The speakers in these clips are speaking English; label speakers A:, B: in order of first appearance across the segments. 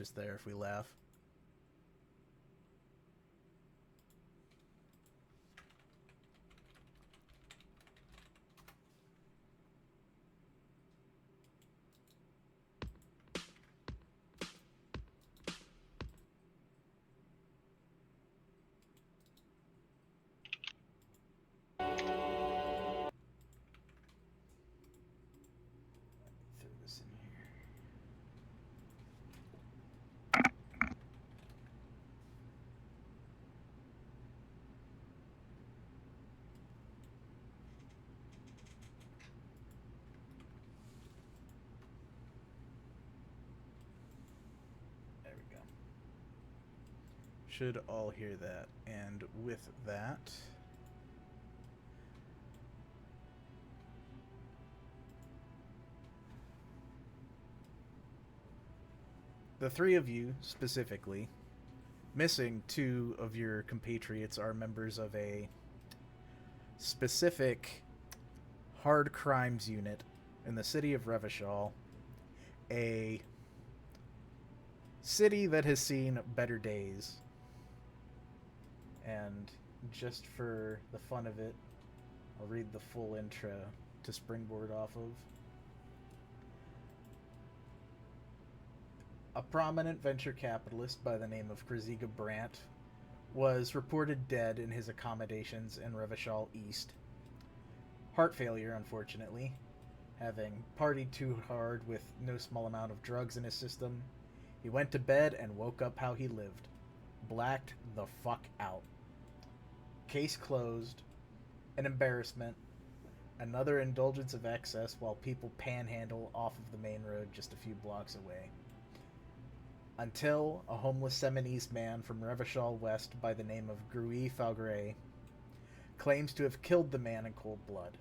A: just there if we laugh. Throw this in here. There we go. Should all hear that. And with that, the three of you specifically, missing two of your compatriots, are members of a specific hard crimes unit in the city of Revachol, a city that has seen better days. And just for the fun of it, I'll read the full intro to springboard off of. A prominent venture capitalist by the name of Jaques Blacque was reported dead in his accommodations in Revachol East. Heart failure, unfortunately. Having partied too hard with no small amount of drugs in his system, he went to bed and woke up how he lived. Blacked the fuck out. Case closed. An embarrassment. Another indulgence of excess while people panhandle off of the main road just a few blocks away. Until a homeless Seminese man from Revachol West by the name of Gruy Falgray claims to have killed the man in cold blood.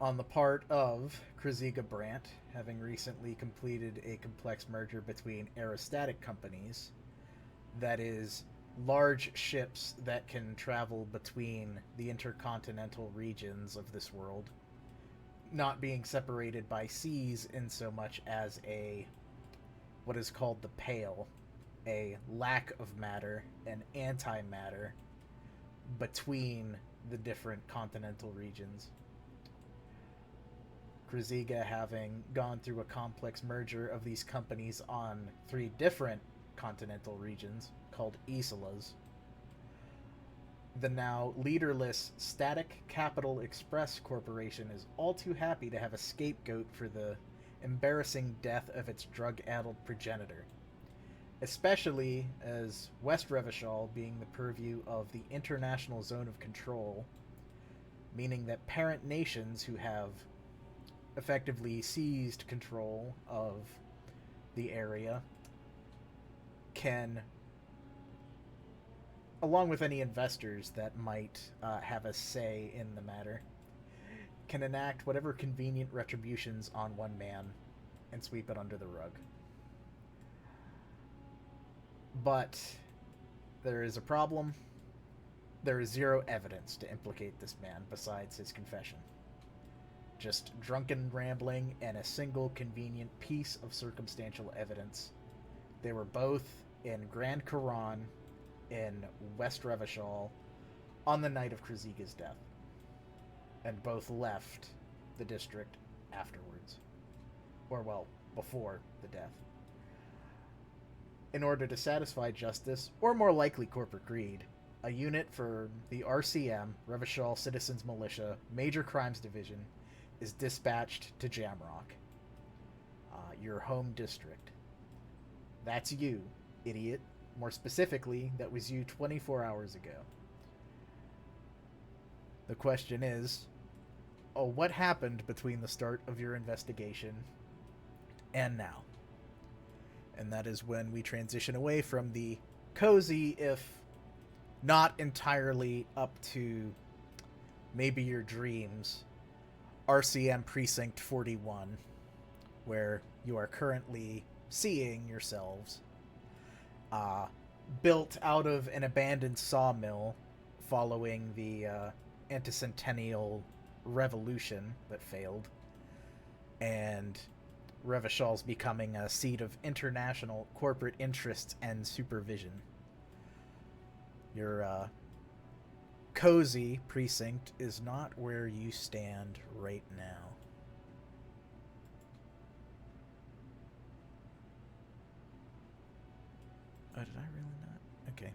A: On the part of Jaques Blacque, having recently completed a complex merger between aristocratic companies, that is, large ships that can travel between the intercontinental regions of this world, not being separated by seas in so much as what is called the Pale, a lack of matter, an antimatter between the different continental regions. Jaques, having gone through a complex merger of these companies on 3 different continental regions called Isolas, the now leaderless Static Capital Express Corporation is all too happy to have a scapegoat for the embarrassing death of its drug-addled progenitor, especially as West Revachol being the purview of the International Zone of Control, meaning that parent nations who have effectively seized control of the area can, along with any investors that might have a say in the matter, can enact whatever convenient retributions on one man and sweep it under the rug. But there is a problem. There is zero evidence to implicate this man besides his confession. Just drunken rambling and a single convenient piece of circumstantial evidence. They were both in Grand Quran in West Revachol on the night of Jaques' death, and both left the district afterwards, or well, before the death. In order to satisfy justice, or more likely corporate greed, a unit for the RCM, Revachol Citizens Militia, Major Crimes Division, is dispatched to Jamrock, your home district. That's you, idiot. More specifically, that was you 24 hours ago. The question is, what happened between the start of your investigation and now? And that is when we transition away from the cozy, if not entirely up to maybe your dreams, RCM Precinct 41, where you are currently seeing yourselves, built out of an abandoned sawmill following the anticentennial revolution that failed, and Revachol's becoming a seat of international corporate interests and supervision. Your cozy precinct is not where you stand right now. Oh, did I really not? Okay.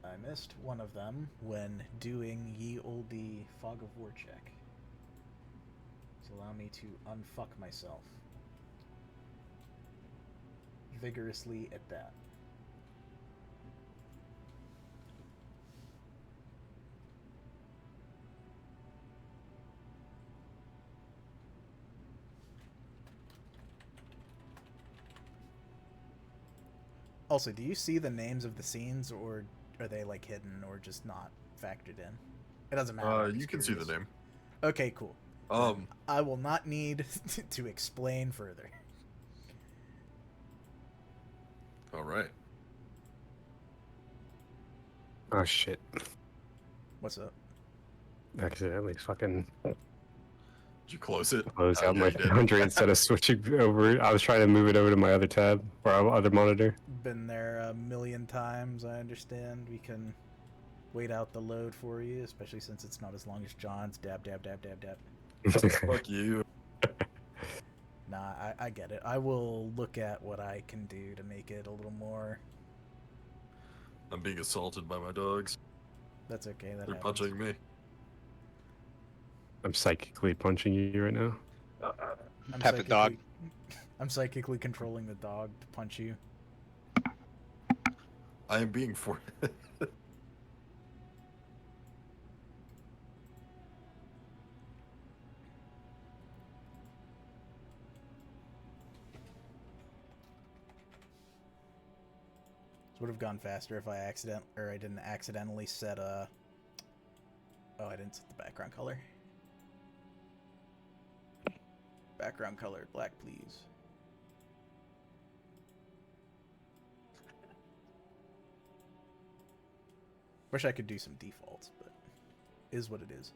A: I missed one of them when doing ye olde fog of war check. So allow me to unfuck myself. Vigorously at that. Also, do you see the names of the scenes, or are they like hidden or just not factored in? It doesn't matter.
B: You can see the name.
A: Okay, cool. I will not need to explain further.
B: All right.
C: Oh shit!
A: What's up?
C: Accidentally fucking
B: Did you close it?
C: closed out my Foundry instead of switching over. I was trying to move it over to my other tab or our other monitor.
A: Been there a million times. I understand. We can wait out the load for you, especially since it's not as long as John's. Dab, dab, dab, dab, dab.
B: Fuck you.
A: Nah, I get it. I will look at what I can do to make it a little more...
B: I'm being assaulted by my dogs.
A: That's okay.
B: They're punching me.
C: I'm psychically punching you right now.
D: Pet the dog.
A: I'm psychically controlling the dog to punch you.
B: I am being for.
A: This would have gone faster if I didn't accidentally set a... Oh, I didn't set the background color. Background color, black, please. Wish I could do some defaults, but is what it is.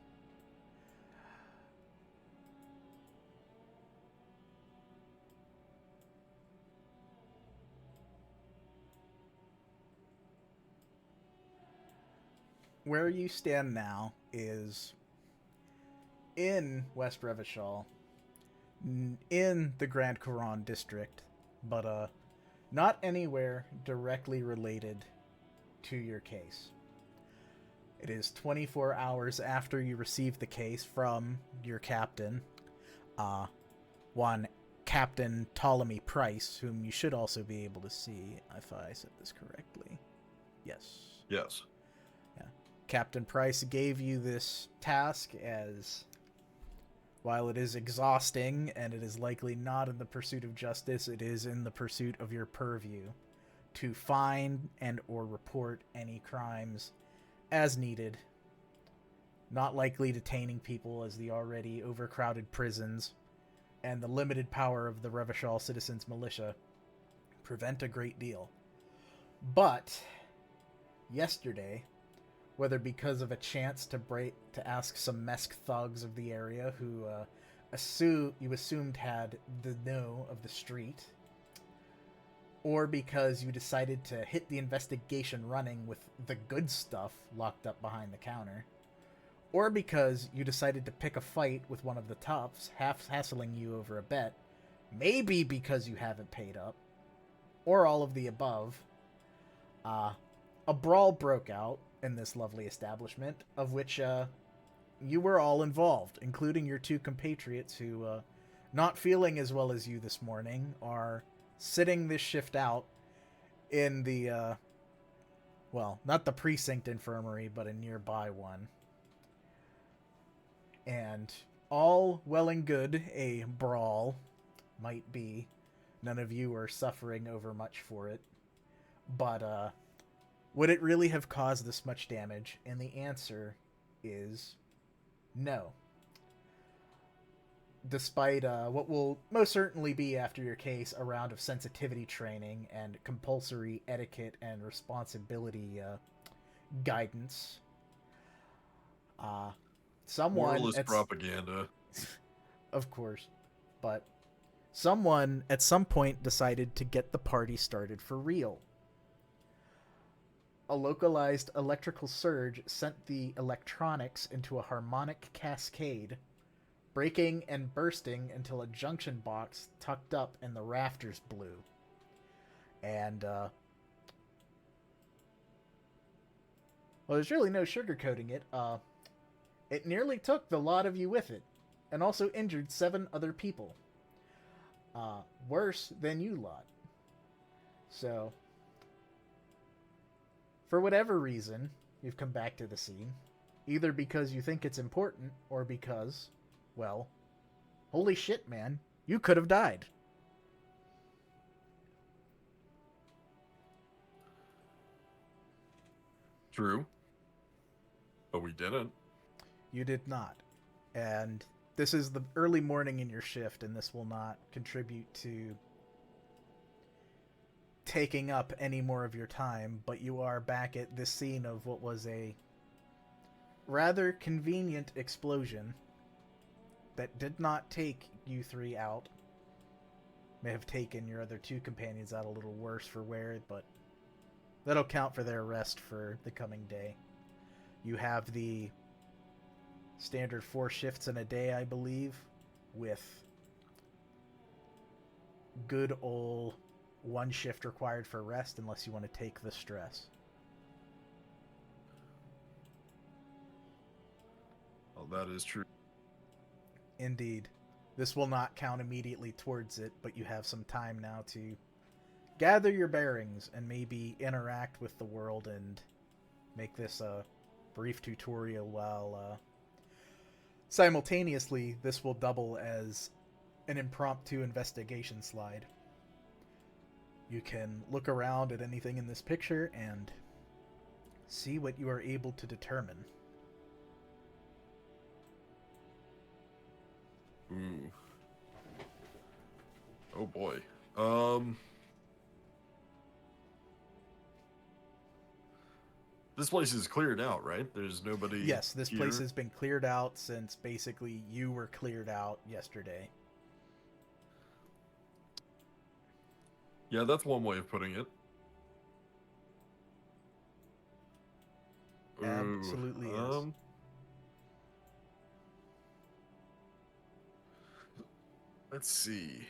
A: Where you stand now is in West Revachol, in the Grand Couronne district, but not anywhere directly related to your case. It is 24 hours after you receive the case from your captain, one Captain Ptolemy Price, whom you should also be able to see if I said this correctly. Yes.
B: Yes.
A: Yeah. Captain Price gave you this task as, while it is exhausting and it is likely not in the pursuit of justice, it is in the pursuit of your purview to find and or report any crimes as needed, not likely detaining people as the already overcrowded prisons and the limited power of the Revachol Citizens Militia prevent a great deal. But yesterday, whether because of a chance to ask some Mesk thugs of the area who you assumed had the know of the street, or because you decided to hit the investigation running with the good stuff locked up behind the counter, or because you decided to pick a fight with one of the toughs, hassling you over a bet, maybe because you haven't paid up, or all of the above, a brawl broke out in this lovely establishment, of which you were all involved, including your two compatriots who, not feeling as well as you this morning, are sitting this shift out in the, well, not the precinct infirmary, but a nearby one. And all well and good, a brawl might be. None of you are suffering over much for it. But, would it really have caused this much damage? And the answer is no. Despite what will most certainly be, after your case, a round of sensitivity training and compulsory etiquette and responsibility guidance. Someone...
B: Moralist propaganda.
A: of course. But someone at some point decided to get the party started for real. A localized electrical surge sent the electronics into a harmonic cascade, breaking and bursting until a junction box tucked up in the rafters blew. And, well, there's really no sugarcoating it. It nearly took the lot of you with it, and also injured 7 other people. Worse than you lot. So, for whatever reason, you've come back to the scene, either because you think it's important, or because, well, holy shit, man, you could have died.
B: True. But we didn't.
A: You did not. And this is the early morning in your shift, and this will not contribute to taking up any more of your time, but you are back at this scene of what was a rather convenient explosion that did not take you 3 out. May have taken your other 2 companions out a little worse for wear, but that'll count for their rest for the coming day. You have the standard 4 shifts in a day, I believe, with good old 1 shift required for rest unless you want to take the stress.
B: Oh, that is true.
A: Indeed. This will not count immediately towards it, but you have some time now to gather your bearings and maybe interact with the world and make this a brief tutorial while simultaneously this will double as an impromptu investigation slide. You can look around at anything in this picture and see what you are able to determine.
B: Ooh. Oh boy. This place is cleared out, right? There's nobody.
A: Yes, this
B: here?
A: place has been cleared out since basically you were cleared out yesterday.
B: Yeah, that's one way of putting it.
A: Absolutely is.
B: Let's see.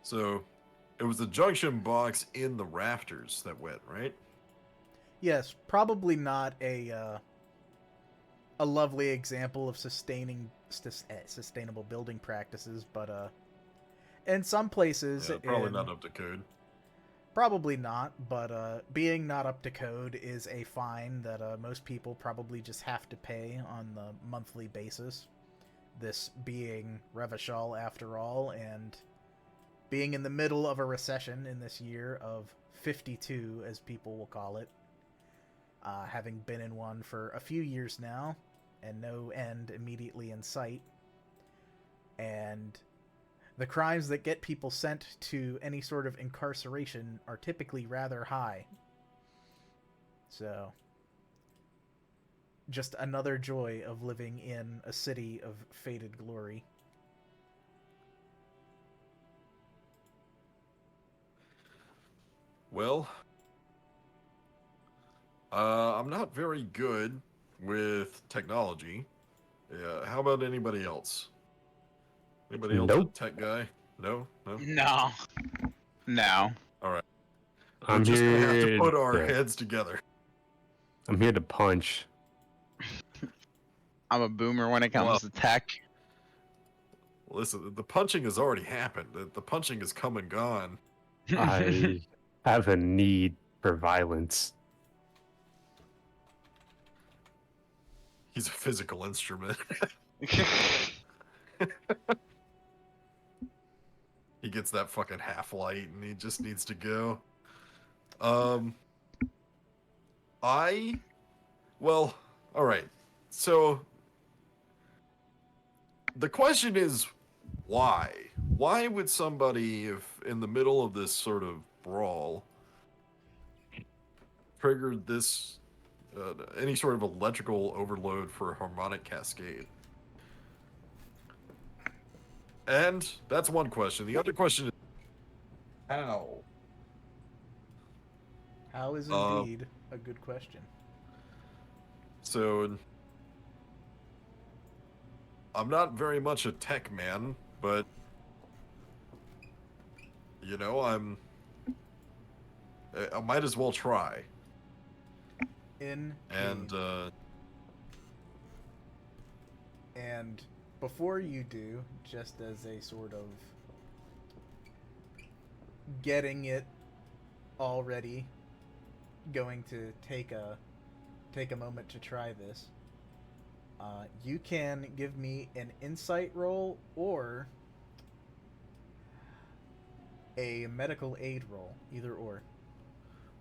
B: So, it was the junction box in the rafters that went, right?
A: Yes, probably not a lovely example of sustainable building practices, but in some places,
B: Yeah, probably not up to code.
A: Probably not, but being not up to code is a fine that most people probably just have to pay on the monthly basis. This being Revachol after all, and being in the middle of a recession in this year of 52, as people will call it, having been in one for a few years now, and no end immediately in sight, and the crimes that get people sent to any sort of incarceration are typically rather high. So, just another joy of living in a city of faded glory.
B: Well, I'm not very good with technology. Yeah, how about anybody else? Anybody else
C: Nope.
B: a tech guy? No? No?
D: No. No.
B: All right.
C: I'm
B: We're just going to have to
C: here-
B: put our
C: yeah.
B: heads together.
C: I'm here to punch.
D: I'm a boomer when it comes
B: Well.
D: to tech.
B: Listen, the punching has already happened. The punching is come and gone.
C: I have a need for violence.
B: He's a physical instrument. He gets that fucking half light and he just needs to go. Well, all right. So the question is, why? Why would somebody, if in the middle of this sort of brawl, trigger this any sort of electrical overload for a harmonic cascade? And that's one question. The other question is how?
A: How is indeed a good question.
B: So, I'm not very much a tech man, but you know, I might as well try.
A: In and before you do, just as a sort of getting it already, going to take a moment to try this. You can give me an insight roll or a medical aid roll, either or.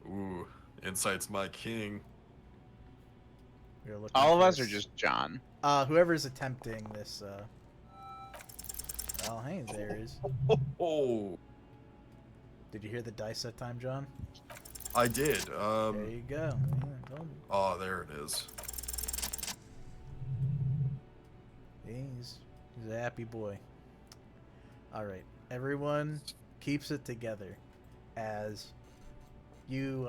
B: Ooh, insight's my king.
A: We are looking
D: All of
A: for
D: us, or just John?
A: whoever's attempting this. Oh, hey, there is.
B: Oh,
A: Did you hear the dice that time, John?
B: I did.
A: There you go. Yeah, told me.
B: Oh, there it is.
A: He's a happy boy. All right, everyone keeps it together as you.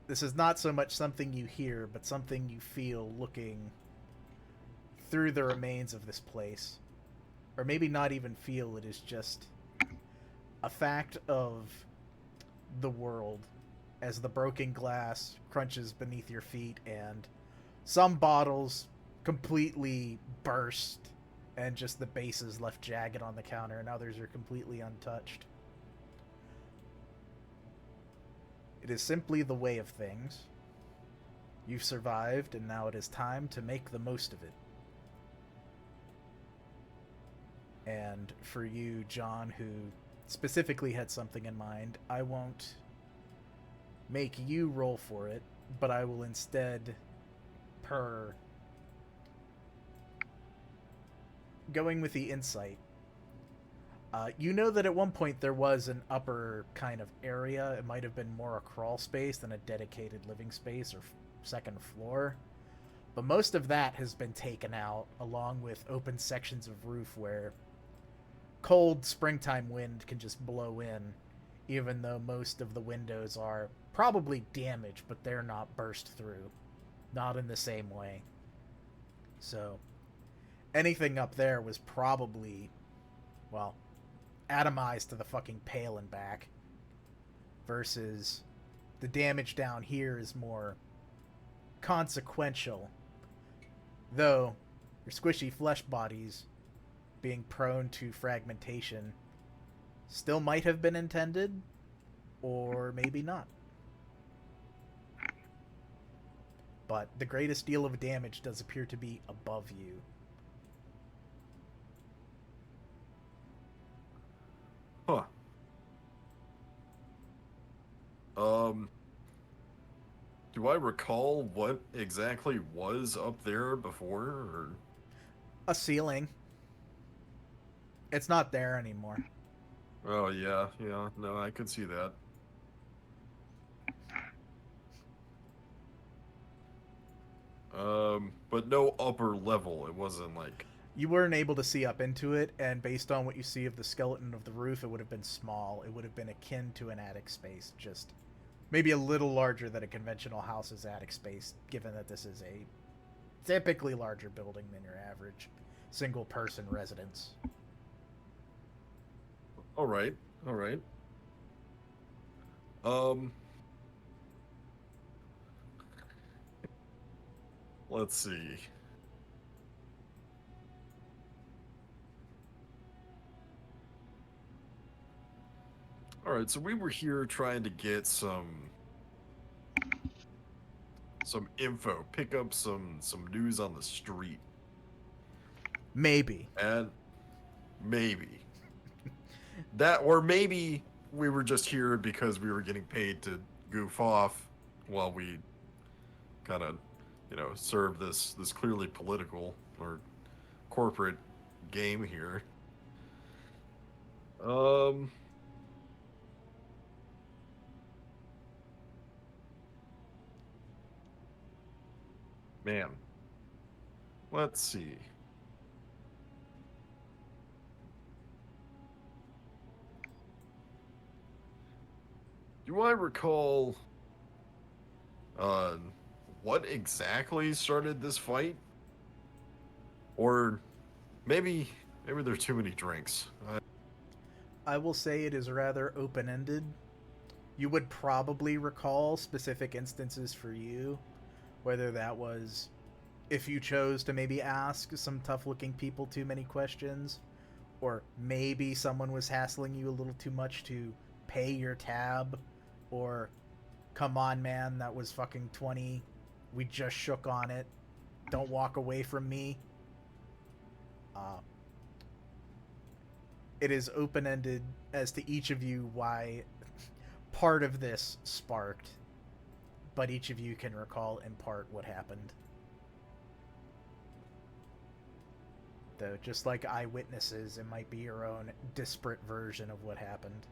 A: This is not so much something you hear, but something you feel looking through the remains of this place, or maybe not even feel. It is just a fact of the world as the broken glass crunches beneath your feet and some bottles completely burst and just the bases left jagged on the counter, and others are completely untouched. It is simply the way of things. You've survived, and now it is time to make the most of it. And for you, John, who specifically had something in mind, I won't make you roll for it, but I will instead, going with the insight. You know that at one point there was an upper kind of area. It might have been more a crawl space than a dedicated living space or second floor. But most of that has been taken out, along with open sections of roof where cold springtime wind can just blow in, even though most of the windows are probably damaged, but they're not burst through. Not in the same way. So, anything up there was probably, well, atomized to the fucking pail and back. Versus the damage down here is more consequential. Though, your squishy flesh bodies being prone to fragmentation still might have been intended, or maybe not. But the greatest deal of damage does appear to be above you.
B: Huh. Do I recall what exactly was up there before, or?
A: A ceiling. It's not there anymore.
B: Oh, yeah, no, I could see that. But no upper level, it wasn't like...
A: You weren't able to see up into it, and based on what you see of the skeleton of the roof, it would have been small. It would have been akin to an attic space, just maybe a little larger than a conventional house's attic space, given that this is a typically larger building than your average single-person residence.
B: All right. Let's see. All right, so we were here trying to get some info, pick up some news on the street.
A: Maybe.
B: And maybe that, or maybe we were just here because we were getting paid to goof off while we kind of, serve this clearly political or corporate game here. Um. Man. Let's see. Do I recall what exactly started this fight? Or maybe there's too many drinks.
A: I will say it is rather open-ended. You would probably recall specific instances for you, whether that was if you chose to maybe ask some tough-looking people too many questions, or maybe someone was hassling you a little too much to pay your tab, or come on man, that was fucking 20, we just shook on it, don't walk away from me. It is open-ended as to each of you why part of this sparked, but each of you can recall in part what happened. Though, just like eyewitnesses, it might be your own disparate version of what happened.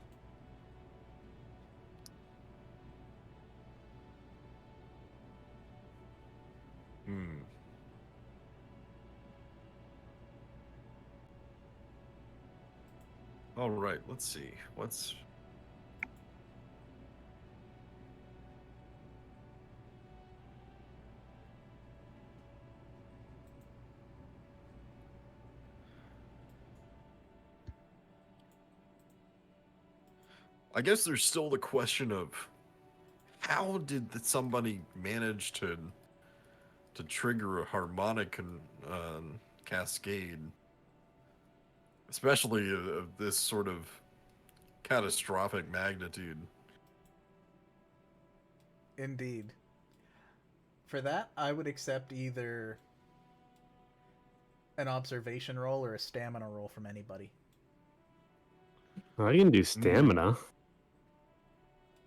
B: All right, let's see. What's... I guess there's still the question of how did somebody manage to trigger a harmonic cascade, especially of this sort of catastrophic magnitude.
A: Indeed. For that, I would accept either an observation roll or a stamina roll from anybody.
C: I can do stamina.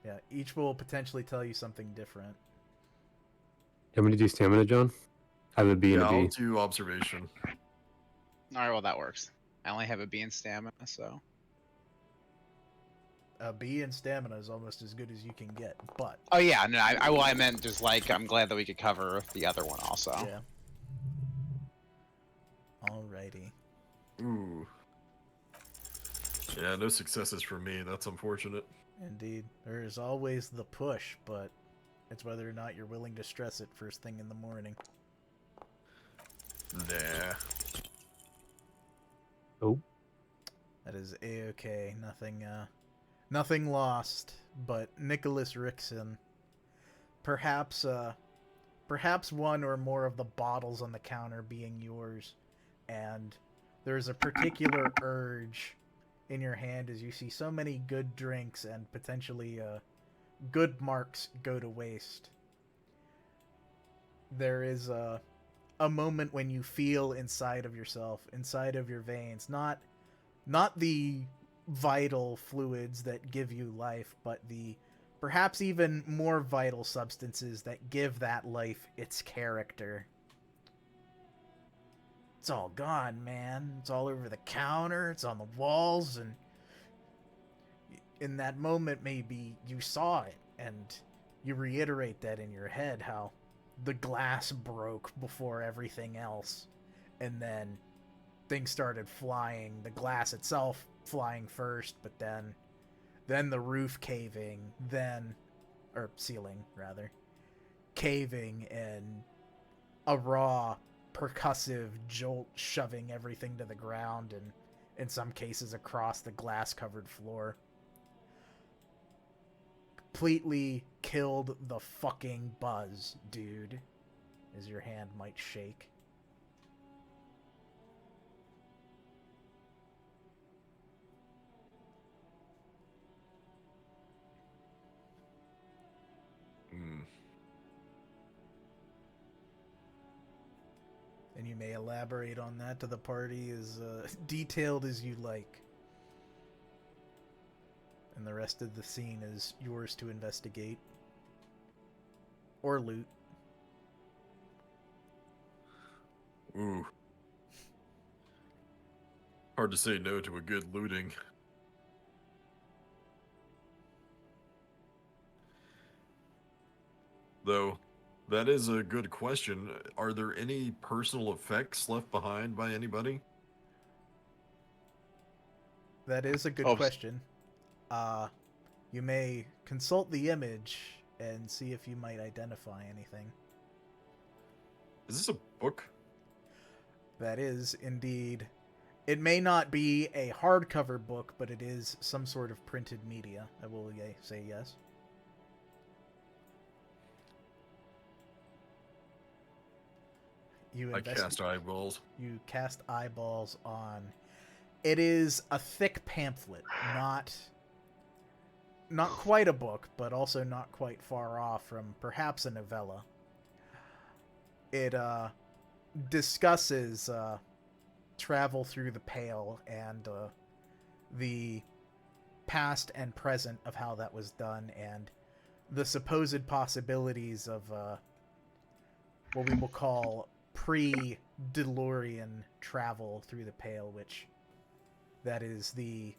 A: Yeah, each will potentially tell you something different.
C: You want me to do stamina, John? I have a B and
B: Yeah,
C: a
B: I'll
C: B.
B: do observation.
D: Alright, well, that works. I only have a B in stamina, so.
A: A B in stamina is almost as good as you can get, but...
D: Oh, yeah, no, I meant just like, I'm glad that we could cover the other one also.
A: Yeah. Alrighty.
B: Ooh. Yeah, no successes for me. That's unfortunate.
A: Indeed. There is always the push, but it's whether or not you're willing to stress it first thing in the morning.
B: Nah.
C: Oh.
A: That is A-okay. Nothing lost, but Nicholas Rickson. Perhaps one or more of the bottles on the counter being yours, and there's a particular urge in your hand as you see so many good drinks and potentially good marks go to waste. There is a moment when you feel inside of yourself, inside of your veins, not the vital fluids that give you life, but the perhaps even more vital substances that give that life its character. It's all gone, man. It's all over the counter, it's on the walls, and in that moment maybe you saw it, and you reiterate that in your head, how the glass broke before everything else, and then things started flying, the glass itself flying first, but then the roof caving, or ceiling rather, caving, and a raw percussive jolt shoving everything to the ground, and in some cases across the glass covered floor. Completely killed the fucking buzz, dude, as your hand might shake. And you may elaborate on that to the party as detailed as you like. And the rest of the scene is yours to investigate. Or loot.
B: Ooh. Hard to say no to a good looting. Though, that is a good question. Are there any personal effects left behind by anybody?
A: That is a good
D: Oh,
A: question. You may consult the image and see if you might identify anything.
B: Is this a book?
A: That is indeed. It may not be a hardcover book, but it is some sort of printed media. I will say yes.
B: I cast eyeballs.
A: You cast eyeballs on. It is a thick pamphlet, not quite a book, but also not quite far off from perhaps a novella. It discusses travel through the Pale and the past and present of how that was done, and the supposed possibilities of what we will call pre-DeLorean travel through the Pale, which that is the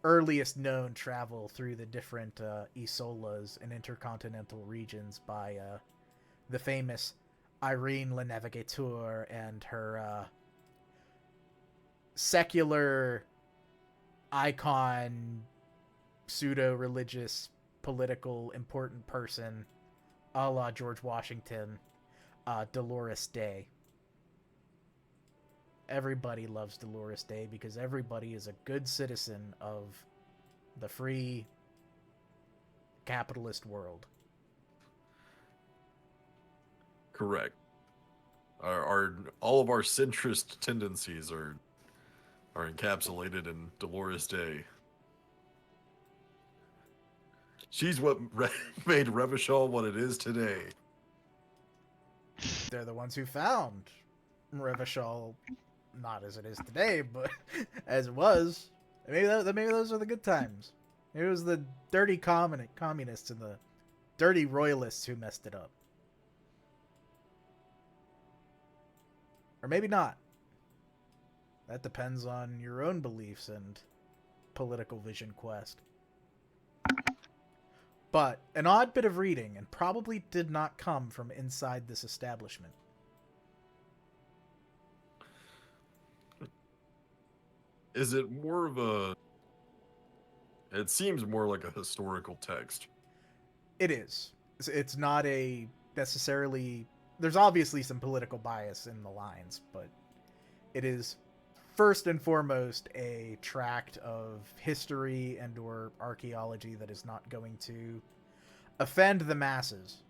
A: earliest known travel through the different isolas and intercontinental regions by the famous Irene Le Navigateur and her secular icon, pseudo-religious, political, important person, a la George Washington, Dolores Day. Everybody loves Dolores Day because everybody is a good citizen of the free capitalist world.
B: Correct. Our all of our centrist tendencies are encapsulated in Dolores Day. She's what made Revachol what it is today.
A: They're the ones who found Revachol, not as it is today, but as it was. Maybe those are the good times. Maybe it was the dirty communists and the dirty royalists who messed it up. Or maybe not. That depends on your own beliefs and political vision quest. But an odd bit of reading, and probably did not come from inside this establishment.
B: Is it more of a... It seems more like a historical text.
A: It is. It's not a necessarily... There's obviously some political bias in the lines, but it is first and foremost a tract of history and or archaeology that is not going to offend the masses.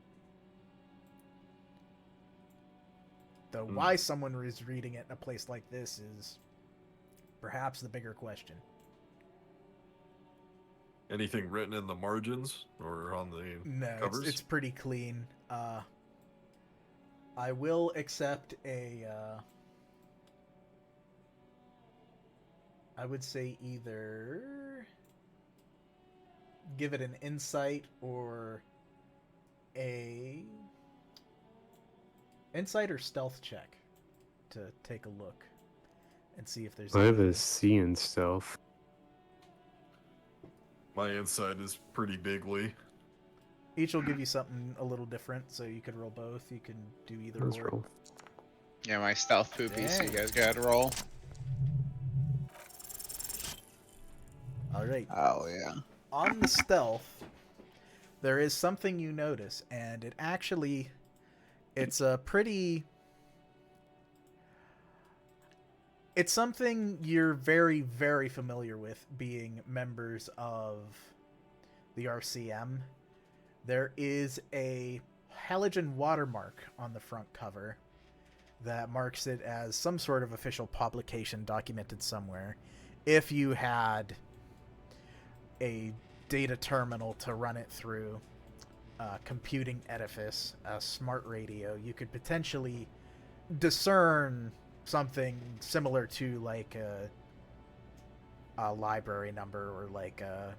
A: Though why someone is reading it in a place like this is perhaps the bigger question.
B: Anything written in the margins or on the covers?
A: It's pretty clean. I will accept a I would say either give it an insight or a insight or stealth check to take a look and see if there's
C: I have a C in stealth.
B: My insight is pretty bigly.
A: Each will give you something a little different, so you could roll both. You can do either
C: Let's
A: or.
C: roll.
D: Yeah, my stealth poopy, so you
A: Dang.
D: guys gotta roll.
A: All right.
D: Oh, yeah.
A: On the stealth, there is something you notice, and it's a pretty... It's something you're very, very familiar with, being members of the RCM. There is a halogen watermark on the front cover that marks it as some sort of official publication documented somewhere. If you had a data terminal to run it through, a computing edifice, a smart radio, you could potentially discern something similar to like a library number or like a,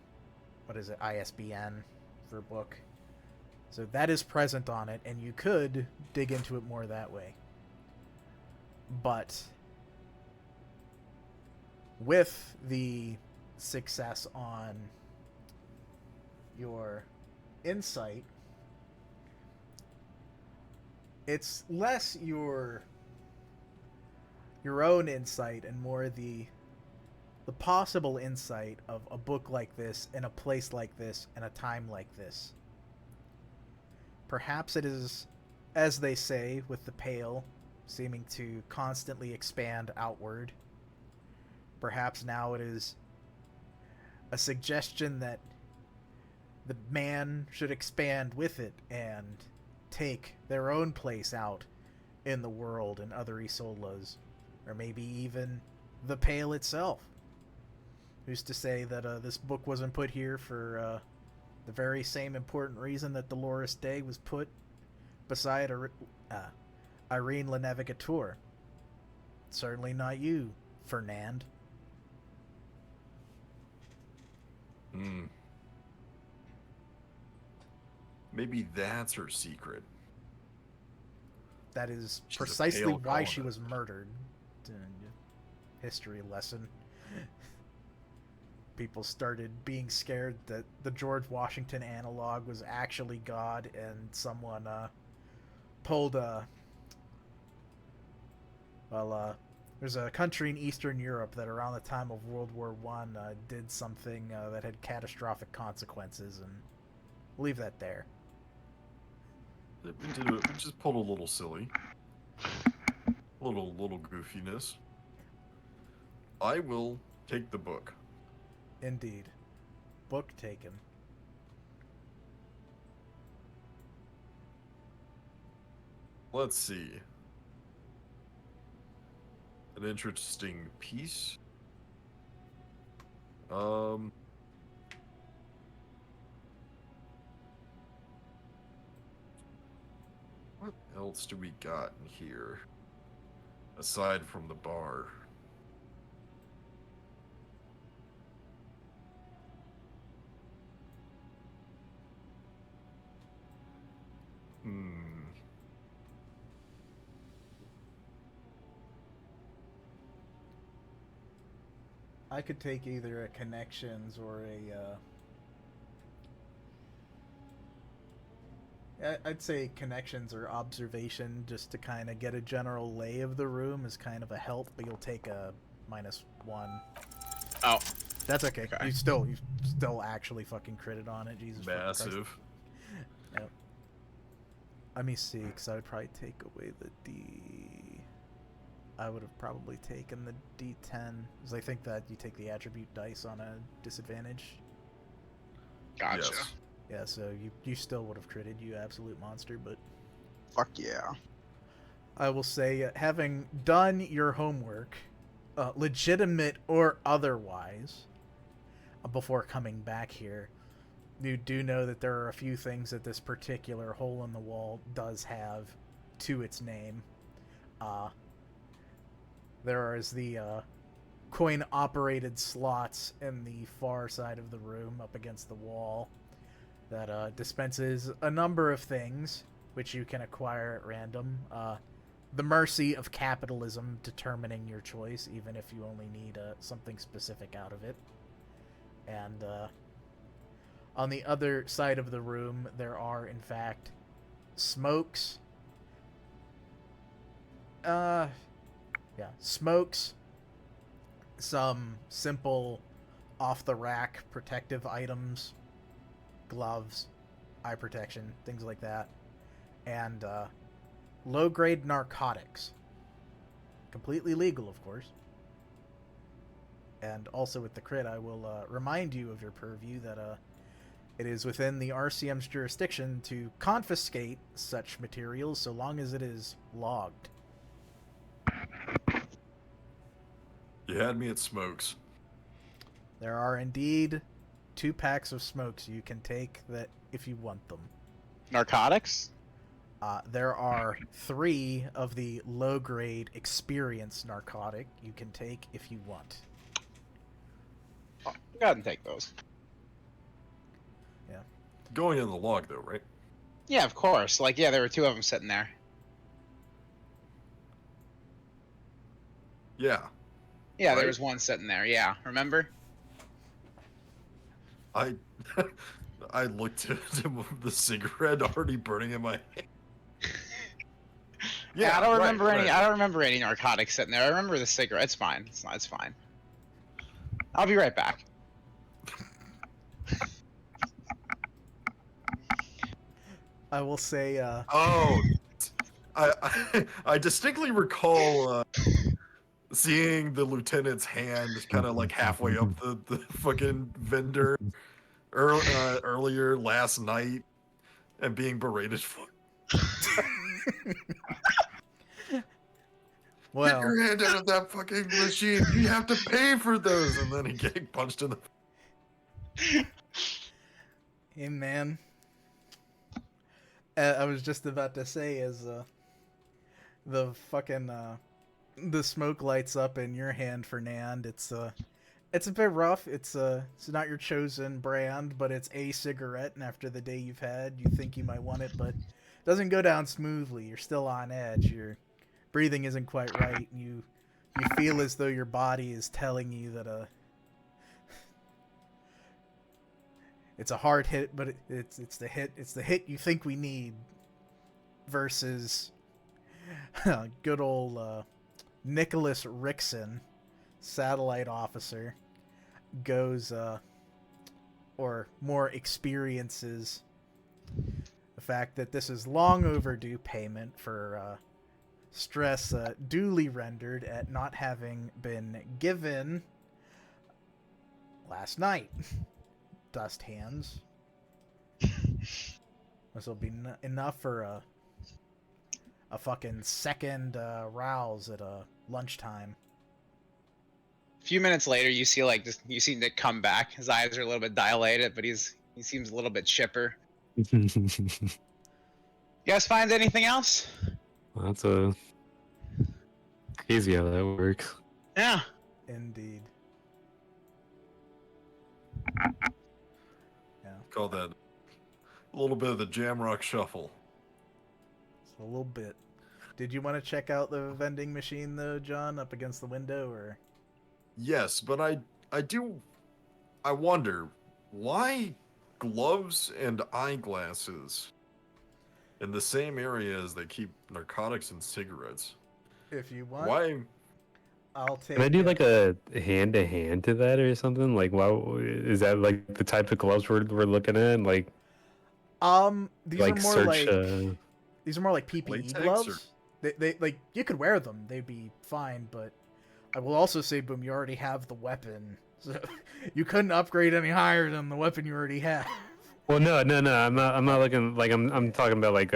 A: what is it, ISBN for book. So that is present on it, and you could dig into it more that way. But with the success on your insight, it's less your own insight and more the possible insight of a book like this in a place like this in a time like this. Perhaps it is, as they say, with the pale seeming to constantly expand outward. Perhaps now it is a suggestion that the man should expand with it and take their own place out in the world and other Isolas, or maybe even the Pale itself. Who's to say that this book wasn't put here for the very same important reason that Dolores Day was put beside Irene Le Navigateur? Certainly not you, Fernand.
B: Maybe that's her secret.
A: That is
B: She's a
A: precisely
B: pale
A: why she
B: colonist.
A: was murdered. History lesson. People started being scared that the George Washington analog was actually God, and someone pulled a... there's a country in Eastern Europe that around the time of World War One did something that had catastrophic consequences, and we'll leave that there.
B: We just pulled a little silly. Little goofiness. I will take the book.
A: Indeed. Book taken.
B: Let's see. An interesting piece. What else do we got in here? Aside from the bar.
A: I could take either a connections or I'd say connections or observation, just to kind of get a general lay of the room is kind of a help, but you'll take a -1.
D: Oh,
A: That's okay.
D: Okay.
A: You still actually fucking critted on it. Jesus fucking Christ.
B: Massive.
A: Yep. Let me see, because I would probably take away the D. I would have probably taken the D10, because I think that you take the attribute dice on a disadvantage.
D: gotcha.
B: Yes.
A: Yeah, so you still would have critted, you absolute monster, but
D: Fuck yeah.
A: I will say, having done your homework, legitimate or otherwise, before coming back here, you do know that there are a few things that this particular hole in the wall does have to its name. There is the coin-operated slots in the far side of the room up against the wall that dispenses a number of things which you can acquire at random. The mercy of capitalism determining your choice, even if you only need something specific out of it. And on the other side of the room, there are, in fact, smokes. Smokes. Some simple off-the-rack protective items. Gloves, eye protection, things like that. And low-grade narcotics. Completely legal, of course. And also with the crit, I will remind you of your purview that it is within the RCM's jurisdiction to confiscate such materials so long as it is logged.
B: You had me at smokes.
A: There are indeed 2 packs of smokes you can take that if you want them.
D: Narcotics?
A: There are 3 of the low-grade experience narcotic you can take if you want.
D: Oh, go ahead and take those.
B: Going in the log, though, right?
D: Yeah, of course. Like, yeah, there were 2 of them sitting there.
B: Yeah.
D: Yeah, there
B: Right?
D: was one sitting there. Yeah, remember?
B: I I looked at him with the cigarette already burning in my hand.
D: Yeah, I don't remember any.
B: right.
D: I don't remember any narcotics sitting there. I remember the cigarette. It's fine. It's fine. I'll be right back.
A: I will say,
B: Oh, I distinctly recall seeing the lieutenant's hand kind of like halfway up the fucking vendor earlier last night and being berated for. Get
A: well,
B: your hand out of that fucking machine. You have to pay for those. And then he getting punched in the.
A: hey man, I was just about to say as the fucking the smoke lights up in your hand, Fernand. It's a bit rough. It's not your chosen brand, but it's a cigarette, and after the day you've had, you think you might want it, but it doesn't go down smoothly. You're still on edge. Your breathing isn't quite right. And you feel as though your body is telling you that it's a hard hit, but it's the hit you think we need versus good old Nicholas Rickson, satellite officer, goes or more experiences the fact that this is long overdue payment for stress duly rendered at not having been given last night. Dust hands. This will be enough for a fucking second rouse at lunchtime.
D: A few minutes later, you see Nick come back. His eyes are a little bit dilated, but he seems a little bit chipper. You guys find anything else?
C: That's crazy how that works.
D: Yeah.
A: Indeed. Yeah,
B: Call that a little bit of the Jamrock shuffle.
A: it's a little bit. Did you want to check out the vending machine though, John, up against the window, or?
B: Yes, but I wonder why gloves and eyeglasses in the same area as they keep narcotics and cigarettes.
A: If you want,
B: Why?
A: I'll take.
C: Can I do
A: it.
C: like a hand to hand to that or something? Like, why is that like the type of gloves we're looking at? Like,
A: These
C: like
A: are more
C: search.
A: like these are more like PPE
B: Latex,
A: gloves.
B: or-
A: They like you could wear them; they'd be fine. But I will also say, Boom, you already have the weapon, so you couldn't upgrade any higher than the weapon you already have.
C: Well, no. I'm not looking like I'm talking about like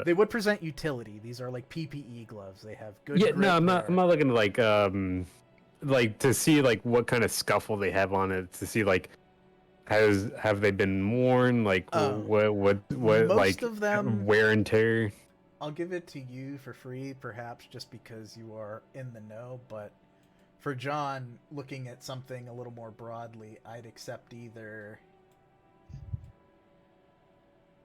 A: They would present utility. These are like PPE gloves. They have good.
C: Yeah,
A: grip
C: no, I'm
A: there.
C: not looking like to see like what kind of scuffle they have on it, to see like have they been worn, like what
A: Most
C: like
A: of them-
C: wear and tear.
A: I'll give it to you for free, perhaps just because you are in the know, but for John, looking at something a little more broadly, I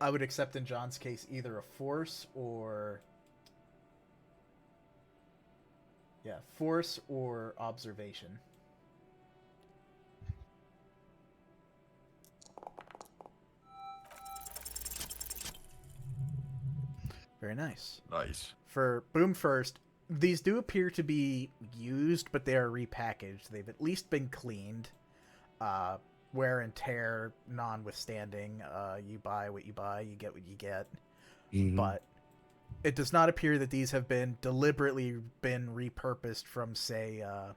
A: would accept in John's case either a force or observation. Very nice.
B: Nice.
A: For Boom first, these do appear to be used, but they are repackaged. They've at least been cleaned. Wear and tear notwithstanding, you buy what you buy, you get what you get.
C: Mhm.
A: But it does not appear that these have been deliberately been repurposed from, say, a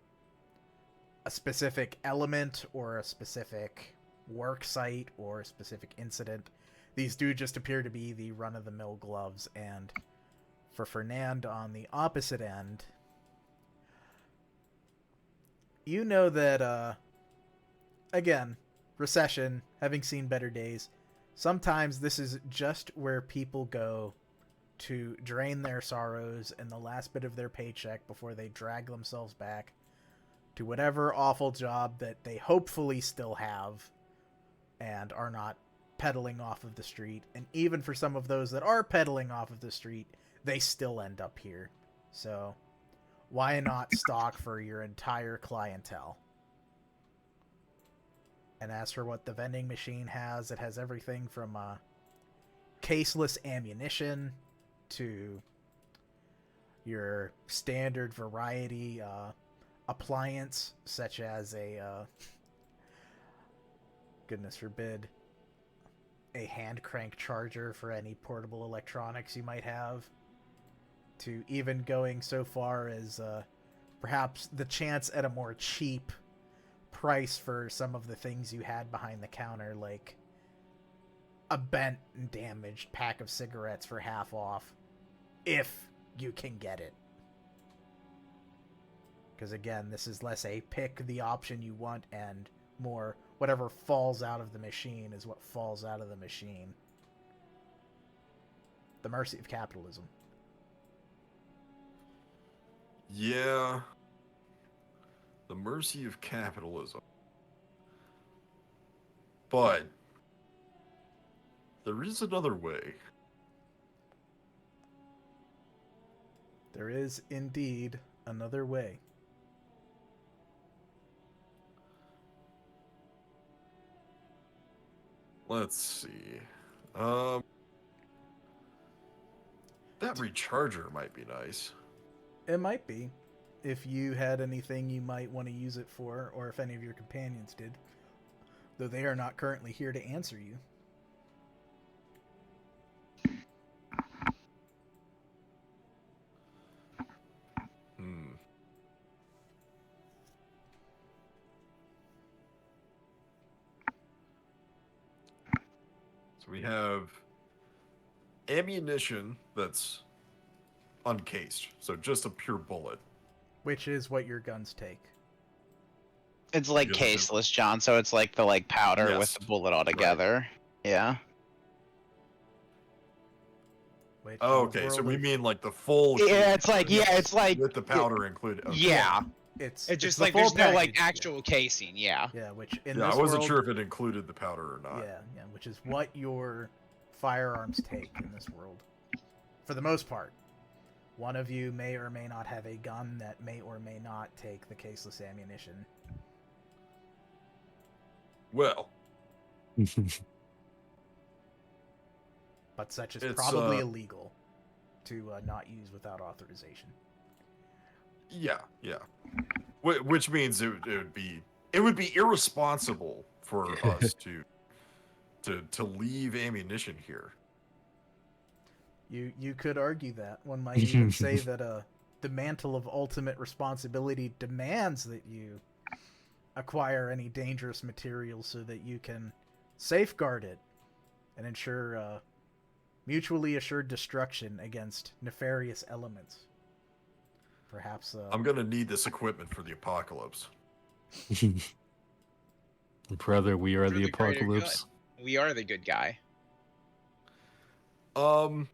A: specific element or a specific work site or a specific incident. These do just appear to be the run-of-the-mill gloves, and for Fernand on the opposite end, you know that, again, recession, having seen better days, sometimes this is just where people go to drain their sorrows and the last bit of their paycheck before they drag themselves back to whatever awful job that they hopefully still have and are not pedaling off of the street. And even for some of those that are pedaling off of the street, they still end up here. So why not stock for your entire clientele? And as for what the vending machine has, it has everything from caseless ammunition to your standard variety appliance, such as a goodness forbid, a hand crank charger for any portable electronics you might have, to even going so far as perhaps the chance at a more cheap price for some of the things you had behind the counter, like a bent and damaged pack of cigarettes for half off, if you can get it. Because again, this is less a pick the option you want and more whatever falls out of the machine is what falls out of the machine. The mercy of capitalism.
B: Yeah. The mercy of capitalism. But there is another way.
A: There is indeed another way.
B: Let's see. That recharger might be nice.
A: It might be, if you had anything you might want to use it for, or if any of your companions did, though they are not currently here to answer you.
B: So we have ammunition that's uncased, so just a pure bullet.
A: Which is what your guns take.
D: It's like
B: Because
D: caseless, John, so it's like the powder with
B: Yes.
D: the bullet all together. Yeah.
A: Which
B: Oh,
A: in the
B: okay, so
A: world
B: we
A: of-
B: mean like the full.
D: Yeah, it's like it's like
B: with the powder included. Okay.
D: yeah.
A: It's
D: It's just
A: the
D: like
A: full
D: there's no
A: package.
D: actual casing, yeah.
A: Yeah, which in
B: Yeah,
A: this
B: I wasn't
A: world,
B: sure if it included the powder or not.
A: Yeah, which is what your firearms take in this world. For the most part. One of you may or may not have a gun that may or may not take the caseless ammunition.
B: Well,
A: But such is
B: It's,
A: probably illegal to not use without authorization.
B: yeah. Which means it would be irresponsible for us to leave ammunition here.
A: You could argue that. One might even say that the mantle of ultimate responsibility demands that you acquire any dangerous material so that you can safeguard it and ensure mutually assured destruction against nefarious elements. Perhaps
B: I'm gonna need this equipment for the apocalypse.
C: Brother, we are
D: For
C: the
D: the greater
C: apocalypse.
D: We are the good guy.
B: All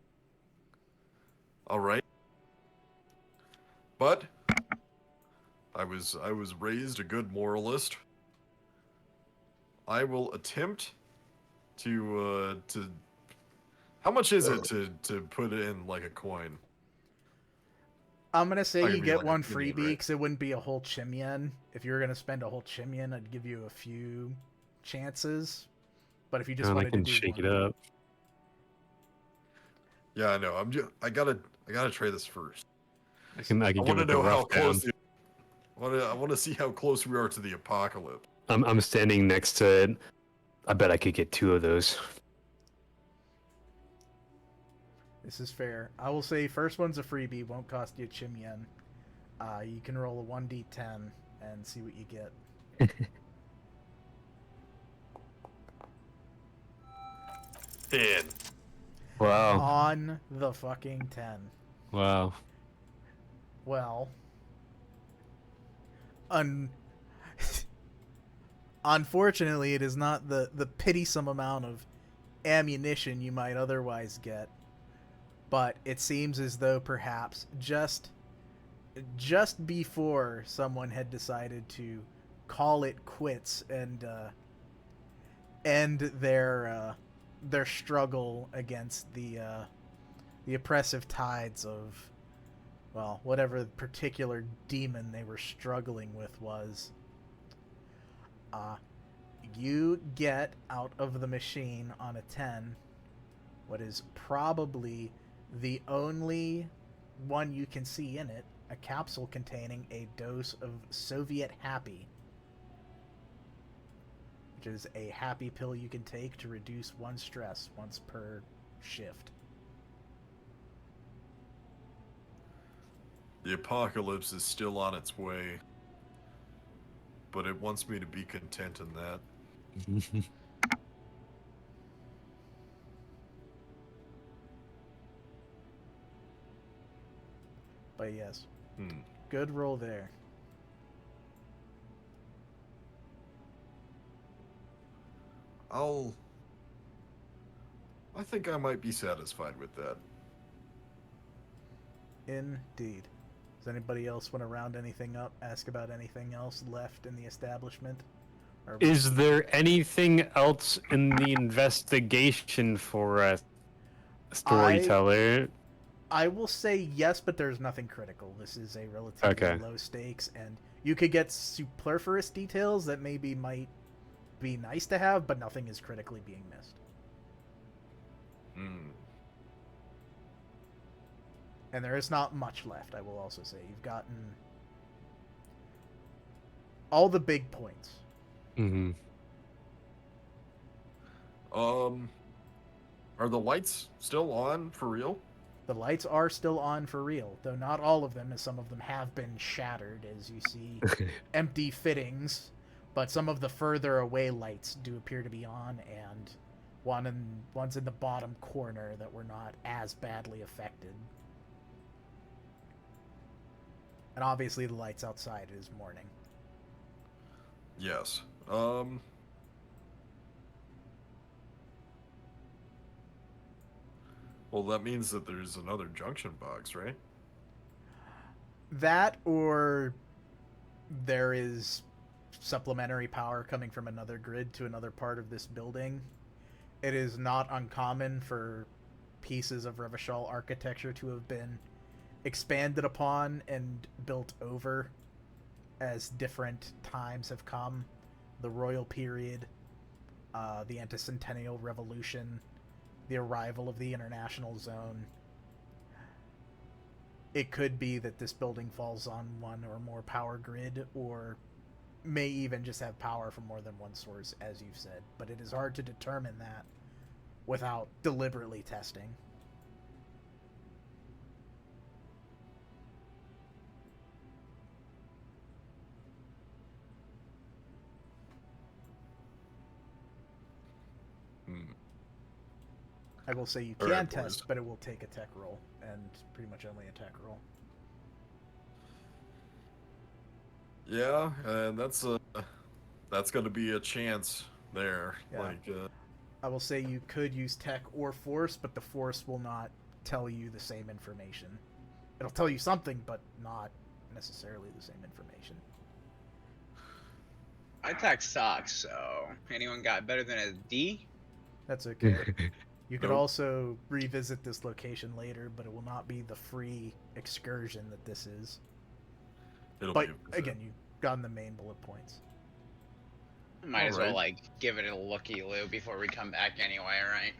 B: right. But I was raised a good moralist. I will attempt to how much is it to put in like a coin?
A: I'm gonna say
B: I'll
A: you
B: give you,
A: get
B: like, a
A: one
B: penny,
A: freebie
B: right?
A: because it wouldn't be a whole chimien. If you were gonna spend a whole chimien, I'd give you a few chances. But if you just
C: And I
A: wanted
C: can
A: to do
C: shake
A: one,
C: it up.
B: Yeah, I know. I gotta try this first.
C: I can
B: I
C: give
B: want to
C: it the
B: know how
C: rough down.
B: close. I want to see how close we are to the apocalypse.
C: I'm standing next to it. I bet I could get 2 of those.
A: this is fair. I will say first one's a freebie, won't cost you a chimien. You can roll a 1d10 and see what you get.
B: And
C: Wow.
A: On the fucking 10.
C: Wow.
A: Well, unfortunately, it is not the pitisome amount of ammunition you might otherwise get, but it seems as though perhaps just before someone had decided to call it quits and end their struggle against the oppressive tides well, whatever particular demon they were struggling with was, you get out of the machine on a 10 what is probably the only one you can see in it, a capsule containing a dose of Soviet Happy, which is a happy pill you can take to reduce one stress once per shift.
B: The apocalypse is still on its way, but it wants me to be content in that.
A: But yes, good roll there.
B: I think I might be satisfied with that.
A: Indeed. Does anybody else want to round anything up? Ask about anything else left in the establishment? Or
C: Is there anything else in the investigation for a storyteller?
A: I will say yes, but there's nothing critical. This is a relatively low stakes, and you could get superfluous details that maybe might be nice to have, but nothing is critically being missed. And there is not much left, I will also say. You've gotten all the big points.
C: Mm-hmm.
B: Are the lights still on for real?
A: The lights are still on for real, though not all of them, as some of them have been shattered, as you see empty fittings. But some of the further away lights do appear to be on, and one's in the bottom corner that were not as badly affected. And obviously the lights outside is morning.
B: Yes. Well, that means that there's another junction box, right?
A: That, or there is supplementary power coming from another grid to another part of this building. It is not uncommon for pieces of Revachol architecture to have been expanded upon and built over as different times have come. The Royal Period, the Anticentennial Revolution, the arrival of the International Zone. It could be that this building falls on one or more power grid, or may even just have power from more than one source, as you've said. But it is hard to determine that without deliberately testing. I will say you can test, but it will take a tech roll, and pretty much only a tech roll.
B: Yeah, and that's going to be a chance there.
A: Yeah. I will say you could use tech or force, but the force will not tell you the same information. It'll tell you something, but not necessarily the same information.
D: My tech sucks, so anyone got better than a D?
A: That's okay. You could also revisit this location later, but it will not be the free excursion that this is. But again, you've gotten the main bullet points.
D: Might as well give it a looky-loo before we come back anyway, right?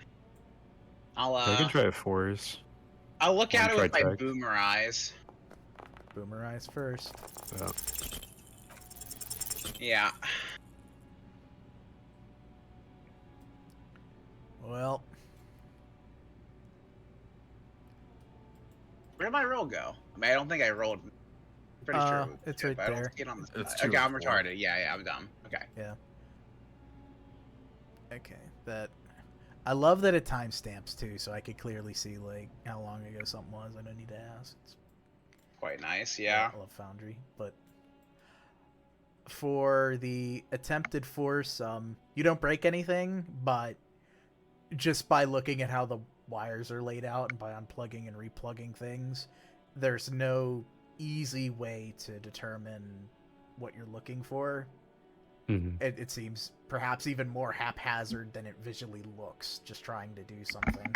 C: I can try a force.
D: I'll look at it with my boomer eyes.
A: Boomer eyes first.
C: Oh.
D: Yeah.
A: Well,
D: where did my roll go? I mean, I don't think I rolled. I'm pretty sure
A: it's right there.
D: I don't see it on the
B: It's
D: okay, I'm retarded. Yeah, I'm dumb. Okay.
A: Yeah. Okay, I love that it timestamps too, so I could clearly see like how long ago something was. I don't need to ask. It's
D: quite nice, yeah.
A: I love Foundry, but for the attempted force, you don't break anything, but just by looking at how the wires are laid out and by unplugging and replugging things, there's no easy way to determine what you're looking for.
C: Mm-hmm.
A: It seems perhaps even more haphazard than it visually looks, just trying to do something.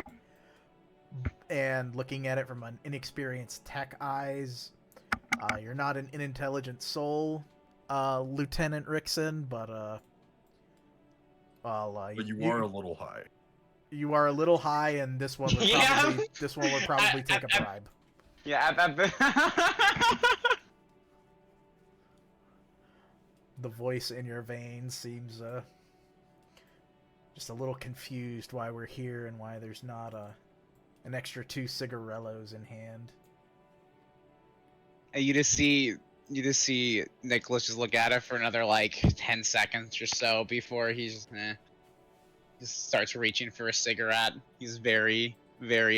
A: and looking at it from an inexperienced tech eyes, you're not an intelligent soul, Lieutenant Rickson, but
B: But you are a little high.
A: you are a little high, and this one would
D: Yeah.
A: probably take a bribe.
D: Yeah.
A: The voice in your veins seems just a little confused why we're here and why there's not an extra 2 cigarellos in hand.
D: And you just see Nicholas just look at it for another like 10 seconds or so before he's just starts reaching for a cigarette. He's very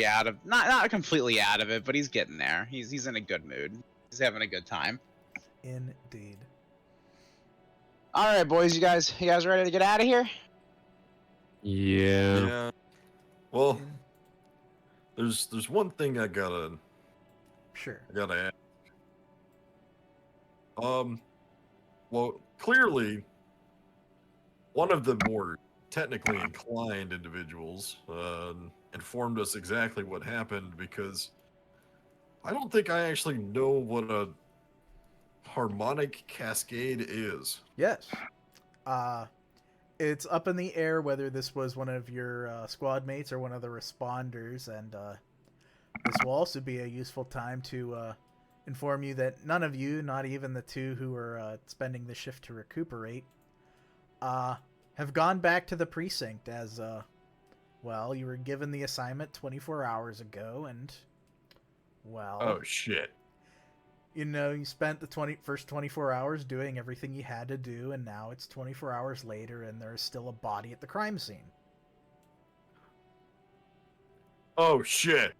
D: out of not completely out of it, but he's getting there. He's in a good mood. He's having a good time.
A: Indeed.
D: All right, boys, you guys ready to get out of here?
C: Yeah.
B: Yeah. Well, there's one thing I gotta
A: Sure.
B: ask. Well, clearly, one of the more technically inclined individuals informed us exactly what happened, because I don't think I actually know what a harmonic cascade is.
A: Yes. It's up in the air whether this was one of your squad mates or one of the responders, and this will also be a useful time to inform you that none of you, not even the 2 who are spending the shift to recuperate, have gone back to the precinct as, well, you were given the assignment 24 hours ago, and, well...
B: Oh, shit.
A: You know, you spent the first 24 hours doing everything you had to do, and now it's 24 hours later, and there's still a body at the crime scene.
B: Oh, shit.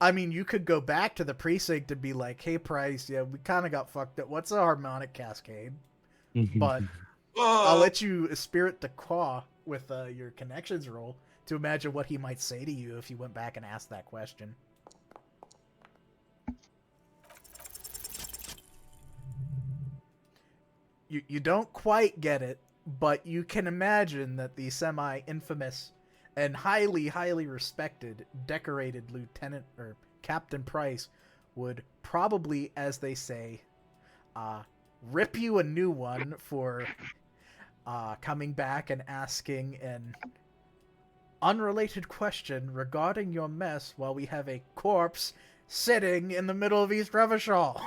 A: I mean, you could go back to the precinct and be like, hey, Price, yeah, we kind of got fucked up. What's a harmonic cascade? But I'll let you spirit the Qua with your connections roll to imagine what he might say to you if you went back and asked that question. You don't quite get it, but you can imagine that the semi-infamous and highly, highly respected, decorated Lieutenant or Captain Price would probably, as they say, rip you a new one for coming back and asking an unrelated question regarding your mess while we have a corpse sitting in the middle of East Revachol.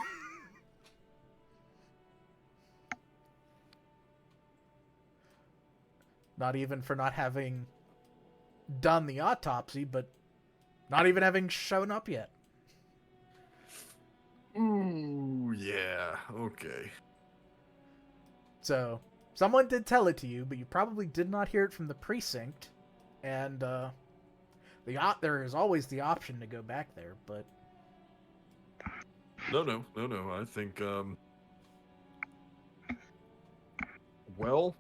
A: Not even for not having done the autopsy, but not even having shown up yet.
B: Ooh, yeah, okay.
A: So, someone did tell it to you, but you probably did not hear it from the precinct. And, there is always the option to go back there, but...
B: No, I think, well...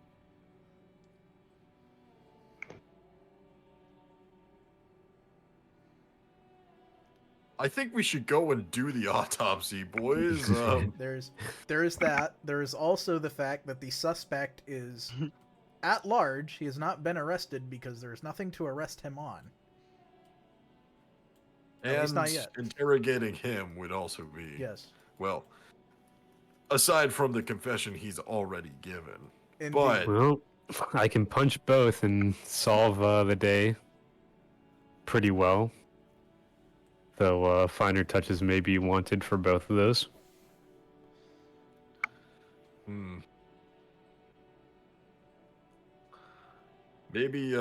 B: I think we should go and do the autopsy, boys.
A: There's that. There's also the fact that the suspect is at large. He has not been arrested because there's nothing to arrest him on. At least not yet.
B: Interrogating him would also be...
A: Yes.
B: Well, aside from the confession he's already given.
A: Indeed.
B: But...
C: Well, I can punch both and solve the day pretty well. Though finer touches may be wanted for both of those.
B: Maybe,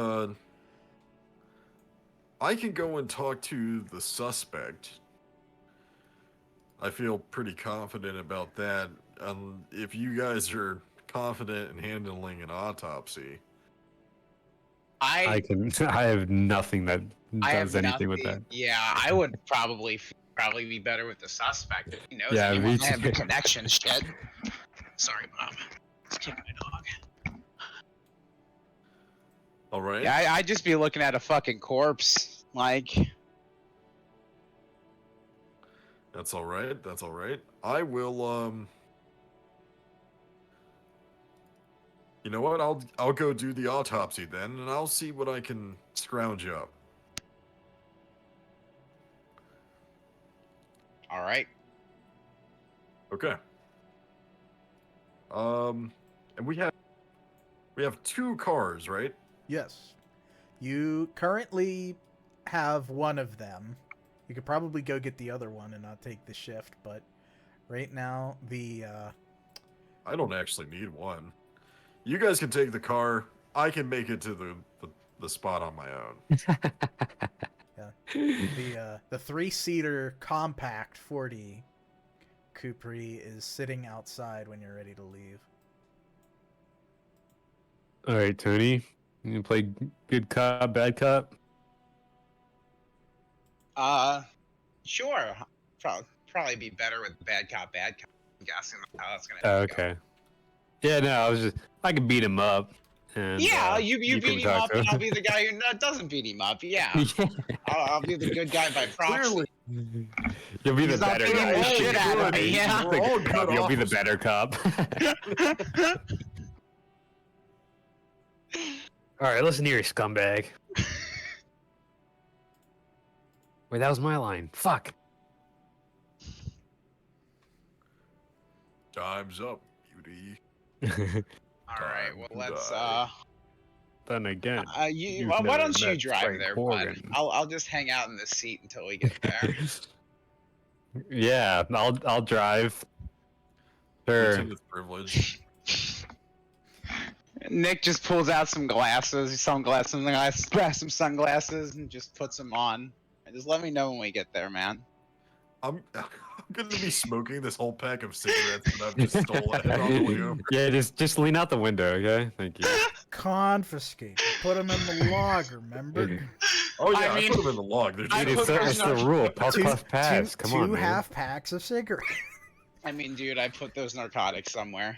B: I can go and talk to the suspect. I feel pretty confident about that. If you guys are confident in handling an autopsy.
C: I have nothing that does anything with that.
D: Yeah, I would probably be better with the suspect if he knows
C: Yeah,
D: anyone.
C: me
D: I have the
C: too.
D: connection shit. Sorry, Mom. Let's kick my dog.
B: All right.
D: Yeah, I'd just be looking at a fucking corpse, like.
B: That's all right. I will, you know what? I'll go do the autopsy then, and I'll see what I can scrounge up.
D: All right.
B: Okay. And we have 2 cars, right?
A: Yes. You currently have one of them. You could probably go get the other one and not take the shift, but right now
B: I don't actually need one. You guys can take the car. I can make it to the spot on my own.
A: the 3-seater compact 40 Capri is sitting outside when you're ready to leave.
C: All right, Tony. You play good cop, bad cop?
D: Sure. Probably be better with bad cop, bad cop. I'm guessing how that's gonna
C: Oh,
D: go.
C: okay. Yeah, no, I could beat him up. And,
D: Yeah, you
C: can
D: beat him
C: talk
D: up,
C: to
D: and I'll be the guy who doesn't beat him up. Yeah, I'll be the good guy by proxy.
B: Clearly,
C: You'll be the
D: He's not
C: better
D: beating
C: guy.
D: the shit out of me, yeah.
B: We're all good
C: You'll be the
B: officers.
C: better cop. All right, listen here, scumbag. Wait, that was my line. Fuck.
B: Time's up, beauty.
D: All right, well
B: Time to
D: let's
B: die.
C: Then again,
D: why
C: you've
D: don't
C: never
D: you
C: met
D: drive
C: Frank
D: there,
C: Horgan.
D: bud? I'll just hang out in this seat until we get there.
C: Yeah, I'll drive. Sure.
B: Lieutenant's privilege.
D: Nick just pulls out some glasses, some sunglasses, and just puts them on. And just let me know when we get there, man.
B: I'm gonna be smoking this whole pack of cigarettes that I've just stolen on the way over.
C: Yeah, just lean out the window, okay? Thank you.
A: Confiscate. Put them in the log, remember?
B: Oh yeah,
D: I
B: I
D: mean,
B: put them in the log. They're
D: I
B: just
D: put
C: It's the rule. Puff, puff, pass. Come on,
A: two
C: man.
A: half packs of cigarettes.
D: I mean, dude, I put those narcotics somewhere.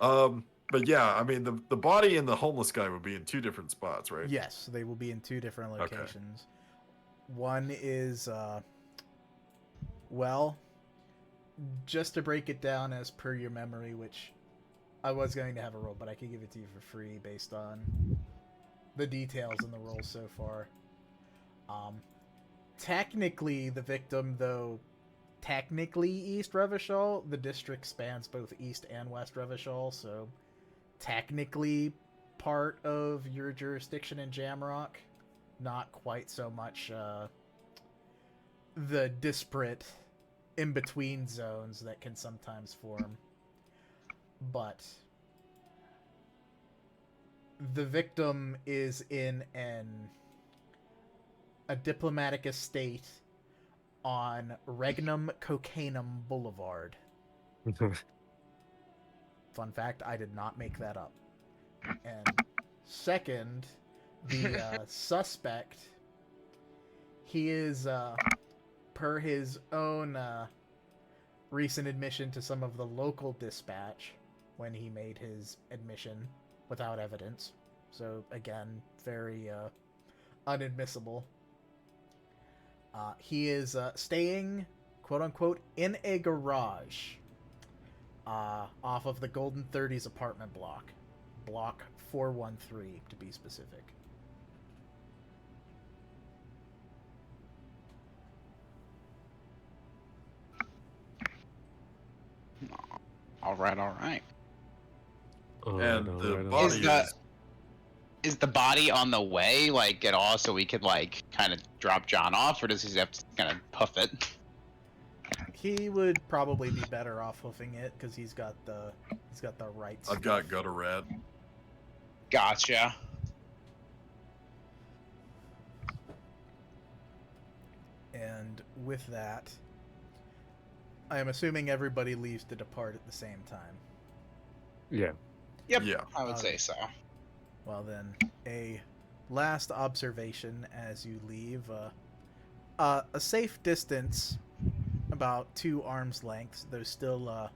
B: But yeah, I mean the body and the homeless guy would be in 2 different spots, right?
A: Yes, they will be in 2 different
B: Okay.
A: locations. One is, well, just to break it down as per your memory, which I was going to have a roll, but I can give it to you for free based on the details in the roll so far. Technically, the victim, though technically East Revachol, the district spans both East and West Revachol, so technically part of your jurisdiction in Jamrock. Not quite so much the disparate in-between zones that can sometimes form. But the victim is in a diplomatic estate on Regnum Cocainum Boulevard. Fun fact, I did not make that up. And second, the suspect, he is, per his own recent admission to some of the local dispatch when he made his admission without evidence. So, again, very unadmissible. He is staying, quote-unquote, in a garage off of the Golden 30s apartment block. Block 413, to be specific.
D: All right, all right.
B: And the
C: Alright.
B: body
D: Is the body on the way, like, at all, so we could, like, kind of drop John off, or does he have to kind of puff it?
A: He would probably be better off hoofing it because he's got the rights.
B: I've got gutter rat.
D: Gotcha.
A: And with that, I am assuming everybody leaves to depart at the same time.
C: Yeah.
D: Yep.
B: Yeah.
D: I would say so.
A: Well then, a last observation as you leave. A safe distance, about 2 arms lengths, though still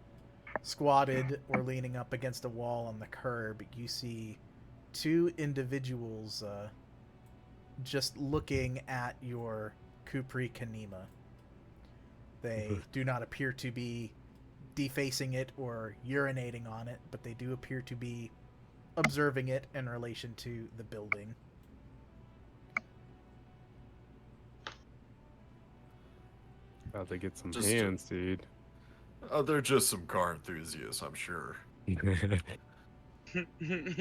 A: squatted or leaning up against a wall on the curb, you see 2 individuals just looking at your Kupri Kanema. They do not appear to be defacing it or urinating on it, but they do appear to be observing it in relation to the building.
C: About to get some
B: Just-
C: hands, dude.
B: They're just some car enthusiasts, I'm sure.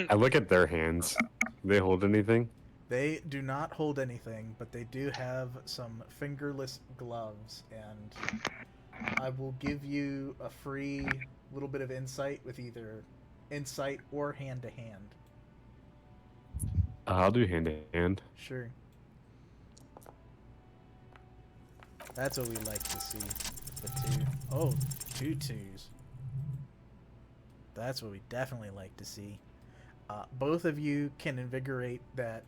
C: I look at their hands. Do they hold anything?
A: They do not hold anything, but they do have some fingerless gloves, and I will give you a free little bit of insight with either insight or hand-to-hand.
C: I'll do hand to hand.
A: Sure. That's what we like to see. The two. Oh, 2 twos. That's what we definitely like to see. Both of you can invigorate that.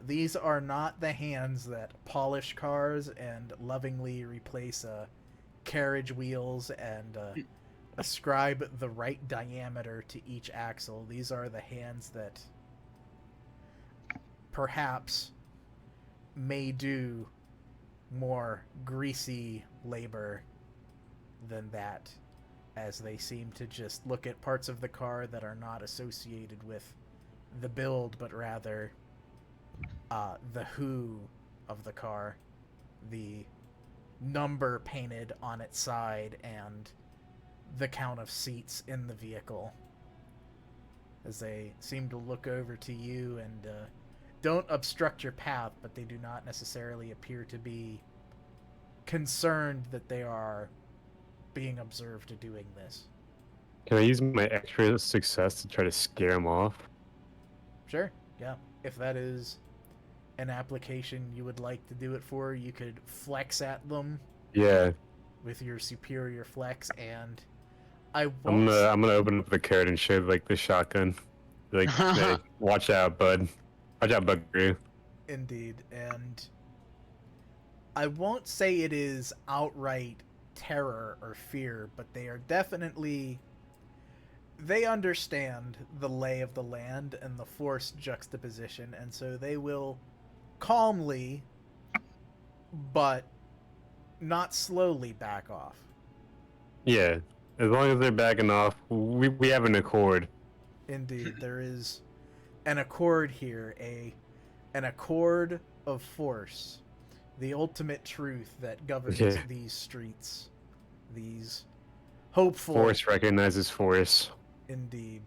A: These are not the hands that polish cars and lovingly replace carriage wheels and ascribe the right diameter to each axle. These are the hands that perhaps may do more greasy labor than that, as they seem to just look at parts of the car that are not associated with the build, but rather the who of the car, the number painted on its side, and the count of seats in the vehicle, as they seem to look over to you and don't obstruct your path, but they do not necessarily appear to be concerned that they are being observed doing this.
C: Can I use my extra success to try to scare them off?
A: Sure, yeah. If that is an application you would like to do it for, you could flex at them
C: Yeah.
A: with your superior flex, and I
C: I'm
A: won't...
C: gonna open up the carrot and show like the shotgun. Be like, hey, watch out, bud. Watch out, Buckaroo.
A: Indeed, and I won't say it is outright terror or fear, but they are definitely... They understand the lay of the land and the forced juxtaposition, and so they will calmly, but not slowly, back off.
C: Yeah. As long as they're backing off, we have an accord.
A: Indeed, there is an accord here, an accord of force, the ultimate truth that governs
C: Yeah.
A: these streets, these hopeful...
C: Force recognizes force.
A: Indeed.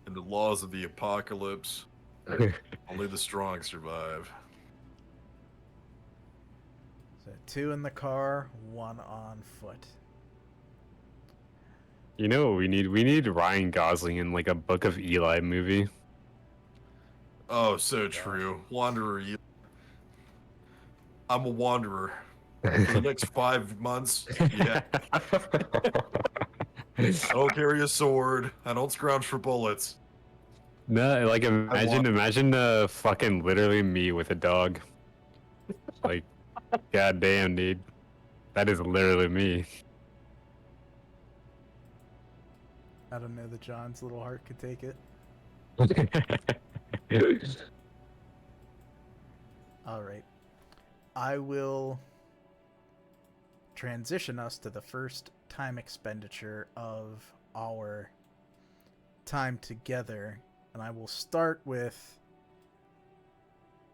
B: And the laws of the apocalypse, only the strong survive.
A: So 2 in the car, 1 on foot.
C: You know what we need? We need Ryan Gosling in like a Book of Eli movie.
B: Oh, so true. Wanderer. I'm a wanderer. For the next 5 months, yeah. I don't carry a sword. I don't scrounge for bullets.
C: No, like imagine fucking literally me with a dog. Like, goddamn, dude. That is literally me.
A: I don't know that John's little heart could take it. Alright. I will transition us to the first time expenditure of our time together, and I will start with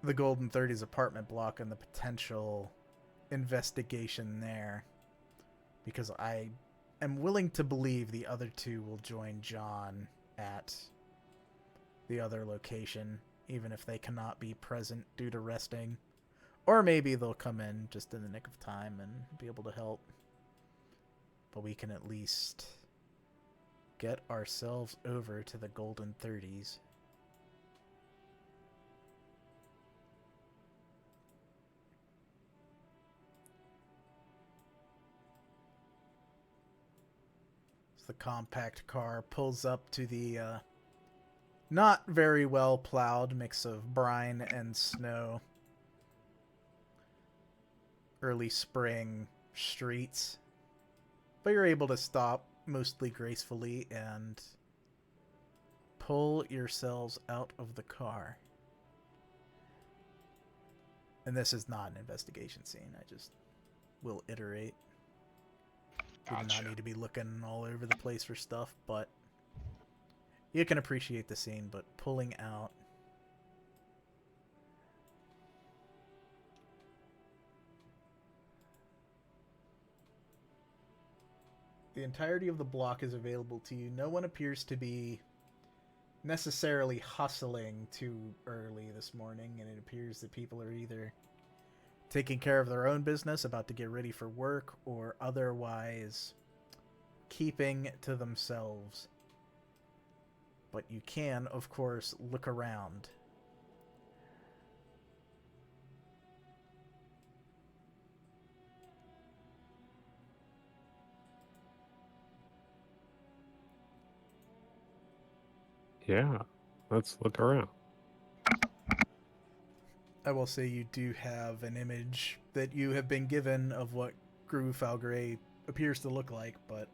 A: the Golden 30s apartment block and the potential investigation there, because I am willing to believe the other two will join John at the other location, even if they cannot be present due to resting. Or maybe they'll come in just in the nick of time and be able to help. But we can at least get ourselves over to the Golden 30s. The compact car pulls up to the not very well plowed mix of brine and snow early spring streets, but you're able to stop mostly gracefully and pull yourselves out of the car. And this is not an investigation scene, I just will iterate. You do not need to be looking all over the place for stuff, but you can appreciate the scene. But pulling out, The entirety of the block is available to you. No one appears to be necessarily hustling too early this morning, and it appears that people are either taking care of their own business, about to get ready for work, or otherwise keeping to themselves. But you can, of course, look around.
C: Yeah, let's look around.
A: I will say you do have an image that you have been given of what Gru Falgray appears to look like, but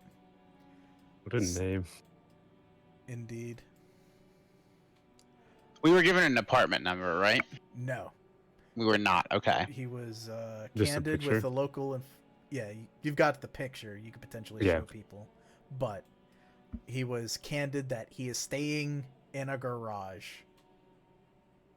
C: What a name.
A: indeed,
D: We were given an apartment number, right?
A: no.
D: We were not. Okay.
A: He was
C: Just a
A: candid
C: picture?
A: with the local, yeah, you've got the picture. You could potentially
C: Yeah.
A: show people, but he was candid that he is staying in a garage.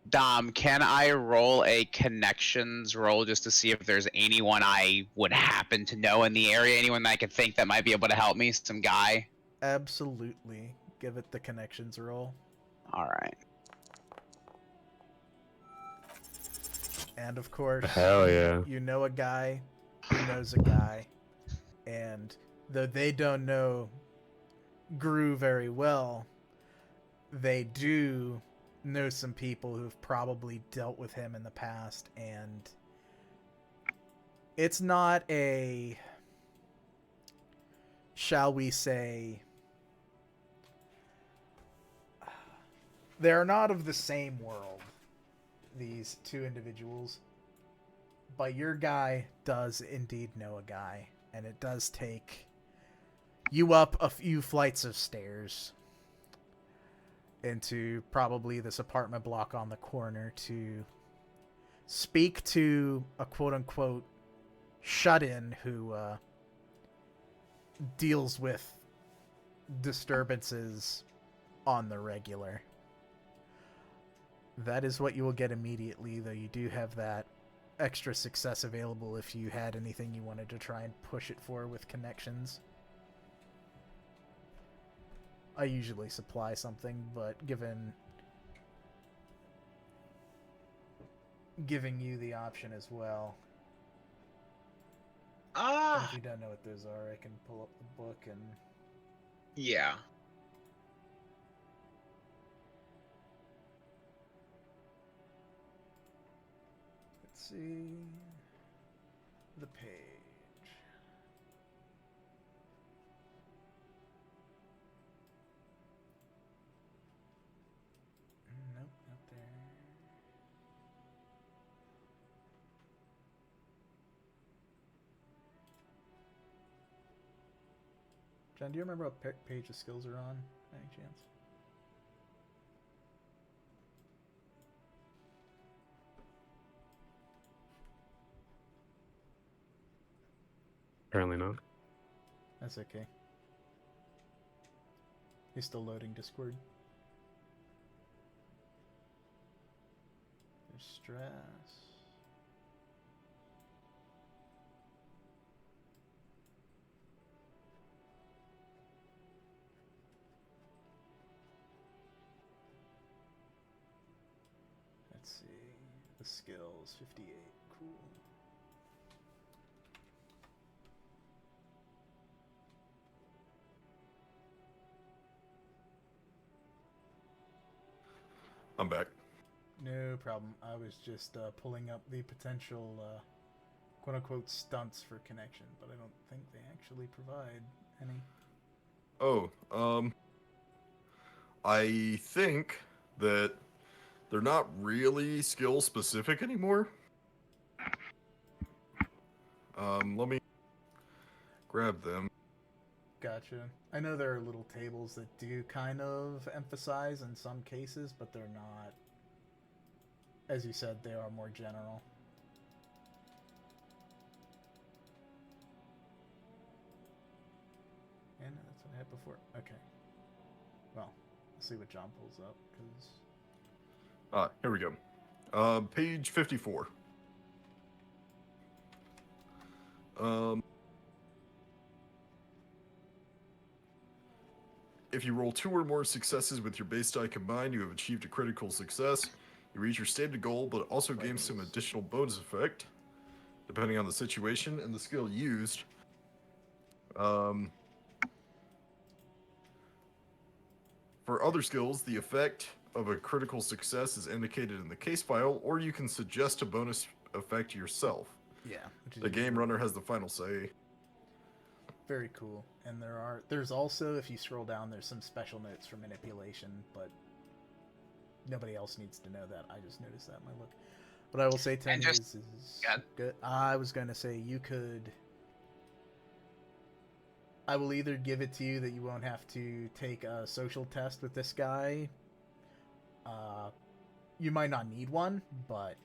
D: Dom, can I roll a connections roll just to see if there's anyone I would happen to know in the area? Anyone that I could think that might be able to help me? Some guy?
A: Absolutely. Give it the connections roll.
D: Alright.
A: And of course,
C: Hell yeah.
A: you know a guy who knows a guy. And though they don't know Gru very well, they do know some people who've probably dealt with him in the past, and it's not a, shall we say, they're not of the same world, these two individuals, but your guy does indeed know a guy, and it does take you up a few flights of stairs into probably this apartment block on the corner to speak to a quote-unquote shut-in who deals with disturbances on the regular. That is what you will get immediately, though you do have that extra success available if you had anything you wanted to try and push it for with connections. I usually supply something, but giving you the option as well. And if you don't know what those are, I can pull up the book and...
D: Yeah.
A: Let's see... the page. Nope, not there. John, do you remember what page the skills are on, by any chance?
C: Apparently not.
A: That's okay. He's still loading Discord. There's stress. Let's see. The skills, 58. Cool.
B: I'm back.
A: No problem. I was just pulling up the potential quote-unquote stunts for connection, but I don't think they actually provide any.
B: Oh, I think that they're not really skill specific anymore. Let me grab them.
A: Gotcha. I know there are little tables that do kind of emphasize in some cases, but they're not. As you said, they are more general. And that's what I had before. Okay. Well, let's see what John pulls up, because...
B: Here we go. Page 54. if you roll 2 or more successes with your base die combined, you have achieved a critical success. You reach your stated goal, but also gain some additional bonus effect, depending on the situation and the skill used. For other skills, the effect of a critical success is indicated in the case file, or you can suggest a bonus effect yourself.
A: Yeah.
B: The game runner has the final say.
A: Very cool. And there's also, if you scroll down, there's some special notes for manipulation, but nobody else needs to know that. I just noticed that in my look. But I will say Tony is good. I was going to say you could... I will either give it to you that you won't have to take a social test with this guy. You might not need one, but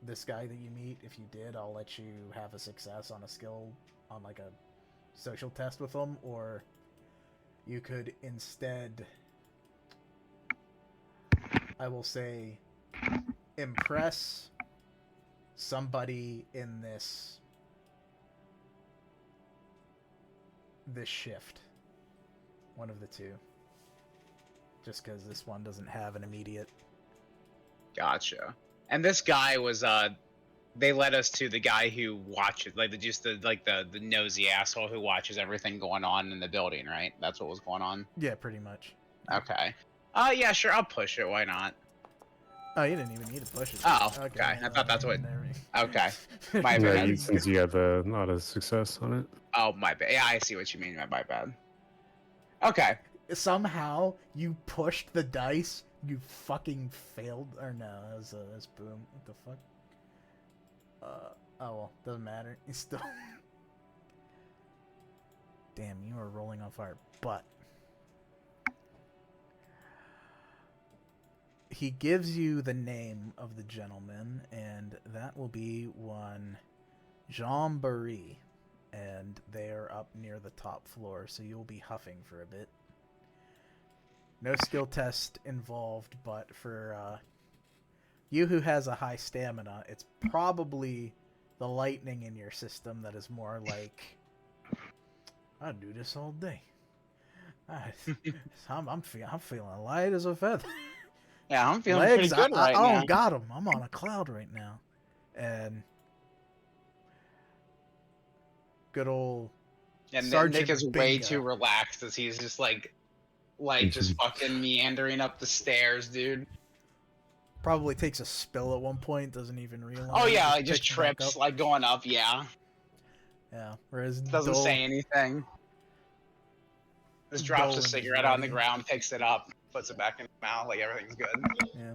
A: this guy that you meet, if you did, I'll let you have a success on a skill, on like a social test with him, or you could instead, I will say, impress somebody in this shift. One of the two. Just because this one doesn't have an immediate.
D: Gotcha. And this guy was they led us to the guy who watches, like the nosy asshole who watches everything going on in the building, right? That's what was going on.
A: Yeah, pretty much.
D: Okay. Yeah, sure. I'll push it. Why not?
A: Oh, you didn't even need to push it.
D: Oh, okay. I thought that's what. Okay. My
C: Yeah,
D: bad.
C: since you have a lot of success on it.
D: Oh, my bad. Yeah, I see what you mean. My bad. Okay.
A: Somehow you pushed the dice. You fucking failed. Or no, that was boom. What the fuck? Oh well, doesn't matter. It's still. Damn, you are rolling on fire. But he gives you the name of the gentleman, and that will be one Jamrock, and they are up near the top floor, so you'll be huffing for a bit. No skill test involved, but for you who has a high stamina, it's probably the lightning in your system that is more like, I do this all day. I'm feeling light as a feather.
D: Yeah, I'm feeling
A: Legs,
D: pretty good right now.
A: I don't got them. I'm on a cloud right now. And good old
D: And
A: Sergeant
D: Nick is way
A: Binga.
D: too relaxed as he's just like just fucking meandering up the stairs, dude.
A: Probably takes a spill at one point, doesn't even realize.
D: Oh yeah, like just
A: picks back
D: trips,
A: up.
D: like going up, yeah.
A: Yeah, whereas
D: Doesn't say anything. Just drops a
A: Dolan's
D: cigarette on the
A: ready.
D: ground, picks it up, puts it back in his mouth, like everything's good.
A: Yeah,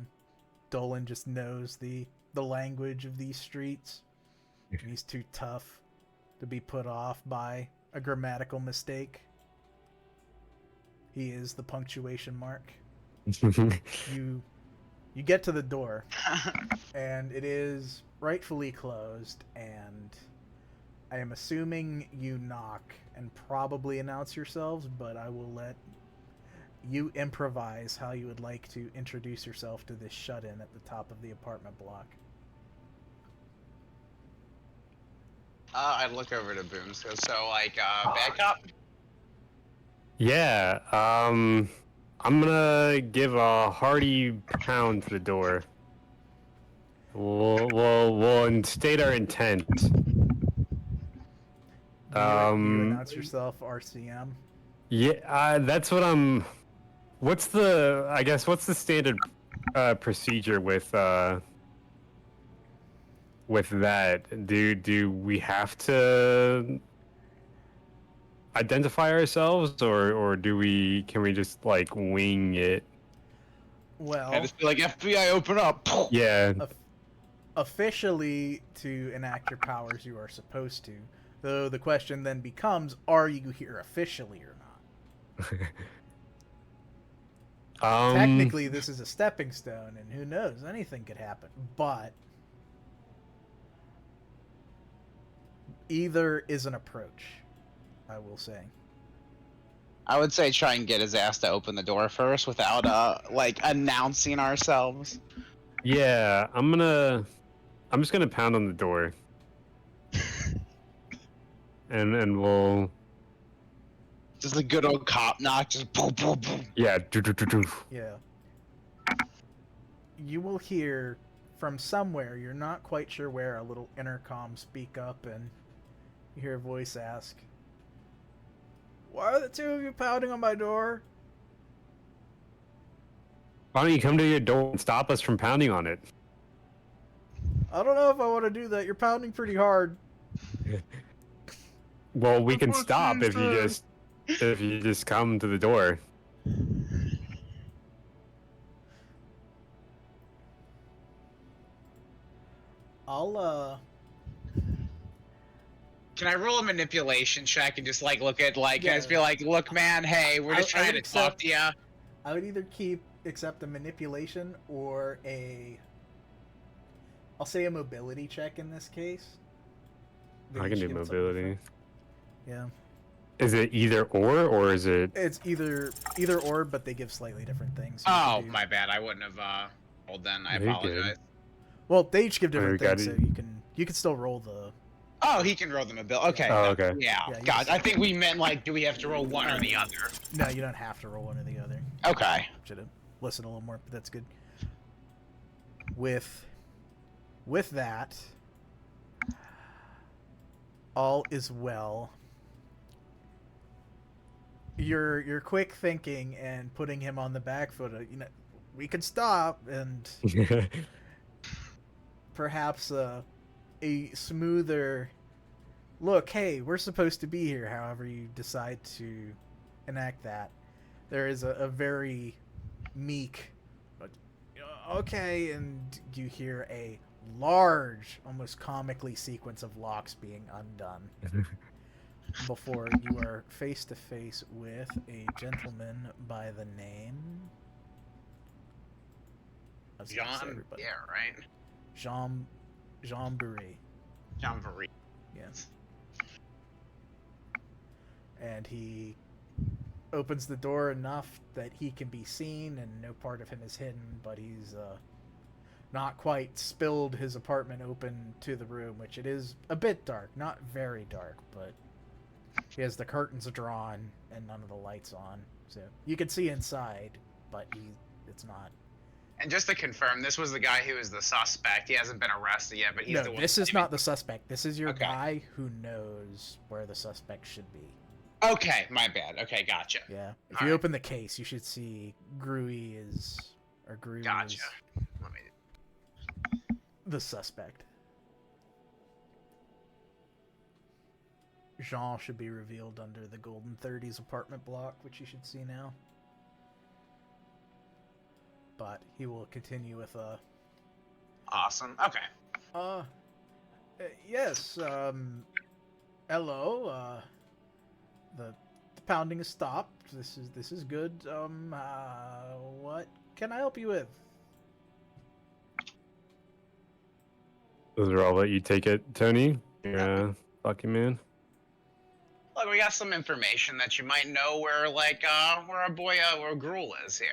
A: Dolan just knows the language of these streets. And he's too tough to be put off by a grammatical mistake. He is the punctuation mark. You get to the door, and it is rightfully closed, and I am assuming you knock and probably announce yourselves, but I will let you improvise how you would like to introduce yourself to this shut-in at the top of the apartment block.
D: I'd look over to Boom. So like, bad cop?
C: Yeah, I'm gonna give a hearty pound to the door. We'll state our intent.
A: You announce yourself RCM.
C: Yeah, that's what I'm. What's the standard procedure with that? Do we have to identify ourselves, or can we just like wing it?
A: Well,
D: I just be like, FBI, open up.
C: Yeah.
A: Officially, to enact your powers, you are supposed to. Though the question then becomes, are you here officially or not? Technically, this is a stepping stone, and who knows, anything could happen. But either is an approach, I will say.
D: I would say try and get his ass to open the door first without like announcing ourselves.
C: Yeah, I'm just gonna pound on the door. and we'll
D: Just a good old cop knock, just boom, boom, boom.
C: Yeah.
A: Yeah. You will hear from somewhere, you're not quite sure where, a little intercom speak up, and you hear a voice ask, "Why are the two of you pounding on my door?"
C: Why don't you come to your door and stop us from pounding on it?
A: "I don't know if I want to do that. You're pounding pretty hard."
C: Well, we can
B: That's what
C: stop
B: she
C: if you just come to the door.
A: I'll
D: Can I roll a manipulation check and just like look at like
A: Yeah.
D: guys be like, look, man, hey, we're just
A: I would
D: trying to talk
A: accept-
D: to you.
A: I would either accept a manipulation or I'll say a mobility check in this case. They
C: I can
A: each
C: do
A: give something
C: mobility.
A: different. Yeah.
C: Is it either or is it?
A: It's either or, but they give slightly different things. You
D: Oh,
A: can do-
D: my bad. I wouldn't have rolled then. I
C: You're good.
D: apologize.
A: Well, they each give
C: Oh,
A: different
C: you got
A: things, so
C: it.
A: you can still roll the.
D: Oh, he can roll the mobility. Okay.
C: Oh, okay.
D: Yeah.
A: Yeah, you
D: God,
A: just-
D: I think we meant like, do we have to roll one or the other?
A: No, you don't have to roll one or the other.
D: Okay.
A: Should have listened a little more, but that's good. With that, all is well. Your quick thinking and putting him on the back foot. We could stop and perhaps a smoother look. Hey, we're supposed to be here. However, you decide to enact that. There is a very meek, but okay, and you hear a large, almost comically sequence of locks being undone before you are face to face with a gentleman by the name of
D: Jean. Yeah. Right.
A: Jean Bury.
D: Jean Marie.
A: Yes. And he opens the door enough that he can be seen and no part of him is hidden, but he's not quite spilled his apartment open to the room, which it is a bit dark, not very dark, but he has the curtains drawn and none of the lights on, so you can see inside, but it's not.
D: And just to confirm, this was the guy who was the suspect. He hasn't been arrested yet, but he's
A: No,
D: the one.
A: this is not the suspect. This is your
D: Okay.
A: guy who knows where the suspect should be.
D: Okay, my bad. Okay, gotcha.
A: Yeah. If
D: All
A: you
D: right.
A: open the case, you should see Grew is
D: Gotcha. Let me.
A: the suspect. Jean should be revealed under the Golden 30s apartment block, which you should see now. But he will continue with
D: Awesome. Okay.
A: yes, hello, the pounding has stopped. This is good. What can I help you with?
C: Those are all that you take it, Tony. Yeah, lucky man.
D: Look, we got some information that you might know where, like, where our boy, where Gruel is here.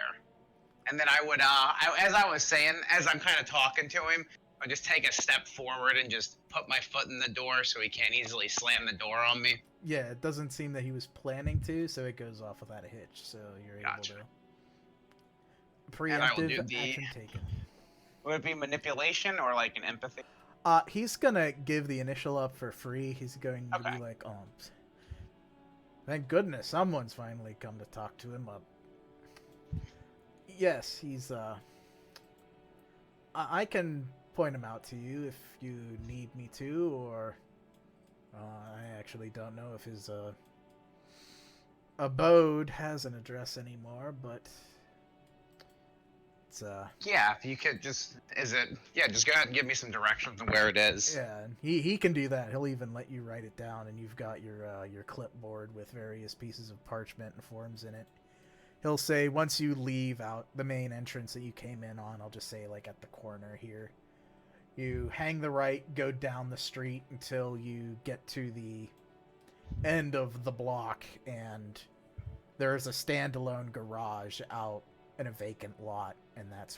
D: And then I would, as I was saying, as I'm kind of talking to him, I'd just take a step forward and just put my foot in the door so he can't easily slam the door on me.
A: Yeah, it doesn't seem that he was planning to, so it goes off without a hitch, so you're
D: Gotcha.
A: able to.
D: And I will
A: Preemptive
D: do
A: action taken.
D: Would it be manipulation or, like, an empathy?
A: He's gonna give the initial up for free. He's going to
D: Okay.
A: be like, thank goodness someone's finally come to talk to him. Yes, he's, I can point him out to you if you need me to, or, I actually don't know if his, abode has an address anymore, but it's,
D: Yeah, if you could just, just go ahead and give me some directions on where it is.
A: yeah, and he can do that. He'll even let you write it down, and you've got your clipboard with various pieces of parchment and forms in it. He'll say, once you leave out the main entrance that you came in on, I'll just say, like, at the corner here, you hang the right, go down the street until you get to the end of the block, and there's a standalone garage out in a vacant lot, and that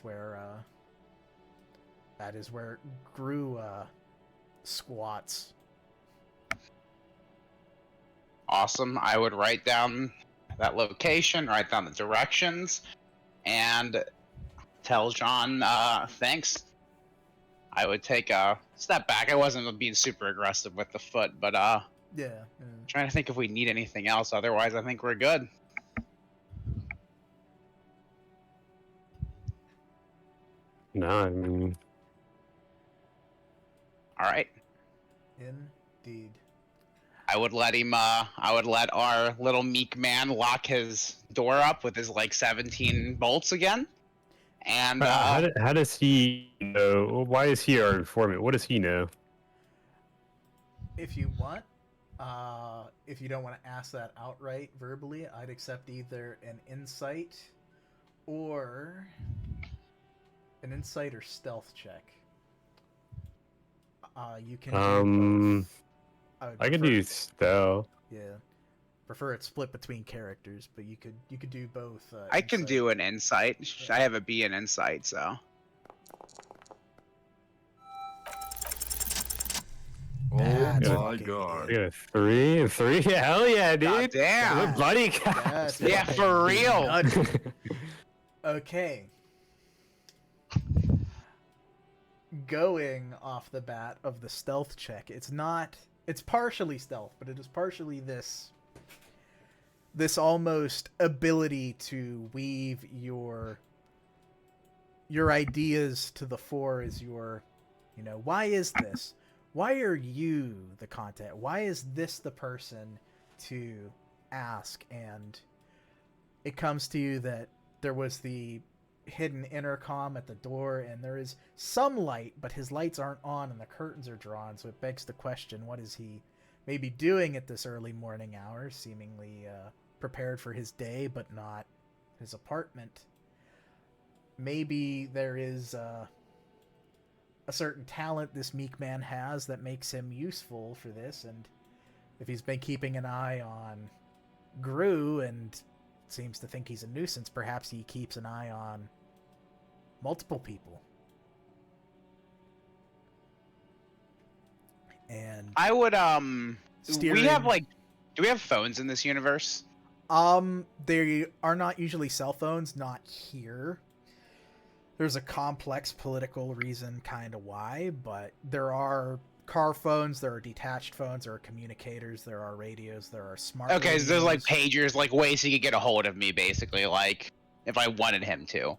A: is where Gru
D: Awesome. I would write down that location, write down the directions, and tell John, thanks. I would take a step back. I wasn't being super aggressive with the foot, but
A: Yeah.
D: trying to think if we need anything else. Otherwise, I think we're good.
C: No, I mean,
D: All right.
A: Indeed.
D: I would let him. I would let our little meek man lock his door up with his like 17 bolts again. And
C: how does he know? Why is he our informant? What does he know?
A: If you want, if you don't want to ask that outright verbally, I'd accept either an insight or stealth check. You can do both.
C: I could do stealth.
A: Yeah, prefer it split between characters, but you could do both.
D: I can
A: insight.
D: do an insight. I have a B in insight, so.
B: Oh
A: That's
B: my
A: fucking
B: god.
C: I got a 3. 3? Hell yeah, dude.
D: God damn.
C: We're buddy
A: That's
C: cops.
D: Yeah,
A: fucking
D: for real.
A: nuts. Okay. Going off the bat of the stealth check, it's partially stealth, but it is partially this almost ability to weave your ideas to the fore as why is this? Why are you the contact? Why is this the person to ask? And it comes to you that there was the hidden intercom at the door, and there is some light, but his lights aren't on and the curtains are drawn, so it begs the question, what is he maybe doing at this early morning hour, seemingly prepared for his day, but not his apartment? Maybe there is a certain talent this meek man has that makes him useful for this, and if he's been keeping an eye on Gru and seems to think he's a nuisance, perhaps he keeps an eye on multiple people. And
D: I would
A: steering,
D: we have like, do we have phones in this universe?
A: they are not usually cell phones, not here. There's a complex political reason kind of why, but there are car phones, there are detached phones, there are communicators, there are radios, there are smart
D: Okay, so there's like
A: radios.
D: pagers, like ways he could get a hold of me, basically, like if I wanted him to.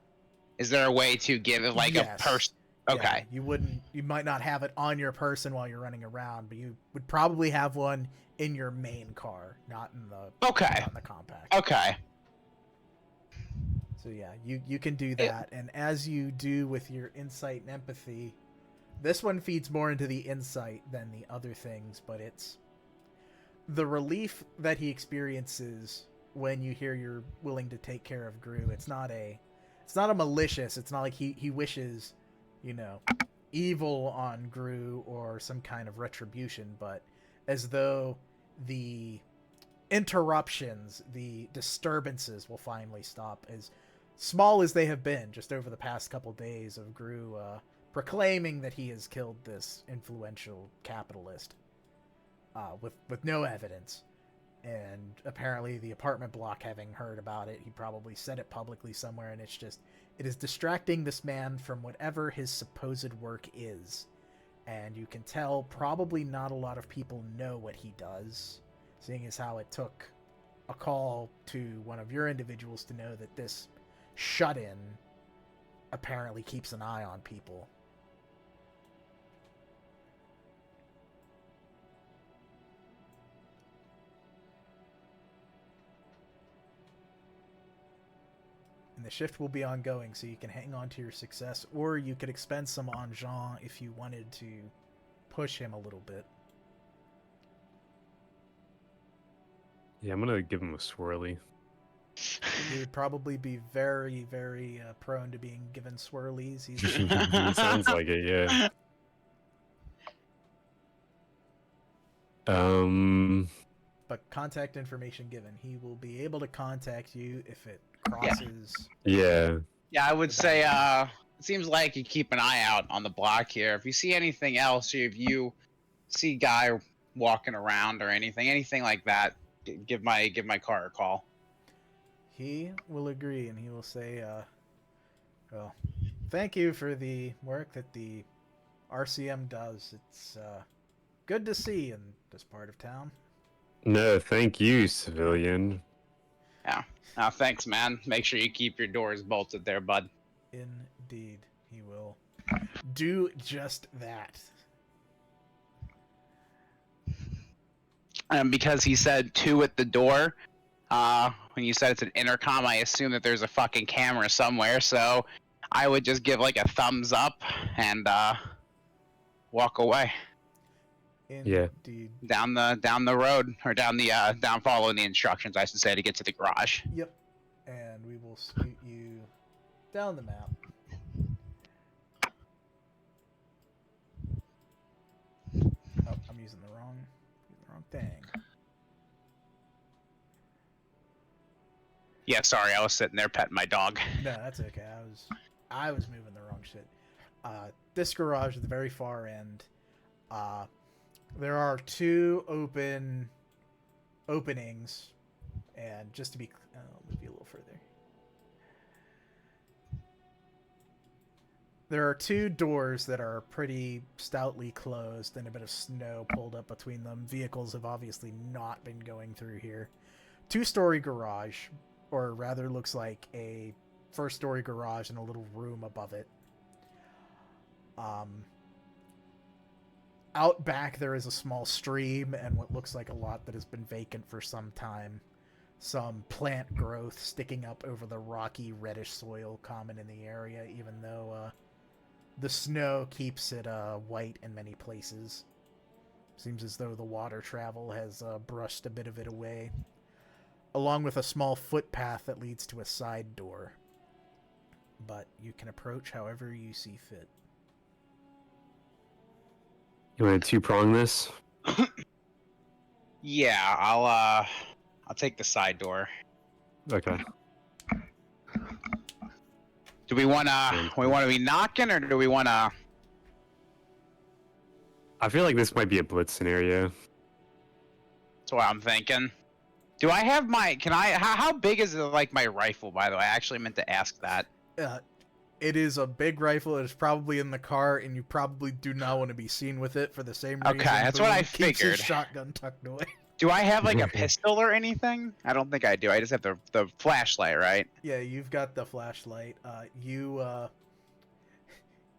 D: Is there a way to give it like
A: Yes.
D: a person? Okay.
A: Yeah, you might not have it on your person while you're running around, but you would probably have one in your main car, not in the compact.
D: Okay.
A: So yeah, you can do that, and as you do with your insight and empathy, this one feeds more into the insight than the other things, but it's the relief that he experiences when you hear you're willing to take care of Gru. It's not a malicious. It's not like he wishes, evil on Gru or some kind of retribution, but as though the interruptions, the disturbances will finally stop, as small as they have been just over the past couple days of Gru proclaiming that he has killed this influential capitalist with no evidence. And apparently the apartment block, having heard about it, he probably said it publicly somewhere, and it is distracting this man from whatever his supposed work is. And you can tell probably not a lot of people know what he does, seeing as how it took a call to one of your individuals to know that this shut-in apparently keeps an eye on people. And the shift will be ongoing, so you can hang on to your success, or you could expend some on Jean if you wanted to push him a little bit.
C: Yeah, I'm gonna give him a swirly.
A: He would probably be very, very prone to being given swirlies.
C: It sounds like it, yeah.
A: But contact information given. He will be able to contact you if it crosses.
C: Yeah.
D: Yeah, I would say it seems like you keep an eye out on the block here. If you see anything else, or if you see a guy walking around or anything like that, give my car a call.
A: he will agree, and he will say, well, thank you for the work that the RCM does. It's good to see in this part of town.
C: No, thank you, civilian.
D: Yeah. Thanks, man. Make sure you keep your doors bolted there, bud.
A: Indeed, he will do just that.
D: And because he said 2 at the door, when you said it's an intercom, I assume that there's a fucking camera somewhere, so I would just give like a thumbs up and walk away.
C: Yeah.
A: Indeed.
D: Down the road, or down following the instructions, I should say, to get to the garage.
A: Yep. And we will scoot you down the map. Oh, I'm using the wrong thing.
D: Yeah, sorry, I was sitting there petting my dog.
A: No, that's okay. I was moving the wrong shit. This garage at the very far end. There are 2 openings, and just to be, I'll move you a little further. There are 2 doors that are pretty stoutly closed, and a bit of snow pulled up between them. Vehicles have obviously not been going through here. 2-story garage, or rather looks like a first-story garage and a little room above it. Out back there is a small stream and what looks like a lot that has been vacant for some time. Some plant growth sticking up over the rocky reddish soil common in the area, even though the snow keeps it white in many places. Seems as though the water travel has brushed a bit of it away, along with a small footpath that leads to a side door. But you can approach however you see fit.
C: You want to 2-prong this?
D: Yeah, I'll take the side door.
C: Okay.
D: Do we wanna be knocking, or do we wanna?
C: I feel like this might be a blitz scenario.
D: That's what I'm thinking. Do I have my? Can I? How big is it? Like my rifle, by the way. I actually meant to ask that.
A: It is a big rifle. It is probably in the car, and you probably do not want to be seen with it for the same reason.
D: Okay, that's what I
A: keeps his
D: figured.
A: shotgun tucked away.
D: Do I have like a pistol or anything? I don't think I do. I just have the flashlight, right?
A: Yeah, you've got the flashlight.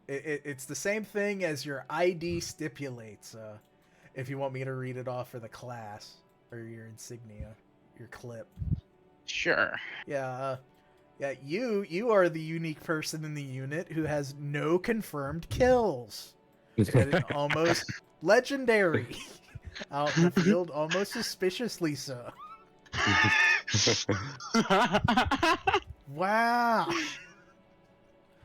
A: It's the same thing as your ID stipulates. If you want me to read it off for the class or your insignia, your clip.
D: Sure.
A: Yeah. Yeah, you are the unique person in the unit who has no confirmed kills. That is almost legendary. Out in the field, almost suspiciously so. Wow.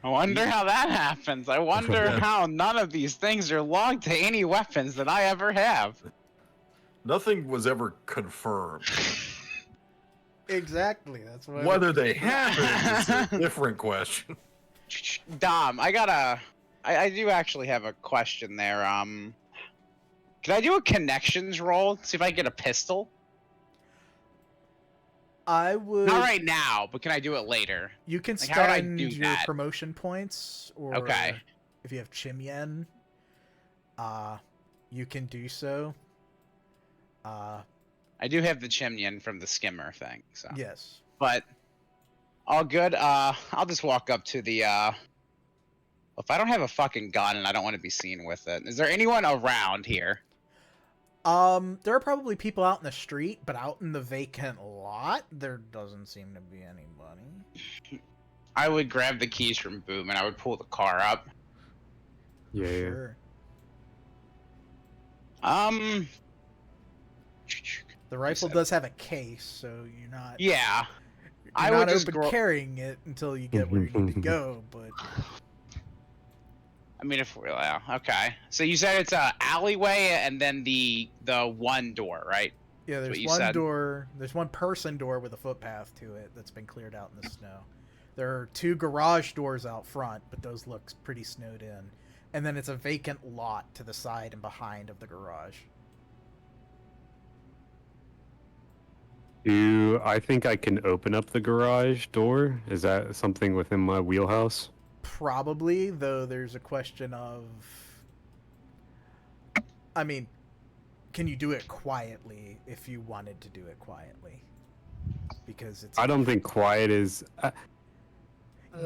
D: I wonder how that happens. I wonder how none of these things are logged to any weapons that I ever have.
B: Nothing was ever confirmed.
A: Exactly. That's what.
B: Whether they happened is a different question.
D: Dom, I do actually have a question there. Can I do a connections roll? See if I can get a pistol?
A: I would.
D: Not right now, but can I do it later?
A: You can
D: Like, how would I
A: spend
D: do
A: your
D: that?
A: promotion points, or
D: Okay.
A: if you have Chimyen, you can do so.
D: I do have the chimney from the skimmer thing, so.
A: Yes.
D: But all good. I'll just walk up to the. If I don't have a fucking gun and I don't want to be seen with it, is there anyone around here?
A: There are probably people out in the street, but out in the vacant lot, there doesn't seem to be anybody.
D: I would grab the keys from Boom and I would pull the car up.
C: Yeah.
A: Sure. The rifle does have a case, so you're not.
D: Yeah.
A: You're
D: I
A: not
D: would just
A: open carrying it until you get where you need to go, but.
D: I mean, if we're okay. So you said it's a alleyway and then the one door, right?
A: Yeah,
D: That's what
A: there's
D: you
A: one
D: said.
A: door. There's one person door with a footpath to it that's been cleared out in the snow. There are 2 garage doors out front, but those look pretty snowed in. And then it's a vacant lot to the side and behind of the garage.
C: I think I can open up the garage door? Is that something within my wheelhouse?
A: Probably, though there's a question of... I mean, can you do it quietly if you wanted to do it quietly? Because it's...
C: I don't think quiet is...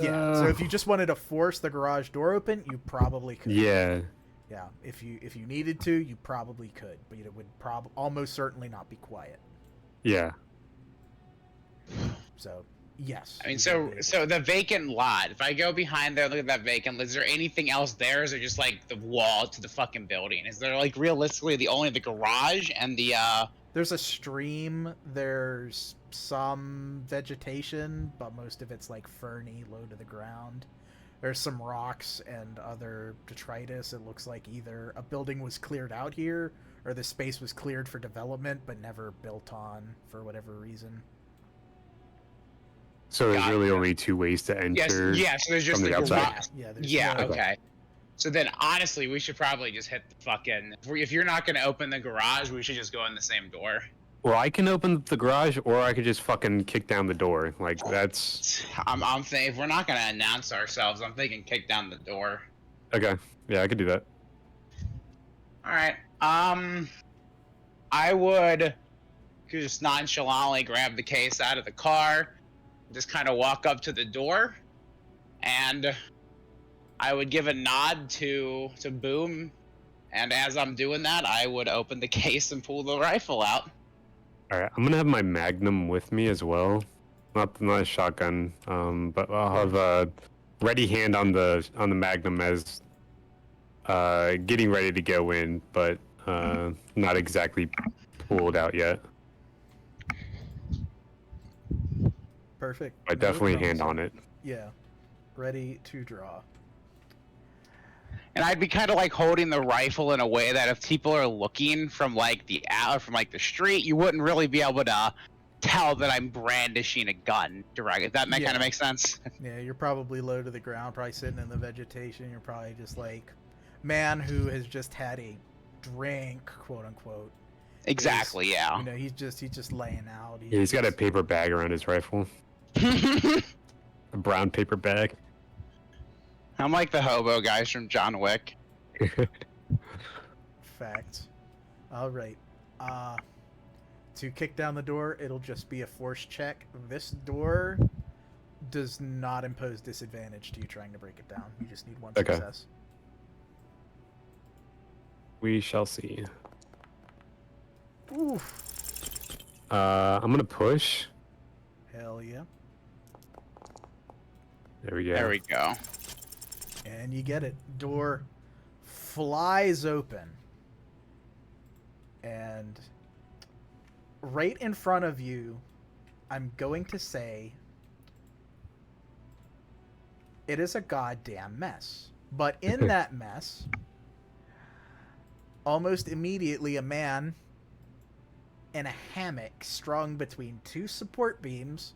A: Yeah, so if you just wanted to force the garage door open, you probably could.
C: Yeah.
A: Yeah, if you needed to, you probably could, but it would almost certainly not be quiet.
C: Yeah.
A: So, yes.
D: I mean, so the vacant lot. If I go behind there, look at that vacant. Is there anything else there? Is there just like the wall to the fucking building? Is there like realistically only the garage and the?
A: There's a stream. There's some vegetation, but most of it's like ferny, low to the ground. There's some rocks and other detritus. It looks like either a building was cleared out here, or the space was cleared for development but never built on for whatever reason.
C: So there's really only two ways to enter.
D: Yes. So there's just
C: from the outside?
D: Yeah. Okay. So then, honestly, we should probably just hit the fucking. If you're not gonna open the garage, we should just go in the same door.
C: Well, I can open the garage, or I could just fucking kick down the door. Like, that's...
D: I'm thinking, if we're not gonna announce ourselves, I'm thinking kick down the door.
C: Okay. Yeah, I could do that.
D: Alright. I would just nonchalantly grab the case out of the car, just kind of walk up to the door, and I would give a nod to Boom, and as I'm doing that, I would open the case and pull the rifle out.
C: All right, I'm gonna have my Magnum with me as well, not a shotgun, but I'll have a ready hand on the Magnum as getting ready to go in, but not exactly pulled out yet.
A: Perfect.
C: I definitely hand on it.
A: Yeah, ready to draw.
D: And I'd be kind of like holding the rifle in a way that if people are looking from like the street, you wouldn't really be able to tell that I'm brandishing a gun direct. If that kind of makes sense.
A: Yeah, you're probably low to the ground, probably sitting in the vegetation. You're probably just like man who has just had a drink, quote unquote.
D: Exactly. Yeah.
A: You know, he's just laying out.
C: He's got a paper bag around his rifle. A brown paper bag.
D: I'm like the hobo guys from John Wick.
A: Fact. All right. To kick down the door, it'll just be a force check. This door does not impose disadvantage to you trying to break it down. You just need one success.
C: We shall see.
A: Oof.
C: I'm gonna push.
A: Hell yeah.
C: There we go.
D: There we go.
A: And you get it. Door flies open. And right in front of you, I'm going to say it is a goddamn mess. But in that mess, almost immediately a man in a hammock strung between two support beams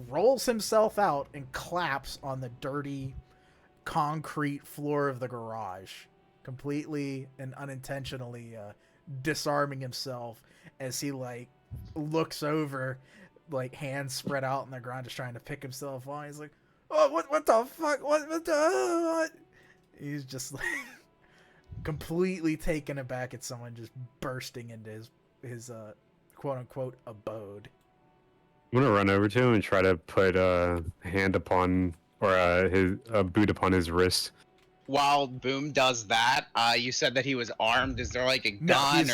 A: rolls himself out and claps on the dirty concrete floor of the garage, completely and unintentionally disarming himself as he like looks over, like hands spread out on the ground, just trying to pick himself on. He's like, "Oh, what the fuck? What the?" He's just like completely taken aback at someone just bursting into his quote unquote abode.
C: I'm gonna run over to him and try to put a hand upon, or a boot upon his wrist.
D: While Boom does that, you said that he was armed. Is there like a gun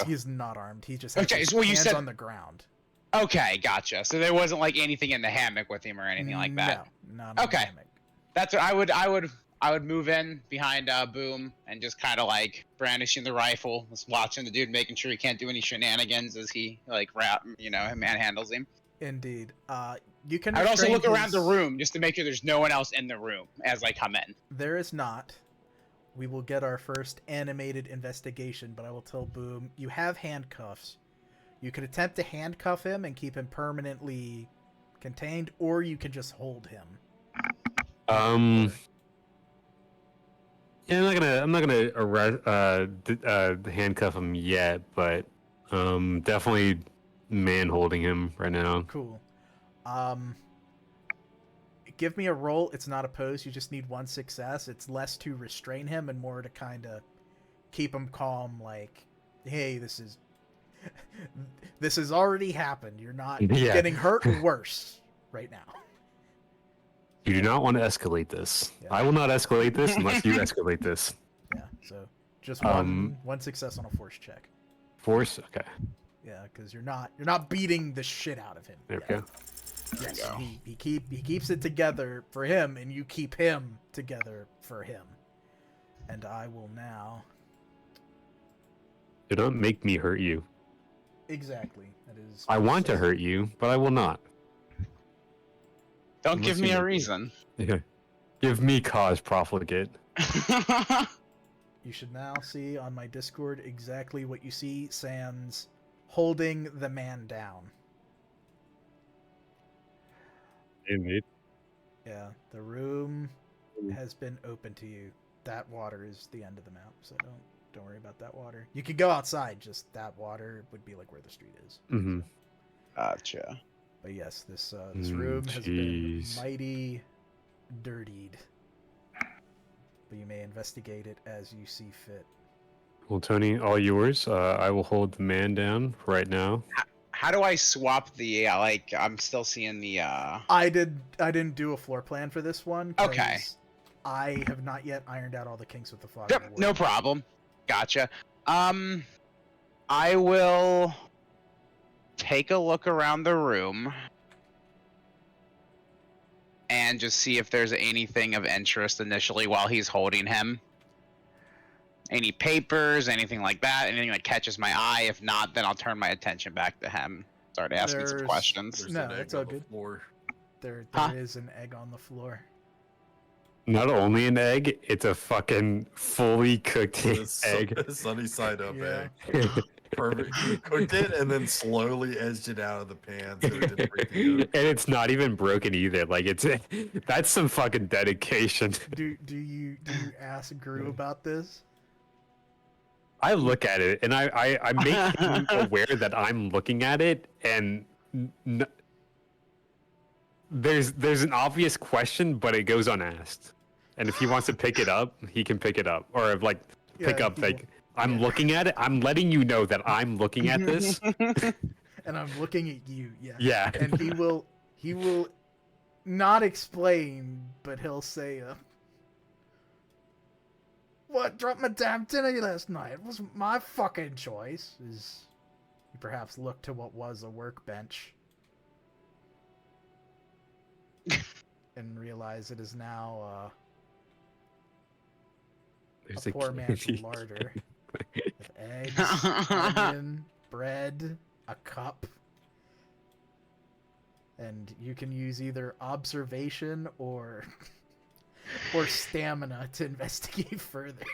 A: he's not armed. He just has his
D: so you
A: hands
D: said
A: on the ground.
D: Okay, gotcha. So there wasn't like anything in the hammock with him or anything like that.
A: No, not in the hammock.
D: That's what I would move in behind Boom and just kind of like brandishing the rifle, just watching the dude, making sure he can't do any shenanigans as he like manhandles him.
A: Indeed. You can.
D: I'd also look around the room just to make sure there's no one else in the room as I come in.
A: There is not. We will get our first animated investigation, but I will tell Boom, you have handcuffs. You could attempt to handcuff him and keep him permanently contained, or you can just hold him.
C: Yeah, I'm not gonna arrest, handcuff him yet, but definitely man holding him right now.
A: Cool. Give me a roll. It's not opposed. You just need one success. It's less to restrain him and more to kind of keep him calm. Like, hey, this has already happened. You're not getting hurt or worse right now.
C: You do not want to escalate this.
A: Yeah.
C: I will not escalate this unless you escalate this.
A: Yeah. So just one success on a force check.
C: Force. Okay.
A: Yeah, because you're not beating the shit out of him.
C: There we go.
A: Yes, he keeps it together for him, and you keep him together for him. And I will now.
C: Do not make me hurt you.
A: Exactly. That is.
C: I want to hurt you, but I will not.
D: Don't
C: Unless
D: give me
C: you
D: a
C: make me.
D: reason.
C: Yeah. Give me cause, profligate.
A: You should now see on my Discord exactly what you see. Sans holding the man down.
C: Indeed.
A: Yeah, the room has been open to you. That water is the end of the map, so don't worry about that water. You could go outside, just that water would be like where the street is.
C: Mm-hmm.
D: Gotcha.
A: But yes, this room has been mighty dirtied. But you may investigate it as you see fit.
C: Well, Tony, all yours. I will hold the man down right now.
D: How do I swap the like? I'm still seeing the.
A: I didn't do a floor plan for this one. 'Cause
D: Okay.
A: I have not yet ironed out all the kinks with the fog.
D: Yep, no problem. Gotcha. I will take a look around the room and just see if there's anything of interest initially while he's holding him. Any papers, anything like that, anything that catches my eye. If not, then I'll turn my attention back to him. Start asking some
A: There's-
D: questions.
B: There's
A: No,
B: an egg
A: it's all
B: on the
A: good.
B: floor.
A: There
D: Huh?
A: is an egg on the floor.
C: Not only an egg, it's a fucking fully cooked egg.
B: Sunny side up
A: Yeah.
B: egg. Perfect. You cooked it and then slowly edged it out of the pan so it didn't break the yolk.
C: And it's not even broken either. Like that's some fucking dedication.
A: Do you ask Gru about this?
C: I look at it and I make him aware that I'm looking at it, and there's an obvious question, but it goes unasked. And if he wants to pick it up, he can pick it up, or like pick
A: Yeah,
C: up
A: he
C: like
A: will.
C: I'm looking at it. I'm letting you know that I'm looking at this.
A: And I'm looking at you, yeah.
C: Yeah.
A: And he will not explain, but he'll say, what dropped my damn dinner last night? It wasn't my fucking choice. Is you perhaps look to what was a workbench and realize it is now
C: There's
A: a poor man's larder with eggs, onion, bread, a cup. And you can use either observation or stamina to investigate further.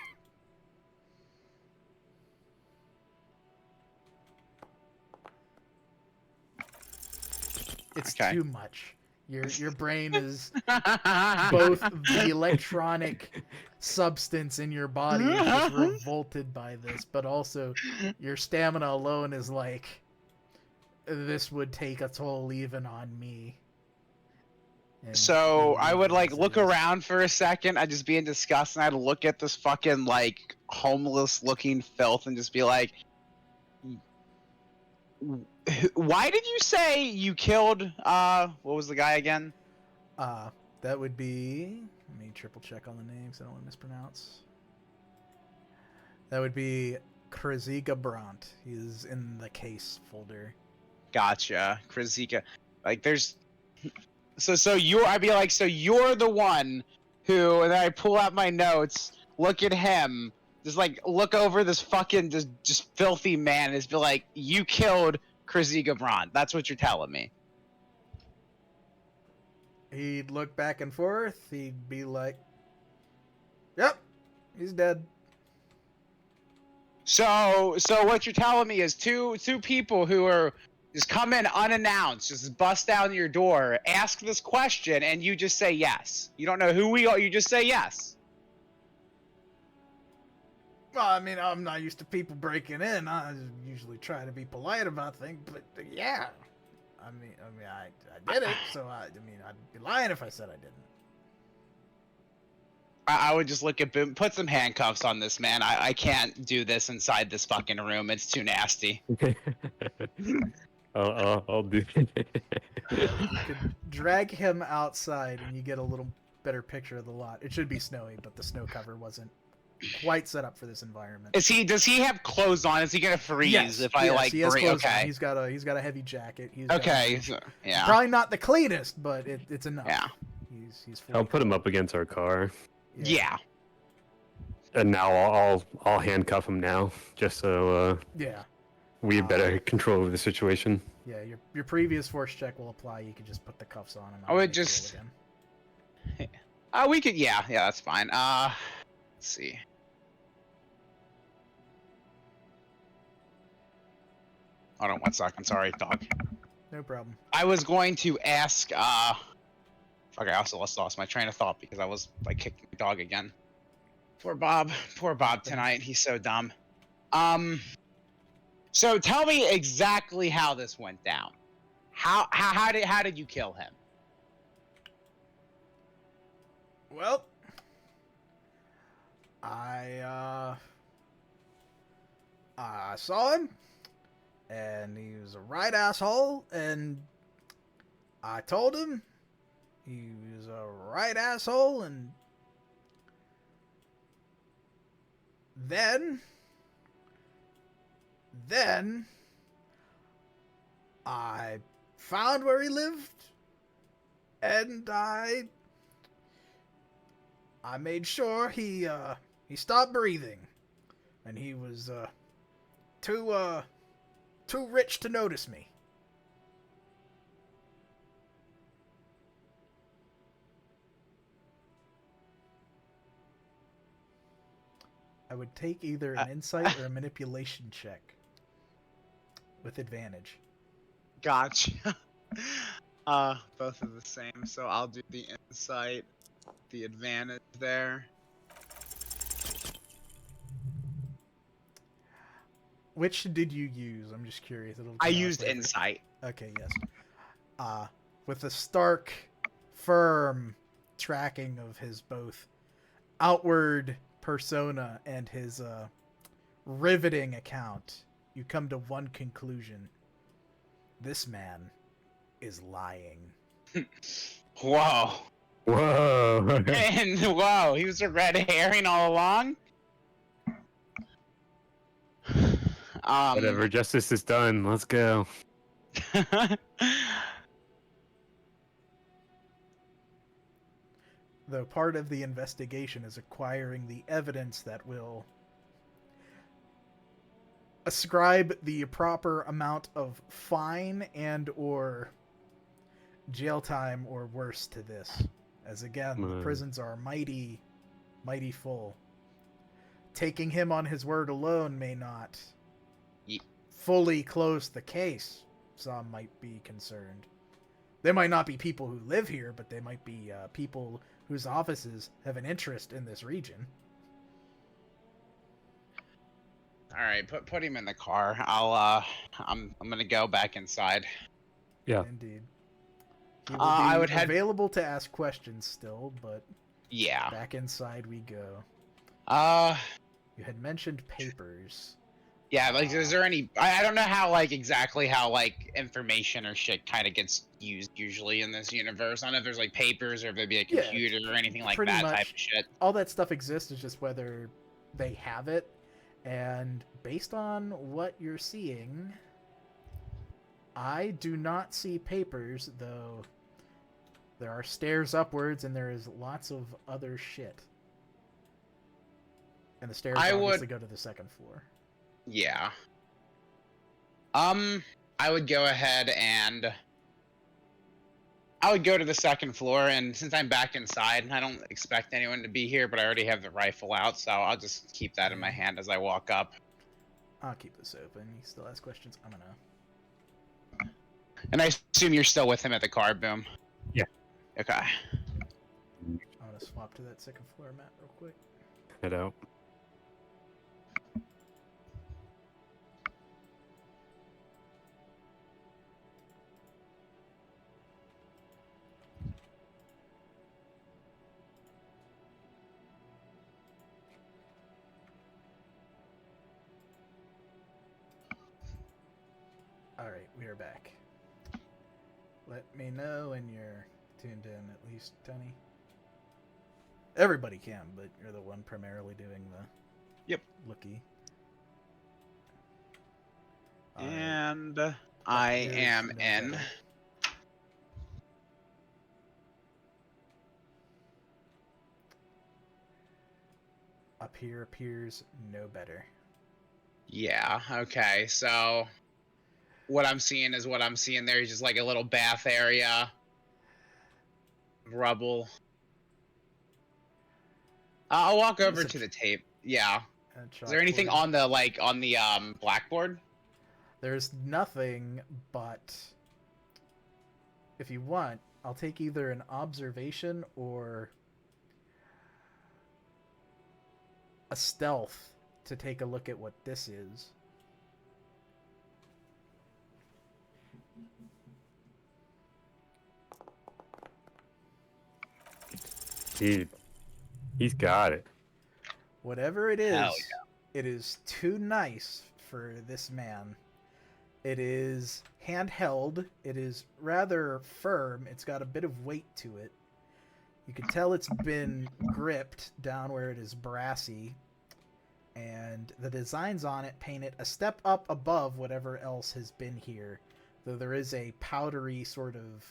A: It's
D: Okay.
A: too much. Your brain is both the electronic substance in your body is just revolted by this, but also your stamina alone is like, this would take a toll even on me. And
D: So
A: you
D: I would like
A: realize
D: look
A: it is-
D: around for a second. I'd just be in disgust, and I'd look at this fucking like homeless looking filth and just be like, why did you say you killed what was the guy again?
A: That would be, let me triple check on the names, I don't want to mispronounce. That would be Krezika Brandt. He's in the case folder.
D: Gotcha, Krezika. Like there's so I'd be like, so you're the one who, and then I pull out my notes, look at him, just like look over this fucking just filthy man, and just be like, you killed Krezika Brandt. That's what you're telling me.
A: He'd look back and forth, he'd be like, yep, he's dead.
D: So what you're telling me is two people who are just come in unannounced, just bust down your door, ask this question, and you just say yes. You don't know who we are, you just say yes.
A: Well, I mean, I'm not used to people breaking in. I usually try to be polite about things, but yeah. I mean, I did it, so I mean, I'd be lying if I said I didn't.
D: I would just look at Boom, put some handcuffs on this man. I can't do this inside this fucking room. It's too nasty.
C: I'll do.
A: You could drag him outside, and you get a little better picture of the lot. It should be snowy, but the snow cover wasn't quite set up for this environment.
D: Does he have clothes on? Is he gonna freeze if I like?
A: He has clothes
D: okay.
A: on. He's got a heavy jacket.
D: Okay. So, yeah.
A: Probably not the cleanest, but it's enough.
D: Yeah.
A: He's
C: I'll put him up against our car.
D: Yeah.
C: And now I'll handcuff him now, just so
A: yeah.
C: we have better control of the situation.
A: Yeah, your previous force check will apply. You could just put the cuffs on him.
D: I would just. We could. Yeah, that's fine. Let's see. Hold on 1 second. Sorry, dog.
A: No problem.
D: I was going to ask. Fuck! I also lost my train of thought because I was like kicking my dog again. Poor Bob tonight. He's so dumb. So tell me exactly how this went down. How did you kill him?
A: Well, I saw him, and he was a right asshole, and I told him he was a right asshole, and then I found where he lived, and I made sure he stopped breathing, and he was too rich to notice me. I would take either an insight or a manipulation check with advantage.
D: Gotcha. Both are the same, so I'll do the insight, the advantage there.
A: Which did you use? I'm just curious.
D: I used insight.
A: Okay, yes. With a stark, firm tracking of his both outward persona and his riveting account, you come to one conclusion. This man is lying.
D: Whoa.
C: Whoa.
D: And whoa, he was a red herring all along?
C: Whatever, justice is done. Let's go.
A: Though part of the investigation is acquiring the evidence that will ascribe the proper amount of fine and or jail time or worse to this. As again, the prisons are mighty full. Taking him on his word alone may not fully close the case. Some might be concerned. There might not be people who live here, but they might be people whose offices have an interest in this region.
D: All right, put him in the car. I'm gonna go back inside.
C: Yeah.
A: Indeed. He will be
D: I would have
A: available to ask questions still, but
D: yeah.
A: back inside we go. You had mentioned papers.
D: Yeah, like, is there any? I don't know how, like, exactly how, like, information or shit kind of gets used usually in this universe. I don't know if there's like papers or if there'd be a computer or anything like that type of shit.
A: All that stuff exists. It's just whether they have it. And based on what you're seeing, I do not see papers, though there are stairs upwards and there is lots of other shit. And the stairs obviously go to the second floor.
D: Yeah. I would go ahead and I would go to the second floor, and since I'm back inside, I don't expect anyone to be here, but I already have the rifle out, so I'll just keep that in my hand as I walk up.
A: I'll keep this open. You still ask questions? I don't know.
D: And I assume you're still with him at the car, Boom?
C: Yeah.
D: Okay.
A: I want to swap to that second floor map real quick.
C: Head out.
A: Alright, we are back. Let me know when you're tuned in, at least, Tony. Everybody can, but you're the one primarily doing the
D: Yep.
A: looky.
D: And I am in.
A: Up here appears no better.
D: Yeah, okay, so what I'm seeing is what I'm seeing there. He's just like a little bath area. Rubble. I'll walk over to the tape. Yeah. Is there anything on the blackboard?
A: There's nothing, but if you want, I'll take either an observation or a stealth to take a look at what this is.
C: Dude, he's got it.
A: Whatever it is,
D: Hell yeah.
A: It is too nice for this man. It is handheld. It is rather firm. It's got a bit of weight to it. You can tell it's been gripped down where it is brassy. And the designs on it paint it a step up above whatever else has been here. Though there is a powdery sort of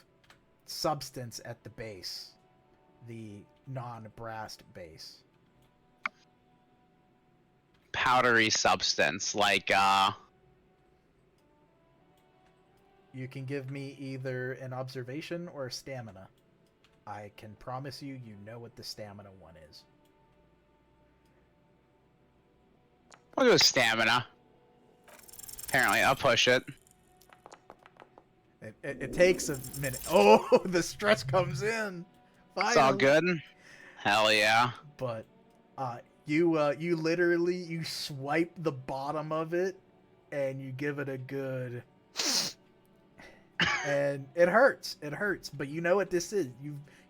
A: substance at the base. The non-brassed base.
D: Powdery substance, like
A: You can give me either an observation or a stamina. I can promise you, you know what the stamina one is.
D: I'll go stamina. Apparently, I'll push it.
A: It takes a minute. Oh, the stress comes in. Finally.
D: It's all good. Hell yeah.
A: But you literally you swipe the bottom of it and you give it a good and it hurts. It hurts, but you know what this is.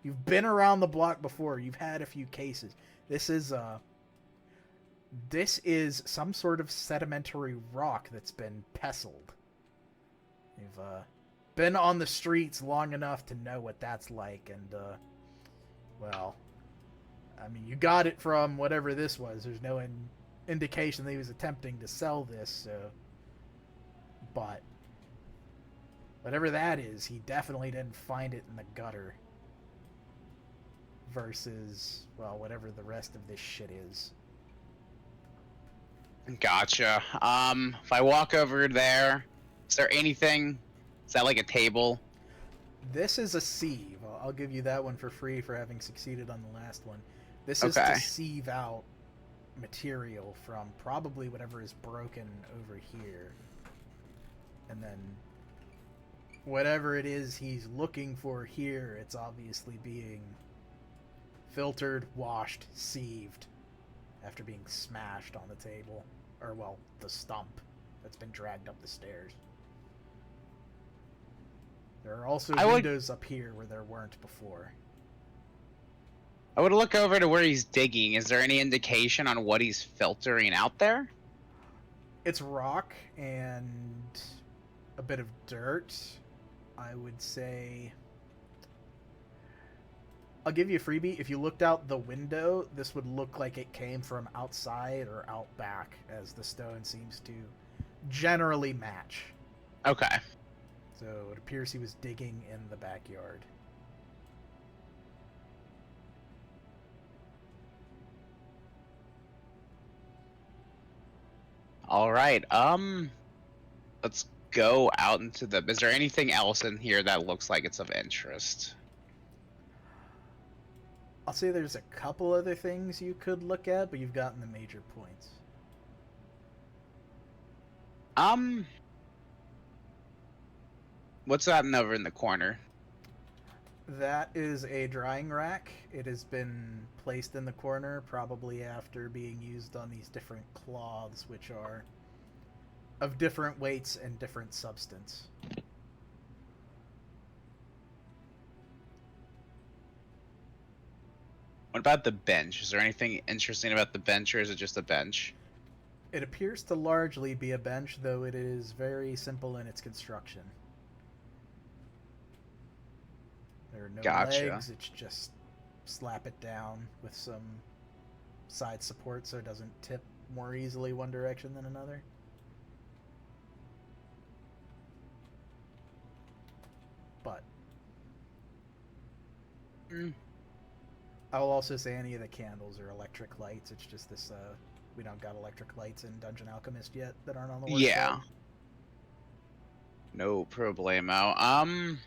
A: You've been around the block before. You've had a few cases. This is some sort of sedimentary rock that's been pestled. You've been on the streets long enough to know what that's like, and well, I mean, you got it from whatever this was. There's no indication that he was attempting to sell this, so. But whatever that is, he definitely didn't find it in the gutter. Versus, well, whatever the rest of this shit is.
D: Gotcha. If I walk over there, is there anything? Is that like a table?
A: This is a sieve. I'll give you that one for free for having succeeded on the last one. This is
D: Okay.
A: to sieve out material from probably whatever is broken over here. And then whatever it is he's looking for here, it's obviously being filtered, washed, sieved after being smashed on the table. Or, well, the stump that's been dragged up the stairs. There are also windows up here where there weren't before.
D: I would look over to where he's digging. Is there any indication on what he's filtering out there?
A: It's rock and a bit of dirt. I would say... I'll give you a freebie. If you looked out the window, this would look like it came from outside or out back, as the stone seems to generally match.
D: Okay.
A: So it appears he was digging in the backyard.
D: All right. Let's go out into the... Is there anything else in here that looks like it's of interest?
A: I'll say there's a couple other things you could look at, but you've gotten the major points.
D: What's that over in the corner?
A: That is a drying rack. It has been placed in the corner, probably after being used on these different cloths, which are of different weights and different substance.
D: What about the bench? Is there anything interesting about the bench, or is it just a bench?
A: It appears to largely be a bench, though it is very simple in its construction. There are no
D: Gotcha.
A: legs, it's just slap it down with some side support so it doesn't tip more easily one direction than another. But I will also say any of the candles are electric lights. It's just this, we don't got electric lights in Dungeon Alchemist yet that aren't on the workshop.
D: Yeah. No problemo.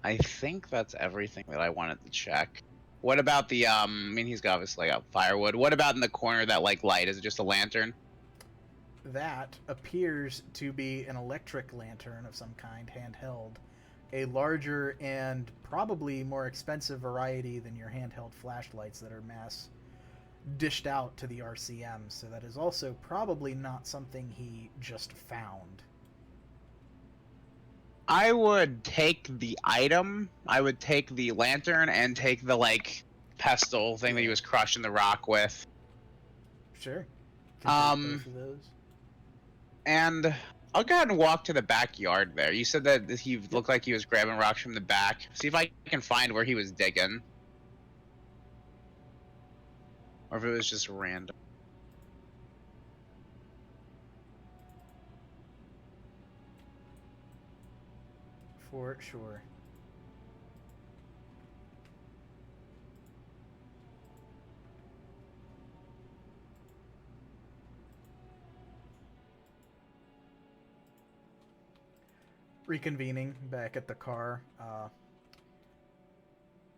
D: I think that's everything that I wanted to check. What about the, I mean, he's got obviously got firewood. What about in the corner, that, like, light? Is it just a lantern?
A: That appears to be an electric lantern of some kind, handheld. A larger and probably more expensive variety than your handheld flashlights that are mass dished out to the RCM, so that is also probably not something he just found.
D: I would take the item. I would take the lantern and take the, like, pestle thing that he was crushing the rock with.
A: Sure. Can take both of those.
D: And I'll go ahead and walk to the backyard there. You said that he looked like he was grabbing rocks from the back. See if I can find where he was digging. Or if it was just random.
A: For sure. Reconvening back at the car,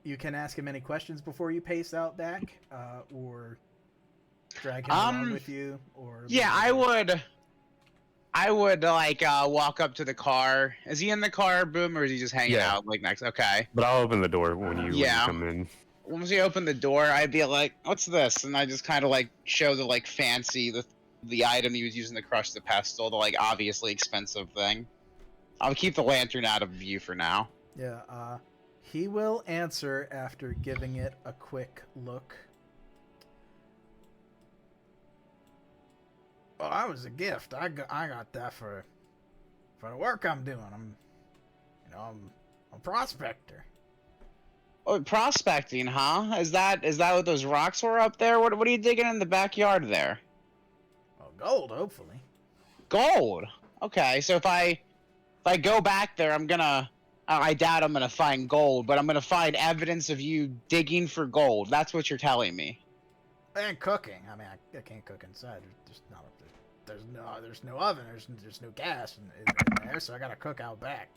A: you can ask him any questions before you pace out back, or drag him along with you, or...
D: Yeah, I would like walk up to the car. Is he in the car, Boom, or is he just hanging out like next? Okay.
C: But I'll open the door when you come in.
D: Once you open the door, I'd be like, "What's this?" And I just kind of like show the like fancy the item he was using to crush the pestle, the like obviously expensive thing. I'll keep the lantern out of view for now.
A: Yeah, he will answer after giving it a quick look. Well, that was a gift. I got that for the work I'm doing. I'm a prospector.
D: Oh, prospecting, huh? Is that what those rocks were up there? What are you digging in the backyard there?
A: Well, gold, hopefully.
D: Gold. Okay, so if I go back there, I doubt I'm gonna find gold, but I'm gonna find evidence of you digging for gold. That's what you're telling me.
A: And cooking. I mean, I can't cook inside. There's no oven. There's no gas in there, so I gotta cook out back.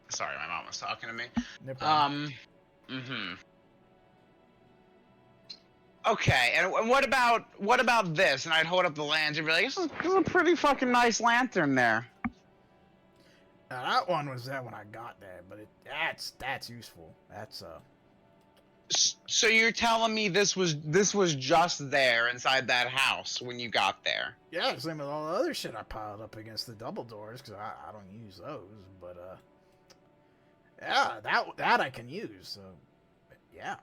D: Sorry, my mom was talking to me.
A: No problem.
D: Okay, and what about this? And I'd hold up the lantern and be like, this is a pretty fucking nice lantern there.
A: Now, that one was there when I got there, but that's useful. That's
D: So you're telling me this was just there inside that house when you got there?
A: Yeah, same with all the other shit I piled up against the double doors, because I don't use those, but yeah, that I can use. So yeah.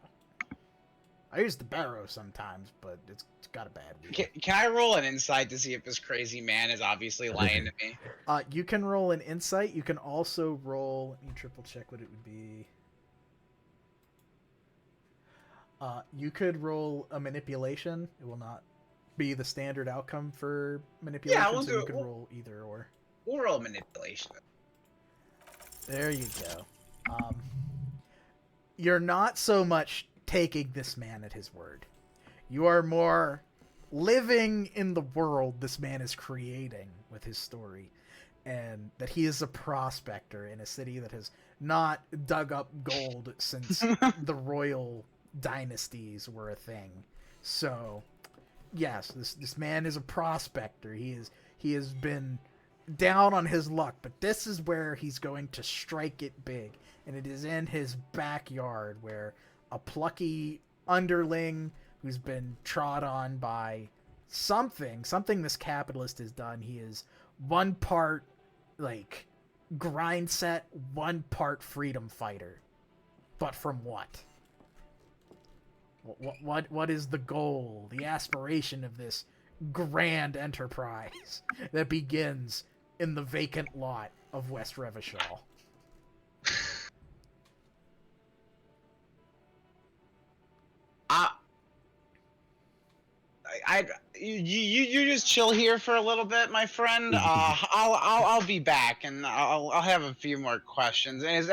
A: I use the barrow sometimes, but it's got a bad wheel.
D: Can I roll an insight to see if this crazy man is obviously lying to me?
A: You can roll an insight. You can also roll... Let me triple check what it would be. You could roll a manipulation. It will not be the standard outcome for manipulation,
D: Yeah, we'll
A: so
D: do
A: you
D: it.
A: can roll either or.
D: We'll roll manipulation.
A: There you go. You're not so much taking this man at his word. You are more living in the world this man is creating with his story, and that he is a prospector in a city that has not dug up gold since the royal dynasties were a thing. So yes, this man is a prospector. He has been down on his luck, but this is where he's going to strike it big, and it is in his backyard where a plucky underling who's been trod on by something this capitalist has done. He is one part like grind set, one part freedom fighter. But from what? What is the goal, the aspiration of this grand enterprise that begins in the vacant lot of West Revachol?
D: You just chill here for a little bit, my friend. I'll be back, and I'll have a few more questions. And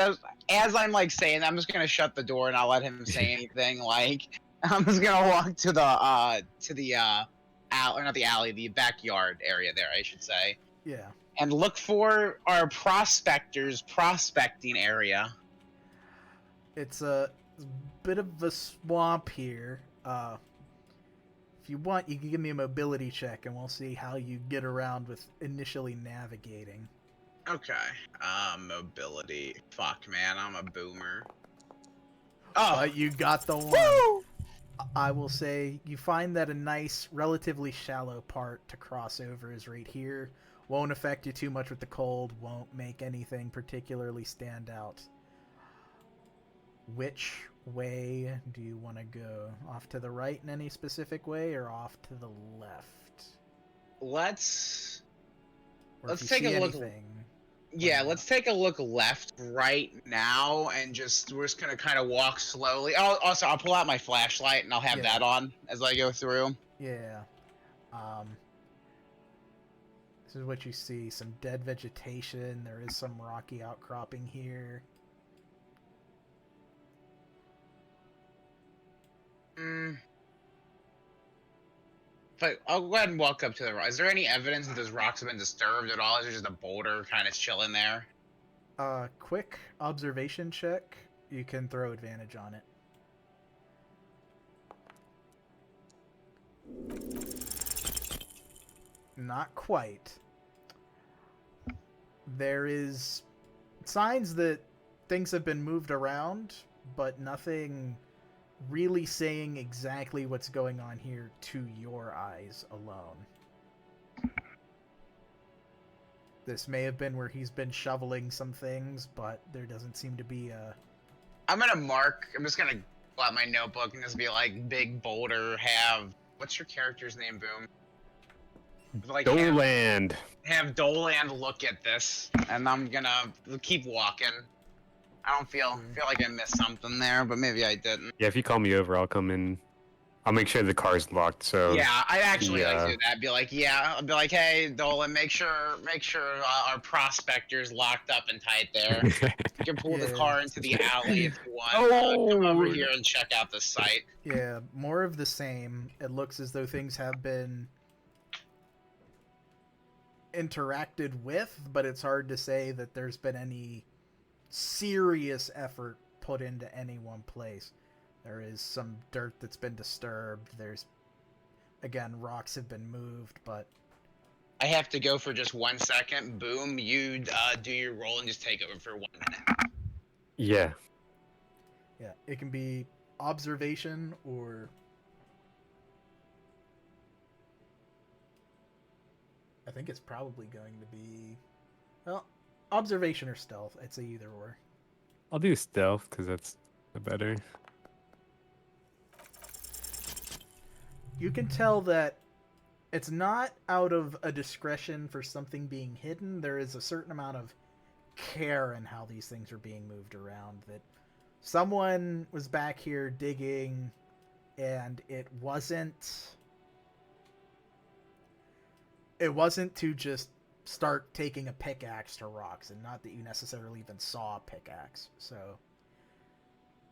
D: as I'm like saying that, I'm just gonna shut the door and I'll let him say anything. Like I'm just gonna walk to the or not the alley, the backyard area there, I should say.
A: Yeah.
D: And look for our prospectors prospecting area.
A: It's a bit of a swamp here. If you want, you can give me a mobility check, and we'll see how you get around with initially navigating.
D: Okay. Mobility. Fuck, man, I'm a boomer. Oh,
A: You got the one. Woo! I will say you find that a nice, relatively shallow part to cross over is right here. Won't affect you too much with the cold. Won't make anything particularly stand out. Which way do you want to go? Off to the right in any specific way, or off to the left?
D: let's
A: Or
D: Let's
A: if you
D: take
A: see
D: a look.
A: anything,
D: Yeah,
A: let me
D: let's take a look left right now, and we're just gonna kind of walk slowly. Oh, also, I'll pull out my flashlight and I'll have
A: Yeah.
D: that on as I go through.
A: know. Yeah. This is what you see. Some dead vegetation. There is some rocky outcropping here.
D: But I'll go ahead and walk up to the rock. Is there any evidence that those rocks have been disturbed at all? Is there just a boulder kind of chilling there?
A: Quick observation check. You can throw advantage on it. Not quite. There is signs that things have been moved around, but nothing really saying exactly what's going on here to your eyes alone. This may have been where he's been shoveling some things, but there doesn't seem to be a...
D: I'm just gonna pull out my notebook and just be like, big boulder, what's your character's name, Boom? Like,
C: Doland.
D: have Doland look at this, and I'm gonna keep walking. I don't feel like I missed something there, but maybe I didn't.
C: Yeah, if you call me over, I'll come in. I'll make sure the car's locked. So
D: Yeah, I actually like
C: Yeah.
D: do that. Be like, I'll be like, hey, Dolan, make sure our prospector's locked up and tight there. You can pull the
A: Yeah.
D: car into the alley if you want. Come over here and check out the site.
A: Yeah, more of the same. It looks as though things have been interacted with, but it's hard to say that there's been any serious effort put into any one place. There is some dirt that's been disturbed. There's, again, rocks have been moved, but...
D: I have to go for just 1 second. Boom, you do your roll and just take over for 1 minute.
C: yeah.
A: Yeah, it can be observation or... I think it's probably going to be... Well, observation or stealth. I'd say either or.
C: I'll do stealth because that's better.
A: You can tell that it's not out of a discretion for something being hidden. There is a certain amount of care in how these things are being moved around. That someone was back here digging, and it wasn't to just start taking a pickaxe to rocks, and not that you necessarily even saw a pickaxe. So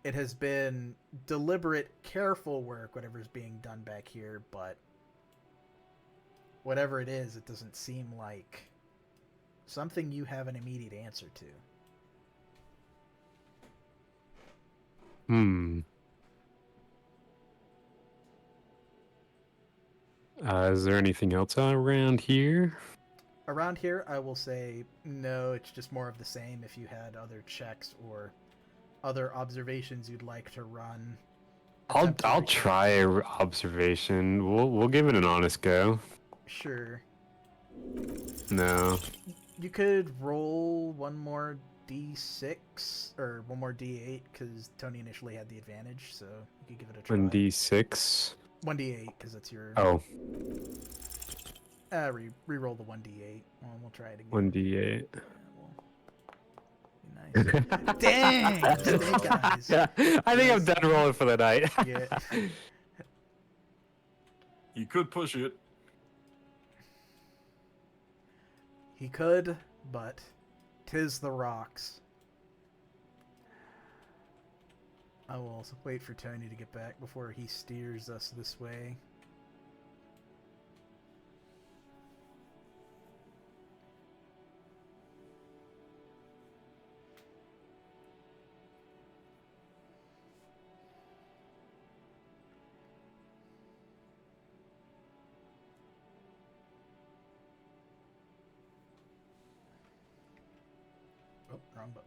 A: it has been deliberate, careful work, whatever's being done back here, but whatever it is, it doesn't seem like something you have an immediate answer to.
C: Is there anything else around here?
A: Around here, I will say no, it's just more of the same. If you had other checks or other observations you'd like to run,
C: I'll try a observation. We'll give it an honest go.
A: Sure.
C: No.
A: You could roll one more D6 or one more D8 because Tony initially had the advantage, so you could give it a try.
C: 1d6.
A: 1D8 because it's your.
C: Oh,
A: Re-roll the 1D8. Well, we'll try it again.
C: 1d8.
A: Be nice. Dang! Snake eyes.
C: Yeah, I think I'm done rolling for the night.
A: Yeah.
B: You could push it.
A: He could, but 'tis the rocks. I will also wait for Tony to get back before he steers us this way. Oh, wrong button.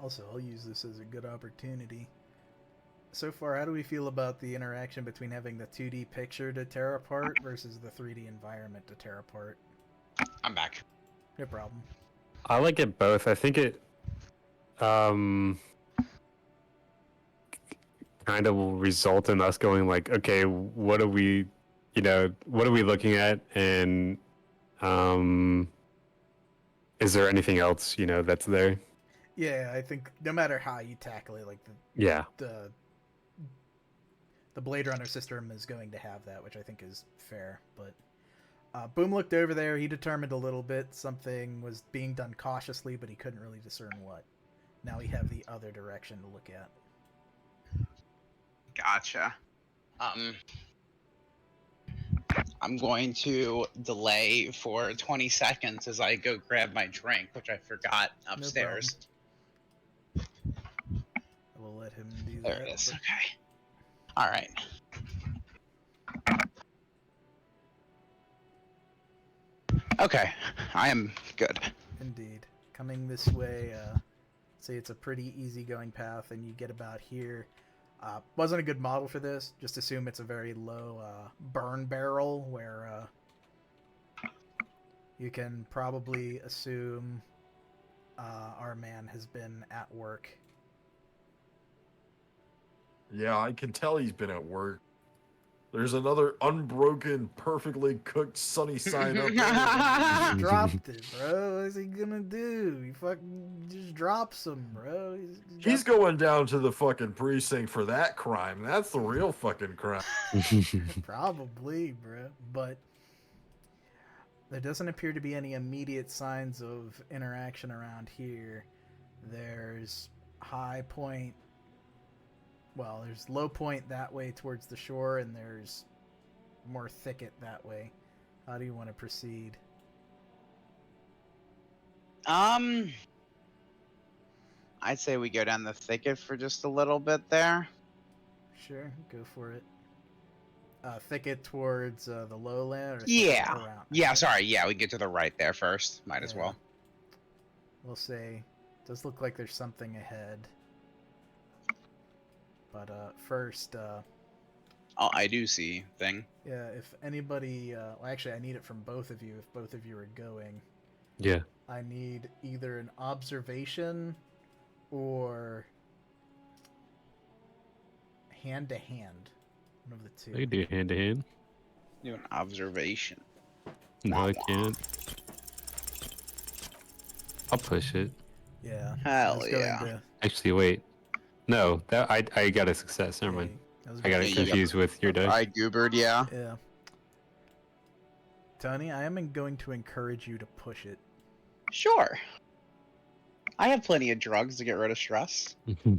A: Also, I'll use this as a good opportunity. So far, how do we feel about the interaction between having the 2D picture to tear apart versus the 3D environment to tear apart?
D: I'm back.
A: No problem.
C: I like it both. I think it kind of will result in us going like, okay, what are we, what are we looking at, and is there anything else, that's there?
A: Yeah, I think no matter how you tackle it, like
C: Yeah.
A: the Bladerunner system is going to have that, which I think is fair. But Boom looked over there. He determined a little bit something was being done cautiously, but he couldn't really discern what. Now we have the other direction to look at.
D: Gotcha. I'm going to delay for 20 seconds as I go grab my drink, which I forgot upstairs.
A: I will let him do that.
D: There it is. Okay. All right. Okay, I am good.
A: Indeed. Coming this way, say it's a pretty easygoing path, and you get about here. Wasn't a good model for this. Just assume it's a very low burn barrel, where you can probably assume our man has been at work.
B: Yeah, I can tell he's been at work. There's another unbroken, perfectly cooked sunny side up there.
A: He dropped it, bro. What's he gonna do? He fucking just drops him, bro.
B: He's going down to the fucking precinct for that crime. That's the real fucking crime.
A: Probably, bro. But there doesn't appear to be any immediate signs of interaction around here. There's high point. Well, there's low point that way towards the shore, and there's more thicket that way. How do you want to proceed?
D: I'd say we go down the thicket for just a little bit there.
A: Sure, go for it. Thicket towards the lowland? Or
D: Yeah.
A: around?
D: Yeah, sorry. Yeah, we get to the right there first. Might as
A: Yeah.
D: well.
A: We'll say, does look like there's something ahead. But first,
D: Oh, I do see thing.
A: yeah, if anybody, well, actually, I need it from both of you. If both of you are going,
C: Yeah.
A: I need either an observation or hand to hand. One of the two.
C: I can do hand to hand.
D: Do an observation.
C: No, I can't. I'll push it.
A: Yeah.
D: Hell
A: I was going
D: yeah.
A: to-
C: Actually, wait. No, that I got a success. Never mind.
A: was
C: I got
A: going
C: it
D: you got
C: confused with your dice.
D: I goobered, yeah.
A: Yeah. Tony, I am going to encourage you to push it.
D: Sure. I have plenty of drugs to get rid of stress.
A: I'm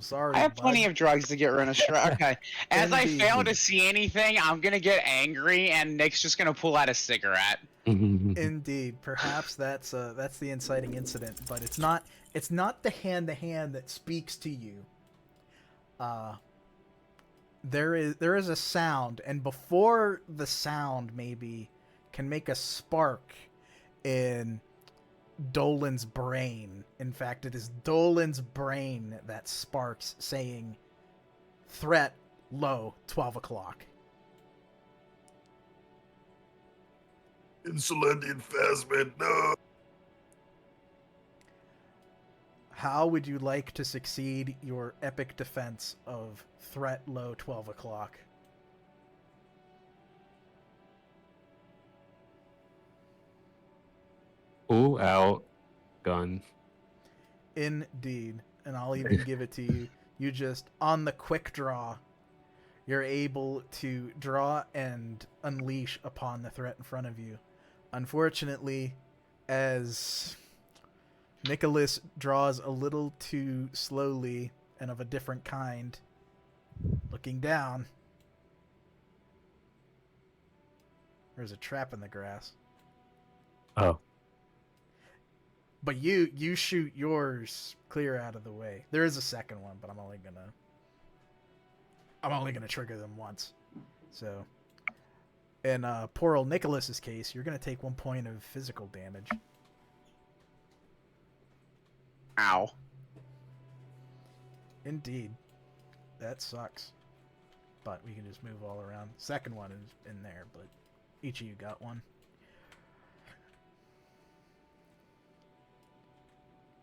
A: sorry,
D: I have
A: bud.
D: plenty of drugs to get rid of stress. Okay. As I
A: Indeed.
D: fail to see anything, I'm gonna get angry, and Nick's just gonna pull out a cigarette.
A: Indeed, perhaps that's the inciting incident, but it's not the hand to hand that speaks to you. There is a sound, and before the sound maybe can make a spark in Doland's brain. In fact, it is Doland's brain that sparks, saying, "Threat low, 12 o'clock."
B: Insulendian Phasmid, no!
A: How would you like to succeed your epic defense of threat low, 12 o'clock?
C: Pull out gun.
A: Indeed. And I'll even give it to you. You just, on the quick draw, you're able to draw and unleash upon the threat in front of you. Unfortunately, as Nicholas draws a little too slowly and of a different kind, looking down, there's a trap in the grass.
C: Oh.
A: But you shoot yours clear out of the way. There is a second one, but I'm only gonna trigger them once. So, in poor old Nicholas's case, you're gonna take 1 point of physical damage.
D: Ow.
A: Indeed, that sucks. But we can just move all around. Second one is in there, but each of you got one.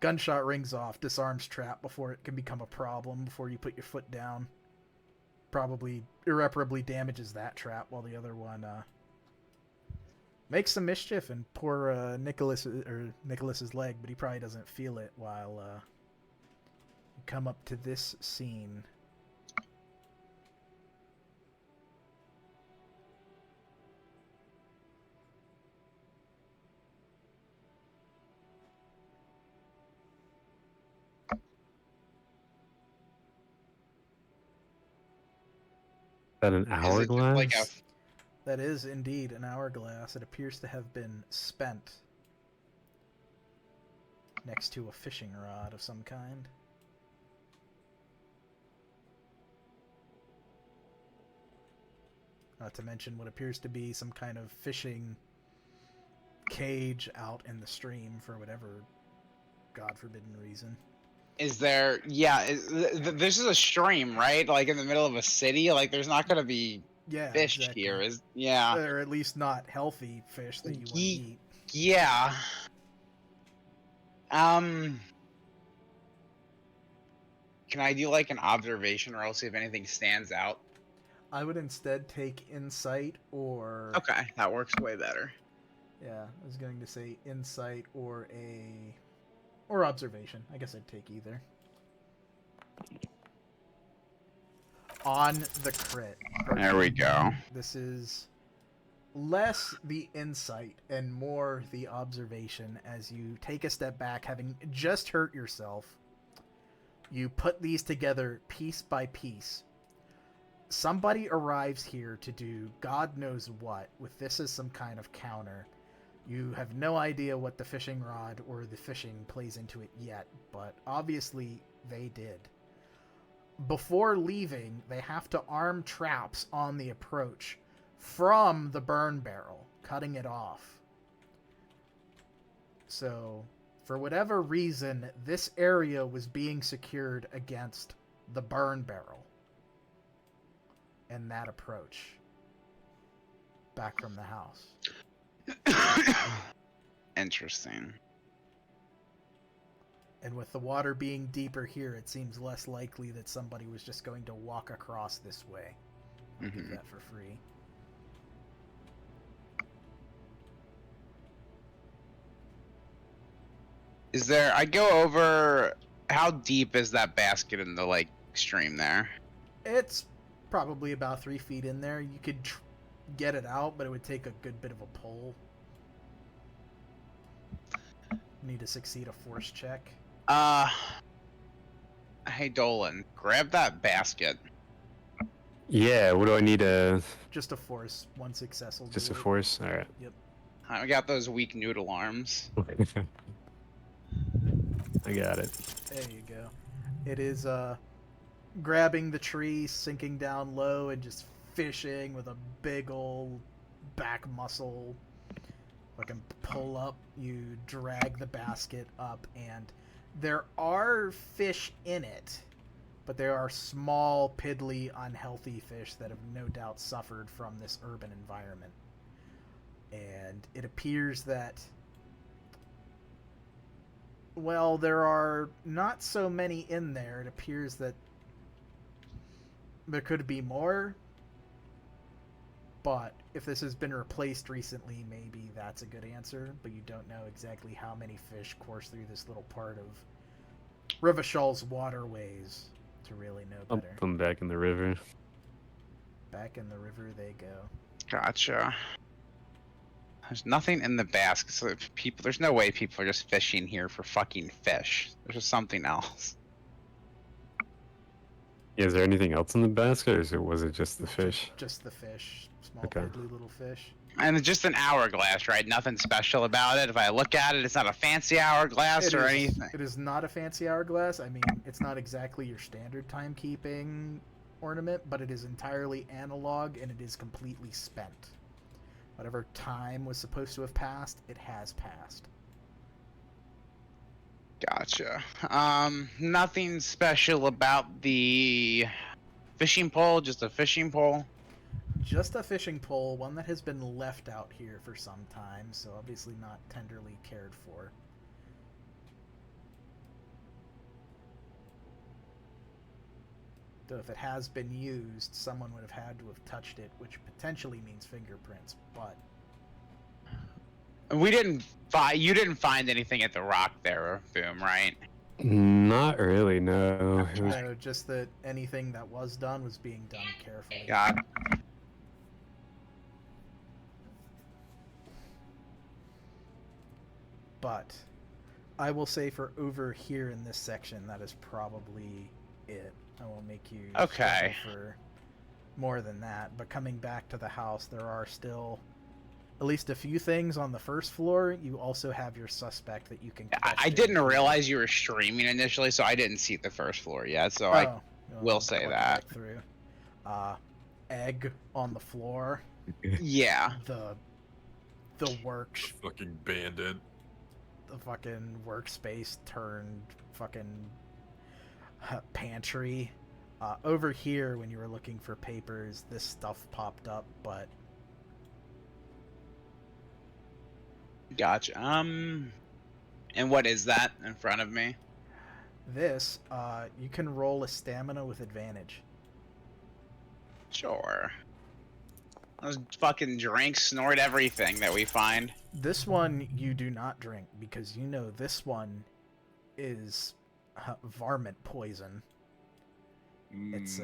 A: Gunshot rings off, disarms trap before it can become a problem, before you put your foot down. Probably irreparably damages that trap, while the other one makes some mischief and poor Nicholas's leg, but he probably doesn't feel it while you come up to this scene.
C: That an
D: Is it just
C: hourglass?
D: like a
A: That is indeed an hourglass. It appears to have been spent next to a fishing rod of some kind. Not to mention what appears to be some kind of fishing cage out in the stream for whatever God forbidden reason.
D: Is there? Yeah, this is a stream, right? Like in the middle of a city. Like there's not gonna be
A: Yeah,
D: fish
A: exactly.
D: here. Is yeah,
A: Or at least not healthy fish that you want to eat.
D: yeah. Can I do like an observation roll, see if anything stands out?
A: I would instead take insight or...
D: Okay, that works way better.
A: Yeah, I was going to say insight or or observation. I guess I'd take either. On the crit.
D: There we go.
A: This is less the insight and more the observation as you take a step back, having just hurt yourself. You put these together piece by piece. Somebody arrives here to do God knows what, with this as some kind of counter. You have no idea what the fishing rod or the fishing plays into it yet, but obviously they did. Before leaving, they have to arm traps on the approach from the burn barrel, cutting it off. So, for whatever reason, this area was being secured against the burn barrel and that approach back from the house.
D: Interesting.
A: And with the water being deeper here, it seems less likely that somebody was just going to walk across this way. I'll give that for free.
D: Is there? I go over. How deep is that basket in the like stream there?
A: It's probably about 3 feet in there. You could get it out, but it would take a good bit of a pull. Need to succeed a force check.
D: Hey Dolan, grab that basket.
C: Yeah, what do I need to...
A: Just a force. One success will
C: Just
A: do
C: a
A: it.
C: force? Alright.
D: I got those weak noodle arms.
C: I got it.
A: There you go. It is grabbing the tree, sinking down low, and just fishing with a big old back muscle. Fucking pull up. You drag the basket up, and there are fish in it, but there are small, piddly, unhealthy fish that have no doubt suffered from this urban environment. And it appears that, well, there are not so many in there. It appears that there could be more, but if this has been replaced recently, maybe that's a good answer, but you don't know exactly how many fish course through this little part of Revachol's waterways to really know
C: I'll
A: better.
C: put them back in the river.
A: Back in the river they go.
D: Gotcha. There's nothing in the basket, so people. There's no way people are just fishing here for fucking fish. There's just something else.
C: Yeah, is there anything else in the basket, or was it just the fish?
A: Just the fish. Small,
C: Okay.
A: piddly little fish.
D: And it's just an hourglass, right? Nothing special about it. If I look at it, it's not a fancy hourglass or anything.
A: It is not a fancy hourglass. I mean, it's not exactly your standard timekeeping ornament, but it is entirely analog, and it is completely spent. Whatever time was supposed to have passed, it has passed.
D: Gotcha. Nothing special about the fishing pole, just a fishing pole.
A: Just a fishing pole, one that has been left out here for some time, so obviously not tenderly cared for. Though if it has been used, someone would have had to have touched it, which potentially means fingerprints, but...
D: We didn't find. You didn't find anything at the rock there, Boom, right?
C: Not really, no. It was...
A: No, just that anything that was done was being done carefully.
D: Got.
A: But I will say for over here in this section, that is probably it. I won't make you
D: Okay.
A: struggle for more than that. But coming back to the house, there are still at least a few things on the first floor. You also have your suspect that you can
D: I
A: question.
D: didn't realize you were streaming initially, so I didn't see the first floor yet. So I
A: Oh,
D: will say
A: click
D: that.
A: back through. Egg on the floor.
D: Yeah.
A: The works
B: Fucking bandit.
A: the fucking workspace turned fucking pantry. Over here, when you were looking for papers, this stuff popped up, but
D: Gotcha. And what is that in front of me?
A: this, you can roll a stamina with advantage.
D: Sure. Those fucking drinks snort everything that we find.
A: This one you do not drink because you know this one is varmint poison. It's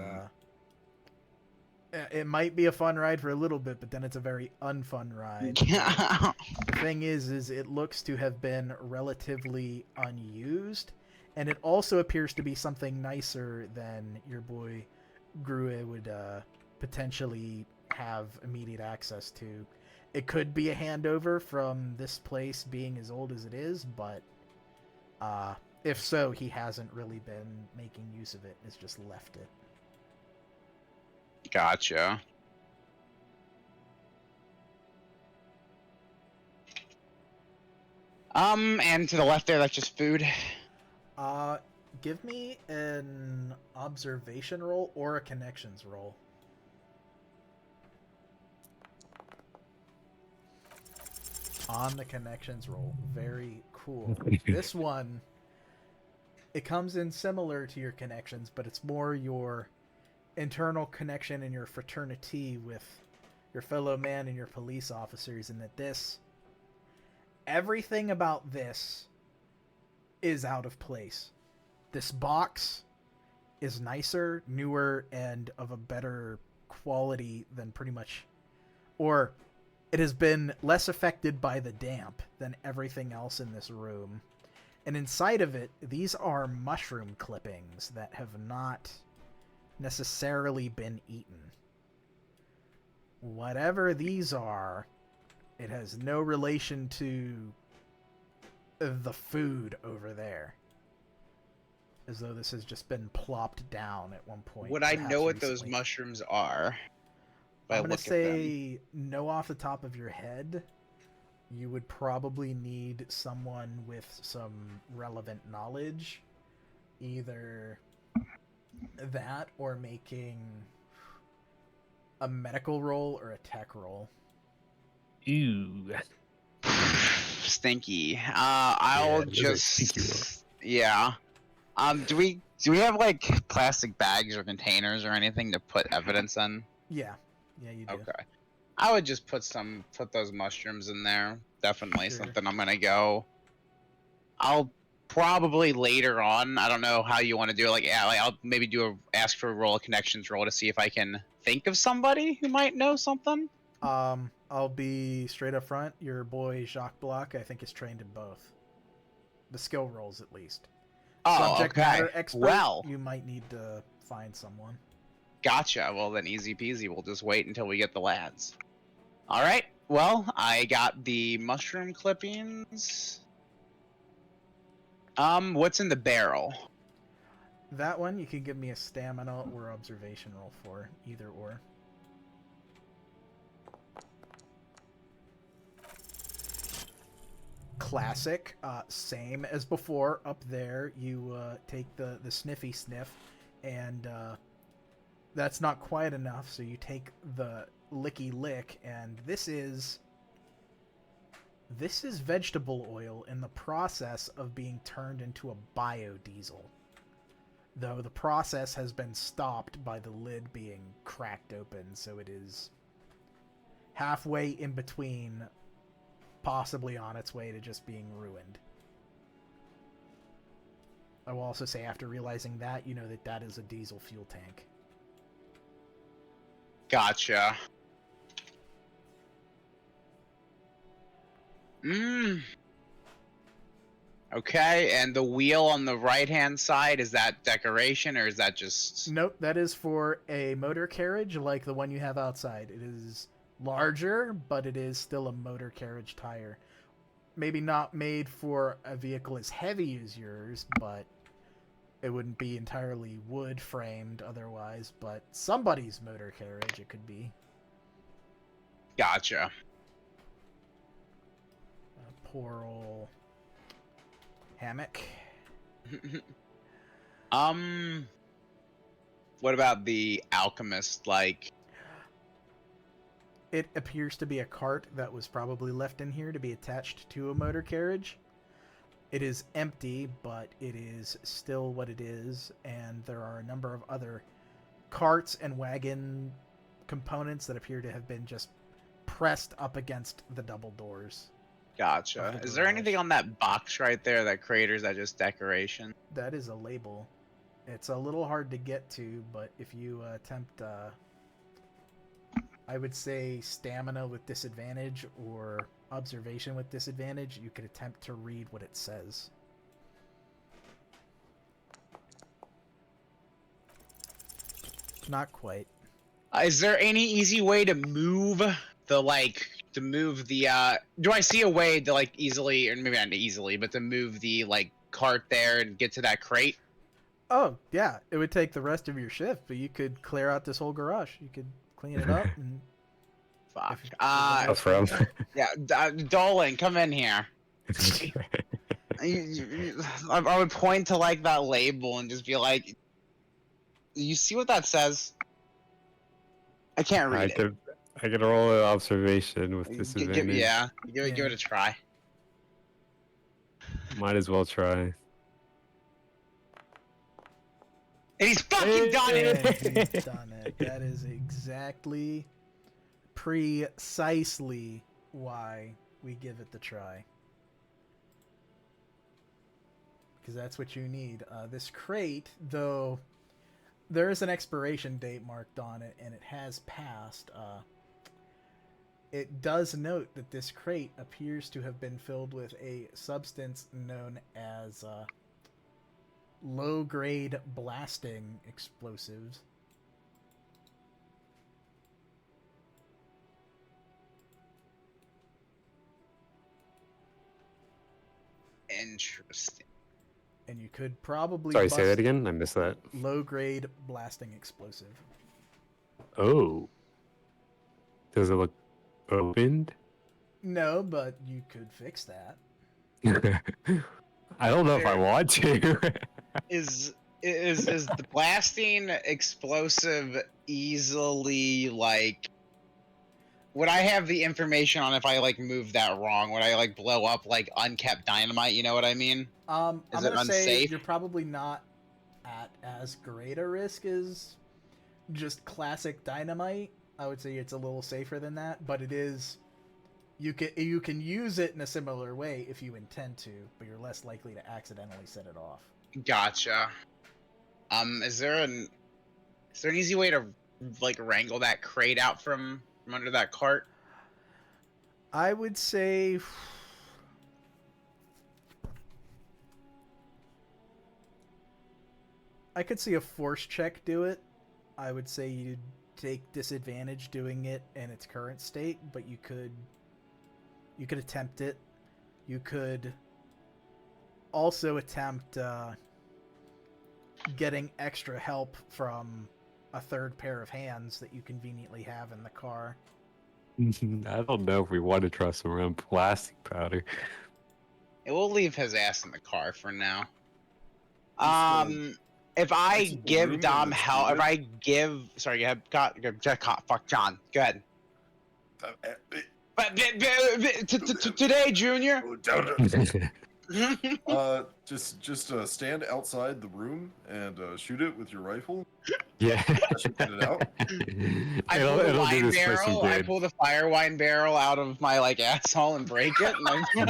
A: it might be a fun ride for a little bit, but then it's a very unfun ride. The thing is it looks to have been relatively unused, and it also appears to be something nicer than your boy Grue would potentially have immediate access to. It could be a handover from this place being as old as it is, but if so, he hasn't really been making use of it. Has just left it.
D: Gotcha. And to the left there, that's just food.
A: Give me an observation roll or a connections roll. On the connections roll. Very cool. This one, it comes in similar to your connections, but it's more your internal connection and your fraternity with your fellow man and your police officers, and that everything about this is out of place. This box is nicer, newer, and of a better quality than pretty much or it has been less affected by the damp than everything else in this room. And inside of it, these are mushroom clippings that have not necessarily been eaten. Whatever these are, it has no relation to the food over there. As though this has just been plopped down at one point.
D: Would I know what
A: recently.
D: those mushrooms are?
A: I'm going to say no off the top of your head. You would probably need someone with some relevant knowledge. Either that or making a medical roll or a tech roll.
C: Ew.
D: Stinky. I'll
C: it is a stinky
D: just. Yeah. Do we have like plastic bags or containers or anything to put evidence in?
A: Yeah, you do.
D: Okay. I would just put those mushrooms in there. Definitely
A: Sure.
D: something I'm gonna go. I'll probably later on. I don't know how you want to do it. Like, yeah, like I'll maybe ask for a roll of connections roll to see if I can think of somebody who might know something.
A: I'll be straight up front. Your boy Jaques Blacque, I think, is trained in both. The skill rolls, at least.
D: Oh,
A: Subject
D: okay.
A: matter expert,
D: Well,
A: you might need to find someone.
D: gotcha. Well, then easy peasy. We'll just wait until we get the lads. All right. Well, I got the mushroom clippings. What's in the barrel?
A: That one, you can give me a stamina or observation roll for, either or. Classic. Same as before. Up there, you take the sniffy sniff, and that's not quite enough, so you take the licky lick, and this is vegetable oil in the process of being turned into a biodiesel. Though the process has been stopped by the lid being cracked open, so it is halfway in between, possibly on its way to just being ruined. I will also say, after realizing that, you know that is a diesel fuel tank.
D: Gotcha. Okay, and the wheel on the right-hand side, is that decoration, or is that just...
A: Nope, that is for a motor carriage like the one you have outside. It is larger, but it is still a motor carriage tire. Maybe not made for a vehicle as heavy as yours, but it wouldn't be entirely wood framed otherwise, but somebody's motor carriage it could be.
D: Gotcha.
A: A poor old hammock.
D: What about the alchemist, like...
A: It appears to be a cart that was probably left in here to be attached to a motor carriage. It is empty, but it is still what it is, and there are a number of other carts and wagon components that appear to have been just pressed up against the double doors.
D: Gotcha. Is there anything on that box right there that craters that just decoration?
A: That is a label. It's a little hard to get to, but if you attempt, I would say stamina with disadvantage or observation with disadvantage, you could attempt to read what it says. Not quite.
D: Is there any easy way to move the do I see a way to like easily, or maybe not easily, but to move the like cart there and get to that crate?
A: Oh, yeah. It would take the rest of your shift, but you could clear out this whole garage. You could clean it up and...
D: Fuck.
C: That's from.
D: Yeah, Dolan, come in here. I would point to like that label and just be like, you see what that says? I can't read it.
C: I could roll an observation with disadvantage.
D: Give it a try.
C: Might as well try.
D: And he's fucking done it!
A: And he's done it. That is exactly, precisely why we give it the try. Because that's what you need. This crate, though, there is an expiration date marked on it, and it has passed. It does note that this crate appears to have been filled with a substance known as low-grade blasting explosives.
D: Interesting.
A: And you could probably
C: Sorry,
A: bust
C: say that again. I missed that.
A: low-grade blasting explosive.
C: Oh. Does it look opened?
A: No, but you could fix that.
C: I don't know if I want to.
D: Is the blasting explosive easily like? Would I have the information on if I like move that wrong? Would I like blow up like unkept dynamite? You know what I mean?
A: I'm
D: Is it
A: gonna say
D: unsafe?
A: you're probably not at as great a risk as just classic dynamite. I would say it's a little safer than that, but it is. You can use it in a similar way if you intend to, but you're less likely to accidentally set it off.
D: Gotcha. Is there an easy way to like wrangle that crate out from under that cart?
A: I would say I could see a force check do it. I would say you'd take disadvantage doing it in its current state, but you could attempt it. You could also attempt getting extra help from a third pair of hands that you conveniently have in the car.
C: I don't know if we want to trust him around plastic powder.
D: It will leave his ass in the car for now.
B: Just,
D: If I
B: exit the
D: give
B: room
D: Dom
B: and
D: help, if
B: shoot it.
D: I give, sorry, you have got fuck John. Go ahead. But today, Junior.
B: Just stand outside the room and shoot it with your rifle.
C: Yeah.
B: That should get it out.
D: I pull the wine barrel. I pull the fire wine barrel out of my like asshole and break it. And
B: Throw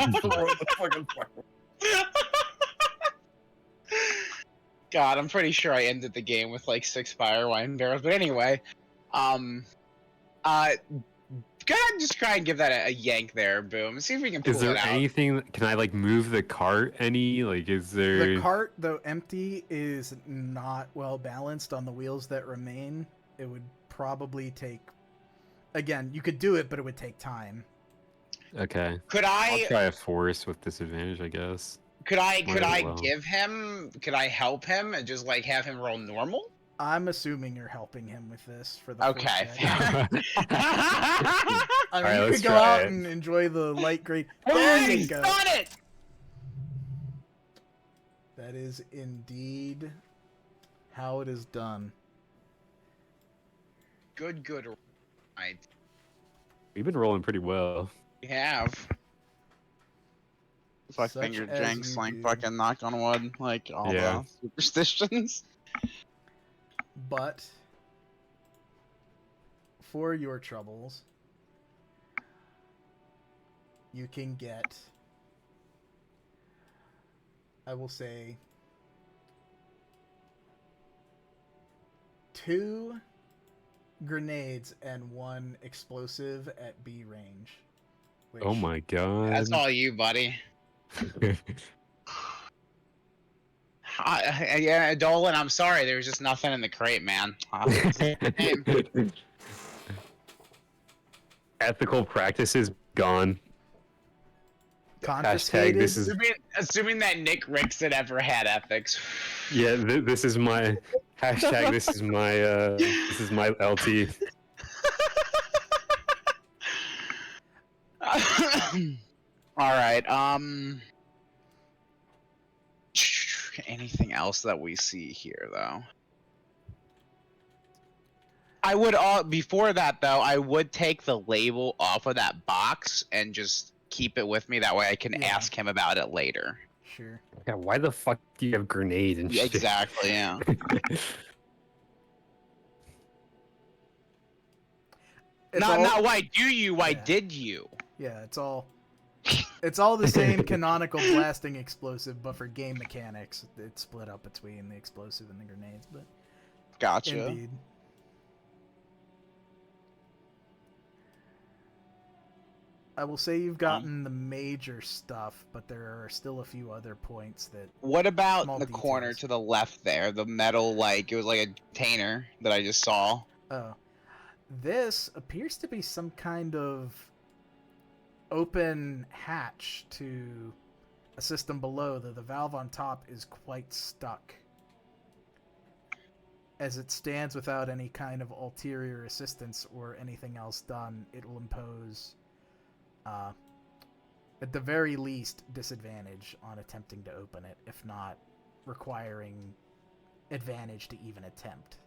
B: the fucking fire.
D: God, I'm pretty sure I ended the game with like 6 fire wine barrels. But anyway, go ahead and just try and give that a yank there, boom. See if we can pull
C: Is there
D: it out.
C: anything? Can I like move the cart any? Like, is there?
A: The cart, though empty, is not well balanced on the wheels that remain. It would probably take. Again, you could do it, but it would take time.
C: Okay.
D: Could
C: I'll
D: I
C: try a force with disadvantage, I guess.
D: could I
C: Well.
D: give him? Could I help him and just like have him roll normal?
A: I'm assuming you're helping him with this for the
D: Okay.
A: first check. I mean,
C: Alright,
A: you
C: let's
A: could go
C: try
A: out
C: it.
A: and enjoy the light grade. There you go.
D: Got it.
A: That is indeed how it is done.
D: Good. Right.
C: We've been rolling pretty well.
D: We have. Fuck
A: Such
D: finger
A: as
D: janks,
A: you
D: like
A: do.
D: fucking knock on wood, like all
C: Yeah.
D: the superstitions.
A: But for your troubles, you can get, I will say, 2 grenades and 1 explosive at B range. Which,
C: Oh my god.
D: That's all you, buddy. Yeah, Dolan, I'm sorry. There was just nothing in the crate, man.
C: Ethical practices gone.
A: confiscated.
C: This is
D: assuming that Nick Rickson ever had ethics.
C: yeah. This is my hashtag. This is my LT.
D: All right. Anything else that we see here, though? I would before that though, I would take the label off of that box and just keep it with me. That way, I can
A: Yeah.
D: ask him about it later.
A: Sure.
C: Yeah, why the fuck do you have grenades and shit?
D: Exactly. Yeah. Not why do you? Why
A: Yeah.
D: did you?
A: Yeah, it's all the same canonical blasting explosive, but for game mechanics, it's split up between the explosive and the grenades. But
D: Gotcha.
A: indeed, I will say you've gotten the major stuff, but there are still a few other points that...
D: What about
A: Small
D: the corner
A: details.
D: to the left there? The metal, like, it was like a container that I just saw.
A: Oh. This appears to be some kind of open hatch to a system below, though the valve on top is quite stuck. As it stands without any kind of ulterior assistance or anything else done, it will impose, at the very least, disadvantage on attempting to open it, if not requiring advantage to even attempt.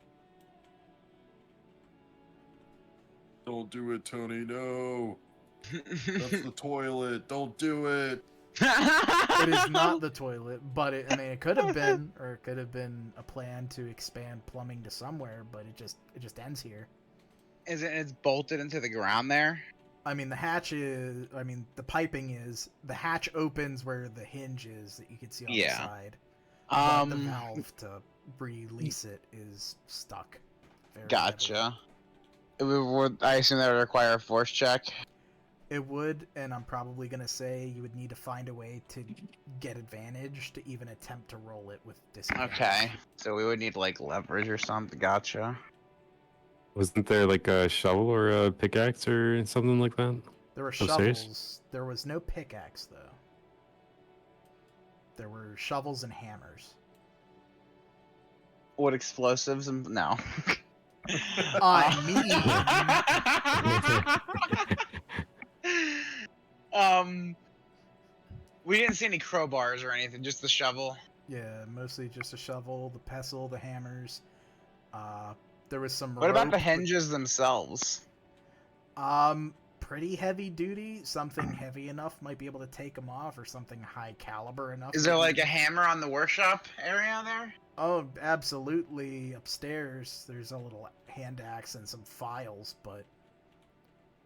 B: Don't do it, Tony. No. That's the toilet. Don't do it.
A: It is not the toilet, but it could have been, or it could have been a plan to expand plumbing to somewhere, but it just ends here.
D: It's bolted into the ground there?
A: I mean, the piping is, the hatch opens where the hinge is that you can see on the side. But the valve to release it is stuck. Very
D: Gotcha.
A: heavily.
D: I assume that would require a force check.
A: It would, and I'm probably going to say you would need to find a way to get advantage to even attempt to roll it with disadvantage.
D: Okay. So we would need, like, leverage or something. Gotcha.
C: Wasn't there like a shovel or a pickaxe or something like that?
A: There were
C: Upstairs?
A: shovels. There was no pickaxe, though. There were shovels and hammers.
D: What explosives? No.
A: I
D: We didn't see any crowbars or anything, just the shovel.
A: Yeah, mostly just a shovel, the pestle, the hammers. There was some
D: What about
A: rope
D: the hinges themselves?
A: pretty heavy duty. Something heavy enough might be able to take them off, or something high caliber enough.
D: Is there like
A: maybe.
D: a hammer on the workshop area there?
A: Oh, absolutely. Upstairs, there's a little hand axe and some files, but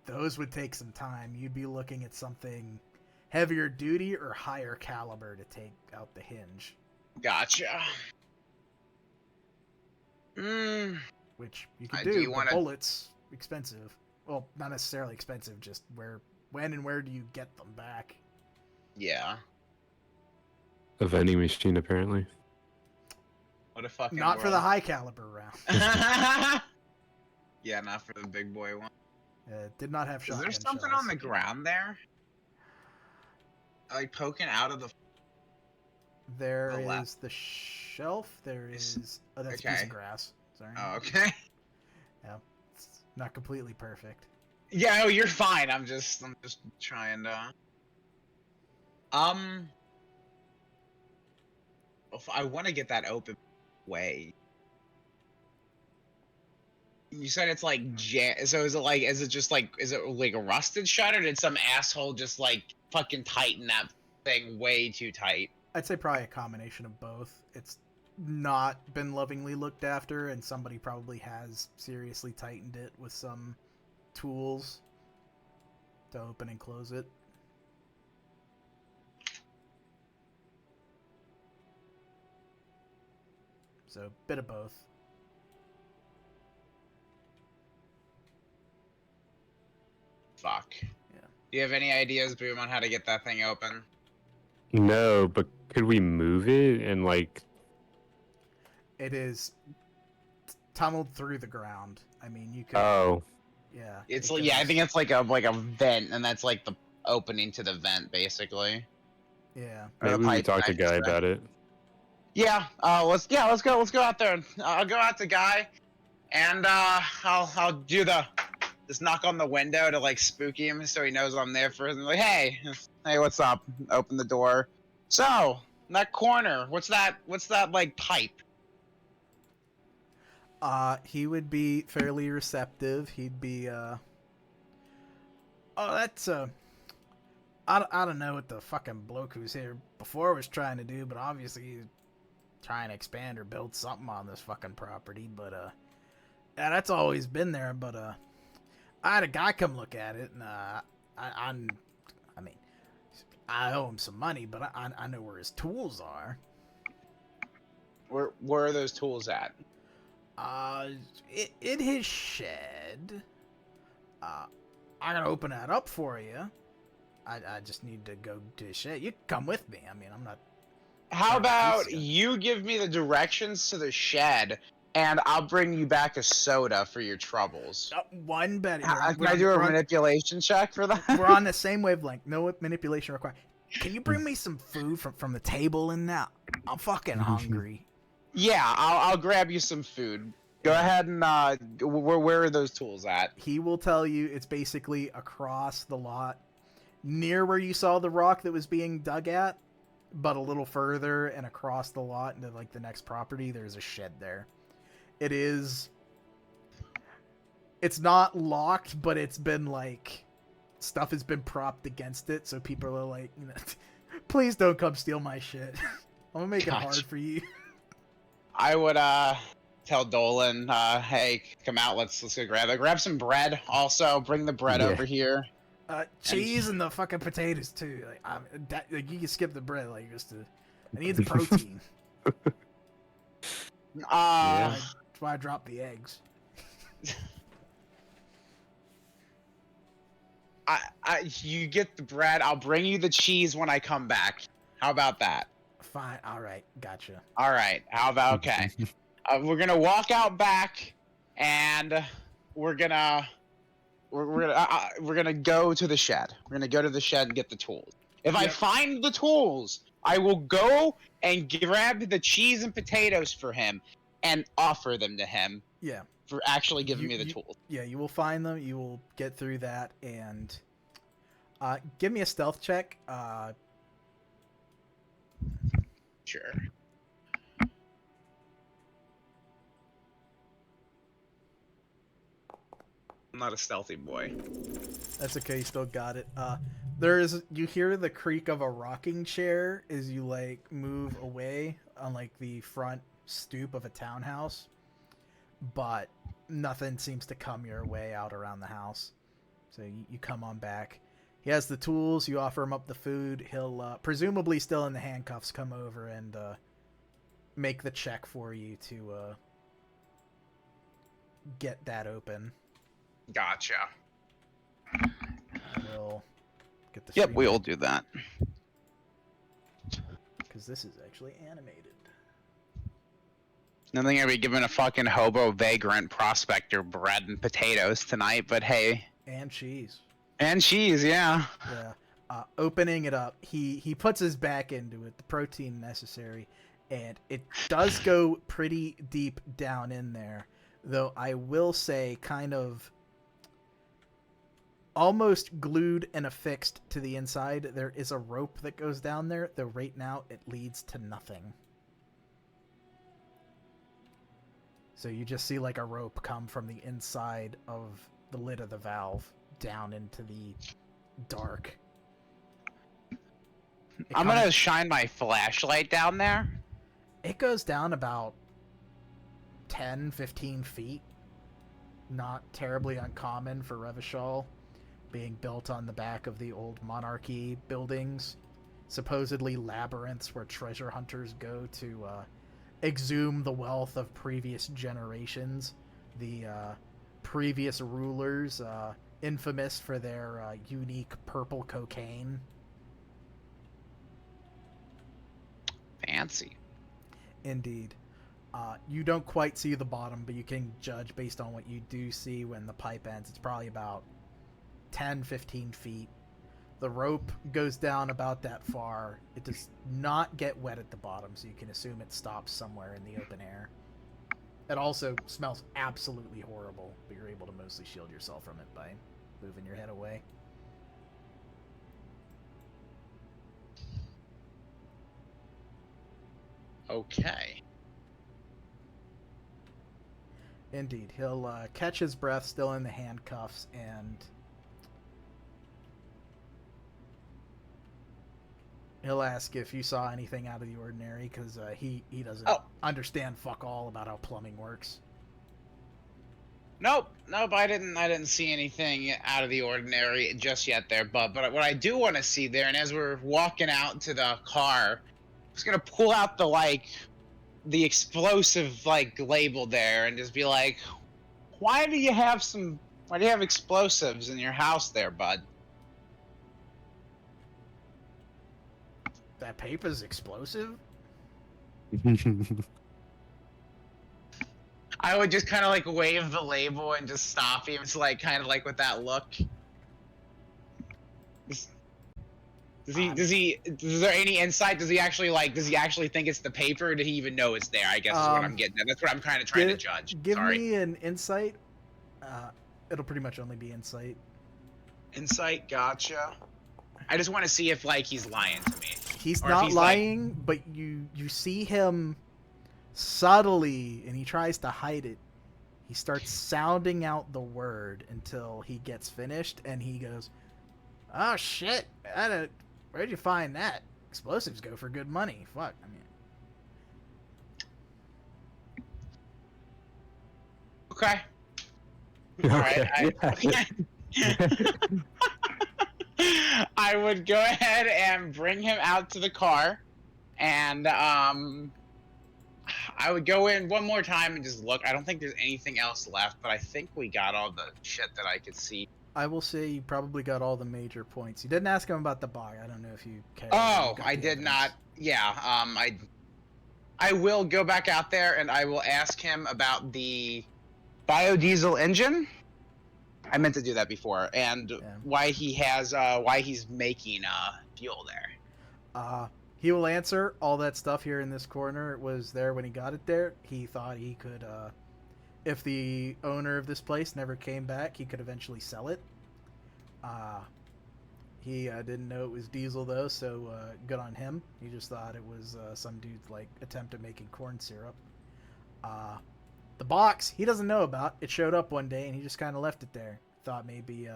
A: those would take some time. You'd be looking at something heavier duty or higher caliber to take out the hinge.
D: Gotcha.
A: Which you could
D: Do
A: do.
D: you
A: but
D: wanna-
A: bullets, expensive. Well, not necessarily expensive, just when and where do you get them back?
D: Yeah.
C: A vending machine, apparently.
D: What a fucking
A: Not for the high caliber round.
D: Yeah, not for the big boy one.
A: Did not have
D: Is
A: shotgun
D: there something
A: shells.
D: on the ground there? Like poking out of the...
A: There
D: the left?
A: is the shelf. There is... Oh, that's a piece
D: Okay.
A: of grass. Sorry.
D: Oh, okay.
A: Yeah, it's not completely perfect.
D: Yeah, oh, you're fine. I'm just trying to... If I want to get that open way. You said it's like so is it like a rusted shut, or did some asshole just like fucking tighten that thing way too tight?
A: I'd say probably a combination of both. It's not been lovingly looked after, and somebody probably has seriously tightened it with some tools to open and close it. So, bit of both.
D: Fuck.
A: Yeah.
D: Do you have any ideas, Boom, on how to get that thing open?
C: No, but could we move it and like?
A: It is tunneled through the ground. I mean, you could.
C: Oh,
A: Yeah.
D: It's
A: it
D: like, yeah, I
A: goes-
D: think it's like a vent, and that's like the opening to the vent, basically.
A: Yeah.
D: Or the
C: maybe we
D: pipe,
C: talk to
D: I
C: Guy
D: should say.
C: about it.
D: Yeah. Let's go out there. I'll go out to Guy, and I'll do this knock on the window to like spook him, so he knows I'm there for him. Like, hey, what's up? Open the door. So in that corner, what's that like pipe?
A: He would be fairly receptive. He'd be, oh, that's, I don't know what the fucking bloke who's here before was trying to do, but obviously he's trying to expand or build something on this fucking property, but, yeah, that's always been there, but, I had a guy come look at it, and, I mean, I owe him some money, but I know where his tools are.
D: Where are those tools at?
A: In his shed. I gotta open that up for you. I just need to go do shit. You can come with me. I mean, I'm not.
D: How
A: Yeah,
D: about
A: he's-
D: you give me the directions to the shed, and I'll bring you back a soda for your troubles.
A: One better.
D: Can I do a manipulation check for that?
A: We're on the same wavelength. No manipulation required. Can you bring me some food from the table in now? I'm fucking hungry.
D: Yeah, I'll grab you some food. Go ahead and where are those tools at?
A: He will tell you it's basically across the lot, near where you saw the rock that was being dug at, but a little further and across the lot into like the next property. There's a shed there. It's not locked, but it's been like stuff has been propped against it, so people are like, please don't come steal my shit. I'm gonna make it hard for you.
D: I would tell Dolan, hey, come out, let's go grab some bread. Also, bring the bread over here.
A: Cheese and the fucking potatoes too. Like you can skip the bread, like I need the protein. That's why I dropped the eggs.
D: You get the bread. I'll bring you the cheese when I come back. How about that?
A: Fine. All right. Gotcha.
D: All right. How about okay? We're gonna walk out back, and we're gonna go to the shed. We're gonna go to the shed and get the tools. If I find the tools, I will go and grab the cheese and potatoes for him, and offer them to him.
A: Yeah.
D: For actually giving me the tools.
A: Yeah, you will find them. You will get through that, and give me a stealth check.
D: Sure. I'm not a stealthy boy.
A: That's okay. You still got it. You hear the creak of a rocking chair as you like move away on like the front stoop of a townhouse, but nothing seems to come your way out around the house. So you come on back. He has the tools. You offer him up the food. He'll presumably still in the handcuffs come over and make the check for you to get that open.
D: Gotcha.
A: We'll get the
D: Yep,
A: stream
D: we'll do that.
A: because this is actually animated.
D: Nothing gonna be giving a fucking hobo vagrant prospector bread and potatoes tonight, but hey.
A: And cheese.
D: And cheese, yeah.
A: Yeah. Opening it up, he puts his back into it, the protein necessary, and it does go pretty deep down in there. Though I will say, kind of almost glued and affixed to the inside, there is a rope that goes down there, though right now it leads to nothing. So you just see like a rope come from the inside of the lid of the valve down into the dark.
D: I'm gonna shine my flashlight down there.
A: It goes down about 10, 15 feet. Not terribly uncommon for Revachol, being built on the back of the old monarchy buildings. Supposedly labyrinths where treasure hunters go to exhume the wealth of previous generations. The previous rulers, infamous for their unique purple cocaine.
D: Fancy.
A: Indeed. You don't quite see the bottom, but you can judge based on what you do see when the pipe ends. It's probably about 10, 15 feet. The rope goes down about that far. It does not get wet at the bottom, so you can assume it stops somewhere in the open air. It also smells absolutely horrible, but you're able to mostly shield yourself from it by moving your head away.
D: Okay.
A: Indeed. He'll catch his breath still in the handcuffs, and he'll ask if you saw anything out of the ordinary, because he doesn't understand fuck all about how plumbing works.
D: Nope, I didn't see anything out of the ordinary just yet there, but what I do want to see there, and as we're walking out to the car, I'm just gonna pull out the explosive label there and just be like, why do you have explosives in your house there, bud?
A: That paper's explosive?
D: I would just kind of like wave the label and just stop him. It's like kind of like with that look. Is there any insight? Does he actually think it's the paper, or did he even know it's there? I guess is what I'm getting at. That's what I'm kind of trying to judge.
A: Give
D: Sorry.
A: me an insight. It'll pretty much only be insight.
D: Insight, gotcha. I just want to see if like he's lying to me.
A: He's not lying, but you see him subtly, and he tries to hide it. He starts sounding out the word until he gets finished, and he goes, "Oh shit! Where'd you find that? Explosives go for good money. Fuck, I mean."
D: Okay. I would go ahead and bring him out to the car, and I would go in one more time and just look. I don't think there's anything else left, but I think we got all the shit that I could see.
A: I will say you probably got all the major points. You didn't ask him about the bog. I don't know if you care.
D: Oh, I did not. Yeah. I will go back out there and I will ask him about the biodiesel engine. I meant to do that before, and why he's making fuel there.
A: He will answer all that stuff here in this corner. It was there when he got it there. He thought he could, if the owner of this place never came back, he could eventually sell it. He didn't know it was diesel though, so good on him. He just thought it was some dude's like attempt at making corn syrup. The box he doesn't know about. It showed up one day and he just kind of left it there. Thought maybe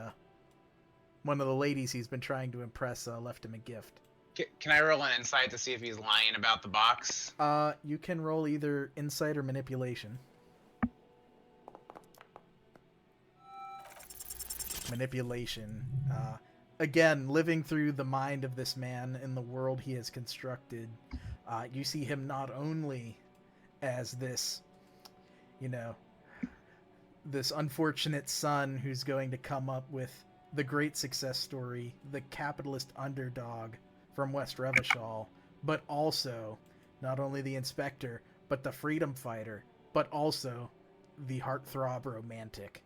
A: one of the ladies he's been trying to impress left him a gift.
D: Can I roll an insight to see if he's lying about the box?
A: You can roll either insight or manipulation. Manipulation. Again, living through the mind of this man in the world he has constructed, you see him not only as this, this unfortunate son who's going to come up with the great success story, the capitalist underdog from West Revachol, but also not only the inspector, but the freedom fighter, but also the heartthrob romantic.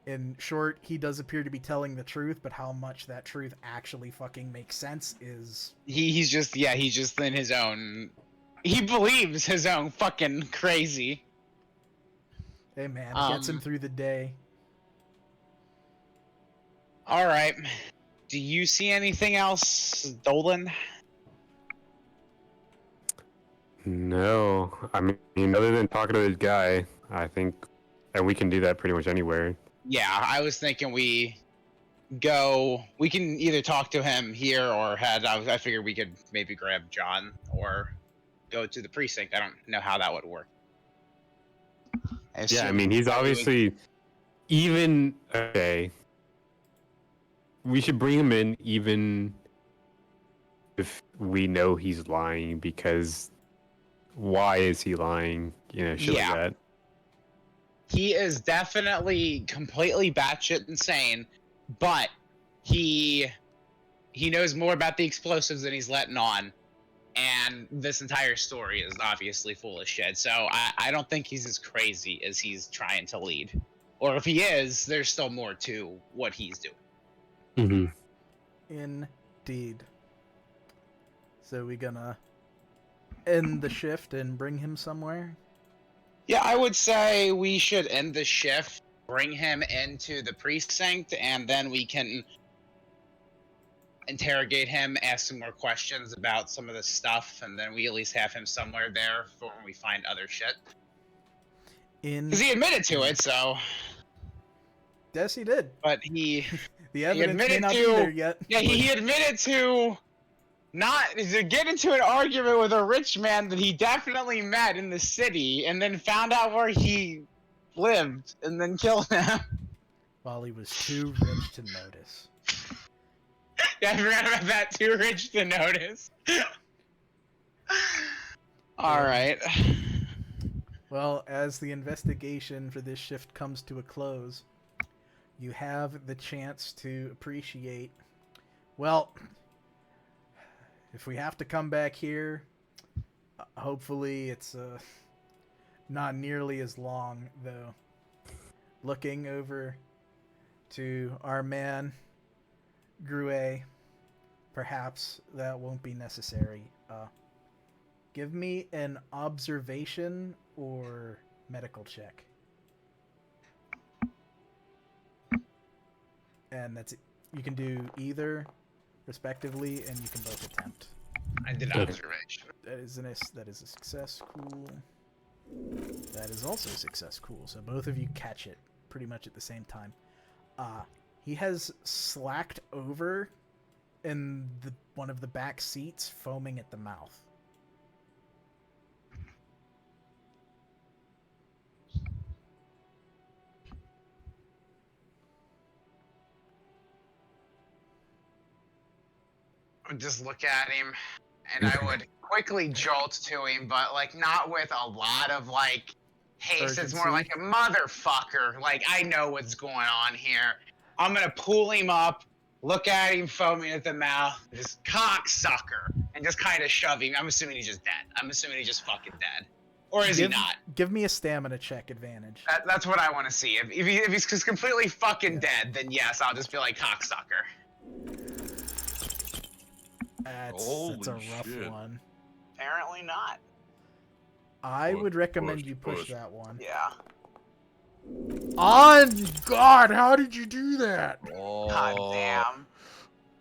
A: In short, he does appear to be telling the truth, but how much that truth actually fucking makes sense is...
D: He's just in his own... He believes his own fucking crazy.
A: Hey man, it gets him through the day.
D: Alright. Do you see anything else, Doland?
C: No. I mean, other than talking to this guy, I think... And we can do that pretty much anywhere.
D: Yeah, I was thinking we can either talk to him here or I figured we could maybe grab John or go to the precinct. I don't know how that would work.
C: I mean, he's obviously even... Okay. We should bring him in even if we know he's lying, because why is he lying? Shit like that.
D: He is definitely completely batshit insane, but he knows more about the explosives than he's letting on, and this entire story is obviously full of shit. So I don't think he's as crazy as he's trying to lead. Or if he is, there's still more to what he's doing.
A: Indeed. So we gonna end the shift and bring him somewhere?
D: Yeah, I would say we should end the shift, bring him into the precinct, and then we can interrogate him, ask some more questions about some of the stuff, and then we at least have him somewhere there for when we find other shit. Because he admitted to it, so...
A: Yes, he did.
D: But the
A: evidence may not be there yet.
D: Yeah, he admitted to get into an argument with a rich man that he definitely met in the city, and then found out where he lived, and then killed him.
A: While he was too rich to notice.
D: Yeah, I forgot about that. Too rich to notice. All right.
A: Well, as the investigation for this shift comes to a close, you have the chance to appreciate. Well, if we have to come back here, hopefully it's not nearly as long, though. Looking over to our man, Grue, perhaps that won't be necessary. Give me an observation or medical check. And that's it. You can do either, respectively, and you can both attempt.
D: I did observation.
A: That is a success. Cool. That is also a success. Cool. So both of you catch it pretty much at the same time. He has slacked over in one of the back seats, foaming at the mouth.
D: I would just look at him, and I would quickly jolt to him, but like not with a lot of like haste. It's more like a motherfucker. Like, I know what's going on here. I'm gonna pull him up, look at him foaming at the mouth, just cocksucker, and just kind of shove him. I'm assuming he's just dead. I'm assuming he's just fucking dead. Or is he not?
A: Give me a stamina check advantage.
D: That's what I want to see. If he's just completely fucking dead, then yes, I'll just be like cocksucker.
A: That's a rough one.
D: Apparently not.
A: I would recommend you push that one.
D: Yeah.
A: On God, how did you do that?
B: Oh,
D: God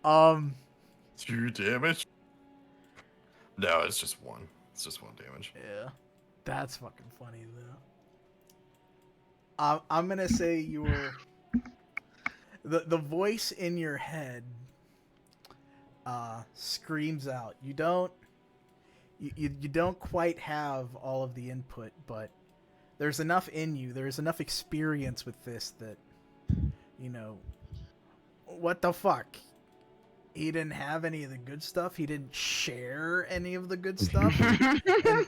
D: damn.
B: 2 damage? No, it's just 1. It's just 1 damage.
A: Yeah. That's fucking funny, though. I'm gonna say the voice in your head screams out. You don't quite have all of the input, but there's enough in you. There's enough experience with this that, you know, what the fuck? He didn't have any of the good stuff. He didn't share any of the good stuff.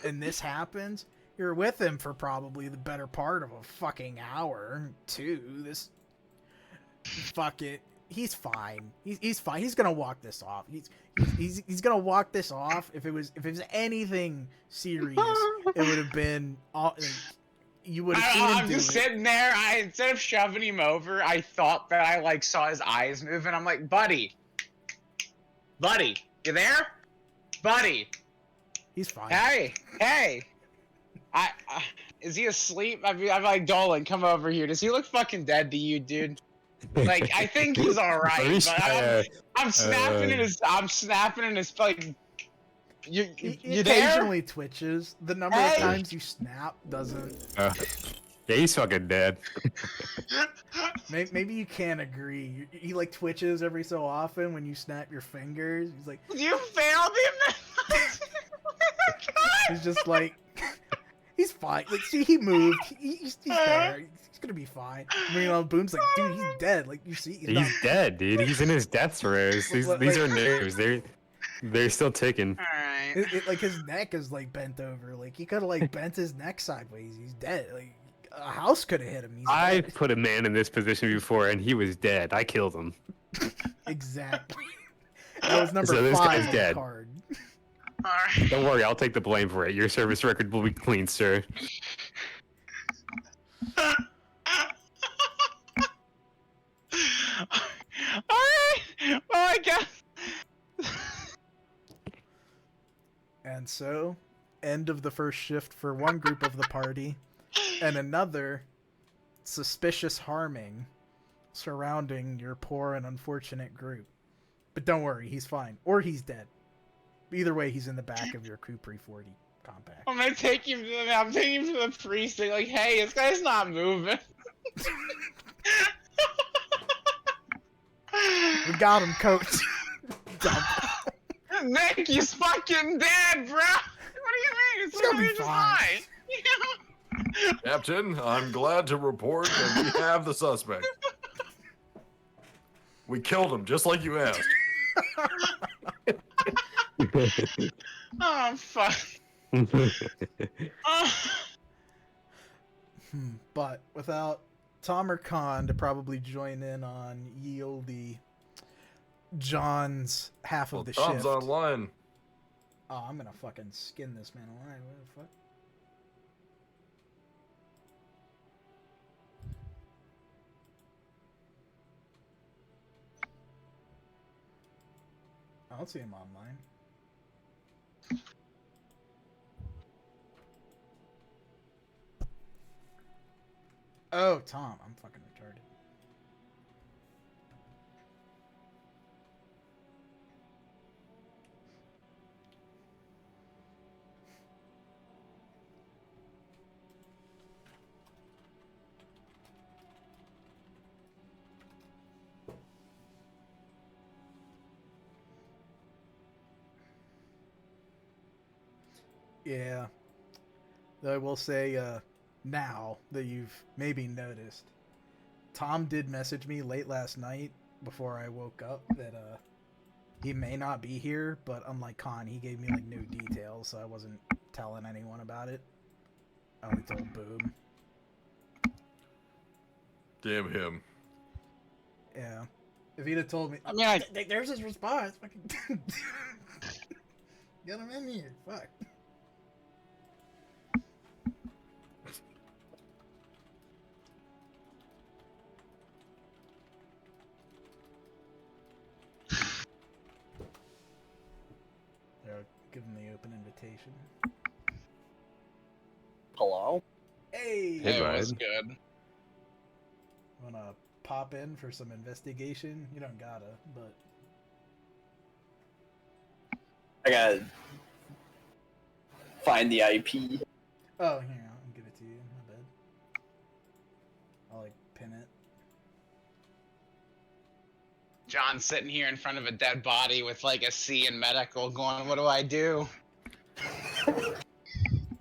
A: and this happens. You're with him for probably the better part of a fucking hour, too. This, fuck it. He's fine. He's fine. He's gonna walk this off. He's gonna walk this off. If it was anything serious, it would have been all. You would have seen him
D: I'm just sitting there. Instead of shoving him over, I thought that I like saw his eyes move, and I'm like, buddy, you there, buddy?
A: He's fine.
D: Hey. Is he asleep? I'm like, Dolan, come over here. Does he look fucking dead to you, dude? Like, I think he's all right, but I'm snapping in his like.
A: He
D: you there?
A: occasionally twitches. The number of times you snap doesn't.
C: Yeah, he's fucking dead.
A: Maybe you can't agree. He like twitches every so often when you snap your fingers. He's like,
D: you failed him.
A: he's just like, he's fine. Like, see, he moved. He's there. He's gonna be fine. Meanwhile, Boone's like, dude, he's dead. Like, you see,
C: He's dead, dude. He's in his death throes. These are news. They're still ticking.
D: All right.
A: Like his neck is like bent over. Like he could have like bent his neck sideways. He's dead. Like a house could have hit him.
C: I put a man in this position before, and he was dead. I killed him.
A: Exactly. That was number
C: So this
A: 5
C: guy's
A: on the
C: dead.
A: card.
D: All right.
C: Don't worry, I'll take the blame for it. Your service record will be clean, sir.
D: Alright! Well, I guess.
A: And so, end of the first shift for one group of the party, and another suspicious harming surrounding your poor and unfortunate group. But don't worry, he's fine. Or he's dead. Either way, he's in the back of your Coupe 40 compact.
D: I'm gonna take him to the precinct. Like, hey, this guy's not moving.
A: We got him, coach. Dump.
D: Nick, he's fucking dead, bro. What do you mean? It's
A: gonna be
D: just
A: fine.
B: Captain, I'm glad to report that we have the suspect. We killed him, just like you asked.
D: Oh, fuck.
A: But without Tom or Khan to probably join in on ye olde John's half
B: Well,
A: of the
B: Tom's
A: shift.
B: online.
A: Oh, I'm gonna fucking skin this man alive. What the fuck? I don't see him online. Oh, Tom. I'm fucking retarded. Yeah. Though I will say, now that you've maybe noticed, Tom did message me late last night before I woke up that he may not be here, but unlike Khan, he gave me like no details, so I wasn't telling anyone about it. I only told Boom.
B: Damn him.
A: Yeah. If he'd have told me,
D: I mean,
A: there's his response. Fucking get him in here. Fuck. There, give him the open invitation.
E: Hello?
A: Hey.
C: Hey,
D: it was
C: bud.
D: good.
A: Wanna pop in for some investigation? You don't gotta, but
E: I gotta find the IP.
A: oh, here, I'll give it to you. My bad. I'll like pin it.
D: John's sitting here in front of a dead body with like a C in medical going, what do I do?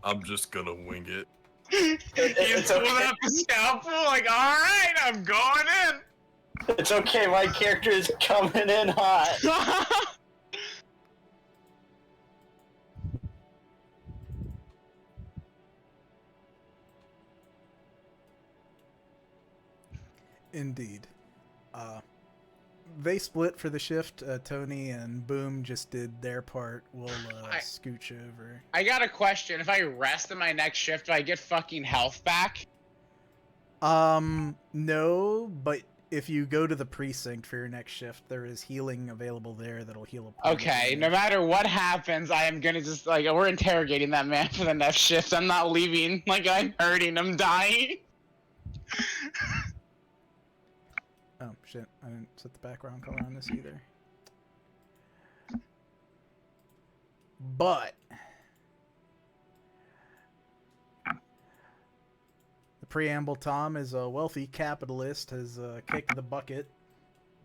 B: I'm just gonna wing it.
D: He's pulling
E: okay.
D: up a scalpel like, alright, I'm going in.
E: It's okay, my character is coming in hot.
A: Indeed. They split for the shift. Tony and Boom just did their part. We'll scooch over.
D: I got a question. If I rest in my next shift, do I get fucking health back?
A: No, but if you go to the precinct for your next shift, there is healing available there that'll heal a point of
D: Okay, no
A: damage.
D: matter what happens, I am gonna just, like, we're interrogating that man for the next shift. I'm not leaving, like, I'm hurting him, dying.
A: Oh, shit. I didn't set the background color on this either. But the preamble, Tom, is a wealthy capitalist, has kicked the bucket,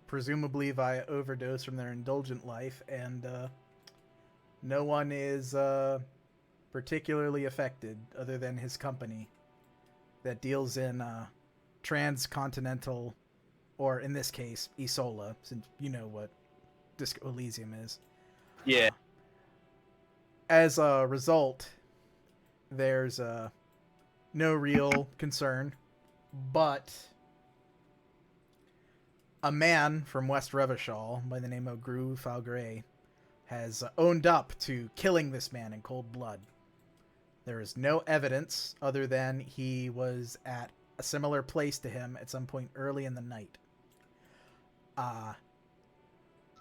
A: presumably via overdose from their indulgent life, and no one is particularly affected other than his company that deals in transcontinental, or in this case, Isola, since you know what Disco Elysium is.
E: Yeah.
A: As a result, there's no real concern, but a man from West Revachol by the name of Gru Falgray has owned up to killing this man in cold blood. There is no evidence other than he was at a similar place to him at some point early in the night.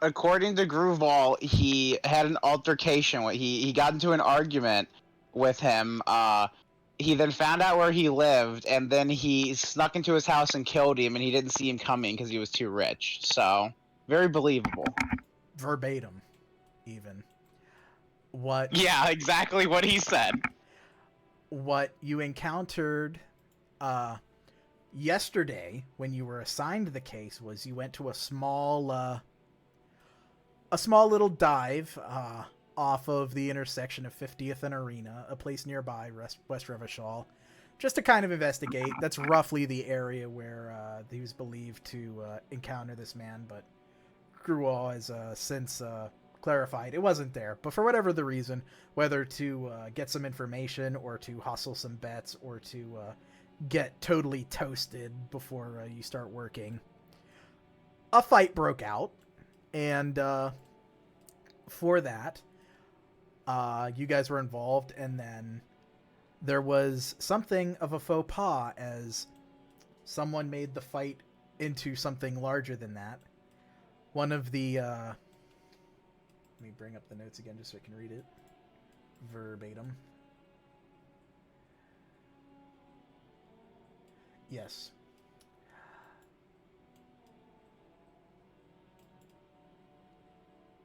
D: According to Grooveball, he had an altercation. He got into an argument with him. He then found out where he lived, and then he snuck into his house and killed him, and he didn't see him coming because he was too rich. So, very believable.
A: Verbatim, even. What?
D: Yeah, exactly what he said.
A: What you encountered yesterday when you were assigned the case was you went to a small little dive off of the intersection of 50th and Arena, a place nearby West Revachol, just to kind of investigate. That's roughly the area where he was believed to encounter this man, but Grual has since clarified it wasn't there. But for whatever the reason, whether to get some information or to hustle some bets or to get totally toasted before you start working. A fight broke out, and for that, you guys were involved, and then there was something of a faux pas as someone made the fight into something larger than that. One of the let me bring up the notes again just so I can read it verbatim. Yes.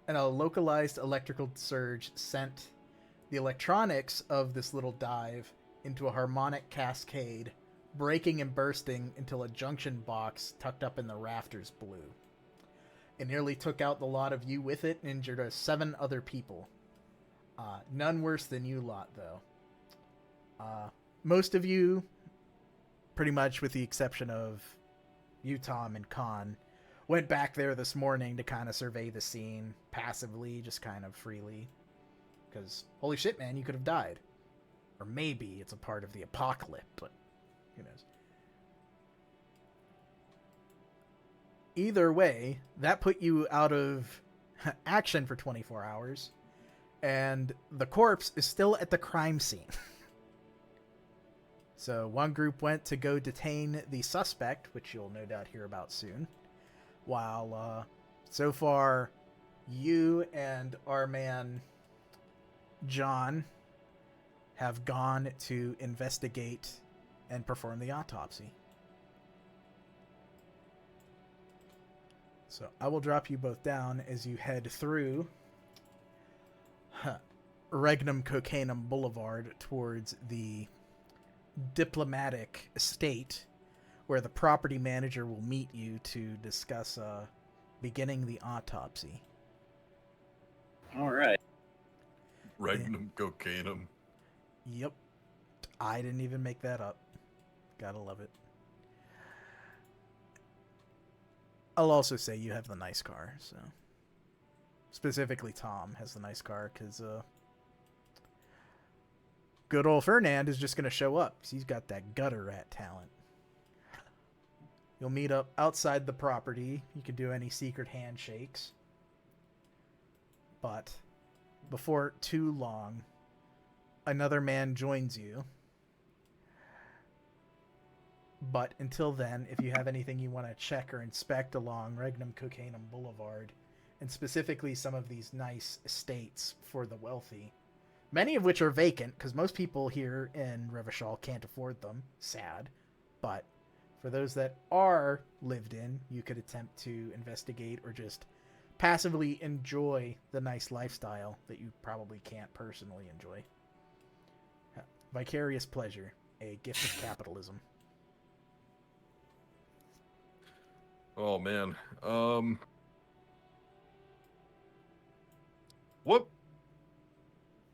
A: And a localized electrical surge sent the electronics of this little dive into a harmonic cascade, breaking and bursting until a junction box tucked up in the rafters blew. It nearly took out the lot of you with it and injured 7 other people. None worse than you lot, though. Most of you, pretty much with the exception of you, Tom, and Khan, went back there this morning to kind of survey the scene passively, just kind of freely. Because, holy shit, man, you could have died. Or maybe it's a part of the apocalypse, but who knows. Either way, that put you out of action for 24 hours, and the corpse is still at the crime scene. So one group went to go detain the suspect, which you'll no doubt hear about soon, while so far you and our man John have gone to investigate and perform the autopsy. So I will drop you both down as you head through Regnum Cocainum Boulevard towards the diplomatic estate, where the property manager will meet you to discuss beginning the autopsy.
E: All right.
B: Regnum cocainum.
A: Yep. I didn't even make that up. Gotta love it. I'll also say you have the nice car, so... Specifically, Tom has the nice car, because, good old Fernand is just going to show up, because he's got that gutter rat talent. You'll meet up outside the property. You can do any secret handshakes. But, before too long, another man joins you. But until then, if you have anything you want to check or inspect along Regnum Cocainum Boulevard, and specifically some of these nice estates for the wealthy, many of which are vacant, because most people here in Revachol can't afford them. Sad. But for those that are lived in, you could attempt to investigate or just passively enjoy the nice lifestyle that you probably can't personally enjoy. Vicarious pleasure, a gift of capitalism.
B: Oh man. What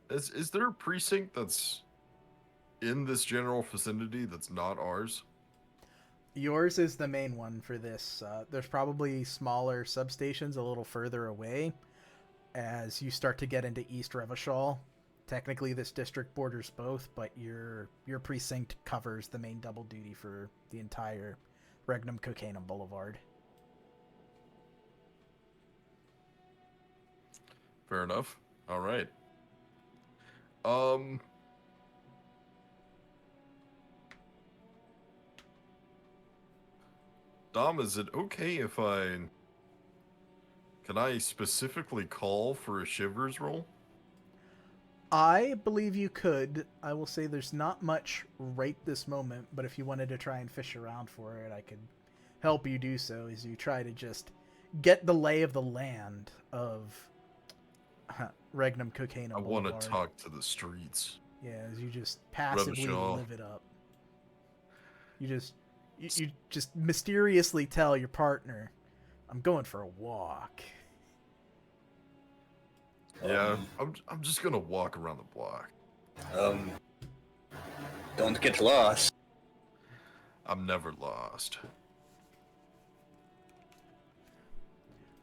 B: is there a precinct that's in this general vicinity that's not ours?
A: Yours is the main one for this. There's probably smaller substations a little further away as you start to get into East Revachol. Technically, this district borders both, but your precinct covers the main double duty for the entire Regnum Cocainum Boulevard.
B: Fair enough. All right. Dom, is it okay if can I specifically call for a shivers roll?
A: I believe you could. I will say there's not much right this moment, but if you wanted to try and fish around for it, I could help you do so as you try to just get the lay of the land of Regnum Cocainum
B: I want
A: Boulevard.
B: to talk to the streets.
A: Yeah, as you just passively
B: Revachol.
A: live it up. You just mysteriously tell your partner, "I'm going for a walk."
B: Yeah, I'm just gonna walk around the block.
E: Don't get lost.
B: I'm never lost.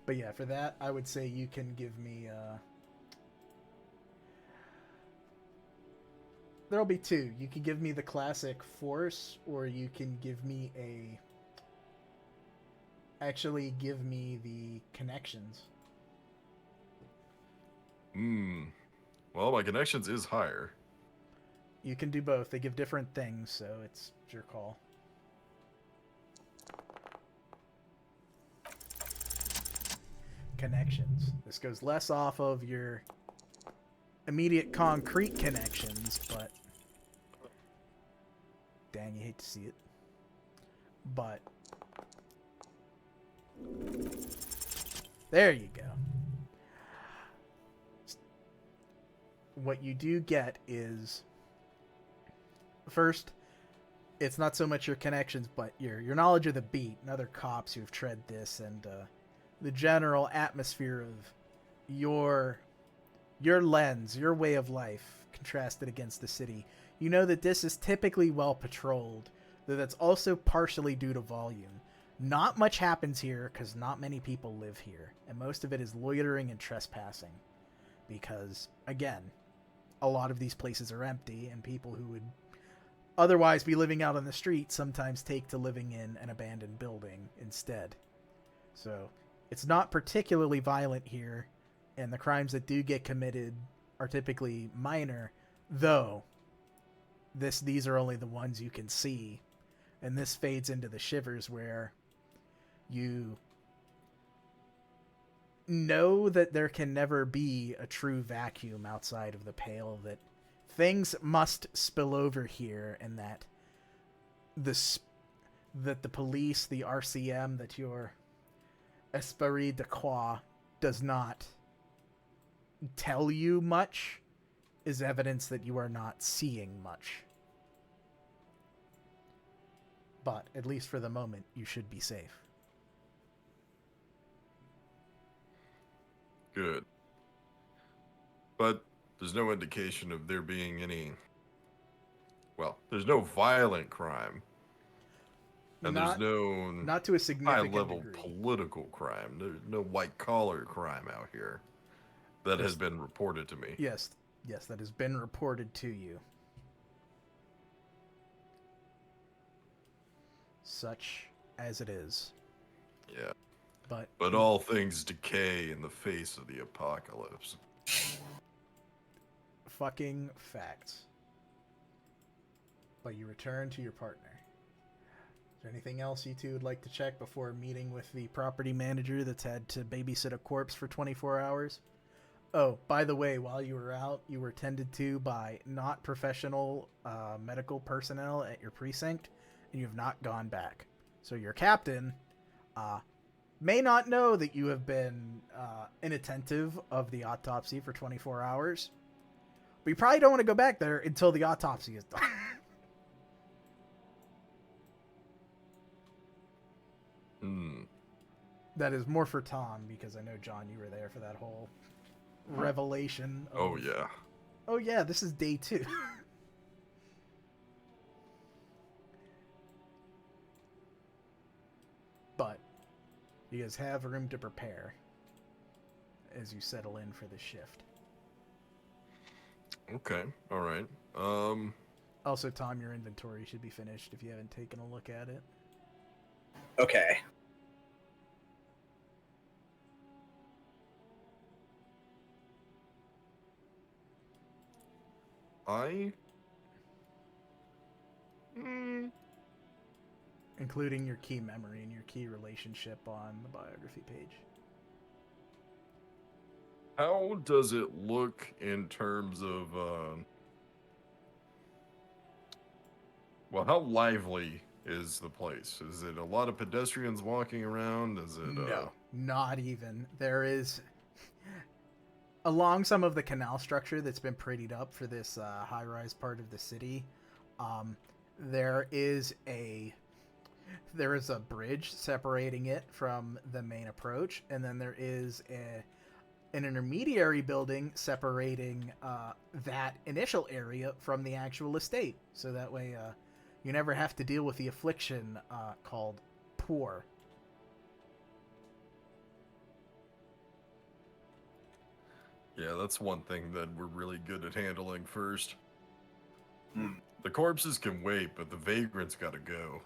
A: But yeah, for that, I would say you can give me there'll be two. You can give me the classic force, or you can give me a. Actually, give me the connections.
B: Well, my connections is higher.
A: You can do both. They give different things, so it's your call. Connections. This goes less off of your immediate concrete connections, but dang, you hate to see it. But there you go. What you do get is, first, it's not so much your connections, but your knowledge of the beat and other cops who've tread this, and the general atmosphere of your lens, your way of life, contrasted against the city. You know that this is typically well patrolled, though that's also partially due to volume. Not much happens here because not many people live here, and most of it is loitering and trespassing. Because, again, a lot of these places are empty, and people who would otherwise be living out on the street sometimes take to living in an abandoned building instead. So, it's not particularly violent here, and the crimes that do get committed are typically minor, though these are only the ones you can see, and this fades into the shivers where you know that there can never be a true vacuum outside of the pale, that things must spill over here, and that the police, the RCM, that your esprit de corps does not tell you much is evidence that you are not seeing much. But, at least for the moment, you should be safe.
B: Good. But there's no indication of there being any... Well, there's no violent crime. And there's no
A: not to a significant
B: high-level
A: degree.
B: political crime. There's no white-collar crime out here that has been reported to me.
A: Yes, that has been reported to you. Such as it is.
B: Yeah.
A: But
B: all things decay in the face of the apocalypse.
A: Fucking facts. But you return to your partner. Is there anything else you two would like to check before meeting with the property manager that's had to babysit a corpse for 24 hours? Oh, by the way, while you were out, you were tended to by not professional medical personnel at your precinct, and you have not gone back. So your captain may not know that you have been inattentive of the autopsy for 24 hours, but you probably don't want to go back there until the autopsy is done. That is more for Tom, because I know, John, you were there for that whole revelation.
B: Oh, yeah.
A: Oh, yeah, this is day 2. But you guys have room to prepare as you settle in for the shift.
B: Okay, all right.
A: Also, Tom, your inventory should be finished if you haven't taken a look at it.
E: Okay.
A: Including your key memory and your key relationship on the biography page.
B: How does it look in terms of, well, how lively is the place? Is it a lot of pedestrians walking around? Is it,
A: No, not even. There is, along some of the canal structure that's been prettied up for this high-rise part of the city, there is a bridge separating it from the main approach, and then there is an intermediary building separating that initial area from the actual estate. So that way you never have to deal with the affliction called poor.
B: Yeah, that's one thing that we're really good at handling first. The corpses can wait, but the vagrants gotta go.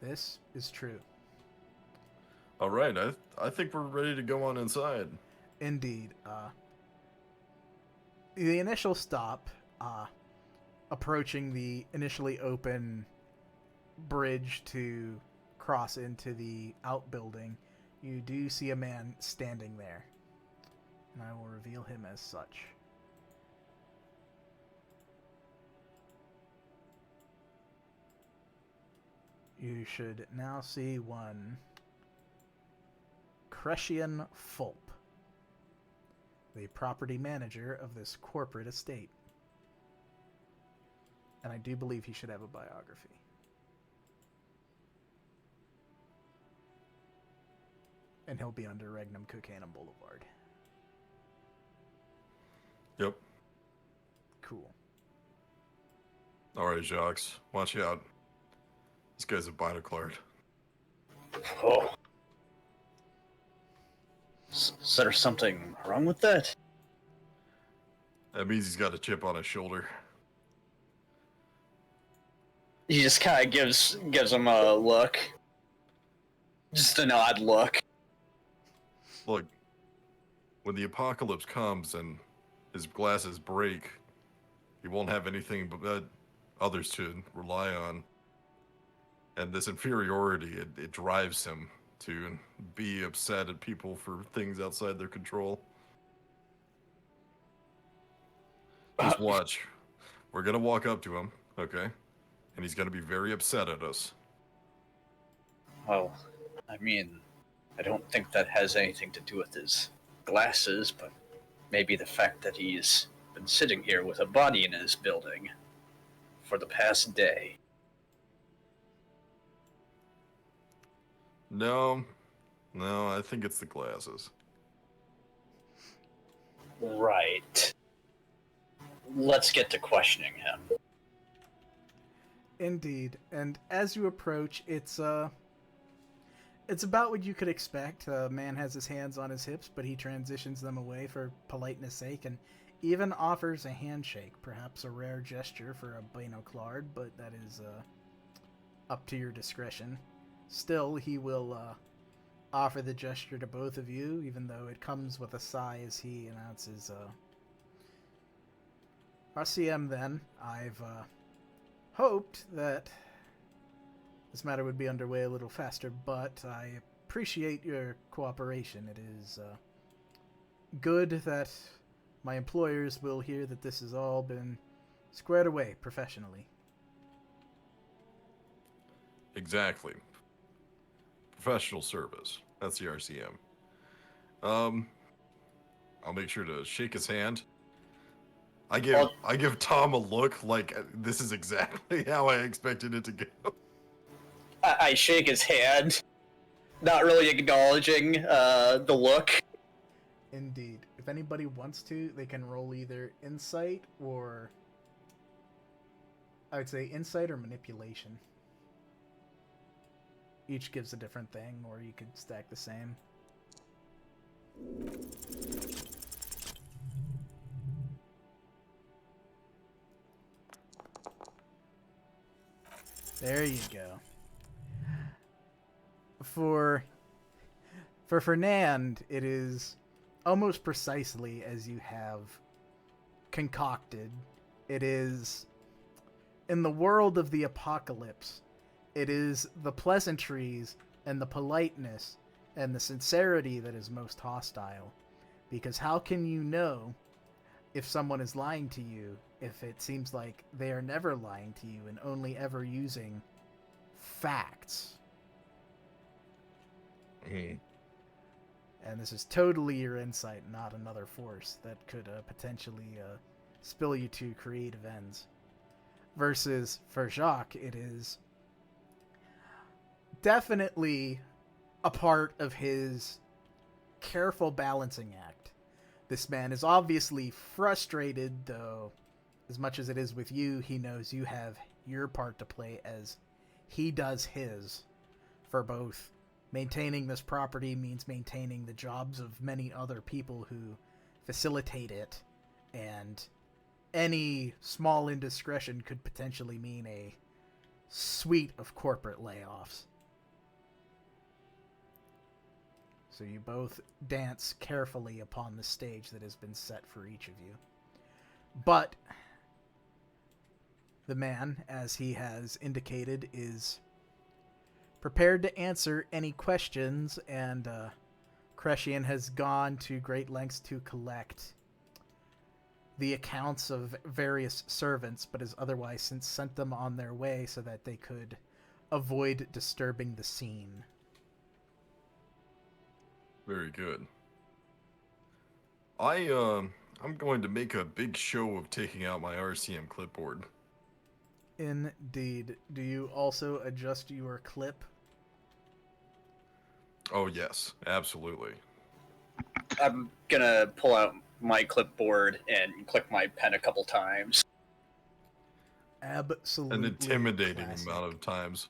A: This is true.
B: All right, I think we're ready to go on inside.
A: Indeed. The initial stop, approaching the initially open bridge to cross into the outbuilding, you do see a man standing there. And I will reveal him as such. You should now see one Cressian Fulp, the property manager of this corporate estate. And I do believe he should have a biography. And he'll be under Regnum Cocainum Boulevard.
B: Yep.
A: Cool.
B: All right, Jaques, watch out. This guy's a binoclard.
E: Oh. Is there something wrong with that?
B: That means he's got a chip on his shoulder.
E: He just kind of gives him a look. Just an odd look.
B: Look, when the apocalypse comes and his glasses break, he won't have anything but others to rely on. And this inferiority, it drives him to be upset at people for things outside their control. Just watch. We're gonna walk up to him, okay? And he's gonna be very upset at us.
E: Well, I mean, I don't think that has anything to do with his glasses, but maybe the fact that he's been sitting here with a body in his building for the past day.
B: No, I think it's the glasses.
E: Right. Let's get to questioning him.
A: Indeed. And as you approach, it's about what you could expect. A man has his hands on his hips, but he transitions them away for politeness' sake and even offers a handshake, perhaps a rare gesture for a binoclard, but that is up to your discretion. Still, he will offer the gesture to both of you, even though it comes with a sigh as he announces, RCM then, I've hoped that this matter would be underway a little faster, but I appreciate your cooperation. It is good that my employers will hear that this has all been squared away professionally.
B: Exactly. Professional service. That's the RCM. I'll make sure to shake his hand. I give Tom a look like this is exactly how I expected it to go.
E: I shake his hand, not really acknowledging the look.
A: Indeed. If anybody wants to, they can roll either insight or... I would say insight or manipulation. Each gives a different thing, or you could stack the same. There you go. For Fernand, it is almost precisely as you have concocted. It is, in the world of the apocalypse, it is the pleasantries and the politeness and the sincerity that is most hostile. Because how can you know if someone is lying to you if it seems like they are never lying to you and only ever using facts? And this is totally your insight, not another force that could potentially spill you to creative ends. Versus for Jaques, it is definitely a part of his careful balancing act. This man is obviously frustrated, though as much as it is with you, he knows you have your part to play as he does his. For both maintaining this property means maintaining the jobs of many other people who facilitate it, and any small indiscretion could potentially mean a suite of corporate layoffs. So you both dance carefully upon the stage that has been set for each of you. But the man, as he has indicated, is prepared to answer any questions, and Crescian has gone to great lengths to collect the accounts of various servants, but has otherwise since sent them on their way so that they could avoid disturbing the scene.
B: Very good. I'm going to make a big show of taking out my RCM clipboard.
A: Indeed. Do you also adjust your clip?
B: Oh yes, absolutely.
E: I'm gonna pull out my clipboard and click my pen a couple times.
A: Absolutely.
B: An intimidating
A: classic.
B: amount of times.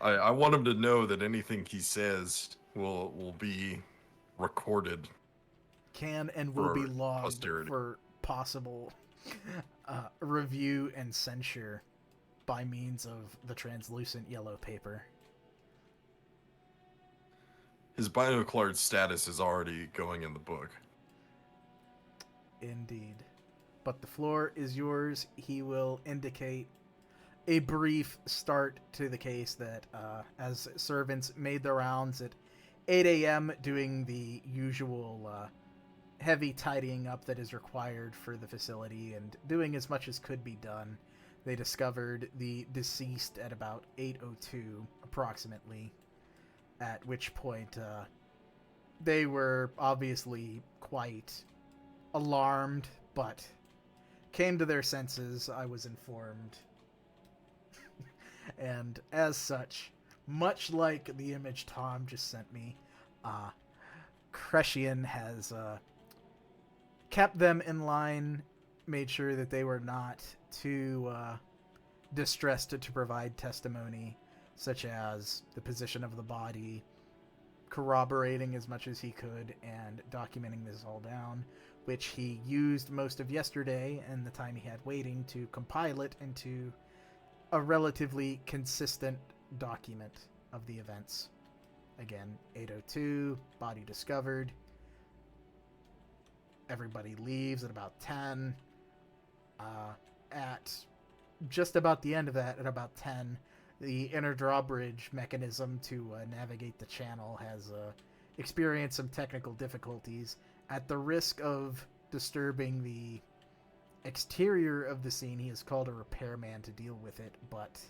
B: I want him to know that anything he says will be recorded.
A: Can and will
B: for
A: be logged
B: posterity.
A: for possible review and censure by means of the translucent yellow paper.
B: His binoclard status is already going in the book.
A: Indeed. But the floor is yours. He will indicate a brief start to the case that as servants made their rounds at 8 a.m. doing the usual heavy tidying up that is required for the facility and doing as much as could be done, they discovered the deceased at about 8:02 approximately, at which point they were obviously quite alarmed, but came to their senses, I was informed. And as such, much like the image Tom just sent me, Crescian has kept them in line, made sure that they were not too distressed to provide testimony, such as the position of the body, corroborating as much as he could, and documenting this all down, which he used most of yesterday and the time he had waiting to compile it into a relatively consistent document of the events. Again, 8:02, body discovered. Everybody leaves at about 10. At just about the end of that, at about 10, the inner drawbridge mechanism to navigate the channel has experienced some technical difficulties. At the risk of disturbing the exterior of the scene, he has called a repairman to deal with it, but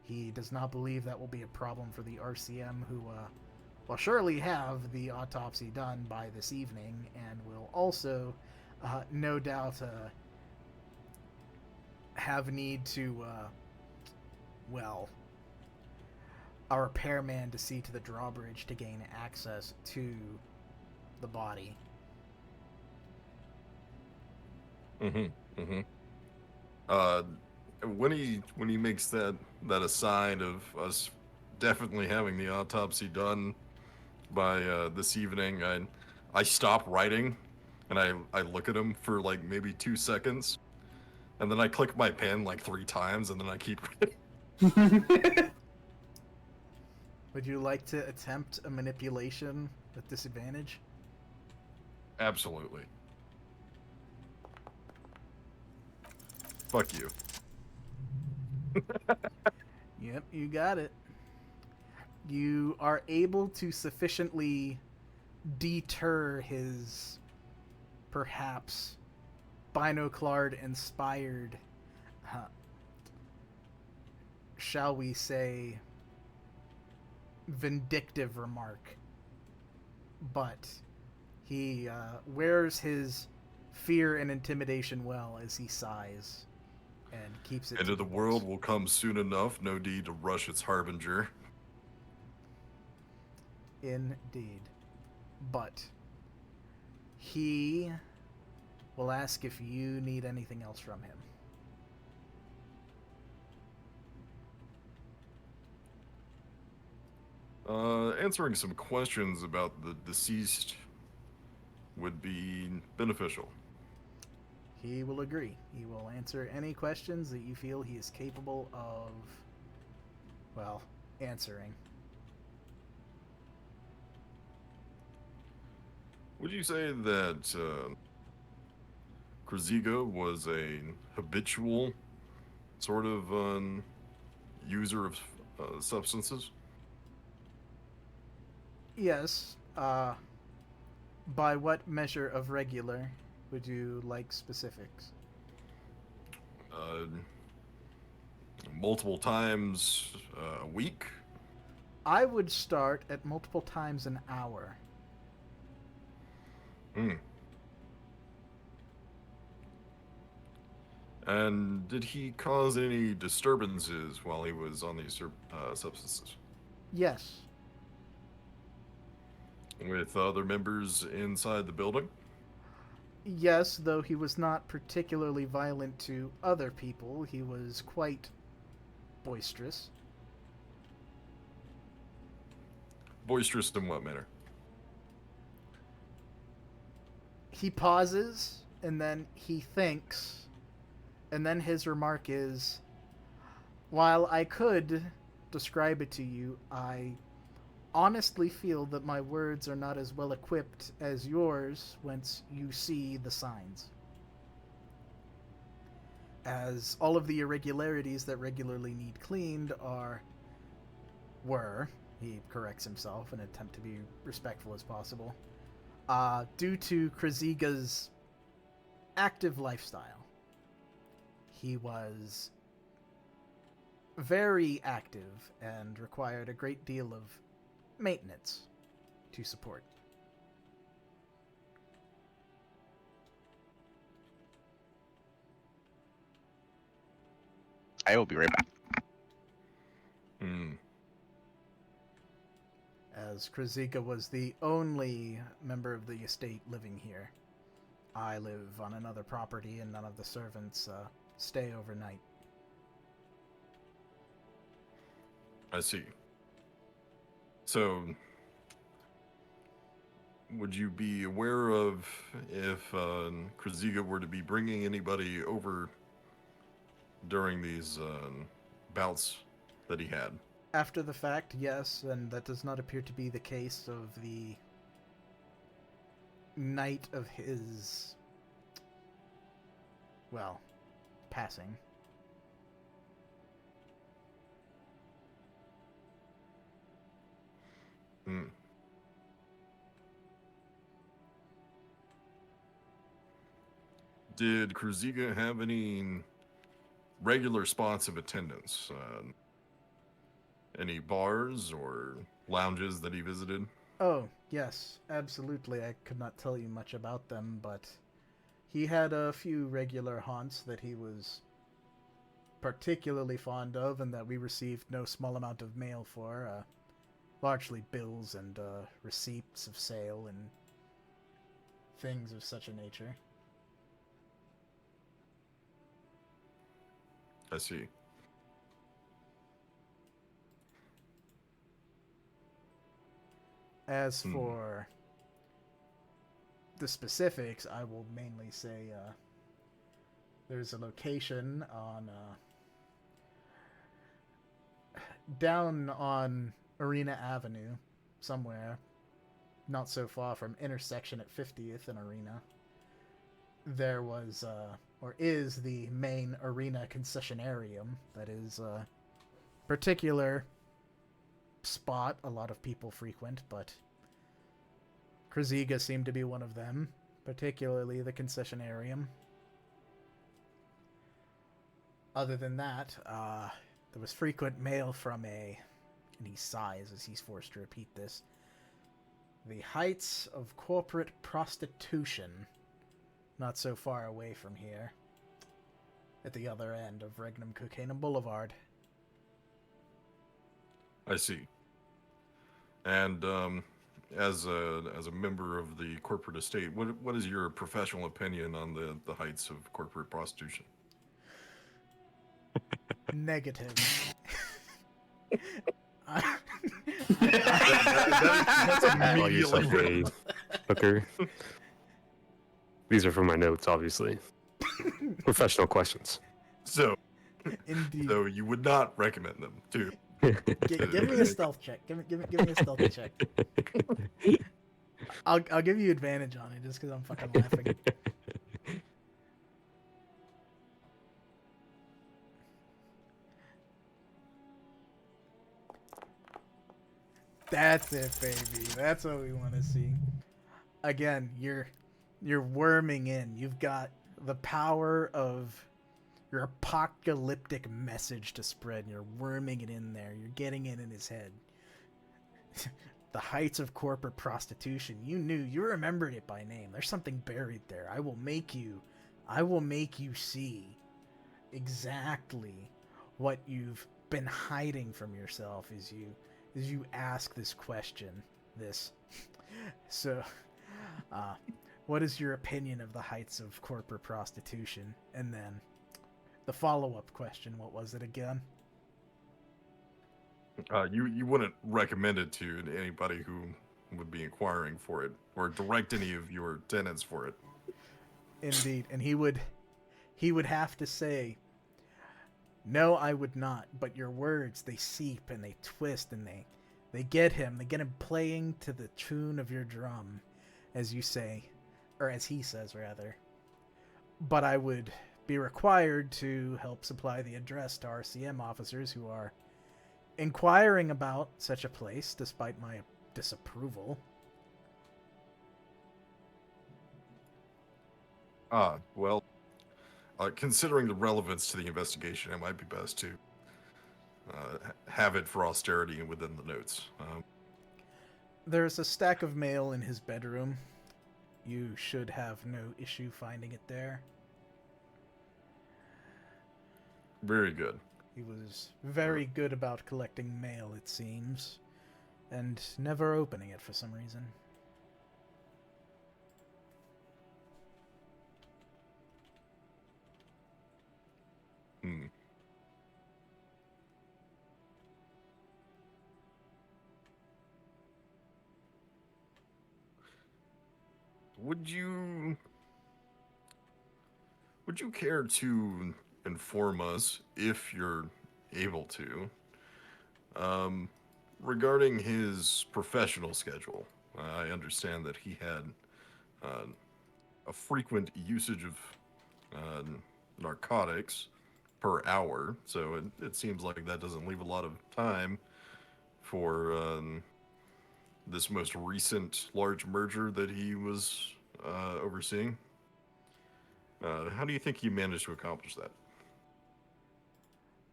A: he does not believe that will be a problem for the RCM, who will surely have the autopsy done by this evening, and will also no doubt have need to a repairman to see to the drawbridge to gain access to the body.
B: When he makes that aside of us definitely having the autopsy done by this evening, I stop writing and I look at him for like maybe 2 seconds, and then I click my pen like 3 times, and then I keep writing.
A: Would you like to attempt a manipulation with disadvantage?
B: Absolutely. Fuck you.
A: Yep, you got it. You are able to sufficiently deter his perhaps binoclard-inspired, shall we say, vindictive remark. But he wears his fear and intimidation well as he sighs and keeps it.
B: End of the world will come soon enough. No need to rush its harbinger.
A: Indeed. But he will ask if you need anything else from him.
B: Answering some questions about the deceased would be beneficial.
A: He will agree. He will answer any questions that you feel he is capable of, well, answering.
B: Would you say that Krzyga was a habitual sort of user of substances?
A: Yes. By what measure of regular would you like specifics?
B: Multiple times a week?
A: I would start at multiple times an hour.
B: Hmm. And did he cause any disturbances while he was on these substances?
A: Yes.
B: With other members inside the building?
A: Yes, though he was not particularly violent to other people. He was quite boisterous.
B: Boisterous in what manner?
A: He pauses, and then he thinks, and then his remark is, while I could describe it to you, I honestly feel that my words are not as well equipped as yours once you see the signs. As all of the irregularities that regularly need cleaned were, he corrects himself in an attempt to be respectful as possible, due to Krzyga's active lifestyle. He was very active and required a great deal of maintenance to support.
D: I will be right back.
A: As Krzyga was the only member of the estate living here. I live on another property and none of the servants stay overnight.
B: I see. So, would you be aware of if Krzyga were to be bringing anybody over during these bouts that he had?
A: After the fact, yes, and that does not appear to be the case of the night of his, well, passing.
B: Hmm. Did Krzyga have any regular spots of attendance? Any bars or lounges that he visited?
A: Oh, yes, absolutely. I could not tell you much about them, but he had a few regular haunts that he was particularly fond of and that we received no small amount of mail for, largely bills and receipts of sale and things of such a nature.
B: I see.
A: As for the specifics, I will mainly say there's a location on down on Arena Avenue, somewhere, not so far from intersection at 50th and Arena. There was, or is, the main arena concessionarium that is a particular spot a lot of people frequent, but Krzyga seemed to be one of them, particularly the concessionarium. Other than that, there was frequent mail from and he sighs as he's forced to repeat this, the heights of corporate prostitution, not so far away from here, at the other end of Regnum Cocaine Boulevard.
B: I see. And as a member of the corporate estate, what is your professional opinion on the heights of corporate prostitution?
A: Negative.
B: That's
C: Call yourself
B: immediately.
C: a hooker. These are for my notes, obviously. Professional questions.
B: So,
A: Indeed.
B: so you would not recommend them to.
A: Give me a stealth check. Give me a stealth check. I'll give you advantage on it just because I'm fucking laughing. That's it, baby. That's what we want to see. Again, you're worming in. You've got the power of your apocalyptic message to spread. You're worming it in there. You're getting it in his head. The heights of corporate prostitution. You knew. You remembered it by name. There's something buried there. I will make you see exactly what you've been hiding from yourself as you ask this question. So, what is your opinion of the heights of corporate prostitution? And then the follow-up question, what was it again?
B: You wouldn't recommend it to anybody who would be inquiring for it, or direct any of your tenants for it.
A: Indeed, and he would have to say, "No, I would not." But your words, they seep and they twist and they get him playing to the tune of your drum, as you say, or as he says rather. But I would be required to help supply the address to RCM officers who are inquiring about such a place, despite my disapproval.
B: Well, considering the relevance to the investigation, it might be best to have it for austerity and within the notes.
A: There's a stack of mail in his bedroom. You should have no issue finding it there.
B: Very good.
A: He was very good about collecting mail, it seems, and never opening it for some reason.
B: Hmm. Would you care to inform us, if you're able to, regarding his professional schedule? I understand that he had a frequent usage of narcotics per hour, so it seems like that doesn't leave a lot of time for this most recent large merger that he was overseeing. How do you think he managed to accomplish that?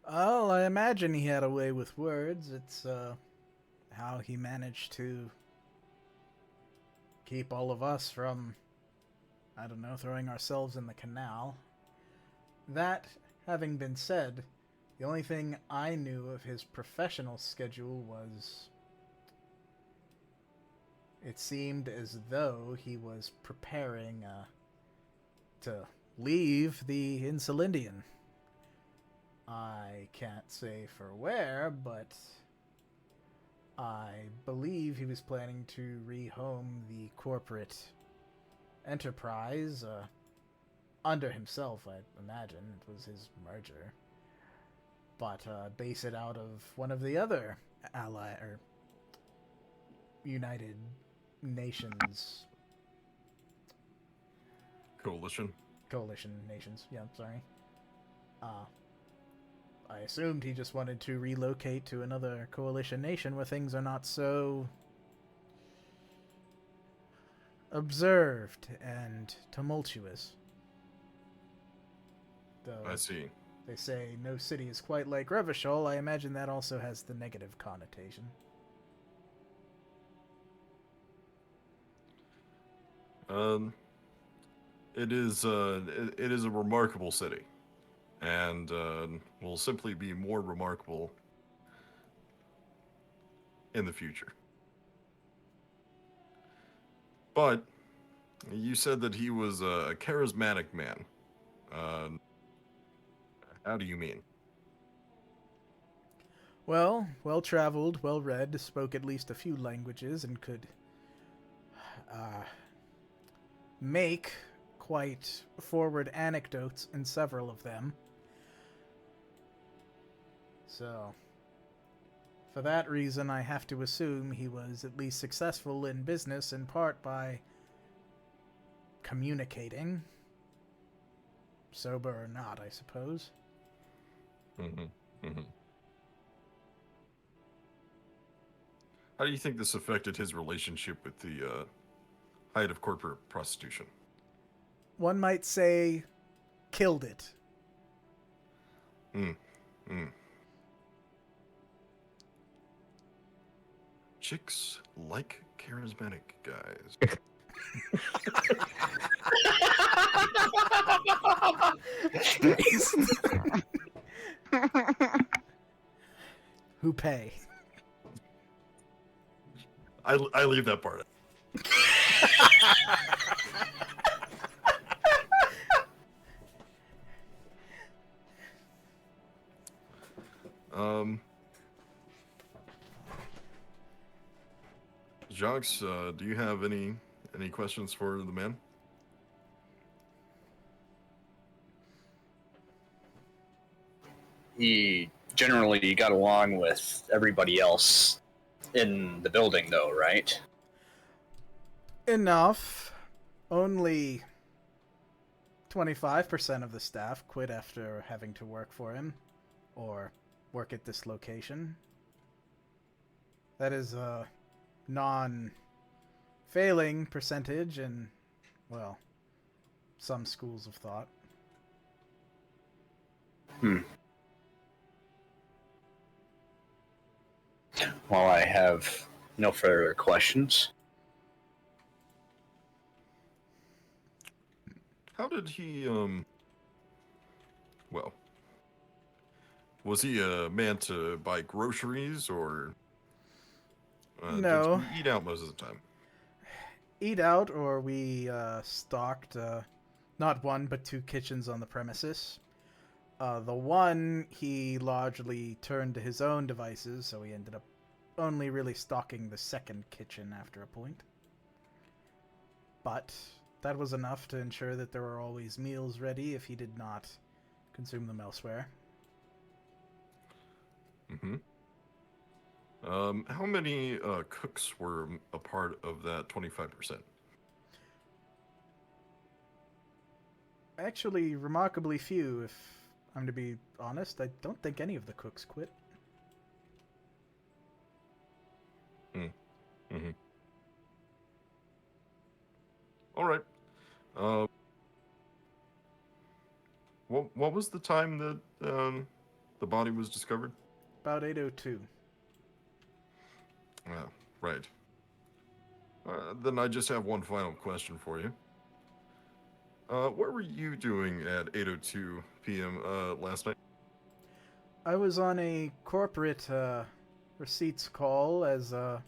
A: Well, I imagine he had a way with words. It's how he managed to keep all of us from, I don't know, throwing ourselves in the canal. That having been said, the only thing I knew of his professional schedule was it seemed as though he was preparing to leave the Insulindian. I can't say for where, but I believe he was planning to rehome the corporate enterprise under himself, I imagine. It was his merger. But base it out of one of the other United Nations.
B: Coalition
A: Nations. Yeah, sorry. I assumed he just wanted to relocate to another coalition nation where things are not so observed and tumultuous. Though
B: I see.
A: they say no city is quite like Revachol, I imagine that also has the negative connotation.
B: It is a remarkable city, and will simply be more remarkable in the future. But you said that he was a charismatic man. How do you mean?
A: Well, well-traveled, well-read, spoke at least a few languages, and could make quite forward anecdotes in several of them. So, for that reason, I have to assume he was at least successful in business, in part by communicating. Sober or not, I suppose.
B: How do you think this affected his relationship with the height of corporate prostitution?
A: One might say, killed it.
B: Chicks like charismatic guys.
A: Who pay?
B: I leave that part. Jaques, do you have any questions for the man?
E: He generally got along with everybody else in the building, though, right?
A: Enough. Only 25% of the staff quit after having to work for him, or work at this location. That is a non-failing percentage in, well, some schools of thought.
E: Well, I have no further questions.
B: How did he, well, was he a man to buy groceries, or
A: No.
B: did he eat out most of the time?
A: Eat out, or we stocked not one but two kitchens on the premises. The one, he largely turned to his own devices, so he ended up only really stocking the second kitchen after a point. But that was enough to ensure that there were always meals ready if he did not consume them elsewhere.
B: How many cooks were a part of that 25%?
A: Actually, remarkably few, if I'm to be honest. I don't think any of the cooks quit.
B: All right. What was the time that the body was discovered?
A: About 8:02.
B: Right. Then I just have one final question for you. What were you doing at 8:02 p.m. Last night?
A: I was on a corporate receipts call as I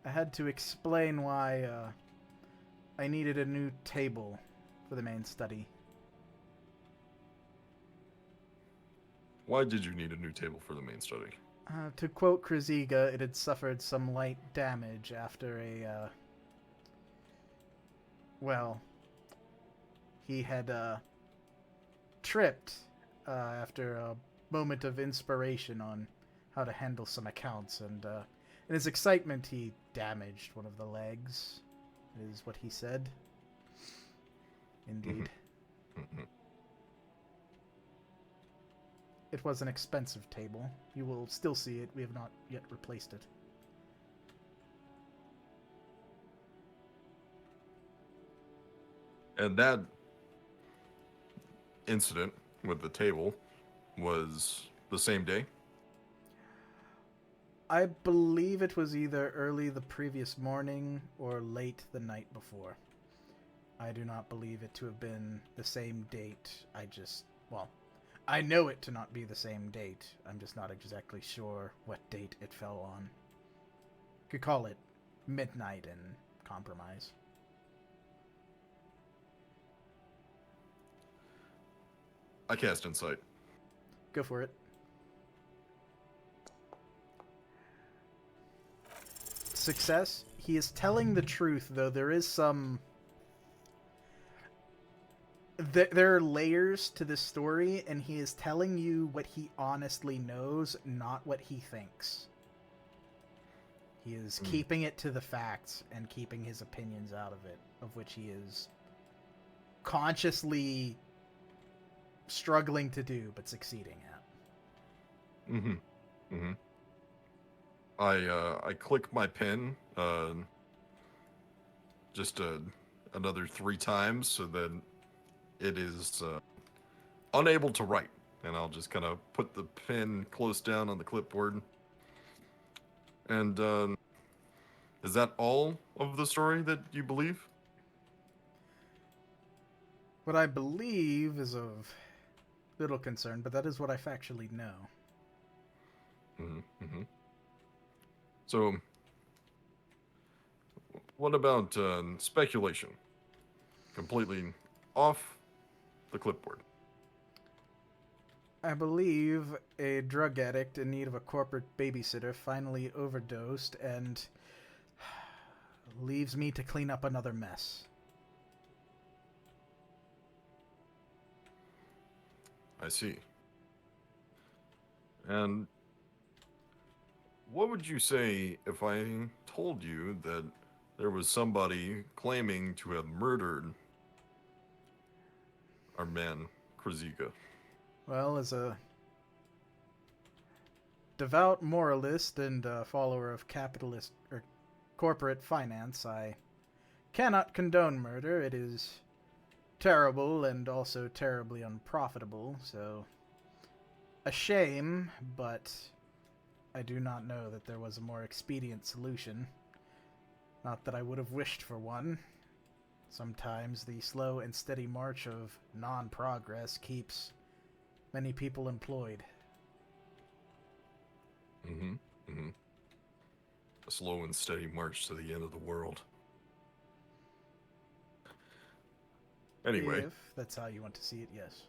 A: had to explain why I needed a new table for the main study.
B: Why did you need a new table for the main study?
A: To quote Kraziga, it had suffered some light damage after a, well, he had tripped after a moment of inspiration on how to handle some accounts, and in his excitement he damaged one of the legs, is what he said. Indeed. It was an expensive table. You will still see it. We have not yet replaced it.
B: And that incident with the table was the same day?
A: I believe it was either early the previous morning or late the night before. I do not believe it to have been the same date. I know it to not be the same date. I'm just not exactly sure what date it fell on. Could call it midnight in compromise.
B: I cast insight.
A: Go for it. Success. He is telling the truth, though there is some there are layers to this story, and he is telling you what he honestly knows, not what he thinks. He is keeping it to the facts and keeping his opinions out of it, of which he is consciously struggling to do, but succeeding at.
B: Mm-hmm. Mm-hmm. I click my pen just another 3 times so that it is unable to write, and I'll just kind of put the pen close down on the clipboard. And is that all of the story that you believe?
A: What I believe is of little concern, but that is what I factually know.
B: Mm-hmm. Mm-hmm. So, what about speculation? Completely off the clipboard.
A: I believe a drug addict in need of a corporate babysitter finally overdosed and leaves me to clean up another mess.
B: I see. And what would you say if I told you that there was somebody claiming to have murdered our man, Krzyzka?
A: Well, as a devout moralist and a follower of capitalist or corporate finance, I cannot condone murder. It is terrible and also terribly unprofitable, so a shame, but I do not know that there was a more expedient solution. Not that I would have wished for one. Sometimes the slow and steady march of non-progress keeps many people employed.
B: Mm-hmm. Mm-hmm. A slow and steady march to the end of the world. Anyway.
A: If that's how you want to see it, yes.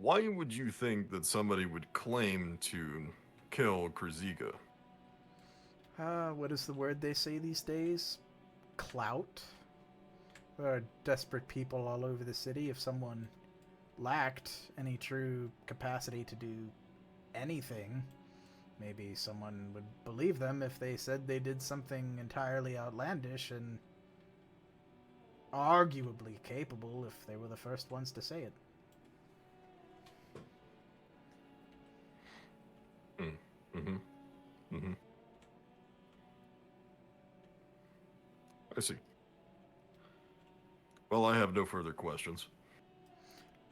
B: Why would you think that somebody would claim to kill Krzyzka?
A: What is the word they say these days? Clout? There are desperate people all over the city. If someone lacked any true capacity to do anything, maybe someone would believe them if they said they did something entirely outlandish and arguably capable if they were the first ones to say it.
B: Mm-hmm. Mm-hmm. I see. Well, I have no further questions.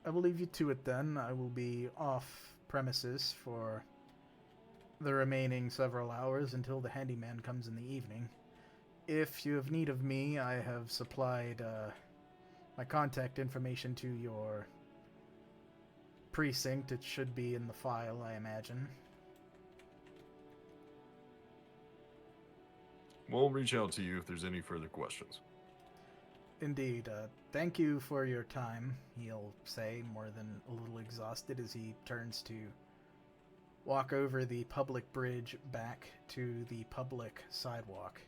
A: I will leave you to it then. I will be off premises for the remaining several hours until the handyman comes in the evening. If you have need of me, I have supplied my contact information to your precinct. It should be in the file, I imagine.
B: We'll reach out to you if there's any further questions.
A: Indeed. Thank you for your time, he'll say, more than a little exhausted as he turns to walk over the public bridge back to the public sidewalk.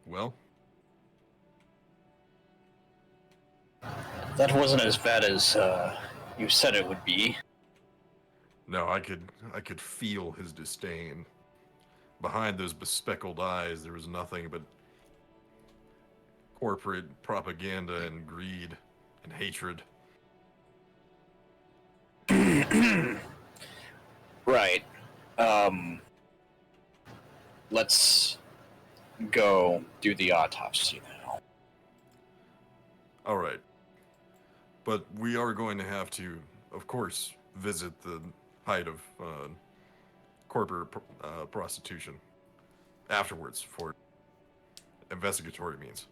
B: Well,
E: That wasn't as bad as you said it would be.
B: no, I could feel his disdain. Behind those bespectacled eyes, there was nothing but corporate propaganda and greed and hatred.
E: Right. Let's go do the autopsy now.
B: All right. But we are going to have to, of course, visit the height of corporate prostitution afterwards for investigatory means.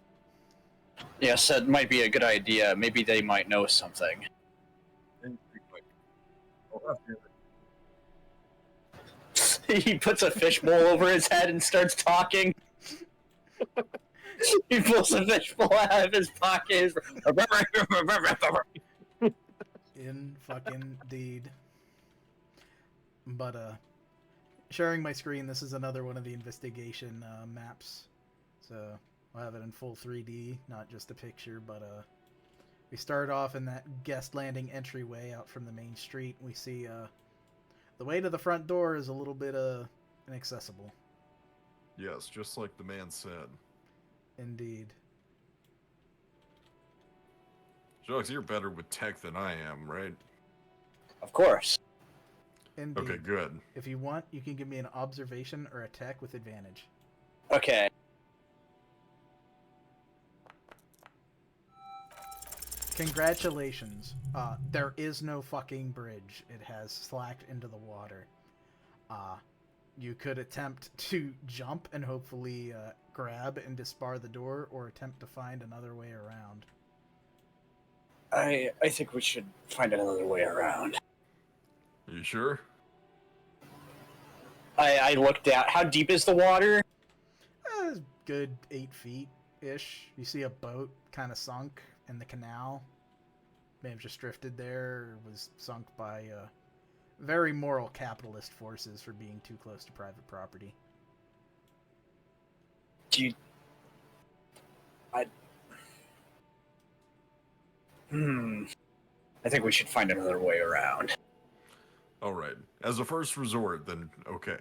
E: Yes, that might be a good idea. Maybe they might know something. He puts a fishbowl over his head and starts talking. He pulls a fishbowl out of his pocket.
A: In fucking deed. But sharing my screen. This is another one of the investigation maps. So I'll have it in full 3D, not just a picture, but we start off in that guest landing entryway out from the main street. We see the way to the front door is a little bit inaccessible.
B: Yes, just like the man said.
A: Indeed.
B: Jaques, you're better with tech than I am, right?
E: Of course.
A: Indeed.
B: Okay, good.
A: If you want, you can give me an observation or attack with advantage.
E: Okay.
A: Congratulations. There is no fucking bridge. It has slacked into the water. You could attempt to jump and hopefully grab and disbar the door, or attempt to find another way around.
E: I think we should find another way around.
B: Are you sure?
E: I looked down. How deep is the water?
A: Good 8 feet-ish. You see a boat kind of sunk in the canal. May have just drifted there, or was sunk by very moral capitalist forces for being too close to private property.
E: Do you... I think we should find another way around.
B: All right. As a first resort, then okay.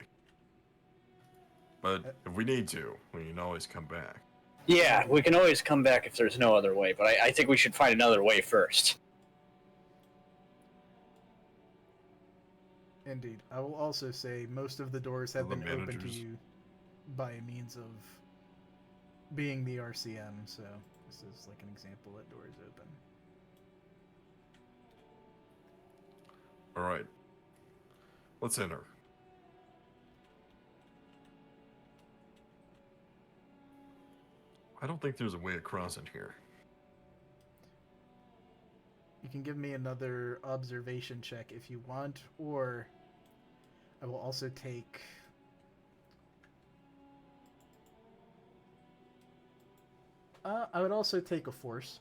B: But if we need to, we can always come back.
E: Yeah, we can always come back if there's no other way, but I think we should find another way first.
A: Indeed. I will also say most of the doors have
B: The
A: been open to
B: managers.
A: you by means of being the RCM, so this is like an example that door is open.
B: All right. Let's enter. I don't think there's a way across in here.
A: You can give me another observation check if you want, or I will also take... I would also take a force.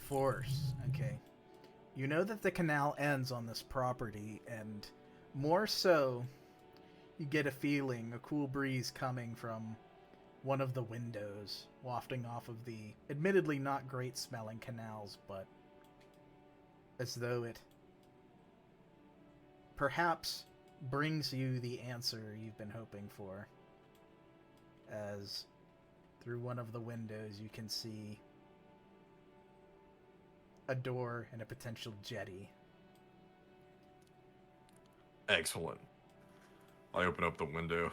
A: Force, okay. You know that the canal ends on this property, and more so, you get a feeling, a cool breeze coming from one of the windows, wafting off of the admittedly not great smelling canals, but as though it perhaps brings you the answer you've been hoping for. As through one of the windows you can see a door and a potential jetty.
B: Excellent. I open up the window.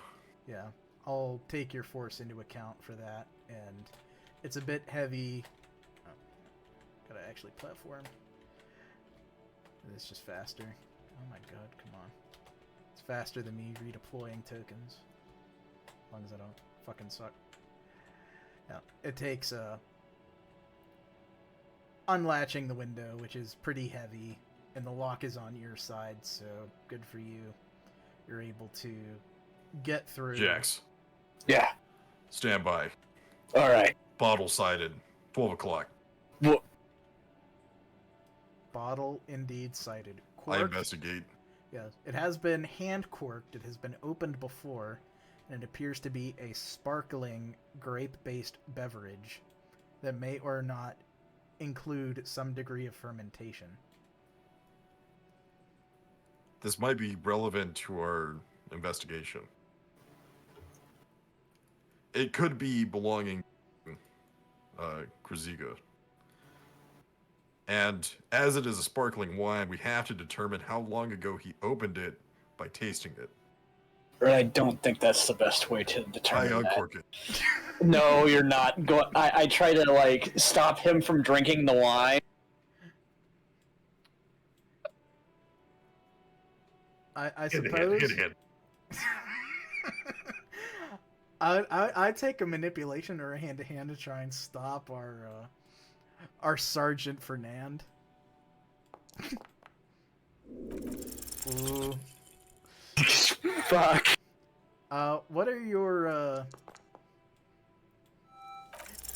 A: Yeah, I'll take your force into account for that, and it's a bit heavy. Oh, gotta actually platform. It's just faster. Oh my god, come on. It's faster than me redeploying tokens. As long as I don't fucking suck. Yeah, it takes unlatching the window, which is pretty heavy, and the lock is on your side, so good for you. You're able to get through.
B: Jaques,
E: Yeah.
B: stand by.
E: All right.
B: Bottle sided. 12 o'clock.
E: Well,
A: Bottle indeed sighted.
B: I
A: Corked.
B: investigate.
A: Yes, it has been hand corked. It has been opened before, and it appears to be a sparkling grape-based beverage that may or not include some degree of fermentation.
B: This might be relevant to our investigation. It could be belonging to Kraziga. And as it is a sparkling wine, we have to determine how long ago he opened it by tasting it.
E: I don't think that's the best way to
B: I
E: determine that.
B: uncork it.
E: No, you're not. I try to, like, stop him from drinking the wine.
A: I
B: Hit
A: suppose.
B: it.
A: I take a manipulation or a hand-to-hand to try and stop our Sergeant Fernand. Ooh.
E: Fuck.
A: What are your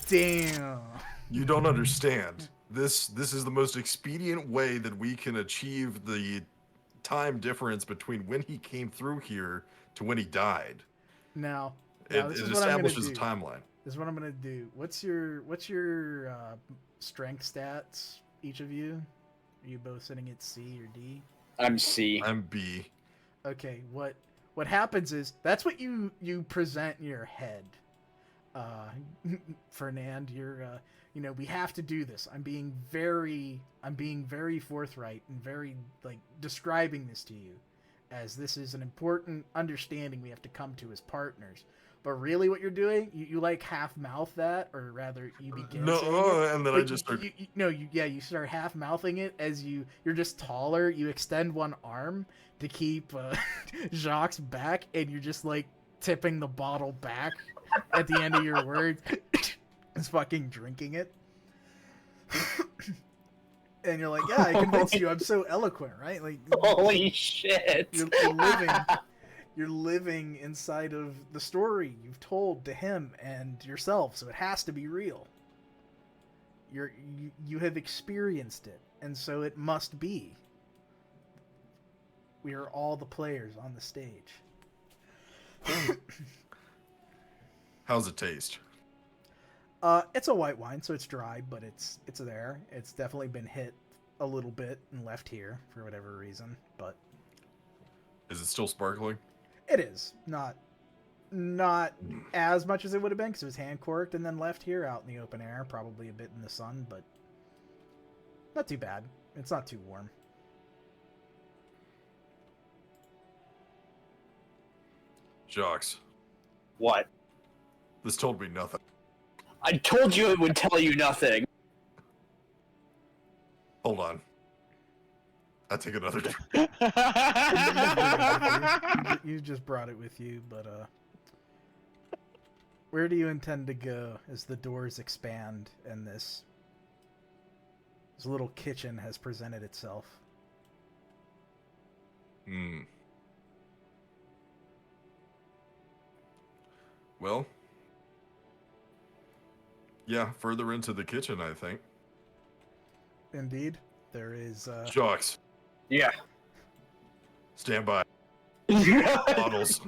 A: Damn.
B: You don't understand. this is the most expedient way that we can achieve the time difference between when he came through here to when he died.
A: Now
B: It,
A: this
B: it
A: is what I'm gonna
B: establishes a
A: do.
B: timeline.
A: This is what I'm gonna do. What's your strength stats? Each of you? Are you both sitting at C or D?
E: I'm C.
B: I'm B.
A: Okay. What happens is that's what you present in your head. Fernand, you're we have to do this. I'm being very forthright and very like describing this to you, as this is an important understanding we have to come to as partners. But really, what you're doing, you like half mouth that, or rather, you begin saying it,
B: And then
A: but
B: I just start.
A: you start half mouthing it as you're just taller. You extend one arm to keep Jaques back, and you're just like tipping the bottle back at the end of your words, is fucking drinking it. And you're like, yeah, I convinced you. I'm so eloquent, right? Like,
E: Holy shit!
A: You're living inside of the story you've told to him and yourself, so it has to be real. You have experienced it, and so it must be. We are all the players on the stage.
B: How's it taste?
A: It's a white wine, so it's dry, but it's there. It's definitely been hit a little bit and left here for whatever reason, but
B: Is it still sparkling?
A: it is not as much as it would have been because it was hand corked and then left here out in the open air, probably a bit in the sun, but not too bad. It's not too warm.
B: Jaques,
E: What?
B: this told me nothing.
E: I told you it would tell you nothing.
B: Hold on. I take another drink.
A: You just brought it with you, but where do you intend to go as the doors expand and this little kitchen has presented itself?
B: Well, yeah, further into the kitchen, I think.
A: Indeed, there is.
B: Jaques,
E: Yeah.
B: stand by. Bottles.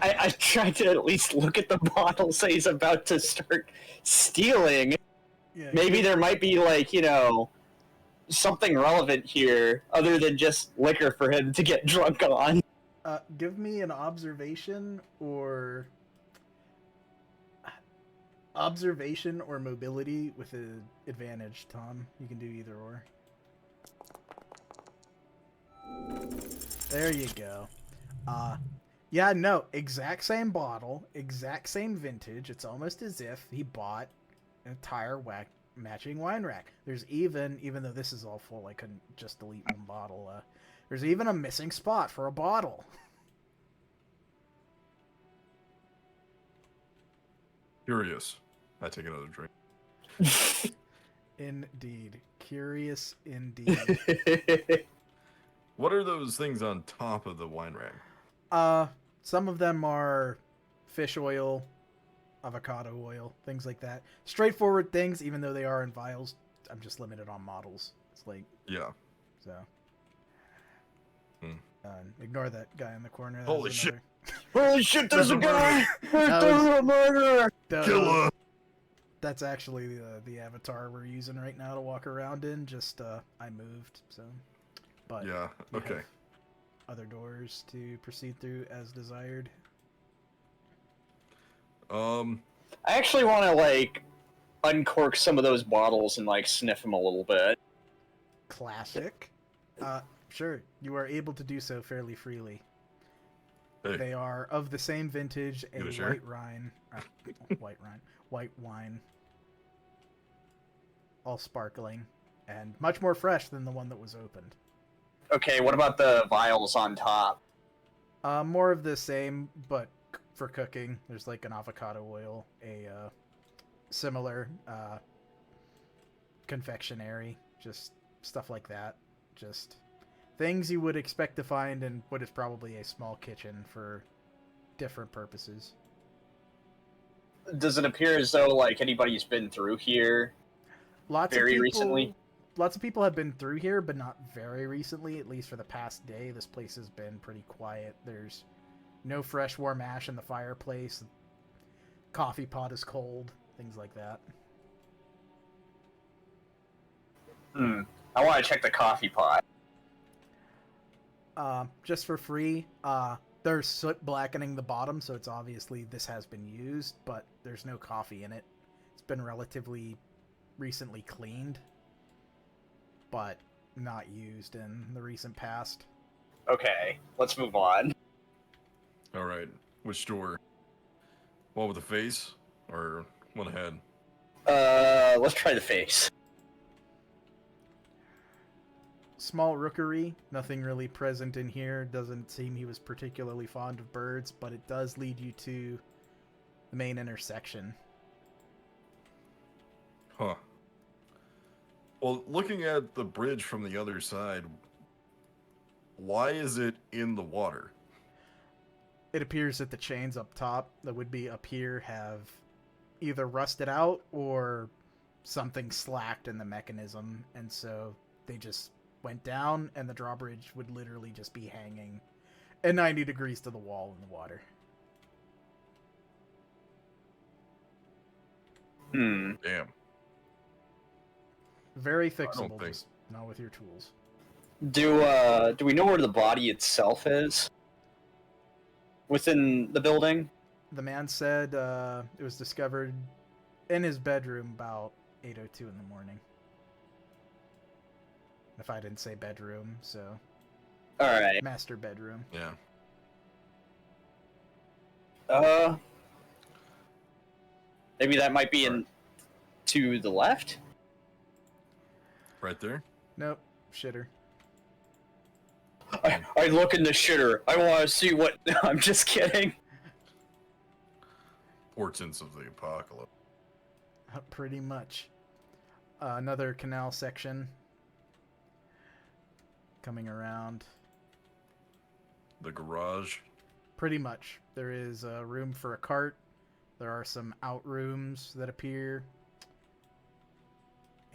E: I tried to at least look at the bottle, so he's about to start stealing.
A: Yeah,
E: Maybe there might be, like, something relevant here other than just liquor for him to get drunk on.
A: give me an observation or mobility with an advantage, Tom. You can do either or. There you go. Yeah, no, exact same bottle, exact same vintage. It's almost as if he bought an entire matching wine rack. There's even though this is all full, I couldn't just delete one bottle. There's even a missing spot for a bottle.
B: Curious. I take another drink.
A: Indeed. Curious indeed.
B: What are those things on top of the wine rack?
A: Some of them are fish oil, avocado oil, things like that. Straightforward things, even though they are in vials. I'm just limited on models. It's like,
B: Yeah.
A: so. Ignore that guy in the corner. That
B: Holy
A: was
B: shit.
E: Holy shit, there's a guy!
A: That
E: There's
A: was-
E: a murderer!
B: Killer!
A: That's actually the avatar we're using right now to walk around in. Just, I moved, so. But
B: Yeah,
A: you
B: okay.
A: have other doors to proceed through as desired.
E: I actually want to, like, uncork some of those bottles and, like, sniff them a little bit.
A: Classic. Sure, you are able to do so fairly freely.
B: Hey.
A: They are of the same vintage, a
B: You gonna share?
A: white wine, all sparkling, and much more fresh than the one that was opened.
E: Okay, what about the vials on top?
A: More of the same, but for cooking. There's like an avocado oil, a similar confectionery, just stuff like that. Just things you would expect to find in what is probably a small kitchen for different purposes.
E: Does it appear as though like anybody's been through here very recently?
A: Lots of people have been through here, but not very recently. At least for the past day, this place has been pretty quiet. There's no fresh warm ash in the fireplace. Coffee pot is cold. Things like that.
E: I want to check the coffee pot.
A: Just for free. There's soot blackening the bottom, so it's obviously this has been used, but there's no coffee in it. It's been relatively recently cleaned, but not used in the recent past.
E: Okay, let's move on.
B: All right. Which door? One with the face, or one ahead?
E: Let's try the face.
A: Small rookery, nothing really present in here. Doesn't seem he was particularly fond of birds, but it does lead you to the main intersection.
B: Huh. Well, looking at the bridge from the other side, why is it in the water?
A: It appears that the chains up top that would be up here have either rusted out or something slacked in the mechanism, and so they just went down, and the drawbridge would literally just be hanging at 90 degrees to the wall in the water.
B: Damn.
A: Very fixable, just not with your tools.
E: Do we know where the body itself is? Within the building?
A: The man said it was discovered in his bedroom about 8:02 in the morning. If I didn't say bedroom, so...
E: Alright.
A: Master bedroom.
B: Yeah.
E: Maybe that might be in... to the left?
B: Right there?
A: Nope. Shitter.
E: I look in the shitter. I want to see what... I'm just kidding.
B: Portents of the apocalypse.
A: Pretty much. Another canal section. Coming around.
B: The garage.
A: Pretty much. There is room for a cart. There are some outrooms that appear.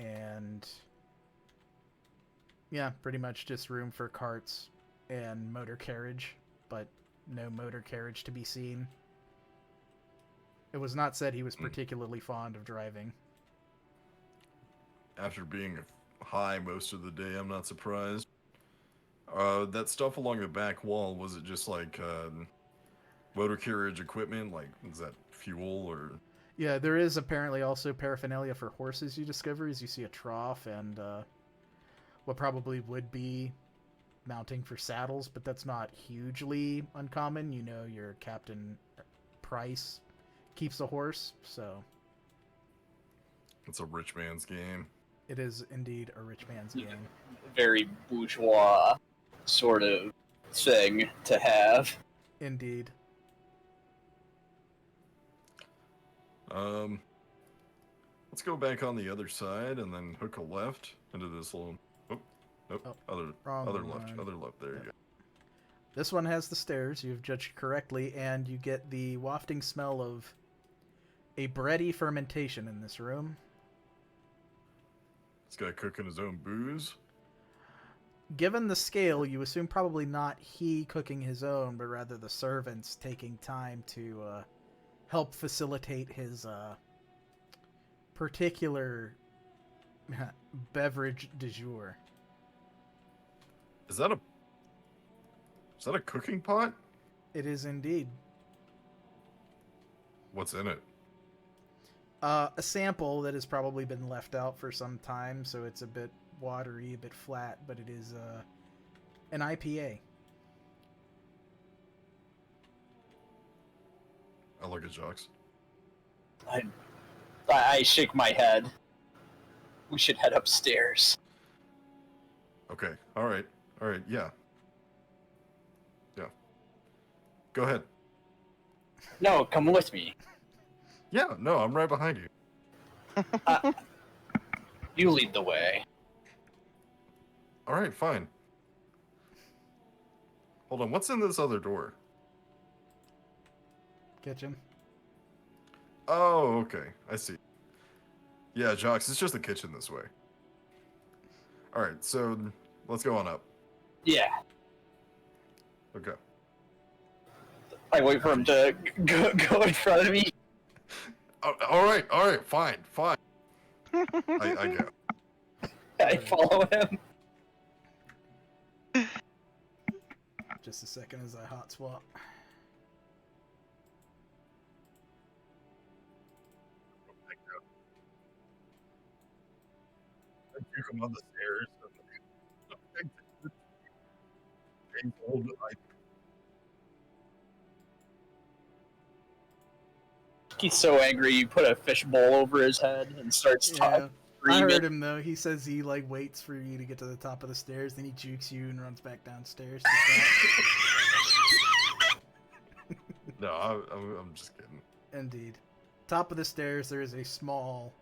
A: And... yeah, pretty much just room for carts and motor carriage, but no motor carriage to be seen. It was not said he was particularly fond of driving.
B: After being high most of the day, I'm not surprised. That stuff along the back wall, was it just like motor carriage equipment? Like, is that fuel or...
A: Yeah, there is apparently also paraphernalia for horses you discover as you see a trough and what probably would be mounting for saddles, but that's not hugely uncommon. You know, your Captain Price keeps a horse, so...
B: It's a rich man's game.
A: It is indeed a rich man's game.
E: Very bourgeois sort of thing to have.
A: Indeed.
B: Let's go back on the other side and then hook a left into this little... Nope. Other left. There you go.
A: This one has the stairs. You've judged correctly, and you get the wafting smell of a bready fermentation in this room.
B: This guy cooking his own booze.
A: Given the scale, you assume probably not he cooking his own, but rather the servants taking time to help facilitate his particular beverage du jour.
B: Is that a cooking pot?
A: It is indeed.
B: What's in it?
A: A sample that has probably been left out for some time, so it's a bit watery, a bit flat, but it is an IPA.
B: I look at Jaques.
E: I shake my head. We should head upstairs.
B: Okay. All right. Yeah. Go ahead.
E: No, come with me.
B: Yeah. No, I'm right behind you.
E: You lead the way.
B: All right. Fine. Hold on. What's in this other door?
A: Kitchen.
B: Oh, okay. I see. Yeah, Jaques, it's just the kitchen this way. All right, so let's go on up.
E: Yeah.
B: Okay.
E: I wait for him to go in front of me.
B: Oh, all right, fine. I go.
E: I follow him.
A: Just a second as I hot swap.
B: You come on the stairs.
E: He's so angry, you put a fishbowl over his head and starts talking.
A: I
E: Screaming.
A: heard him though. He says he like waits for you to get to the top of the stairs, then he jukes you and runs back downstairs.
B: No, I'm just kidding.
A: Indeed. Top of the stairs, there is a small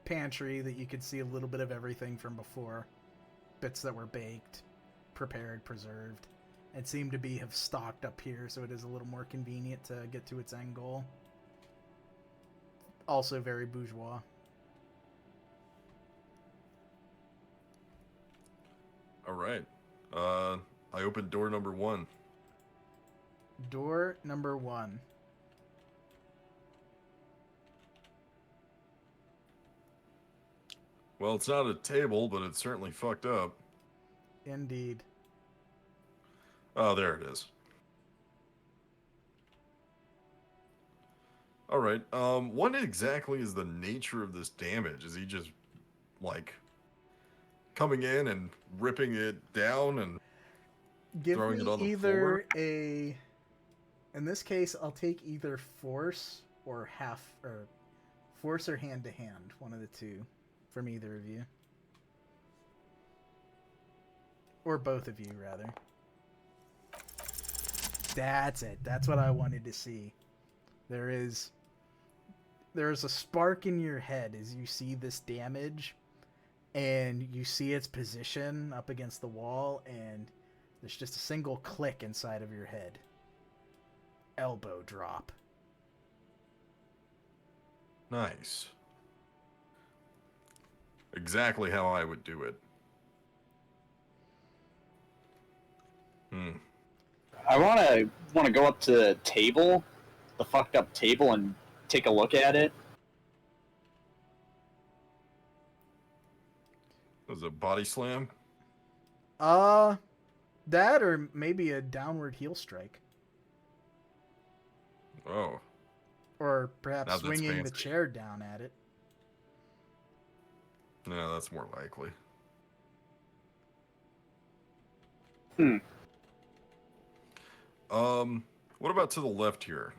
A: pantry that you can see a little bit of everything from before. Bits that were baked, prepared, preserved, and seem to have stocked up here, so it is a little more convenient to get to its end goal. Also very bourgeois.
B: All right. I opened door number 1.
A: Door number 1.
B: Well, it's not a table, but it's certainly fucked up.
A: Indeed.
B: Oh, there it is. All right. What exactly is the nature of this damage? Is he just like coming in and ripping it down and
A: Give
B: throwing
A: me
B: it on the
A: either a... In this case, I'll take either force or force or hand to hand, one of the two, from either of you. Or both of you, rather. That's it. That's what I wanted to see. There's a spark in your head as you see this damage, and you see its position up against the wall, and there's just a single click inside of your head. Elbow drop.
B: Nice. Exactly how I would do it.
E: I want to go up to the table, the fucked up table, and take a look at it.
B: Was it a body slam?
A: That or maybe a downward heel strike.
B: Oh.
A: Or perhaps
B: Now that's
A: swinging the
B: fancy.
A: chair down at it.
B: No, that's more likely. What about to the left here?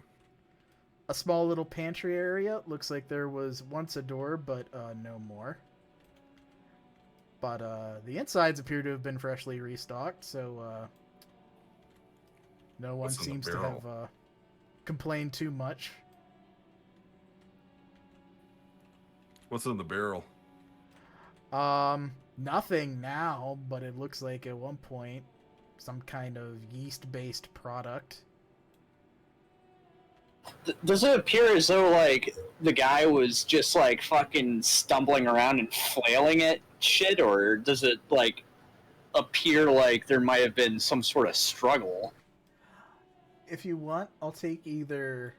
A: A small little pantry area. Looks like there was once a door, but no more. But the insides appear to have been freshly restocked, so no one
B: What's in the
A: seems to
B: barrel?
A: have complained too much.
B: What's in the barrel?
A: Nothing now, but it looks like at one point some kind of yeast-based product.
E: Does it appear as though, like, the guy was just, like, fucking stumbling around and flailing at shit, or does it, like, appear like there might have been some sort of struggle?
A: If you want, I'll take either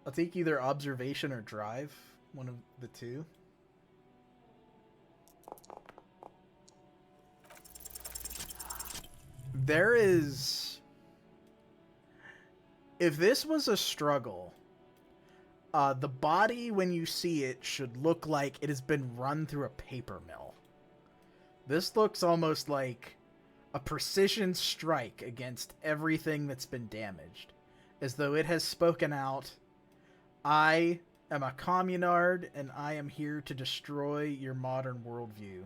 A: observation or drive, one of the two. There is... If this was a struggle, the body, when you see it, should look like it has been run through a paper mill. This looks almost like a precision strike against everything that's been damaged. As though it has spoken out, I am a communard, and I am here to destroy your modern worldview.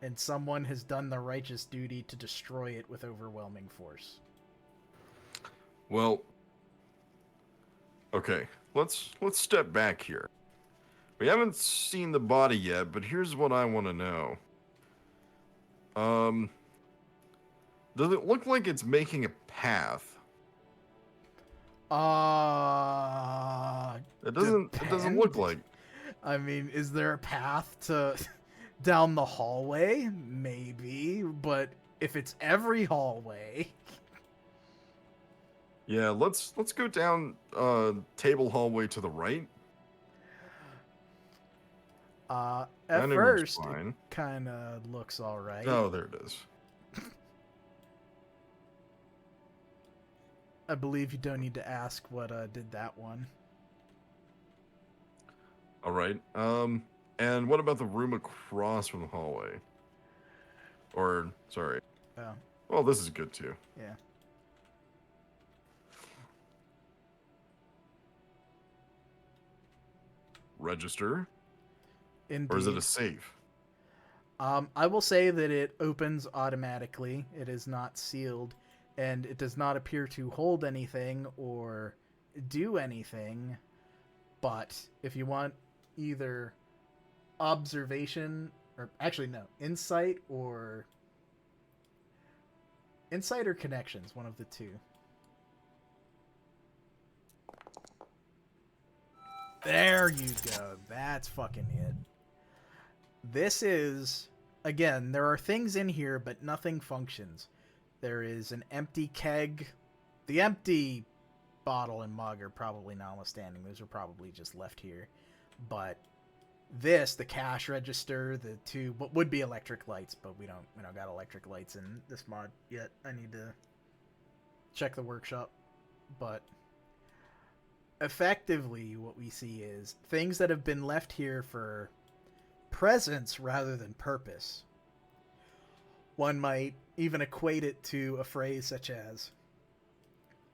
A: And someone has done the righteous duty to destroy it with overwhelming force.
B: Well, okay, let's step back here. We haven't seen the body yet, but here's what I want to know. Does it look like it's making a path? It doesn't look like.
A: I mean, is there a path to down the hallway? Maybe, but if it's every hallway,
B: Yeah, let's go down table hallway to the right.
A: at
B: Dining room's
A: first it
B: fine.
A: kind of looks all right.
B: Oh, there it is.
A: I believe you don't need to ask what did that one.
B: All right. And what about the room across from the hallway? Or sorry.
A: Oh,
B: Well, this is good too.
A: yeah.
B: Register,
A: Indeed.
B: or is it a safe?
A: I will say that it opens automatically. It is not sealed, and it does not appear to hold anything or do anything. But if you want either observation, or actually no, insight or connections, one of the two. There you go. That's fucking it. This is, again, there are things in here, but nothing functions. There is an empty keg. The empty bottle and mug are probably notwithstanding. Those are probably just left here. But this, the cash register, the two, what would be electric lights, but we don't got electric lights in this mod yet. I need to check the workshop. But effectively, what we see is things that have been left here for presence rather than purpose. One might even equate it to a phrase such as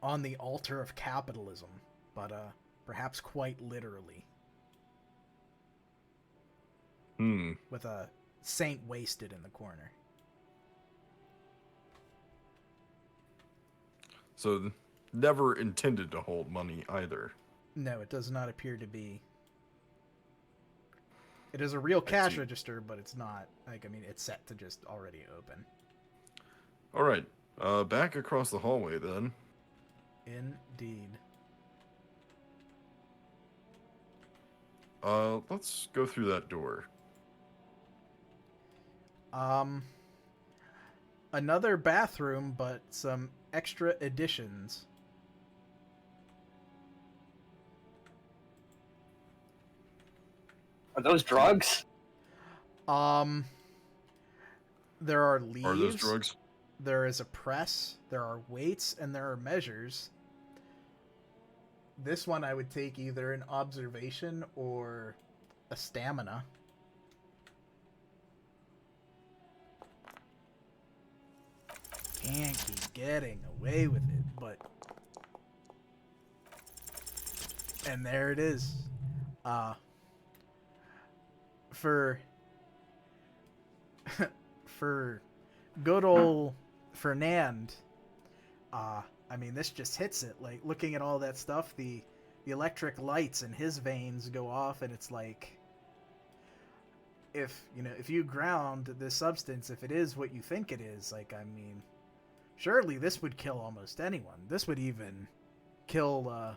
A: on the altar of capitalism, but perhaps quite literally. With a saint wasted in the corner.
B: So never intended to hold money either.
A: No, it does not appear to be. It is a real cash register, but it's not. Like, I mean, it's set to just already open.
B: All right. Back across the hallway then.
A: Indeed.
B: Let's go through that door.
A: Another bathroom, but some extra additions.
E: Are those drugs?
A: There are leaves.
B: Are those drugs?
A: There is a press. There are weights, and there are measures. This one I would take either an observation or a stamina. Can't keep getting away with it, but... And there it is. For good old Fernand, I mean, this just hits it. Like, looking at all that stuff, the electric lights in his veins go off, and it's like, if you ground this substance, if it is what you think it is, like, I mean, surely this would kill almost anyone. This would even kill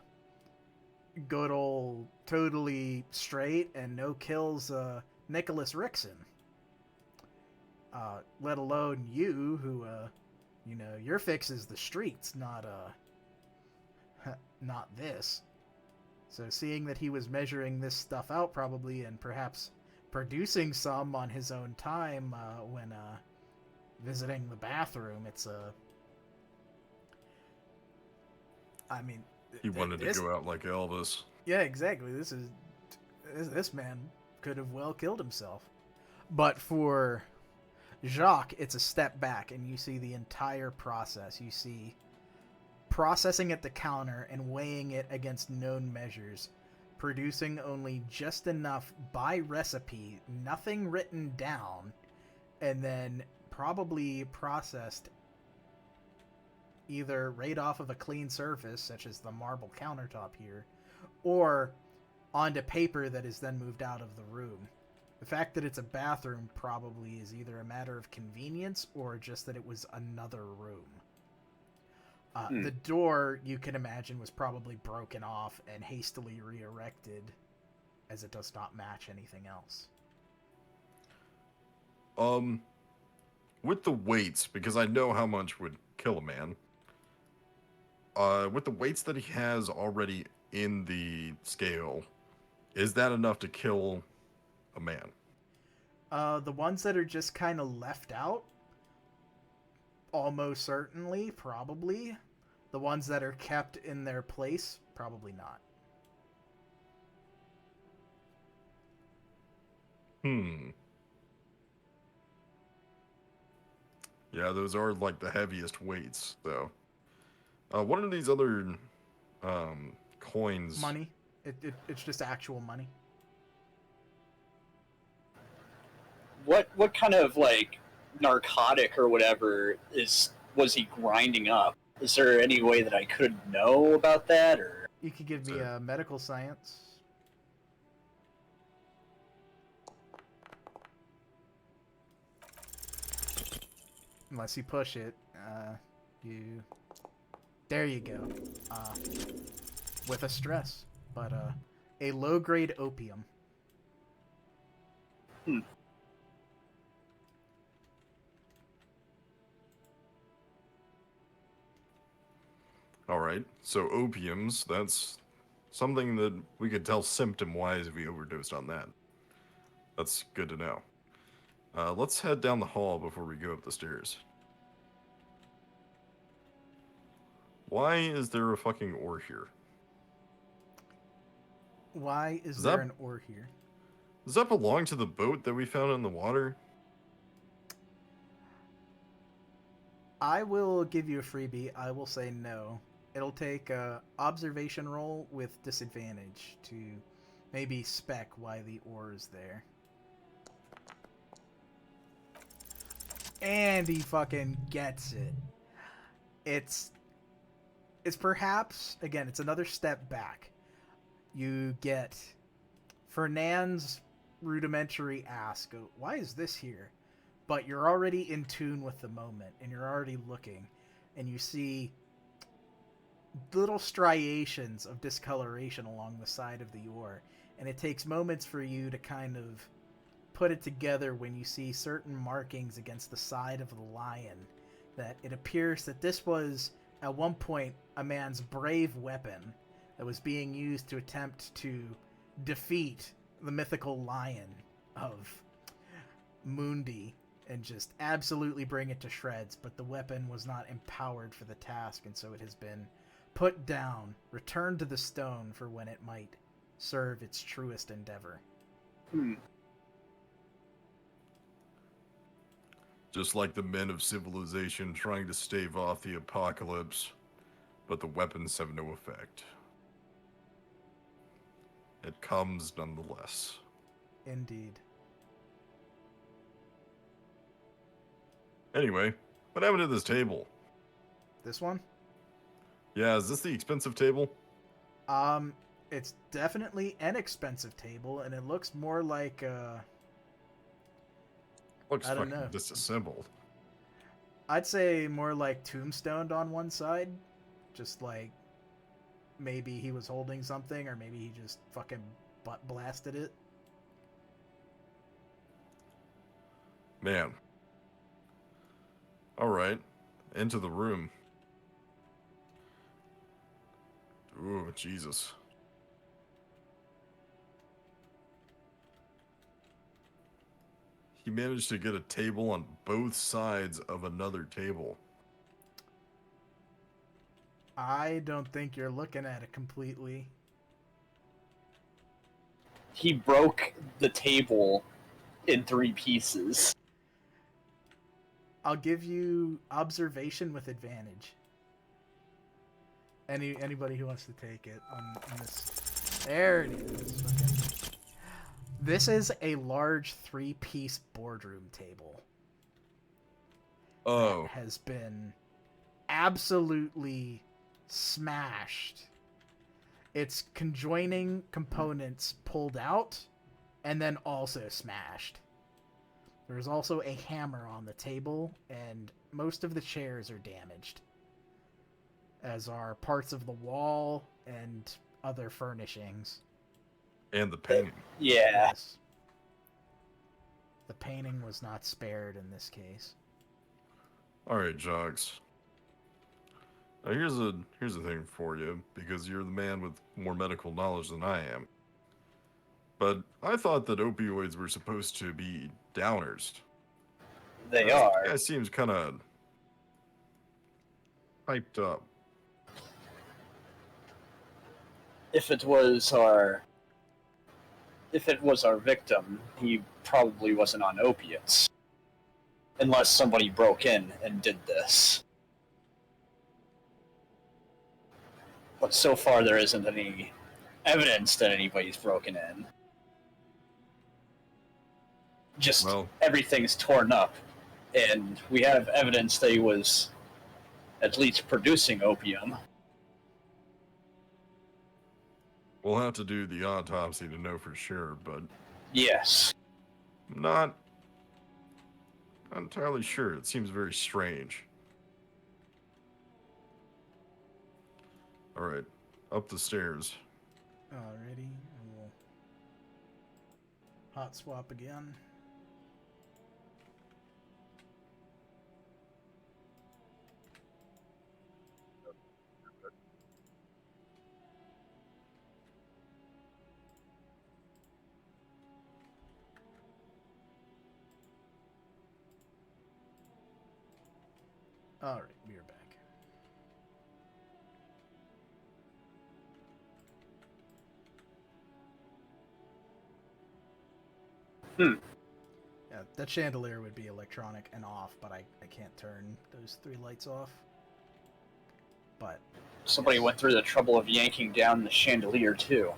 A: good old totally straight and no kills Nicholas Rickson. Let alone you, who your fix is the streets, not this. So seeing that he was measuring this stuff out probably, and perhaps producing some on his own time when visiting the bathroom, it's I mean,
B: He wanted to go out like Elvis.
A: yeah, exactly. This man could have well killed himself. But for Jaques, it's a step back, and you see the entire process. You see processing at the counter and weighing it against known measures, producing only just enough by recipe, nothing written down, and then probably processed either right off of a clean surface, such as the marble countertop here, or onto paper that is then moved out of the room. The fact that it's a bathroom probably is either a matter of convenience or just that it was another room. The door, you can imagine, was probably broken off and hastily re-erected, as it does not match anything else.
B: With the weights, because I know how much would kill a man. With the weights that he has already in the scale, is that enough to kill a man?
A: The ones that are just kind of left out, almost certainly, probably. The ones that are kept in their place, probably not.
B: Yeah, those are like the heaviest weights, though. What are these other coins?
A: Money. It's just actual money.
E: What kind of like narcotic or whatever was he grinding up? Is there any way that I could know about that, or
A: You could give me a medical science. Unless you push it, there you go. With a stress, but a low-grade opium.
B: All right, so opiums, that's something that we could tell symptom-wise if we overdosed on that. That's good to know. Let's head down the hall before we go up the stairs. Why is there a fucking ore here?
A: Why is
B: Is
A: there
B: that-
A: an ore here?
B: Does that belong to the boat that we found in the water?
A: I will give you a freebie. I will say no. It'll take a observation roll with disadvantage to maybe spec why the ore is there. And he fucking gets it. It's perhaps, again, it's another step back. You get Fernand's rudimentary ask, why is this here? But you're already in tune with the moment, and you're already looking, and you see little striations of discoloration along the side of the ore, and it takes moments for you to kind of put it together when you see certain markings against the side of the lion, that it appears that this was, at one point, a man's brave weapon that was being used to attempt to defeat the mythical lion of Mundi and just absolutely bring it to shreds, but the weapon was not empowered for the task, and so it has been put down, returned to the stone for when it might serve its truest endeavor.
B: Just like the men of civilization trying to stave off the apocalypse, but the weapons have no effect. It comes nonetheless.
A: Indeed.
B: Anyway, what happened to this table?
A: This one?
B: Yeah, is this the expensive table?
A: It's definitely an expensive table, and it looks more like,
B: Looks
A: I don't
B: fucking
A: know.
B: disassembled.
A: I'd say more like tombstoned on one side. Just like, maybe he was holding something, or maybe he just fucking butt blasted it.
B: Man. Alright, into the room. Ooh, Jesus. He managed to get a table on both sides of another table.
A: I don't think you're looking at it completely.
E: he broke the table in 3 pieces?
A: I'll give you observation with advantage. Anybody who wants to take it on this. There it is. Okay. This is a large 3-piece boardroom table.
B: Oh.
A: That has been absolutely smashed. Its conjoining components pulled out and then also smashed. There's also a hammer on the table, and most of the chairs are damaged. as are parts of the wall and other furnishings.
B: And the painting.
E: Yeah.
A: Yes. The painting was not spared in this case.
B: All right, Jaques. Now here's a thing for you, because you're the man with more medical knowledge than I am. But I thought that opioids were supposed to be downers.
E: They
B: This
E: are.
B: guy seems kind of hyped up.
E: If it was our victim, he probably wasn't on opiates. Unless somebody broke in and did this. But so far there isn't any evidence that anybody's broken in. Just
B: Well,
E: everything's torn up. And we have evidence that he was at least producing opium.
B: we'll have to do the autopsy to know for sure, but
E: Yes.
B: I'm not entirely sure. It seems very strange. All right, up the stairs.
A: Alrighty, I will hot swap again. Alright, we are back. Yeah, that chandelier would be electronic and off, but I can't turn those 3 lights off. But
E: Somebody went through the trouble of yanking down the chandelier, too.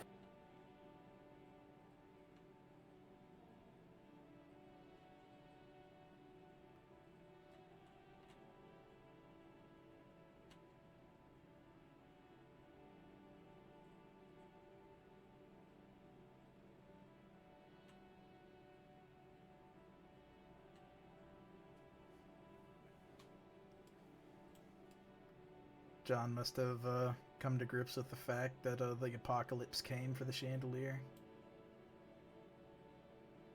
A: John must have come to grips with the fact that the apocalypse came for the chandelier.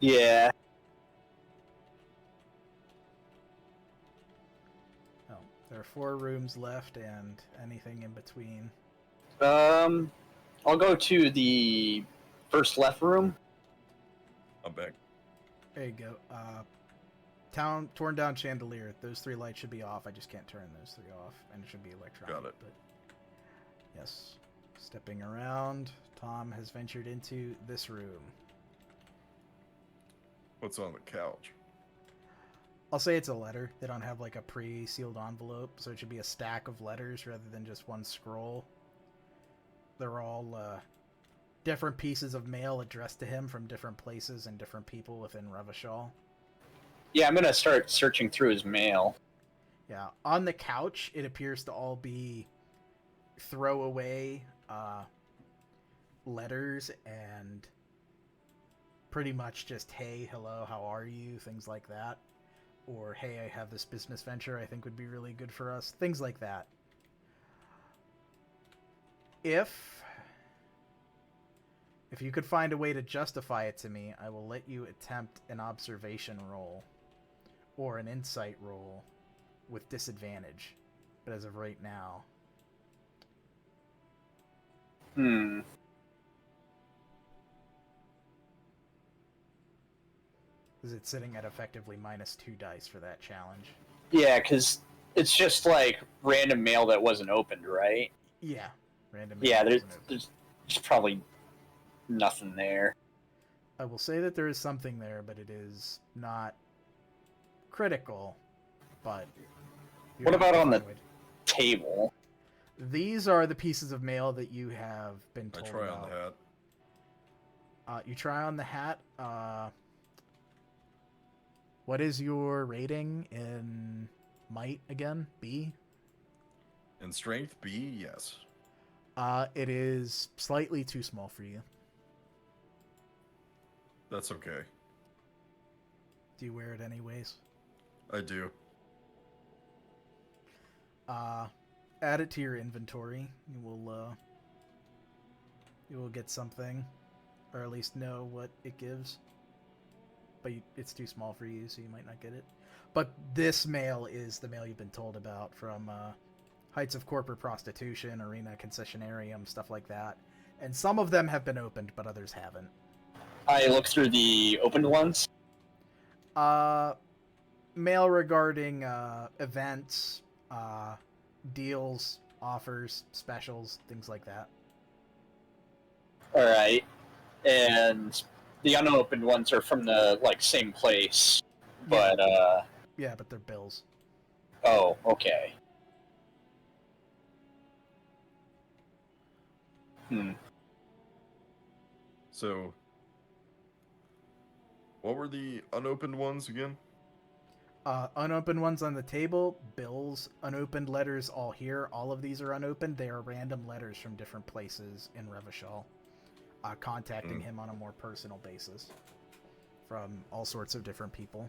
E: Yeah.
A: Oh, there are 4 rooms left and anything in between.
E: I'll go to the first left room.
B: I'm back.
A: There you go. Torn down chandelier. Those 3 lights should be off. I just can't turn those 3 off, and it should be electronic.
B: Got it.
A: But yes, stepping around, Tom has ventured into this room.
B: What's on the couch?
A: I'll say it's a letter. They don't have like a pre-sealed envelope, so it should be a stack of letters rather than just one scroll. They're all different pieces of mail addressed to him from different places and different people within Revachol.
E: Yeah, I'm gonna start searching through his mail.
A: Yeah, on the couch, it appears to all be throwaway letters and pretty much just, hey, hello, how are you, things like that. Or, hey, I have this business venture I think would be really good for us, things like that. If you could find a way to justify it to me, I will let you attempt an observation roll or an insight roll with disadvantage. But as of right now... Is it sitting at effectively -2 dice for that challenge?
E: Yeah, because it's just like random mail that wasn't opened, right?
A: Yeah. Random.
E: Yeah, there's probably nothing there.
A: I will say that there is something there, but it is not critical. But
E: What about on the table?
A: These are the pieces of mail that you have been
B: I
A: told
B: try
A: about.
B: on the hat.
A: You try on the hat. What is your rating in might again? B?
B: In strength, B, yes.
A: It is slightly too small for you.
B: That's okay.
A: Do you wear it anyways?
B: I do.
A: add it to your inventory. You will get something, or at least know what it gives. But it's too small for you, so you might not get it. But this mail is the mail you've been told about from Heights of Corporate Prostitution, Arena Concessionarium, stuff like that. And some of them have been opened, but others haven't.
E: I look through the opened ones.
A: Mail regarding events, deals, offers, specials, things like that.
E: Alright. And the unopened ones are from the, same place. But,
A: Yeah, but they're bills.
E: Oh, okay.
B: So, what were the unopened ones again?
A: Unopened ones on the table, bills, unopened letters all here. All of these are unopened. They are random letters from different places in Revachol, contacting him on a more personal basis from all sorts of different people.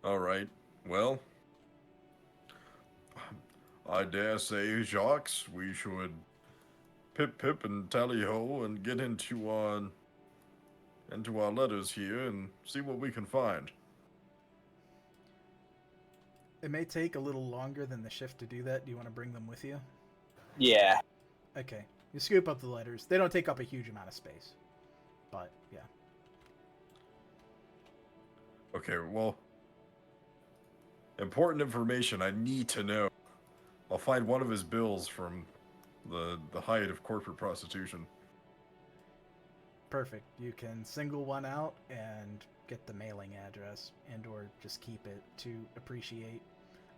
B: All right. Well, I dare say, Jaques, we should pip and tally ho and get into our letters here and see what we can find.
A: It may take a little longer than the shift to do that. Do you want to bring them with you?
E: Yeah.
A: Okay. You scoop up the letters. They don't take up a huge amount of space. But, yeah.
B: Okay, well, important information I need to know. I'll find one of his bills from the height of corporate prostitution.
A: Perfect. You can single one out and get the mailing address and or just keep it to appreciate.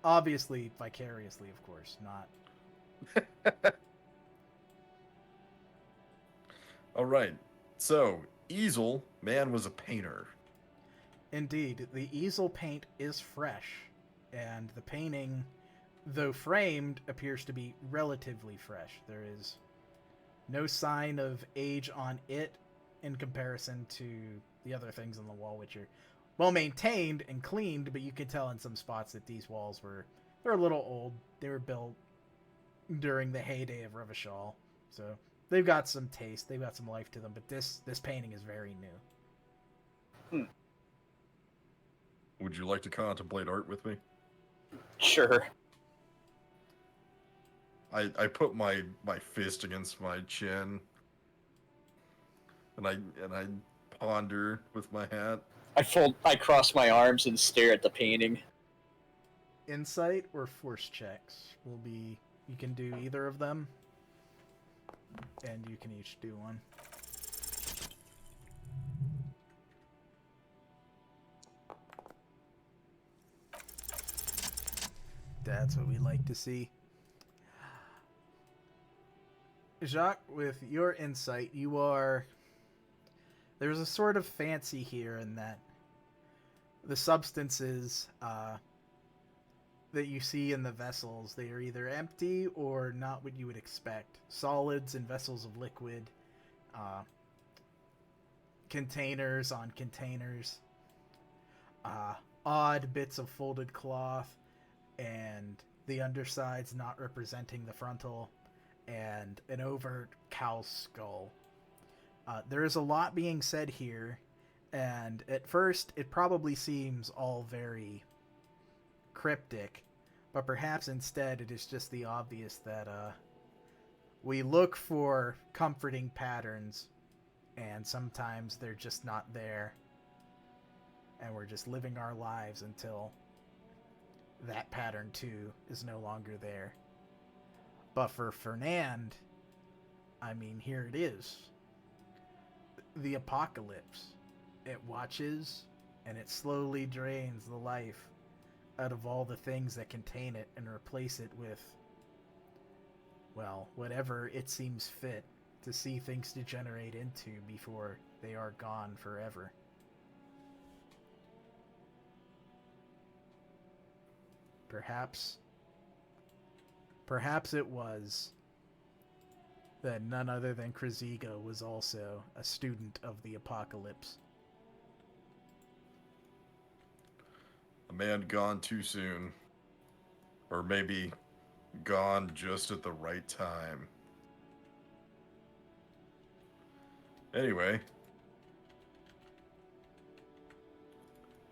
A: Obviously, vicariously, of course, not.
B: All right. So, Easel, man was a painter.
A: Indeed, the easel paint is fresh, and the painting, though framed, appears to be relatively fresh. There is no sign of age on it in comparison to the other things on the wall, which are well maintained and cleaned, but you can tell in some spots that these walls they're a little old. They were built during the heyday of Revachol, so they've got some taste, they've got some life to them, but this painting is very new.
B: Would you like to contemplate art with me?
E: Sure.
B: I put my fist against my chin, and I ponder with my hat.
E: I cross my arms and stare at the painting.
A: Insight or force checks will be, you can do either of them, and you can each do one. That's what we like to see. Jaques, with your insight, there's a sort of fancy here in that the substances that you see in the vessels, they are either empty or not what you would expect. Solids in vessels of liquid, containers on containers, odd bits of folded cloth, and the undersides not representing the frontal, and an overt cow skull. There is a lot being said here, and at first it probably seems all very cryptic, but perhaps instead it is just the obvious that we look for comforting patterns, and sometimes they're just not there, and we're just living our lives until that pattern too is no longer there. But for Fernand, I mean, here it is. The apocalypse. It watches, and it slowly drains the life out of all the things that contain it and replace it with, well, whatever it seems fit to see things degenerate into before they are gone forever. Perhaps it was that none other than Kraziga was also a student of the apocalypse.
B: A man gone too soon. Or maybe gone just at the right time. Anyway.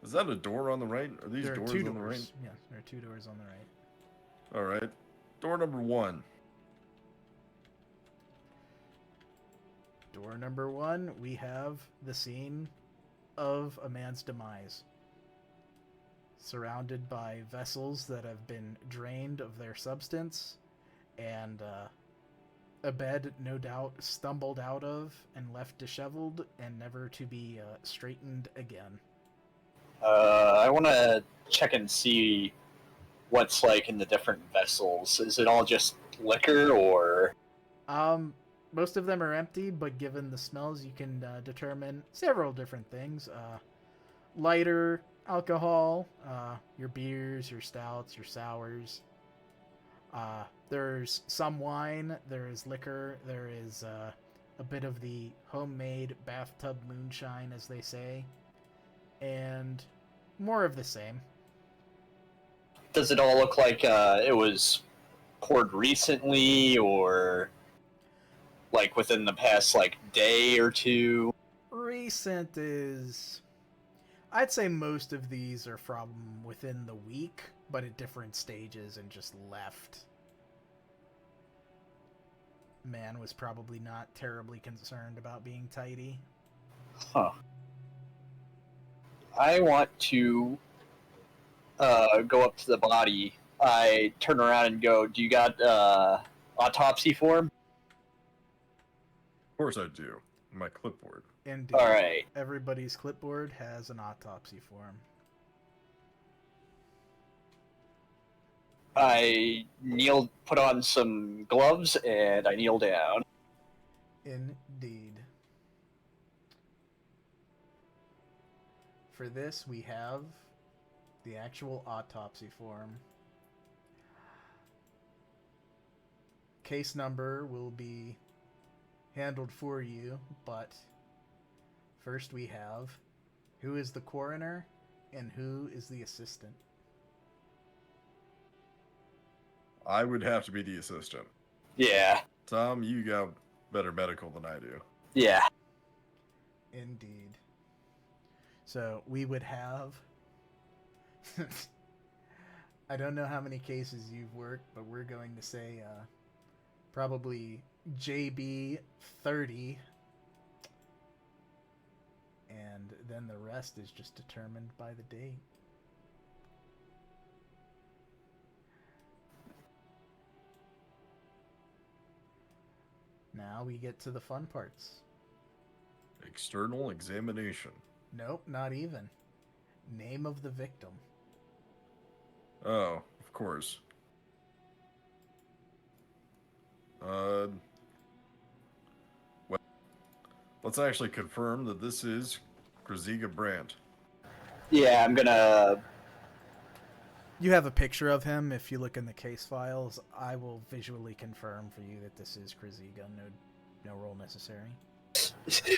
B: Is that a door on the right? Are these
A: There are
B: doors
A: two
B: on the right?
A: doors. Yeah, there are two doors on the right.
B: Alright. Door number 1.
A: Door number 1, we have the scene of a man's demise. Surrounded by vessels that have been drained of their substance, and a bed, no doubt, stumbled out of and left disheveled and never to be straightened again.
E: I want to check and see what's like in the different vessels. Is it all just liquor, or?
A: Most of them are empty, but given the smells, you can determine several different things. Lighter alcohol, your beers, your stouts, your sours. There's some wine, there is liquor, there is a bit of the homemade bathtub moonshine, as they say, and more of the same.
E: Does it all look like it was poured recently, or like within the past like day or two?
A: Recent is... I'd say most of these are from within the week, but at different stages and just left. Man was probably not terribly concerned about being tidy.
E: Huh. I want to go up to the body. I turn around and go, "Do you got autopsy form?"
B: Of course I do. My clipboard.
A: Indeed.
E: All right.
A: Everybody's clipboard has an autopsy form.
E: I kneel, put on some gloves, and I kneel down.
A: Indeed. For this, we have the actual autopsy form. Case number will be handled for you, but first we have who is the coroner and who is the assistant.
B: I would have to be the assistant.
E: Yeah.
B: Tom, you got better medical than I do.
E: Yeah.
A: Indeed. So we would have... I don't know how many cases you've worked, but we're going to say probably JB 30. And then the rest is just determined by the date. Now we get to the fun parts.
B: External examination.
A: Nope, not even. Name of the victim.
B: Oh, of course. Well, let's actually confirm that this is Krasiga Brandt.
E: Yeah, I'm gonna...
A: You have a picture of him. If you look in the case files, I will visually confirm for you that this is Krasiga. No roll necessary.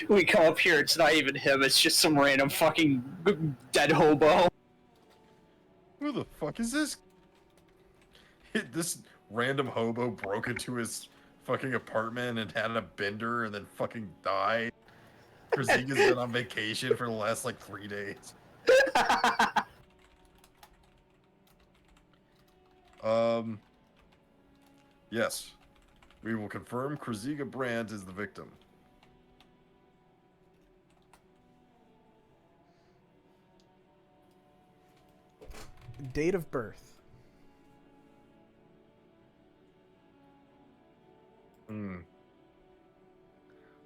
E: We come up here, it's not even him, it's just some random fucking dead hobo.
B: Who the fuck is this? This random hobo broke into his fucking apartment and had a bender and then fucking died. Krasiga's been on vacation for the last like 3 days. Yes. We will confirm Krasiga Brandt is the victim.
A: Date of birth.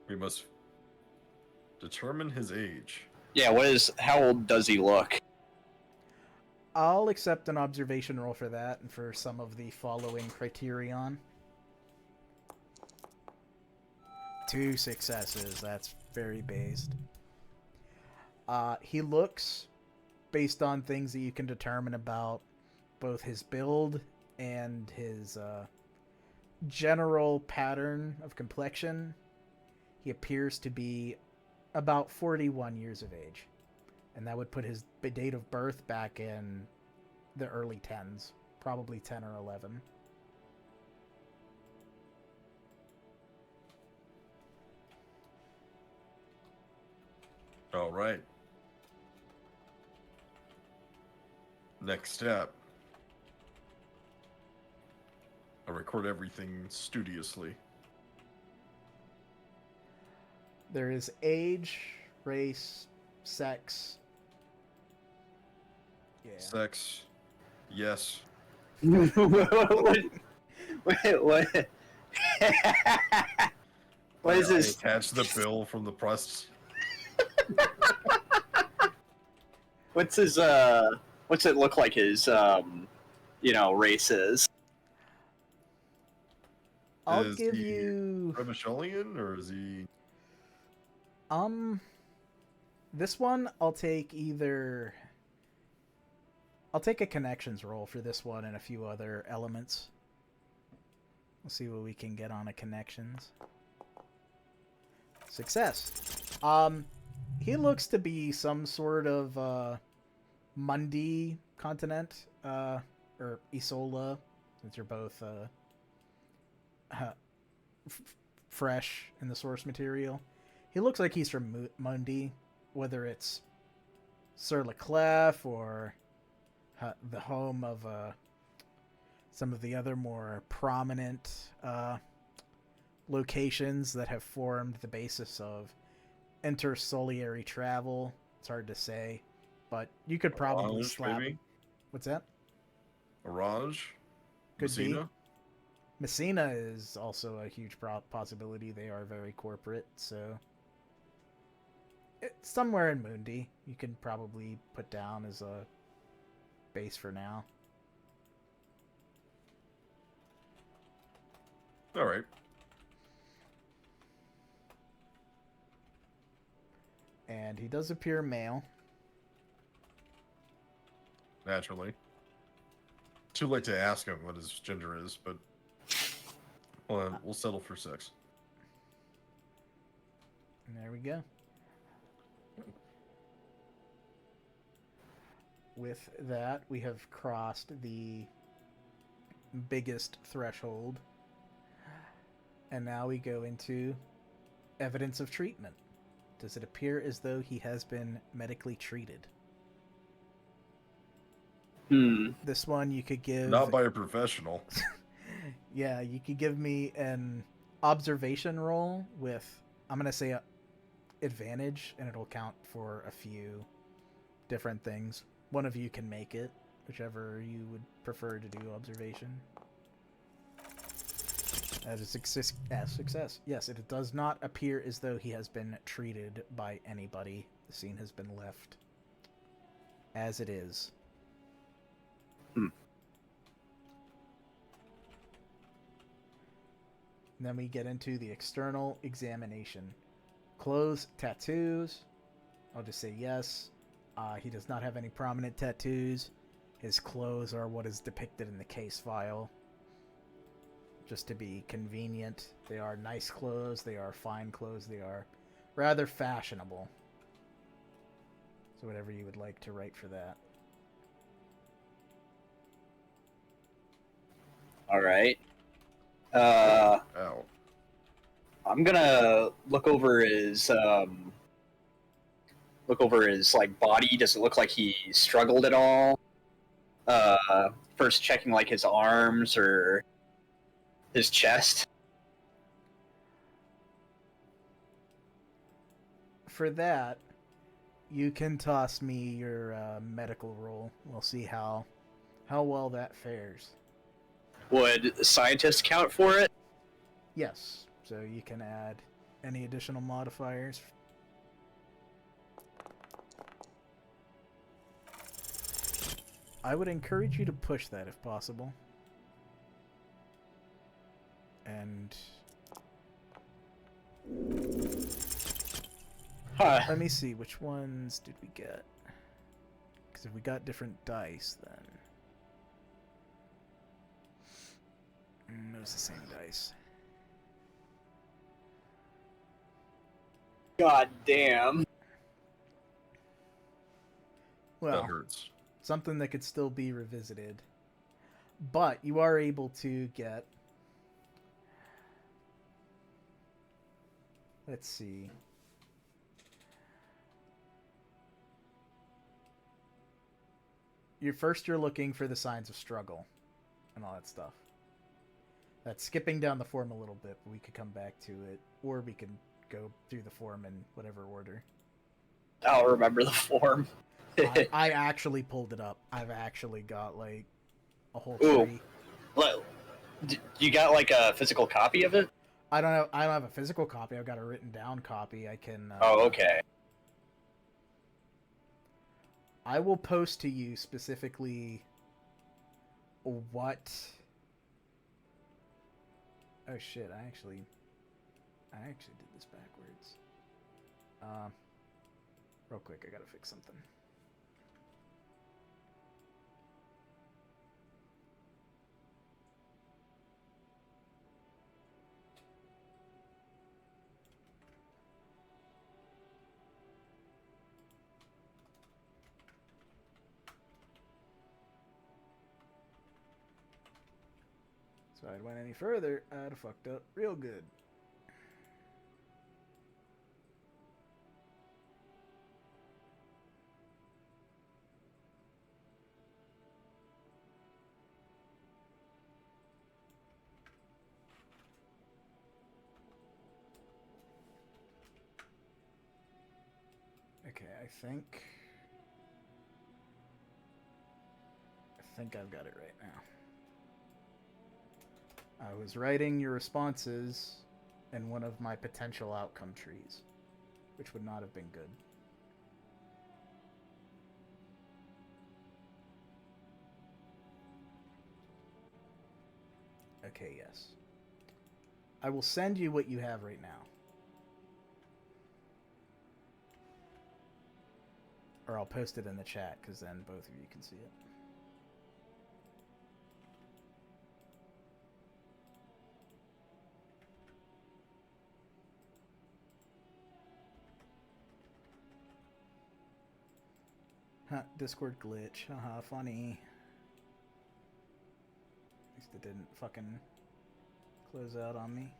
B: We must determine his age.
E: Yeah, how old does he look?
A: I'll accept an observation roll for that and for some of the following criterion. 2 successes. That's very based. He looks, based on things that you can determine about both his build and his general pattern of complexion, he appears to be about 41 years of age. and that would put his date of birth back in the early 10s, probably 10 or 11.
B: All right. Next step. I record everything studiously.
A: There is age, race, sex. Yeah.
B: Sex. Yes.
E: Wait, what? What is
B: I
E: this?
B: attach the bill from the press.
E: What's his what's it look like his race is?
A: I'll
B: Is
A: give
B: he
A: you
B: Revacholian, or is he?
A: this one I'll take a connections roll for this one and a few other elements. We'll see what we can get on a connections. Success. He looks to be some sort of Mundi continent, or Isola, since you're both fresh in the source material. He looks like he's from Mundi, whether it's Sur La Clef or the home of some of the other more prominent locations that have formed the basis of intersolary travel. It's hard to say, but you could probably
B: Orange,
A: slap.
B: maybe?
A: What's that?
B: Orange?
A: Could
B: Messina?
A: be. Messina is also a huge possibility. They are very corporate, so it's somewhere in Mundi. You can probably put down as a base for now.
B: All right.
A: And he does appear male.
B: Naturally. Too late to ask him what his gender is, but we'll settle for sex.
A: And there we go. With that, we have crossed the biggest threshold. And now we go into evidence of treatment. Does it appear as though he has been medically treated? This one you could give...
B: Not by a professional.
A: Yeah, you could give me an observation roll with, I'm going to say, advantage, and it'll count for a few different things. One of you can make it, whichever you would prefer to do observation. As a success. Yes, it does not appear as though he has been treated by anybody. The scene has been left as it is. And then we get into the external examination. Clothes, tattoos. I'll just say yes. He does not have any prominent tattoos. His clothes are what is depicted in the case file. Just to be convenient. They are nice clothes. They are fine clothes. They are rather fashionable. So whatever you would like to write for that.
E: All right.
B: Ow.
E: I'm gonna look over his like body. Does it look like he struggled at all? First checking like his arms or his chest.
A: For that, you can toss me your medical roll. We'll see how well that fares.
E: Would scientist count for it?
A: Yes, so you can add any additional modifiers. I would encourage you to push that if possible. And let me see, which ones did we get? Because if we got different dice, then it was the same dice.
E: God damn.
A: Well,
B: That hurts.
A: something that could still be revisited. But you are able to get... Let's see. You're looking for the signs of struggle and all that stuff. That's skipping down the form a little bit, but we could come back to it, or we can go through the form in whatever order.
E: I'll remember the form.
A: I actually pulled it up. I've actually got like a whole
E: Ooh.
A: tree.
E: Well, you got like a physical copy of it?
A: I don't have a physical copy. I've got a written down copy. I can.
E: Oh, okay.
A: I will post to you specifically what. Oh shit! I actually did this backwards. Real quick, I gotta fix something. So I'd went any further, I'd have fucked up real good. Okay, I think I've got it right now. I was writing your responses in one of my potential outcome trees, which would not have been good. Okay, yes. I will send you what you have right now. Or I'll post it in the chat, because then both of you can see it. Discord glitch. Haha, funny. At least it didn't fucking close out on me.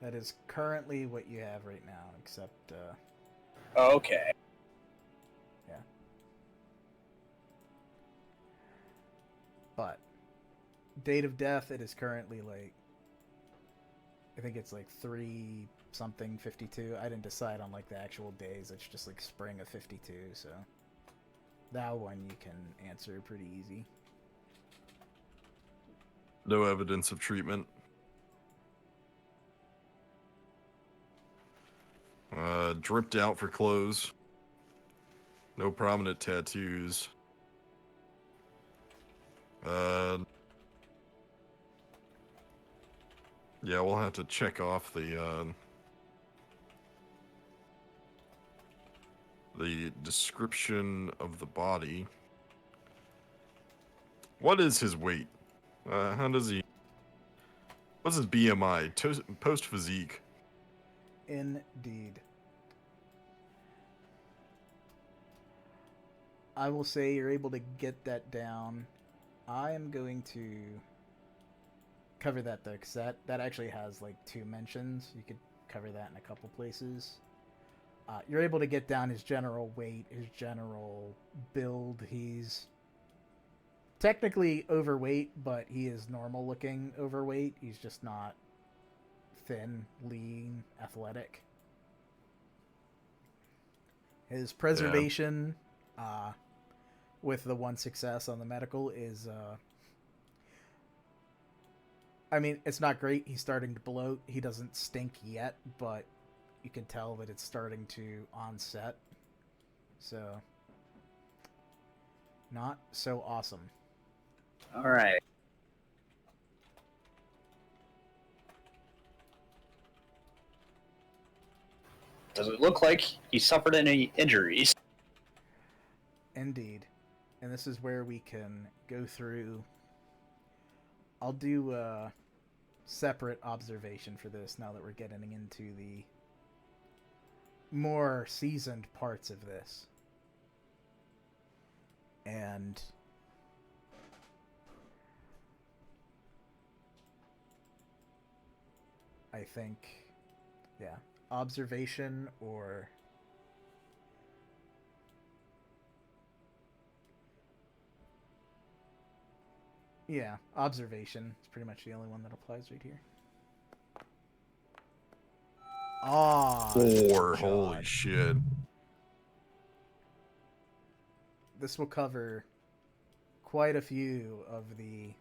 A: That is currently what you have right now, except,
E: Okay.
A: yeah. But date of death, it is currently like, I think it's like 3-something-52. I didn't decide on like the actual days. It's just like spring of 52. So that one you can answer pretty easy.
B: No evidence of treatment. Dripped out for clothes. No prominent tattoos. Yeah, we'll have to check off the description of the body. What is his weight? How does he... What's his BMI? Post physique.
A: Indeed. I will say you're able to get that down. I am going to cover that though, because that actually has like 2 mentions. You could cover that in a couple places. You're able to get down his general weight, his general build. He's technically overweight, but he is normal looking overweight. He's just not thin, lean, athletic. His preservation, with the 1 success on the medical, is I mean, it's not great. He's starting to bloat. He doesn't stink yet, but you can tell that it's starting to onset. So, not so awesome.
E: All right. Does it look like he suffered any injuries?
A: Indeed. And this is where we can go through I'll do a separate observation for this now that we're getting into the more seasoned parts of this. And I think, yeah, observation or yeah, observation is pretty much the only one that applies right here. Ah,
B: 4.
A: God.
B: Holy shit.
A: This will cover quite a few of the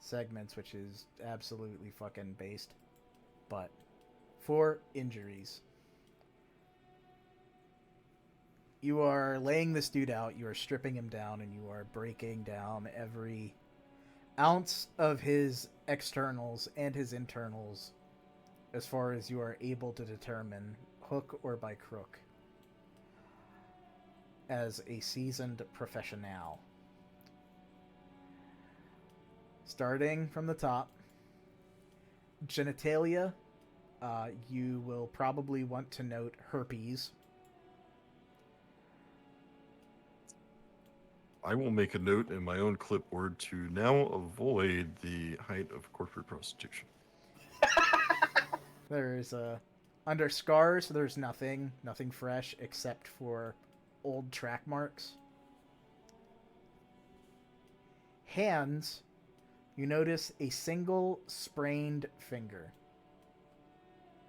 A: segments, which is absolutely fucking based. But 4 injuries. You are laying this dude out, you are stripping him down, and you are breaking down every ounce of his externals and his internals as far as you are able to determine, hook or by crook, as a seasoned professional. Starting from the top, genitalia, you will probably want to note herpes.
B: I will make a note in my own clipboard to now avoid the height of corporate prostitution.
A: There's under scars, there's nothing fresh except for old track marks. Hands, you notice a single sprained finger.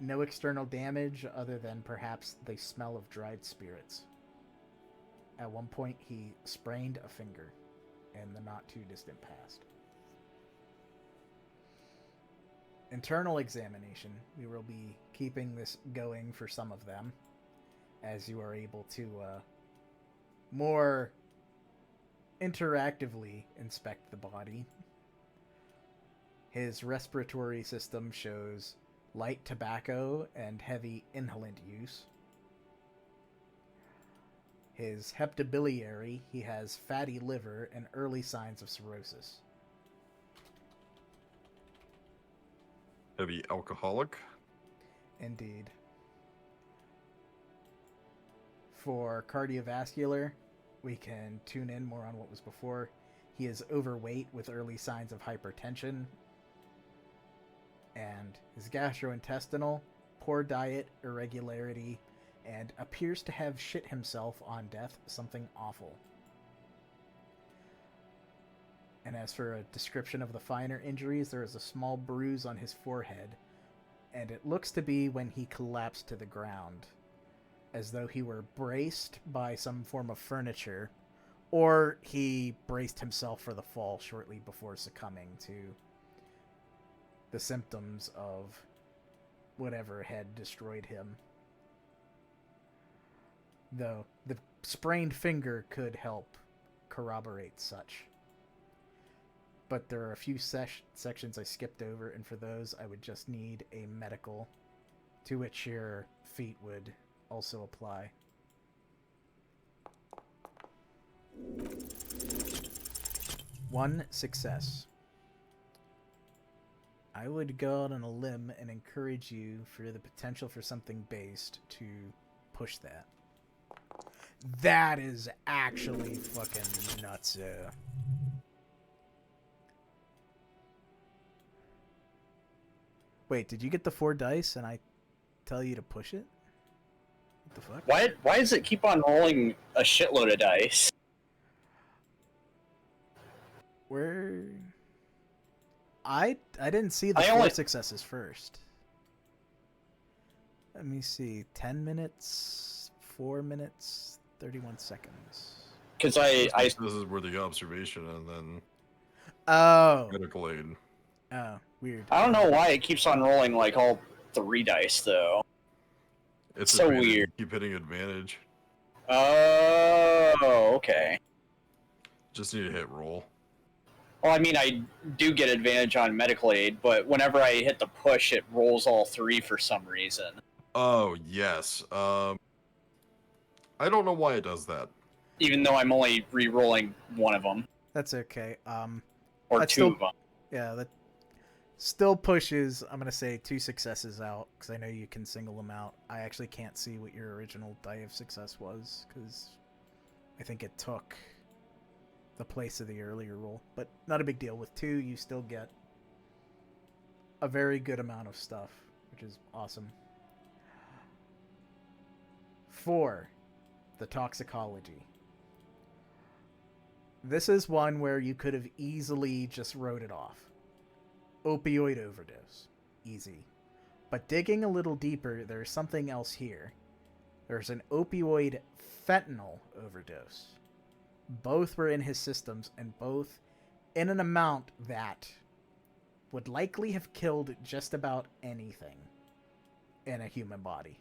A: No external damage other than perhaps the smell of dried spirits. At one point, he sprained a finger in the not too distant past. Internal examination. We will be keeping this going for some of them, as you are able to more interactively inspect the body. His respiratory system shows light tobacco and heavy inhalant use. His hepatobiliary, he has fatty liver and early signs of cirrhosis.
B: Heavy alcoholic.
A: Indeed. For cardiovascular, we can tune in more on what was before. He is overweight with early signs of hypertension. And his gastrointestinal, poor diet, irregularity, and appears to have shit himself on death, something awful. And as for a description of the finer injuries, there is a small bruise on his forehead, and it looks to be when he collapsed to the ground, as though he were braced by some form of furniture, or he braced himself for the fall shortly before succumbing to the symptoms of whatever had destroyed him. Though the sprained finger could help corroborate such. But there are a few sections I skipped over, and for those I would just need a medical, to which your feat would also apply. One success. I would go out on a limb and encourage you for the potential for something based to push that. That is actually fucking nuts. Wait, did you get the 4 dice and I tell you to push it? What the fuck?
E: Why does it keep on rolling a shitload of dice?
A: Where? I didn't see the
E: I
A: 4
E: only-
A: successes first. Let me see. 10 minutes, 4 minutes, 31 seconds.
E: Because
B: This is where the observation and then
A: Oh.
B: medical aid.
A: Oh, weird.
E: I don't know why it keeps on rolling like all 3 dice though.
B: It's
E: So
B: advantage.
E: weird.
B: Keep hitting advantage.
E: Oh, okay.
B: Just need to hit roll.
E: Well, I mean, I do get advantage on medical aid, but whenever I hit the push, it rolls all 3 for some reason.
B: Oh yes. I don't know why it does that.
E: Even though I'm only re-rolling one of them.
A: That's okay.
E: Or
A: That's
E: two
A: still-
E: of them.
A: Yeah, that still pushes. I'm gonna say 2 successes out because I know you can single them out. I actually can't see what your original die of success was because I think it took the place of the earlier roll. But not a big deal. With 2, you still get a very good amount of stuff, which is awesome. 4, the toxicology. This is one where you could have easily just wrote it off. Opioid overdose. Easy. But digging a little deeper, there's something else here. There's an opioid fentanyl overdose. Both were in his systems, and both in an amount that would likely have killed just about anything in a human body.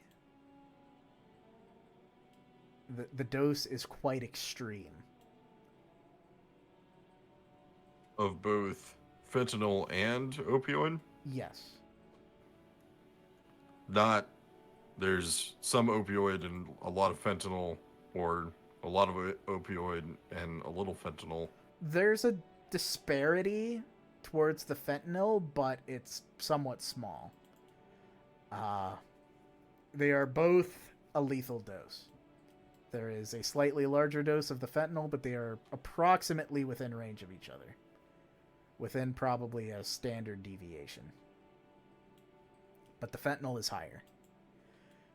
A: The dose is quite extreme.
B: Of both fentanyl and opioid?
A: Yes.
B: Not there's some opioid and a lot of fentanyl, or a lot of opioid and a little fentanyl.
A: There's a disparity towards the fentanyl, but it's somewhat small. They are both a lethal dose. There is a slightly larger dose of the fentanyl, but they are approximately within range of each other. Within probably a standard deviation. But the fentanyl is higher.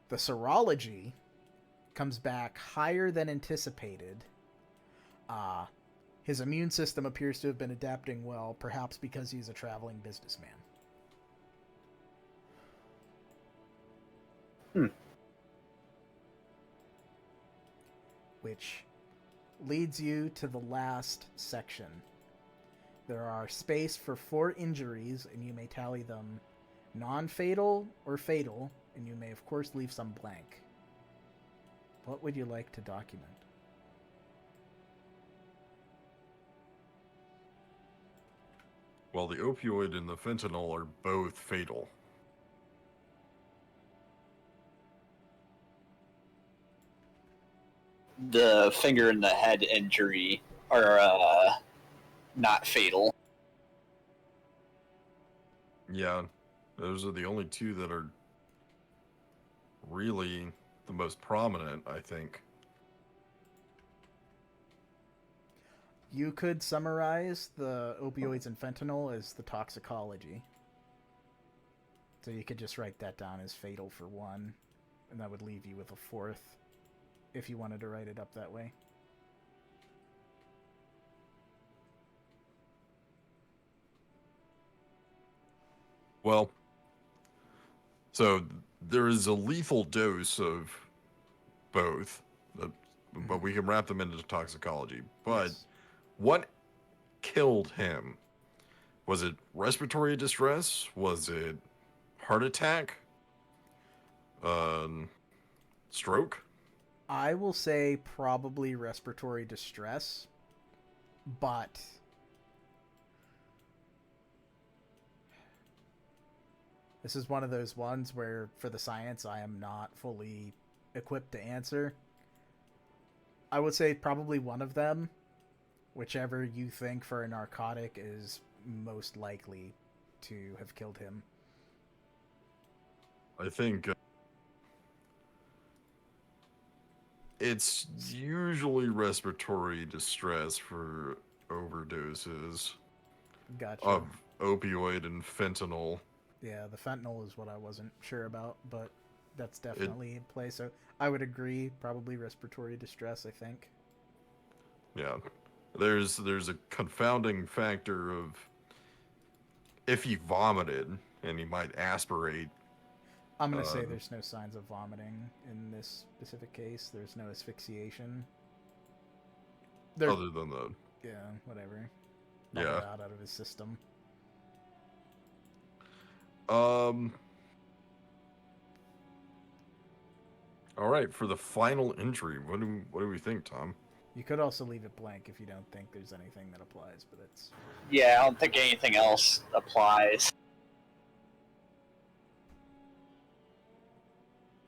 A: The serology comes back higher than anticipated. His immune system appears to have been adapting well, perhaps because he's a traveling businessman. Which leads you to the last section. There are space for 4 injuries, and you may tally them non-fatal or fatal, and you may of course leave some blank. What would you like to document?
B: Well, the opioid and the fentanyl are both fatal.
E: The finger in the head injury are not fatal.
B: Yeah, those are the only 2 that are really the most prominent, I think.
A: You could summarize the opioids and fentanyl as the toxicology. So you could just write that down as fatal for 1, and that would leave you with a 4th if you wanted to write it up that way.
B: Well, so there is a lethal dose of both, but we can wrap them into toxicology. But
A: Yes.
B: what killed him? Was it respiratory distress? Was it heart attack? Stroke?
A: I will say probably respiratory distress, but this is one of those ones where for the science I am not fully equipped to answer. I would say probably one of them, whichever you think for a narcotic is most likely to have killed him.
B: I think it's usually respiratory distress for overdoses
A: Gotcha.
B: of opioid and fentanyl.
A: Yeah, the fentanyl is what I wasn't sure about, but that's definitely in play. So I would agree, probably respiratory distress, I think.
B: Yeah. There's a confounding factor of if he vomited and he might aspirate.
A: I'm going to say there's no signs of vomiting in this specific case. There's no asphyxiation.
B: Other than the...
A: Yeah, whatever.
B: Yeah.
A: Out of his system.
B: All right, for the final injury, what do we think, Tom?
A: You could also leave it blank if you don't think there's anything that applies, but it's...
E: Yeah, I don't think anything else applies.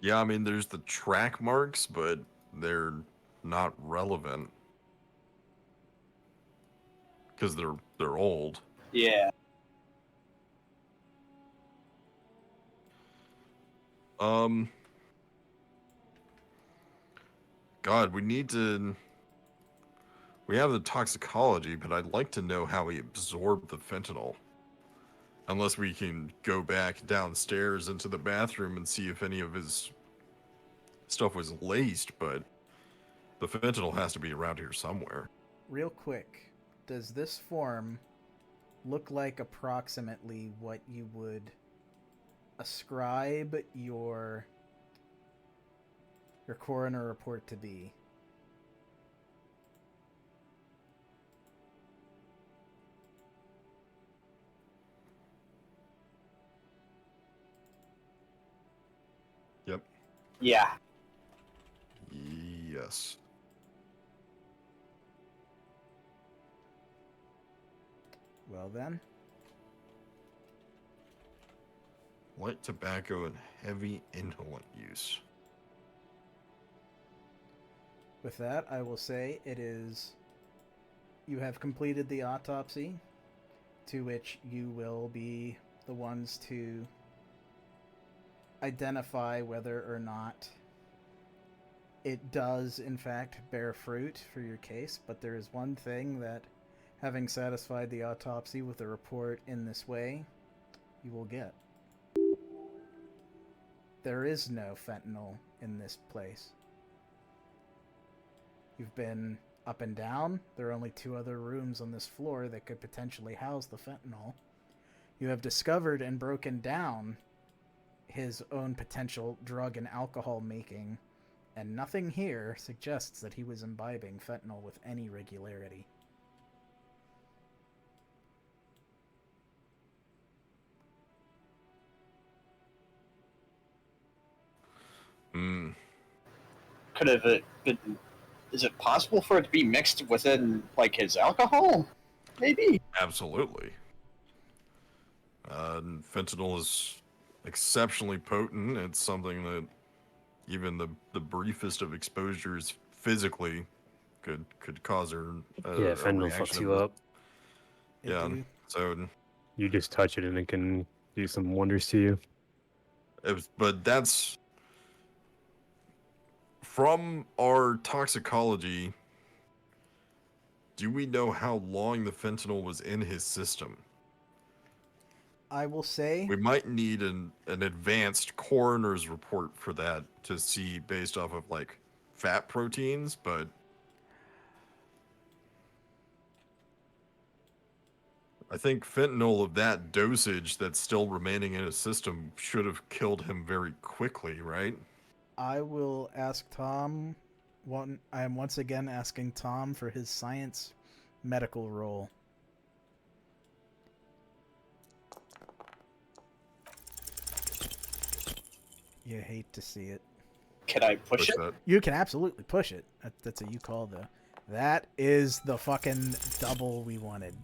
B: Yeah, I mean, there's the track marks, but they're not relevant. because they're old.
E: Yeah.
B: God, we have the toxicology, but I'd like to know how he absorbed the fentanyl. Unless we can go back downstairs into the bathroom and see if any of his stuff was laced, but the fentanyl has to be around here somewhere.
A: Real quick, does this form look like approximately what you would ascribe your coroner report to be?
B: Yep.
E: Yeah.
B: Yes.
A: Well then,
B: Light tobacco and heavy inhalant use.
A: with that, I will say it is. You have completed the autopsy, to which you will be the ones to identify whether or not it does, in fact, bear fruit for your case. But there is one thing that, having satisfied the autopsy with a report in this way, you will get. There is no fentanyl in this place. You've been up and down. There are only 2 other rooms on this floor that could potentially house the fentanyl. You have discovered and broken down his own potential drug and alcohol making, and nothing here suggests that he was imbibing fentanyl with any regularity.
E: Could have it been? Is it possible for it to be mixed within like his alcohol? Maybe.
B: Absolutely. Fentanyl is exceptionally potent. It's something that even the briefest of exposures physically could cause a
C: Yeah, fentanyl
B: reaction
C: fucks
B: of
C: you
B: the-
C: up.
B: Yeah.
A: Do-
B: So
C: You just touch it and it can do some wonders to you.
B: but that's from our toxicology. Do we know how long the fentanyl was in his system?
A: I will say,
B: We might need an advanced coroner's report for that to see based off of like fat proteins, but I think fentanyl of that dosage that's still remaining in his system should have killed him very quickly, right?
A: I will ask Tom. I am once again asking Tom for his science medical roll. You hate to see it.
E: Can I push it?
B: that.
A: You can absolutely push it. That's a you call, though. That is the fucking double we wanted.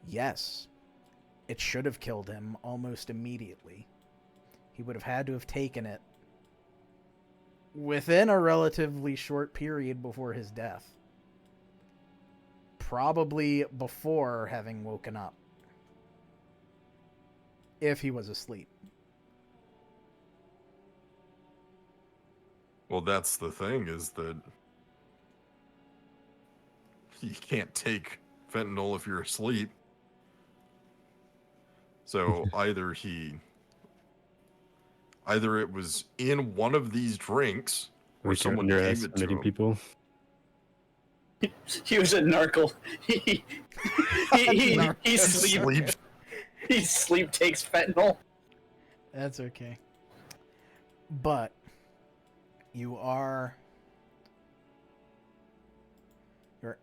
A: Yes. It should have killed him almost immediately. He would have had to have taken it within a relatively short period before his death. Probably before having woken up. If he was asleep.
B: Well, that's the thing, is that you can't take fentanyl if you're asleep. So either it was in one of these drinks, or
C: You're
B: someone gave it to
C: underestimating
B: him.
C: people.
E: He was a narcle. He sleep. He sleep takes fentanyl.
A: That's okay. But you're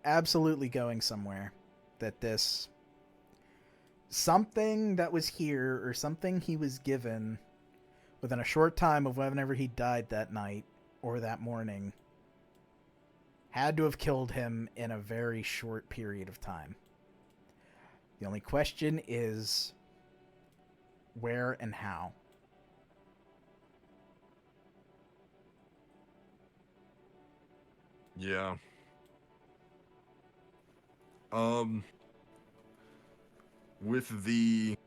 A: absolutely going somewhere that this something that was here or something he was given within a short time of whenever he died that night or that morning had to have killed him in a very short period of time. The only question is where and how.
B: Yeah. With the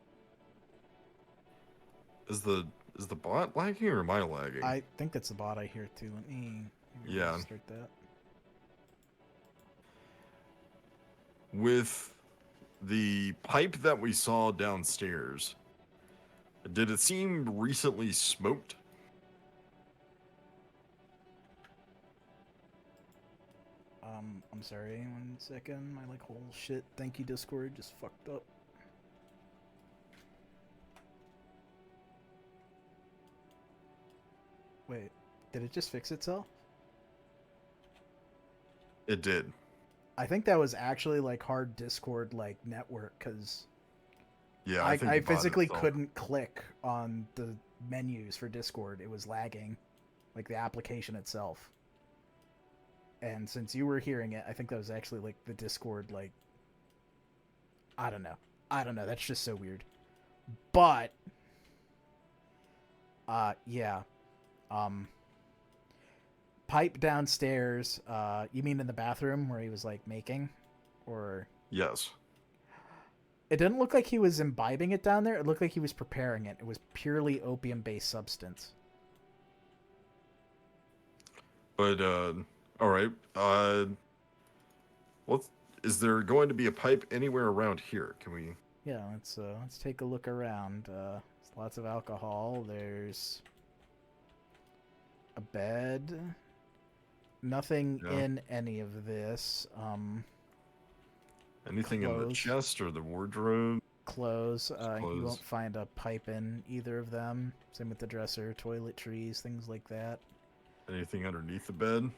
B: is the bot lagging or am I lagging?
A: I think that's the bot I hear too. Let me
B: Yeah.
A: start that.
B: With the pipe that we saw downstairs, did it seem recently smoked?
A: I'm sorry, 1 second. My like whole shit thank you Discord just fucked up. Wait, did it just fix itself?
B: It did.
A: I think that was actually like hard Discord like network because
B: Yeah,
A: I
B: think the bot
A: physically
B: itself-
A: couldn't click on the menus for Discord. It was lagging, like the application itself. And since you were hearing it, I think that was actually like the Discord like I don't know. That's just so weird. But yeah. Pipe downstairs, you mean in the bathroom where he was like making? Or
B: Yes.
A: it didn't look like he was imbibing it down there. It looked like he was preparing it. It was purely opium-based substance.
B: But all right. What is there going to be a pipe anywhere around here? Can we?
A: Yeah, let's take a look around. There's lots of alcohol. There's a bed. Nothing
B: Yeah.
A: in any of this.
B: Anything in the
A: Clothes.
B: chest or the wardrobe?
A: Clothes. You
B: Clothes.
A: won't find a pipe in either of them. Same with the dresser, toiletries, things like that.
B: Anything underneath the bed?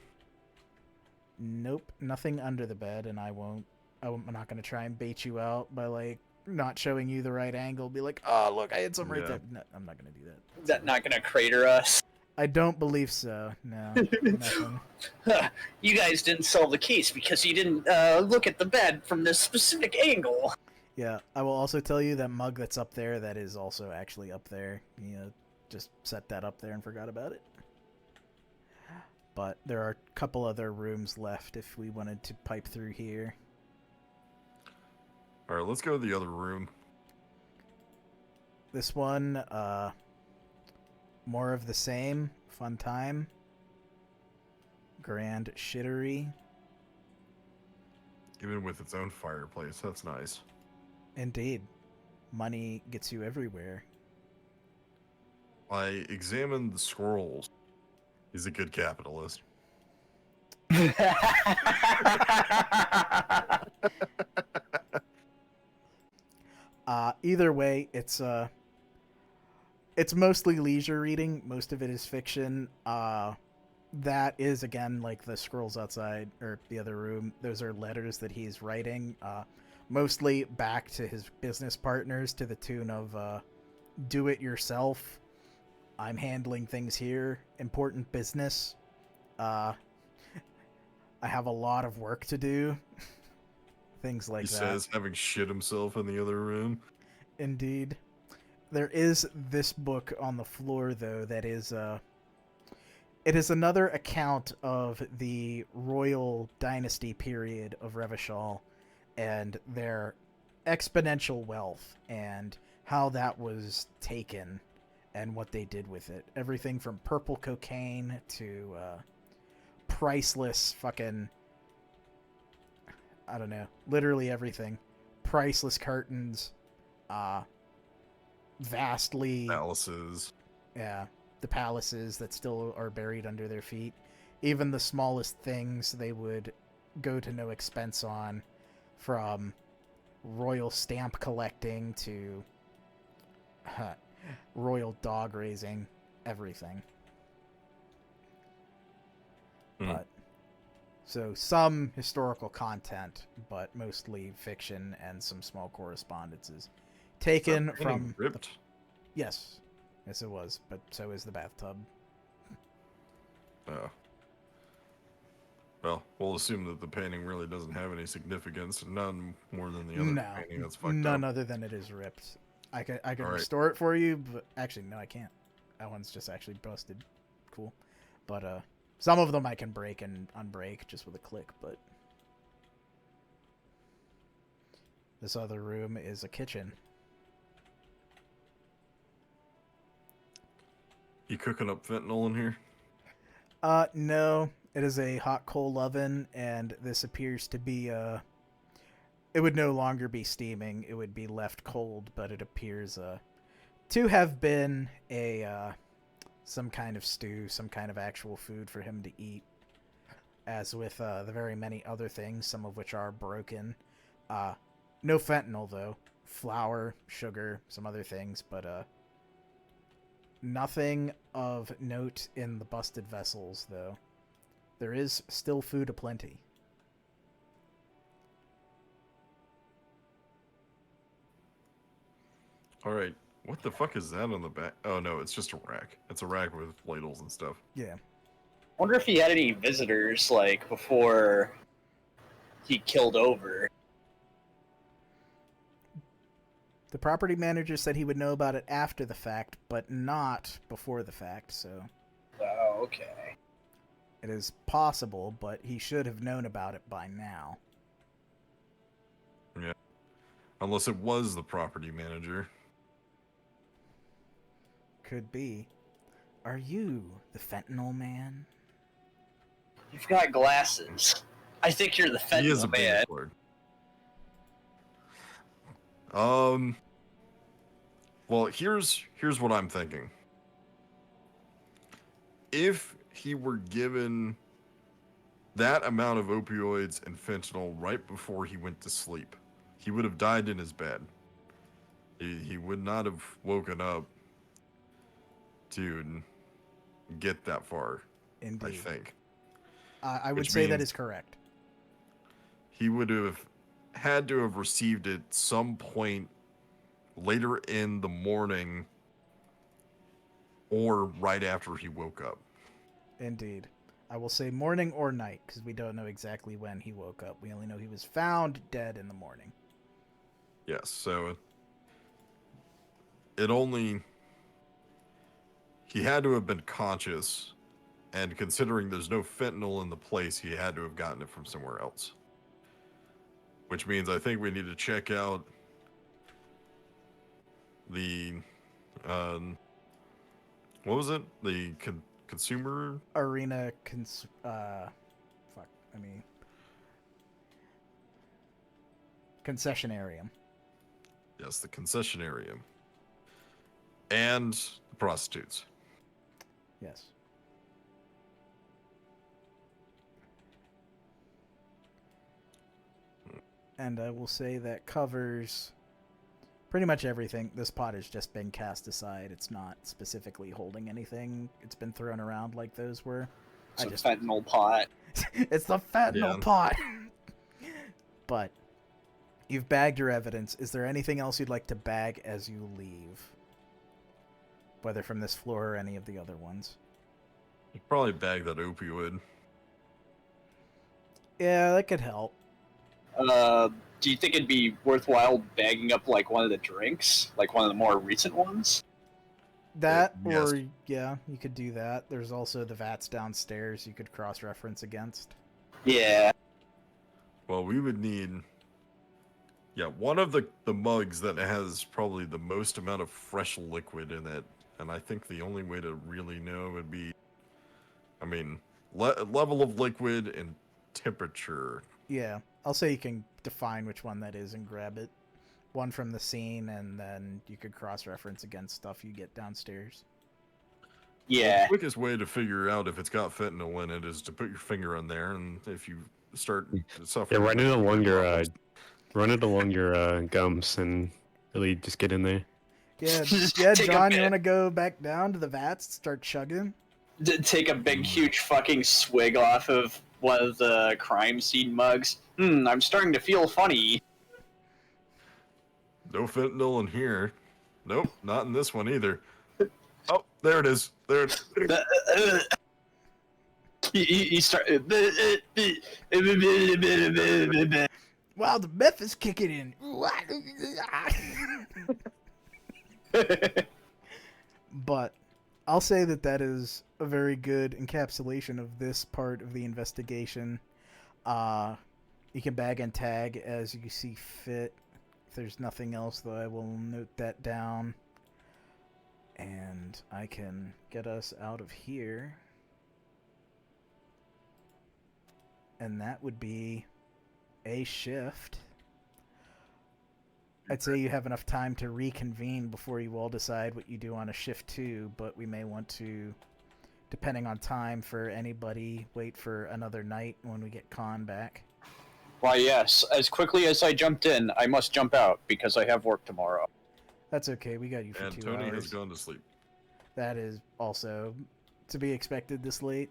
A: Nope, nothing under the bed, and I'm not gonna try and bait you out by like not showing you the right angle. Be like, oh look, I had some right
B: Yeah.
A: there. No, I'm not gonna do that.
E: Is that not gonna crater us?
A: I don't believe so. No, nothing.
E: You guys didn't solve the case because you didn't look at the bed from this specific angle.
A: Yeah, I will also tell you that mug that's up there, that is also actually up there. You know, just set that up there and forgot about it. But there are a couple other rooms left if we wanted to pipe through here.
B: All right, let's go to the other room.
A: This one, more of the same. Fun time. Grand shittery.
B: Even with its own fireplace, that's nice.
A: Indeed. Money gets you everywhere.
B: I examined the scrolls. He's a good capitalist.
A: Either way, it's mostly leisure reading. Most of it is fiction. That is, again, like the scrolls outside, or the other room. Those are letters that he's writing, mostly back to his business partners to the tune of, do it yourself. I'm handling things here. Important business. I have a lot of work to do. Things like
B: He
A: that.
B: says, having shit himself in the other room.
A: Indeed. There is this book on the floor, though, that is, it is another account of the royal dynasty period of Revachol and their exponential wealth and how that was taken and what they did with it. Everything from purple cocaine to priceless fucking, I don't know, literally everything. Priceless curtains, vastly...
B: Palaces.
A: Yeah, the palaces that still are buried under their feet. Even the smallest things they would go to no expense on, from royal stamp collecting to royal dog raising, everything. But so some historical content, but mostly fiction and some small correspondences taken from
B: ripped.
A: Yes, it was, but so is the bathtub.
B: Oh. Well, we'll assume that the painting really doesn't have any significance, none more than the other painting that's fucked
A: none
B: up.
A: other than it is ripped. I can
B: All right.
A: restore it for you, but actually no, I can't. That one's just actually busted. Cool, but some of them I can break and unbreak just with a click. But This other room is a kitchen.
B: You cooking up fentanyl in here?
A: No. It is a hot coal oven, and this appears to be it would no longer be steaming. It would be left cold, but it appears to have been some kind of stew, some kind of actual food for him to eat. As with the very many other things, some of which are broken. No fentanyl, though. Flour, sugar, some other things, but nothing of note in the busted vessels, though. There is still food aplenty.
B: Alright, what the fuck is that on the back? Oh no, it's just a rack. It's a rack with ladles and stuff.
A: Yeah.
E: Wonder if he had any visitors, like, before he killed over.
A: The property manager said he would know about it after the fact, but not before the fact, so...
E: Oh, okay.
A: It is possible, but he should have known about it by now.
B: Yeah. Unless it was the property manager.
A: Could be. Are you the fentanyl man?
E: You've got glasses. I think you're the
B: He is a
E: fentanyl man.
B: big Well, here's what I'm thinking. If he were given that amount of opioids and fentanyl right before he went to sleep, he would have died in his bed. He would not have woken up to get that far.
A: Indeed.
B: I think.
A: I would
B: Which
A: say that
B: means-
A: is correct.
B: He would have had to have received it some point later in the morning or right after he woke up.
A: Indeed. I will say morning or night, because we don't know exactly when he woke up. We only know he was found dead in the morning.
B: Yes, so he had to have been conscious, and considering there's no fentanyl in the place, he had to have gotten it from somewhere else. Which means I think we need to check out the, what was it? The consumer?
A: Arena concessionarium.
B: Yes, the concessionarium. And the prostitutes.
A: Yes. And I will say that covers pretty much everything. This pot has just been cast aside. It's not specifically holding anything. It's been thrown around like those were.
E: It's a fentanyl pot.
A: It's the fentanyl
B: Yeah.
A: pot. But you've bagged your evidence. Is there anything else you'd like to bag as you leave? Whether from this floor or any of the other ones.
B: You probably bag that opioid.
A: Yeah, that could help.
E: Do you think it'd be worthwhile bagging up, like, one of the drinks? Like, one of the more recent ones?
A: That,
B: yes.
A: or, yeah, you could do that. There's also the vats downstairs you could cross-reference against.
E: Yeah.
B: Well, we would need... Yeah, one of the mugs that has probably the most amount of fresh liquid in it. And I think the only way to really know would be... I mean, level of liquid and temperature.
A: Yeah, I'll say you can define which one that is and grab it. One from the scene, and then you could cross-reference against stuff you get downstairs.
E: Yeah.
B: The quickest way to figure out if it's got fentanyl in it is to put your finger in there, and if you start
C: Yeah,
B: suffering...
C: run it along your gums and really just get in there.
A: Yeah,
E: Just
A: yeah,
E: take a
A: John, you
E: bit.
A: want to go back down to the vats, start chugging?
E: Take a big, huge fucking swig off of one of the crime scene mugs. I'm starting to feel funny.
B: No fentanyl in here. Nope, not in this one either. Oh, there it is. There it is.
E: You start.
A: Wow, the meth is kicking in. But I'll say that that is a very good encapsulation of this part of the investigation. You can bag and tag as you see fit. there's nothing else, though, I will note that down. And I can get us out of here. And that would be a shift. I'd say you have enough time to reconvene before you all decide what you do on a shift 2, but we may want to, depending on time for anybody, wait for another night when we get Khan back.
E: Why, yes. As quickly as I jumped in, I must jump out because I have work tomorrow.
A: That's okay, we got you for
B: And
A: 2
B: Tony
A: hours.
B: has gone to sleep.
A: That is also to be expected this late.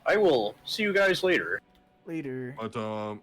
E: I will see you guys later.
A: Later.
B: But